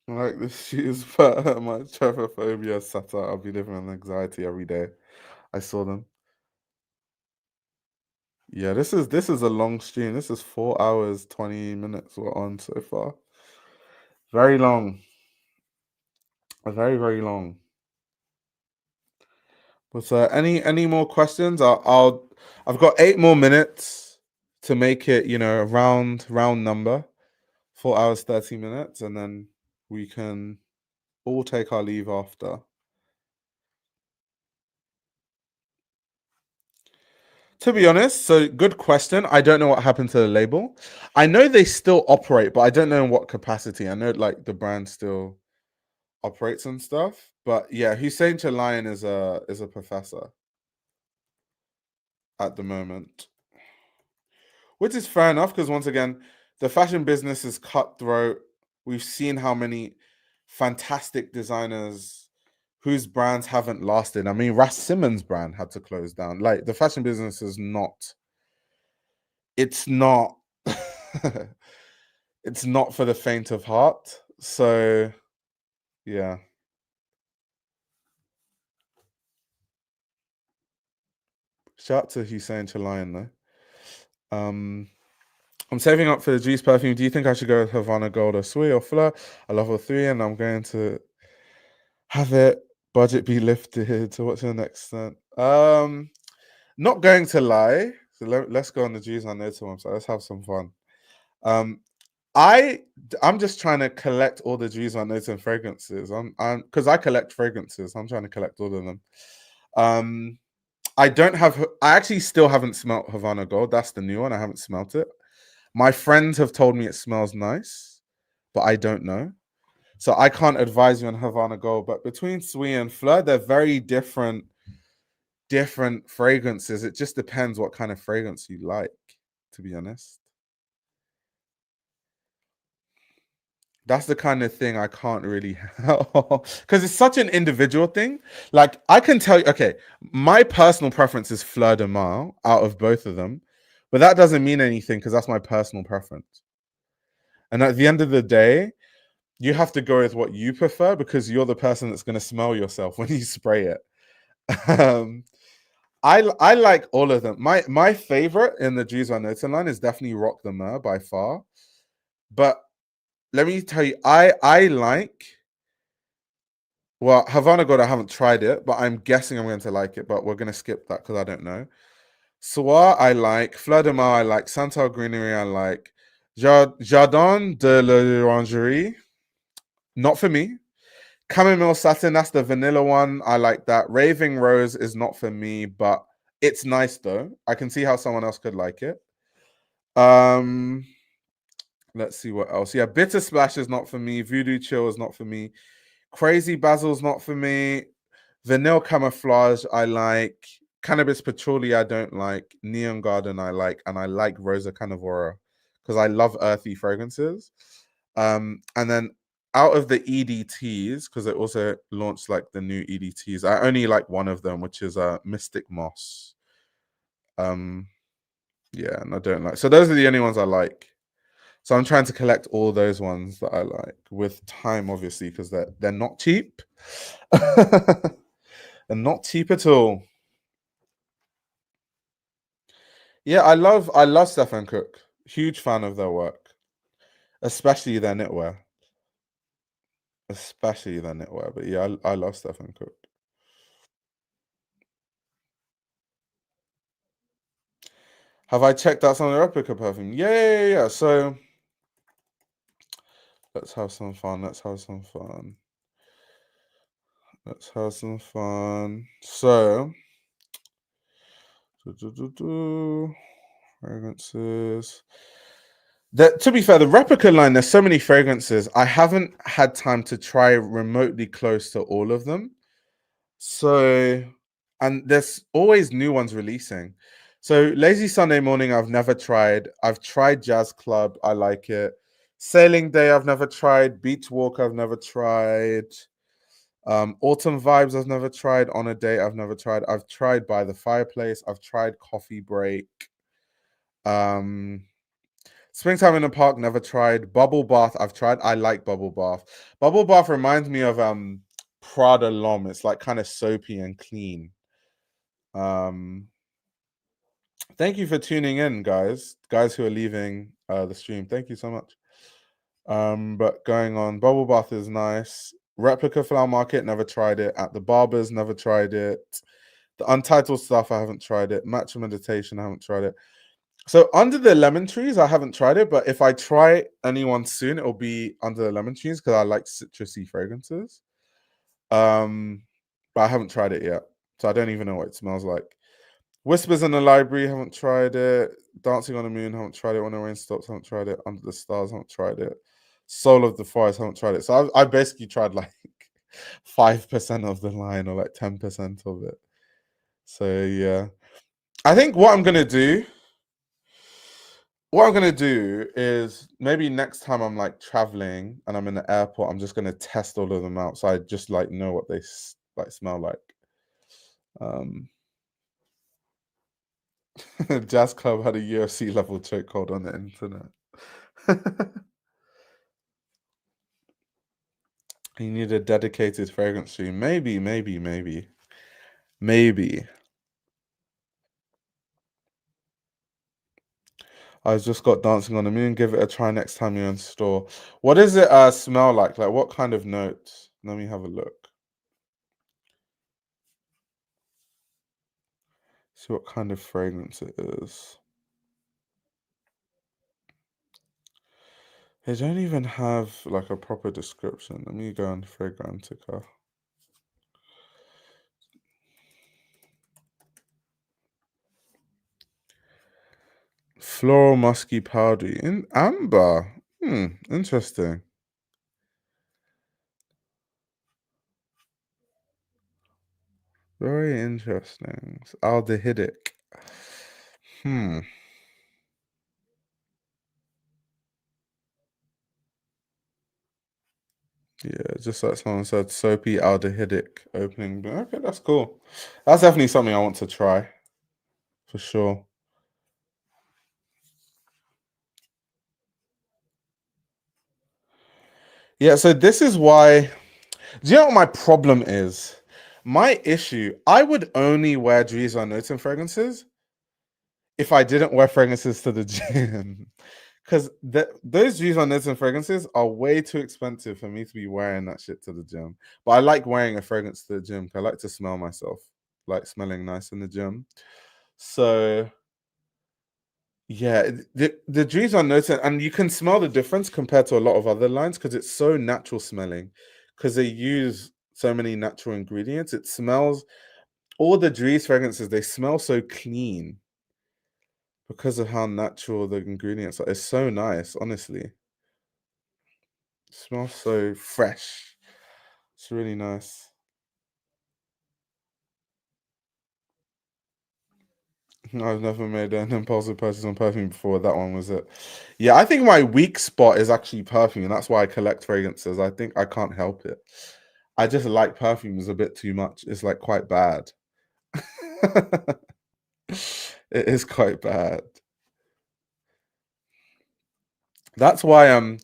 Like this shoes, but my trophophobia sat out. I'll be living with anxiety every day. I saw them. Yeah, this is a long stream. This is 4 hours, 20 minutes we're on so far. Very long. Very, very long. But any more questions? I've got 8 more minutes to make it, a round number. 4 hours, 30 minutes, and then we can all take our leave after. To be honest, so good question. I don't know what happened to the label. I know they still operate, but I don't know in what capacity. I know like the brand still operates and stuff. But yeah, Hussein Chalayan is a professor at the moment. Which is fair enough, because once again, the fashion business is cutthroat. We've seen how many fantastic designers whose brands haven't lasted. I mean, Ras Simmons' brand had to close down. Like the fashion business is not. It's not. It's not for the faint of heart. So, yeah. Shout out to Hussein Chalayan though. I'm saving up for the Juice perfume. Do you think I should go with Havana Gold or Sui or Fleur? I love all three, and I'm going to have it budget be lifted to what's the next extent. Not going to lie. So let's go on the Juice I know to one. So let's have some fun. I'm just trying to collect all the Juice I know to fragrances. I'm because I collect fragrances. I'm trying to collect all of them. I actually still haven't smelt Havana Gold. That's the new one. I haven't smelt it. My friends have told me it smells nice, but I don't know. So I can't advise you on Havana Gold. But between Sui and Fleur, they're very different fragrances. It just depends what kind of fragrance you like, to be honest. That's the kind of thing I can't really help because it's such an individual thing. Like I can tell you, okay, my personal preference is Fleur de Mal out of both of them, but that doesn't mean anything because that's my personal preference. And at the end of the day, you have to go with what you prefer because you're the person that's going to smell yourself when you spray it. I like all of them. My favorite in the Juice Van Noten line is definitely Rock the Mer by far, but let me tell you, I like. Well, Havana Gold, I haven't tried it, but I'm guessing I'm going to like it. But we're going to skip that because I don't know. Soir, I like. Fleur de Mal, I like. Santal Greenery, I like. Jardin de l'Orangerie, not for me. Chamomile Satin, that's the vanilla one. I like that. Raving Rose is not for me, but it's nice though. I can see how someone else could like it. Let's see what else. Yeah, Bitter Splash is not for me. Voodoo Chill is not for me. Crazy Basil's not for me. Vanilla Camouflage I like. Cannabis Patchouli I don't like. Neon Garden I like. And I like Rosa Carnivora because I love earthy fragrances. And then out of the EDTs, because it also launched like the new EDTs, I only like one of them, which is Mystic Moss. Yeah, and I don't like. So those are the only ones I like. So I'm trying to collect all those ones that I like with time, obviously, because they're not cheap. They're not cheap at all. Yeah, I love Stefan Cook. Huge fan of their work, especially their knitwear. But yeah, I love Stefan Cook. Have I checked out some of the replica perfume? Yeah. So let's have some fun. So fragrances. To be fair, the replica line, there's so many fragrances. I haven't had time to try remotely close to all of them. So, and there's always new ones releasing. So Lazy Sunday Morning, I've never tried. I've tried Jazz Club. I like it. Sailing Day, I've never tried. Beach Walk, I've never tried. Autumn Vibes, I've never tried. On a Date, I've never tried. I've tried By the Fireplace. I've tried Coffee Break. Springtime in the Park, never tried. Bubble Bath, I've tried. I like Bubble Bath. Bubble Bath reminds me of Prada L'Homme. It's like kind of soapy and clean. Thank you for tuning in, guys who are leaving the stream. Thank you so much. But going on, Bubble Bath is nice. Replica Flower Market, never tried it. At the Barbers, never tried it. The Untitled Stuff, I haven't tried it. Matcha Meditation, I haven't tried it. So Under the Lemon Trees, I haven't tried it, but if I try anyone soon, it'll be Under the Lemon Trees because I like citrusy fragrances. But I haven't tried it yet, so I don't even know what it smells like. Whispers in the Library, haven't tried it. Dancing on the Moon, haven't tried it. When the Rain Stops, haven't tried it. Under the Stars, haven't tried it. Soul of the Forest, haven't tried it. So I basically tried like 5% of the line or like 10% of it. So yeah, I think what I'm gonna do is maybe next time I'm like traveling and I'm in the airport, I'm just gonna test all of them out so I just like know what they like smell like. Jazz Club had a UFC level chokehold on the internet. You need a dedicated fragrance stream. Maybe. I've just got Dancing on the Moon. Give it a try next time you're in store. What does it smell like? Like what kind of notes? Let me have a look. See what kind of fragrance it is. They don't even have like a proper description. Let me go on Fragrantica. Floral musky powdery in amber. Interesting. Very interesting. It's aldehydic. Yeah, just like someone said, soapy aldehydic opening. But okay, that's cool. That's definitely something I want to try. For sure. Yeah, so this is why. Do you know what my problem is? My issue, I would only wear Dries Van Noten fragrances if I didn't wear fragrances to the gym. Because those Dries Van Noten fragrances are way too expensive for me to be wearing that shit to the gym. But I like wearing a fragrance to the gym because I like to smell myself, like smelling nice in the gym. So yeah, the Dries Van Noten, and you can smell the difference compared to a lot of other lines because it's so natural smelling. because they use so many natural ingredients. It smells, all the Dries fragrances, they smell so clean because of how natural the ingredients are. It's so nice, honestly. It smells so fresh. It's really nice. I've never made an impulsive purchase on perfume before. That one was it. Yeah, I think my weak spot is actually perfume, and that's why I collect fragrances. I think I can't help it. I just like perfumes a bit too much. It's like quite bad. It is quite bad. That's why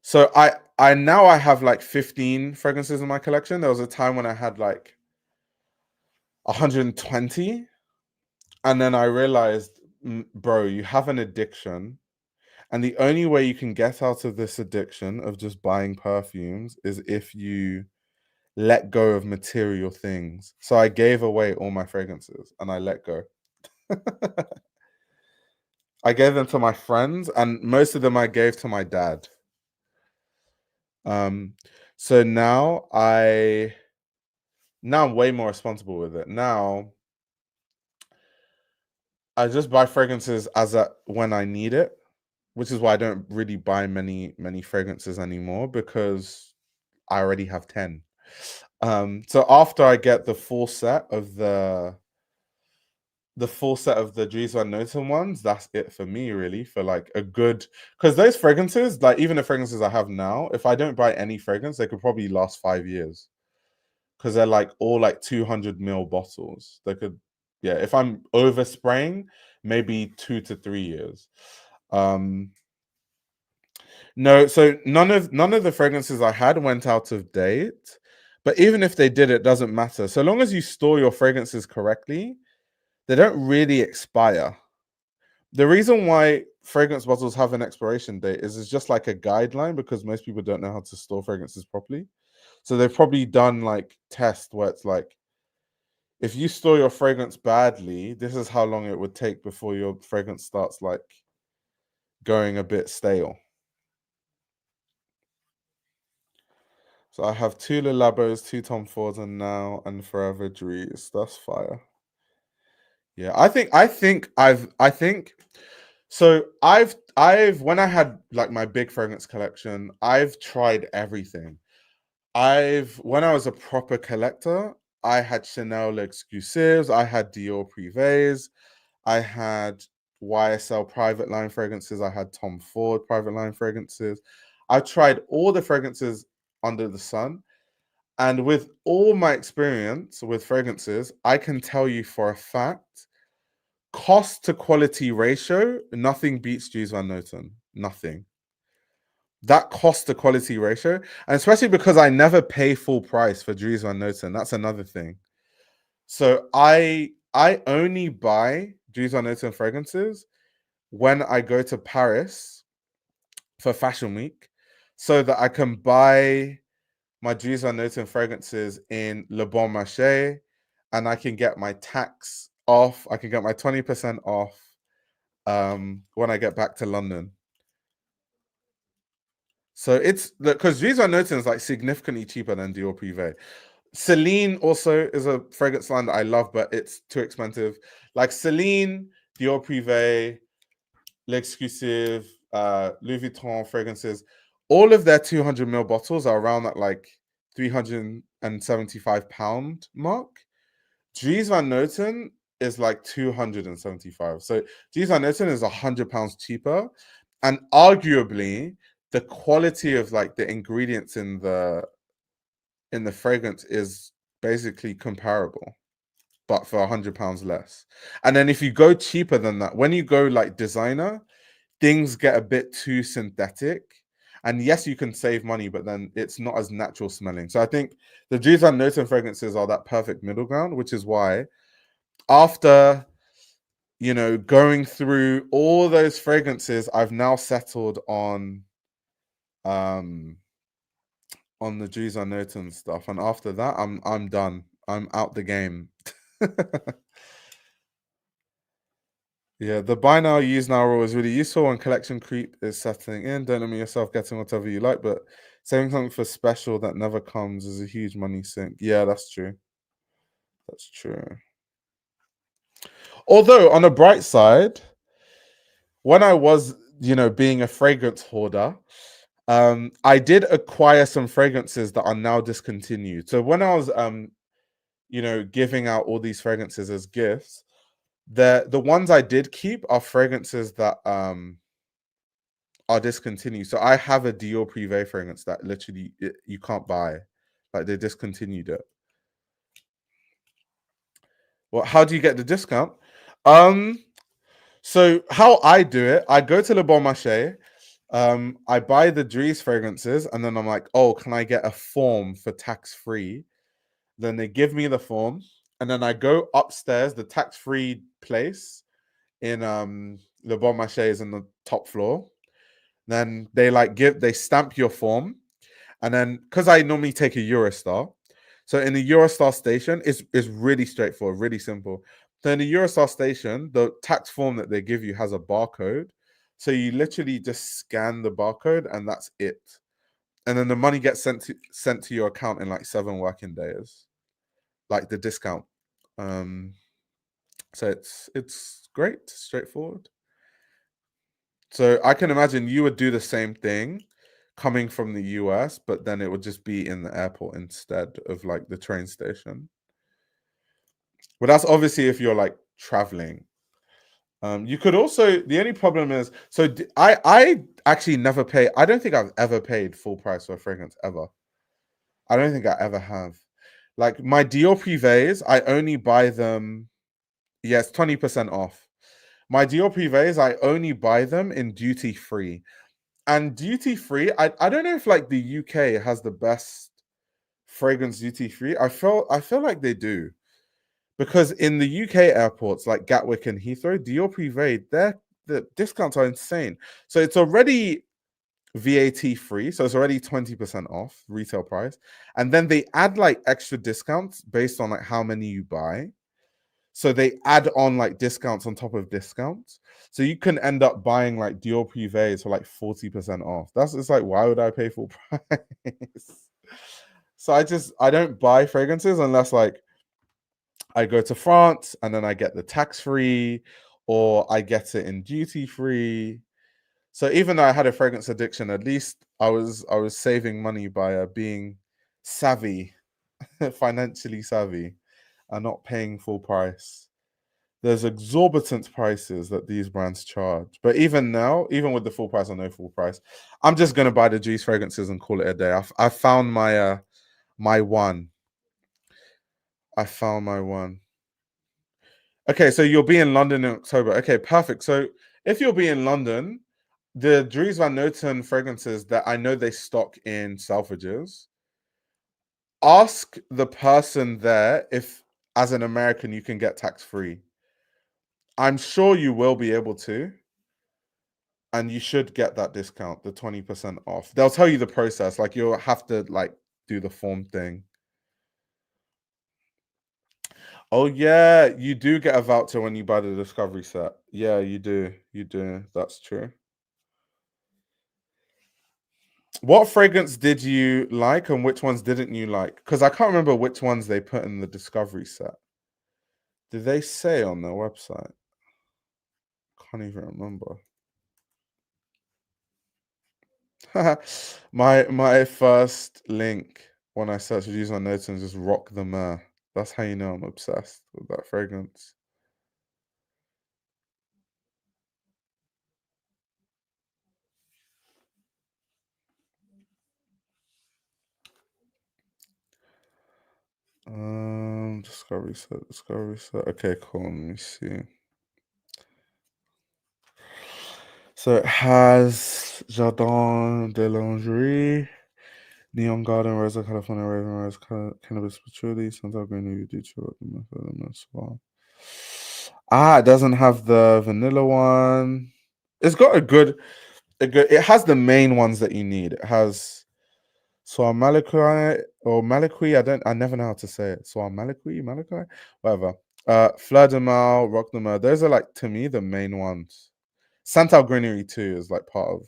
so I now I have like 15 fragrances in my collection. There was a time when I had like 120, and then I realized, bro, you have an addiction, and the only way you can get out of this addiction of just buying perfumes is if you let go of material things. So I gave away all my fragrances and I let go. I gave them to my friends, and most of them I gave to my dad. So now I'm way more responsible with it. Now I just buy fragrances when I need it, which is why I don't really buy many fragrances anymore, because I already have 10. So after I get the full set of the Dries Van Noten ones, that's it for me, really, for like a good, because those fragrances, like even the fragrances I have now, if I don't buy any fragrance, they could probably last 5 years, because they're like all like 200 ml bottles. They could, yeah, if I'm overspraying, maybe 2 to 3 years. No, so none of the fragrances I had went out of date, but even if they did, it doesn't matter. So long as you store your fragrances correctly, they don't really expire. The reason why fragrance bottles have an expiration date is it's just like a guideline, because most people don't know how to store fragrances properly. So they've probably done like tests where it's like, if you store your fragrance badly, this is how long it would take before your fragrance starts like going a bit stale. So I have 2 Le Labos, 2 Tom Fords, and now and Forever Dries. That's fire. Yeah, I think so I've when I had like my big fragrance collection, I've tried everything. When I was a proper collector, I had Chanel Exclusives, I had Dior Privés, I had YSL private line fragrances, I had Tom Ford private line fragrances. I tried all the fragrances under the sun. And with all my experience with fragrances, I can tell you for a fact, cost to quality ratio, nothing beats Dries Van Noten. Nothing. That cost to quality ratio, and especially because I never pay full price for Dries Van Noten. That's another thing. So I only buy Dries Van Noten fragrances when I go to Paris for Fashion Week, so that I can buy my Dries Van Noten fragrances in Le Bon Marché, and I can get my tax off. I can get my 20% off when I get back to London. So it's because Dries Van Noten is like significantly cheaper than Dior Privé. Celine also is a fragrance line that I love, but it's too expensive. Like Celine, Dior Privé, L'Exclusive, Louis Vuitton fragrances, all of their 200 ml bottles are around that like £375 mark. Dries Van Noten is like 275. So Dries Van Noten is £100 cheaper, and arguably the quality of like the ingredients in the fragrance is basically comparable, but for £100 less. And then if you go cheaper than that, when you go like designer, things get a bit too synthetic. And yes, you can save money, but then it's not as natural smelling. So I think the Dries Van Noten fragrances are that perfect middle ground, which is why after, you know, going through all those fragrances, I've now settled on the Dries Van Noten stuff. And after that, I'm done. I'm out the game. Yeah, the buy now, use now rule is really useful when collection creep is settling in. Don't limit yourself getting whatever you like, but Saving something for special that never comes is a huge money sink. Yeah, that's true. That's true. Although on the bright side, when I was, being a fragrance hoarder, I did acquire some fragrances that are now discontinued. So when I was, giving out all these fragrances as gifts, the ones I did keep are fragrances that are discontinued. So I have a Dior Privé fragrance that literally you can't buy, like they discontinued it. Well, how do you get the discount? So how I do it, I go to Le Bon Marché, I buy the Dries fragrances, and then I'm like, oh, can I get a form for tax-free? Then they give me the form, and then I go upstairs, the tax-free place in Le Bon Marché is on the top floor. Then they stamp your form, and then because I normally take a Eurostar, so in the Eurostar station, it's really straightforward, really simple. So in the Eurostar station, the tax form that they give you has a barcode. So you literally just scan the barcode and that's it. And then the money gets sent to your account in like 7 working days. Like the discount. So it's great, straightforward. So I can imagine you would do the same thing coming from the US, but then it would just be in the airport instead of like the train station. But that's obviously if you're like traveling. You could also, the only problem is, so I actually never pay. I don't think I've ever paid full price for a fragrance ever. I don't think I ever have. Like my Dior Privés, I only buy them. Yes, 20% off. My Dior Privés, I only buy them in duty free. And duty free, I don't know if like the UK has the best fragrance duty free. I feel like they do. Because in the UK airports like Gatwick and Heathrow, Dior Privé, the discounts are insane. So it's already VAT free, so it's already 20% off retail price. And then they add like extra discounts based on like how many you buy. So they add on like discounts on top of discounts. So you can end up buying like Dior Privés for like 40% off. It's like, why would I pay full price? So I don't buy fragrances unless like I go to France and then I get the tax-free or I get it in duty-free. So even though I had a fragrance addiction, at least I was saving money by being savvy, financially savvy, and not paying full price. There's exorbitant prices that these brands charge. But even now, even with the full price or no full price, I'm just going to buy the Juice fragrances and call it a day. I found my my one. I found my one. Okay, so you'll be in London in October. Okay, perfect. So if you'll be in London, the Dries Van Noten fragrances that I know they stock in Selfridges, ask the person there if, as an American, you can get tax-free. I'm sure you will be able to. And you should get that discount, the 20% off. They'll tell you the process. Like you'll have to like do the form thing. Oh yeah, you do get a voucher when you buy the Discovery set. Yeah, you do. You do. That's true. What fragrance did you like and which ones didn't you like? Because I can't remember which ones they put in the Discovery set. Did they say on their website? Can't even remember. my first link when I searched reviews on notes and just Rock the Mare. That's how you know I'm obsessed with that fragrance. Discovery set. Okay, cool. Let me see. So it has Jardin de Lingerie, Neon Garden, Rosa California, Raven Rose, Cannabis Patchouli, Santal Green, Duty. Ah, it doesn't have the vanilla one. It's got a good. It has the main ones that you need. It has Soir Malakui or Malakui. I never know how to say it. Soir Malakui, whatever. Fleur de Mal, Rock de Mer. Those are like, to me, the main ones. Santal Greenery too is like part of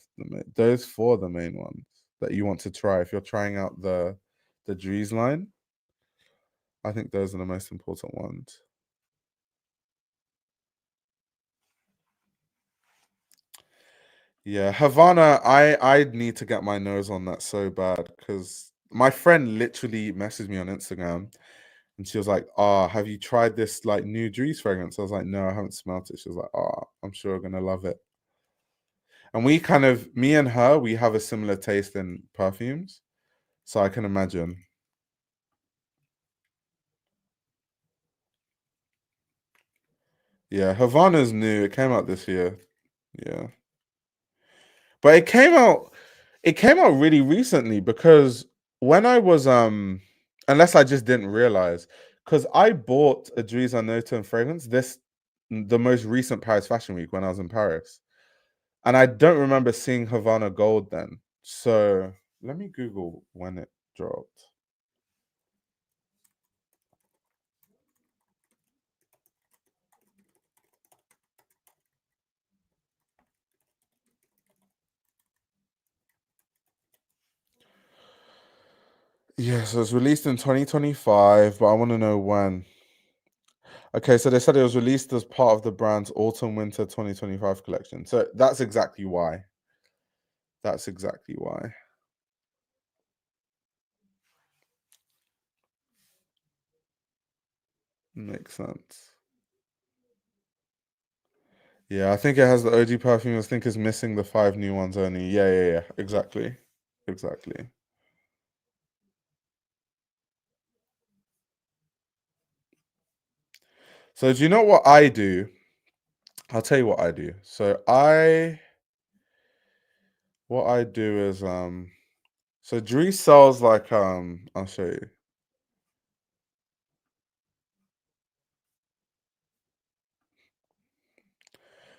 those 4 the main ones. that you want to try if you're trying out the Dries line. I think those are the most important ones. Yeah, Havana, I need to get my nose on that so bad because my friend literally messaged me on Instagram and she was like, have you tried this like new Dries fragrance? I was like, no, I haven't smelled it. She was like, I'm sure you're gonna love it. And we kind of, me and her, we have a similar taste in perfumes. So I can imagine. Yeah, Havana's new. It came out this year. Yeah. But it came out really recently because when I was unless I just didn't realize, because I bought a Dries Noten fragrance the most recent Paris Fashion Week when I was in Paris. And I don't remember seeing Havana Gold then. So let me Google when it dropped. Yeah, so it's released in 2025, but I want to know when. Okay, so they said it was released as part of the brand's autumn-winter 2025 collection. So that's exactly why. That's exactly why. Makes sense. Yeah, I think it has the OG perfume. I think it's missing the 5 new ones only. Yeah. Exactly. Exactly. So do you know what I do? I'll tell you what I do. So what I do is so Dries sells like I'll show you.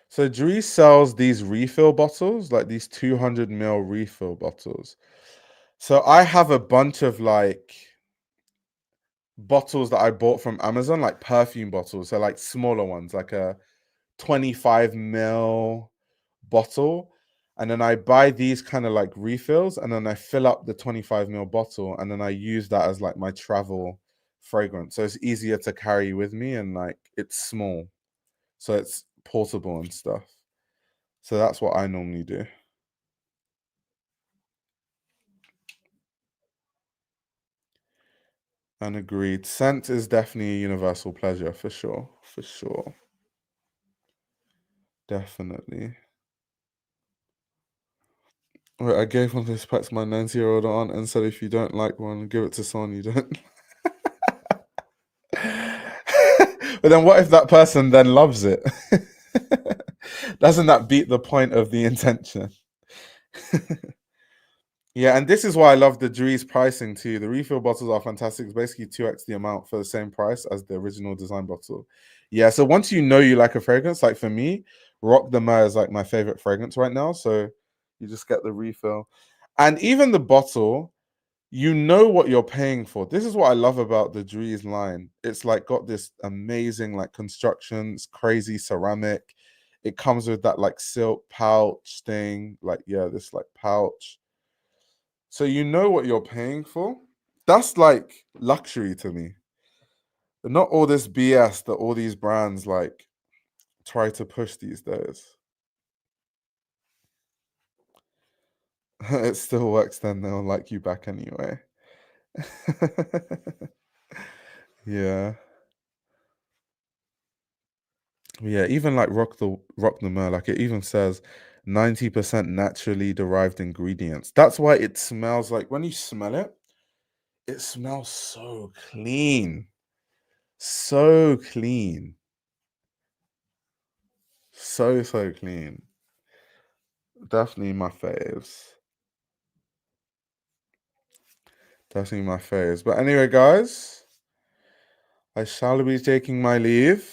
So Dries sells these refill bottles, like these 200 ml refill bottles. So I have a bunch of like bottles that I bought from Amazon, like perfume bottles. So like smaller ones, like a 25 ml bottle. And then I buy these kind of like refills and then I fill up the 25 ml bottle and then I use that as like my travel fragrance. So it's easier to carry with me and like it's small. So it's portable and stuff. So that's what I normally do. And agreed. Scent is definitely a universal pleasure for sure. For sure. Definitely. Wait, I gave one of those packs to my 90-year-old aunt and said if you don't like one, give it to someone you don't. But then what if that person then loves it? Doesn't that beat the point of the intention? Yeah, and this is why I love the Dries pricing too. The refill bottles are fantastic. It's basically 2x the amount for the same price as the original design bottle. Yeah, so once you know you like a fragrance, like for me, Rock de Mer is like my favorite fragrance right now. So you just get the refill. And even the bottle, you know what you're paying for. This is what I love about the Dries line. It's like got this amazing like construction, it's crazy ceramic. It comes with that like silk pouch thing, like yeah, this like pouch. So you know what you're paying for. That's like luxury to me. Not all this BS that all these brands like try to push these days. It still works, then they'll like you back anyway. Yeah. Yeah, even like Rock the Mer, like it even says 90% naturally derived ingredients. That's why it smells like when you smell it, it smells so clean. So clean. So clean. Definitely my faves. Definitely my faves. But anyway, guys, I shall be taking my leave.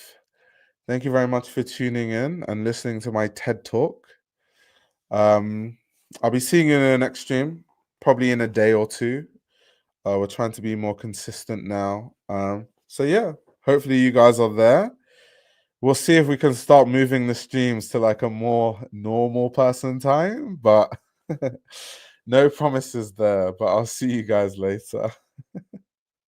Thank you very much for tuning in and listening to my TED Talk. I'll be seeing you in the next stream, probably in a day or two. We're trying to be more consistent now. So yeah, hopefully you guys are there. We'll see if we can start moving the streams to like a more normal person time. But No promises there, but I'll see you guys later.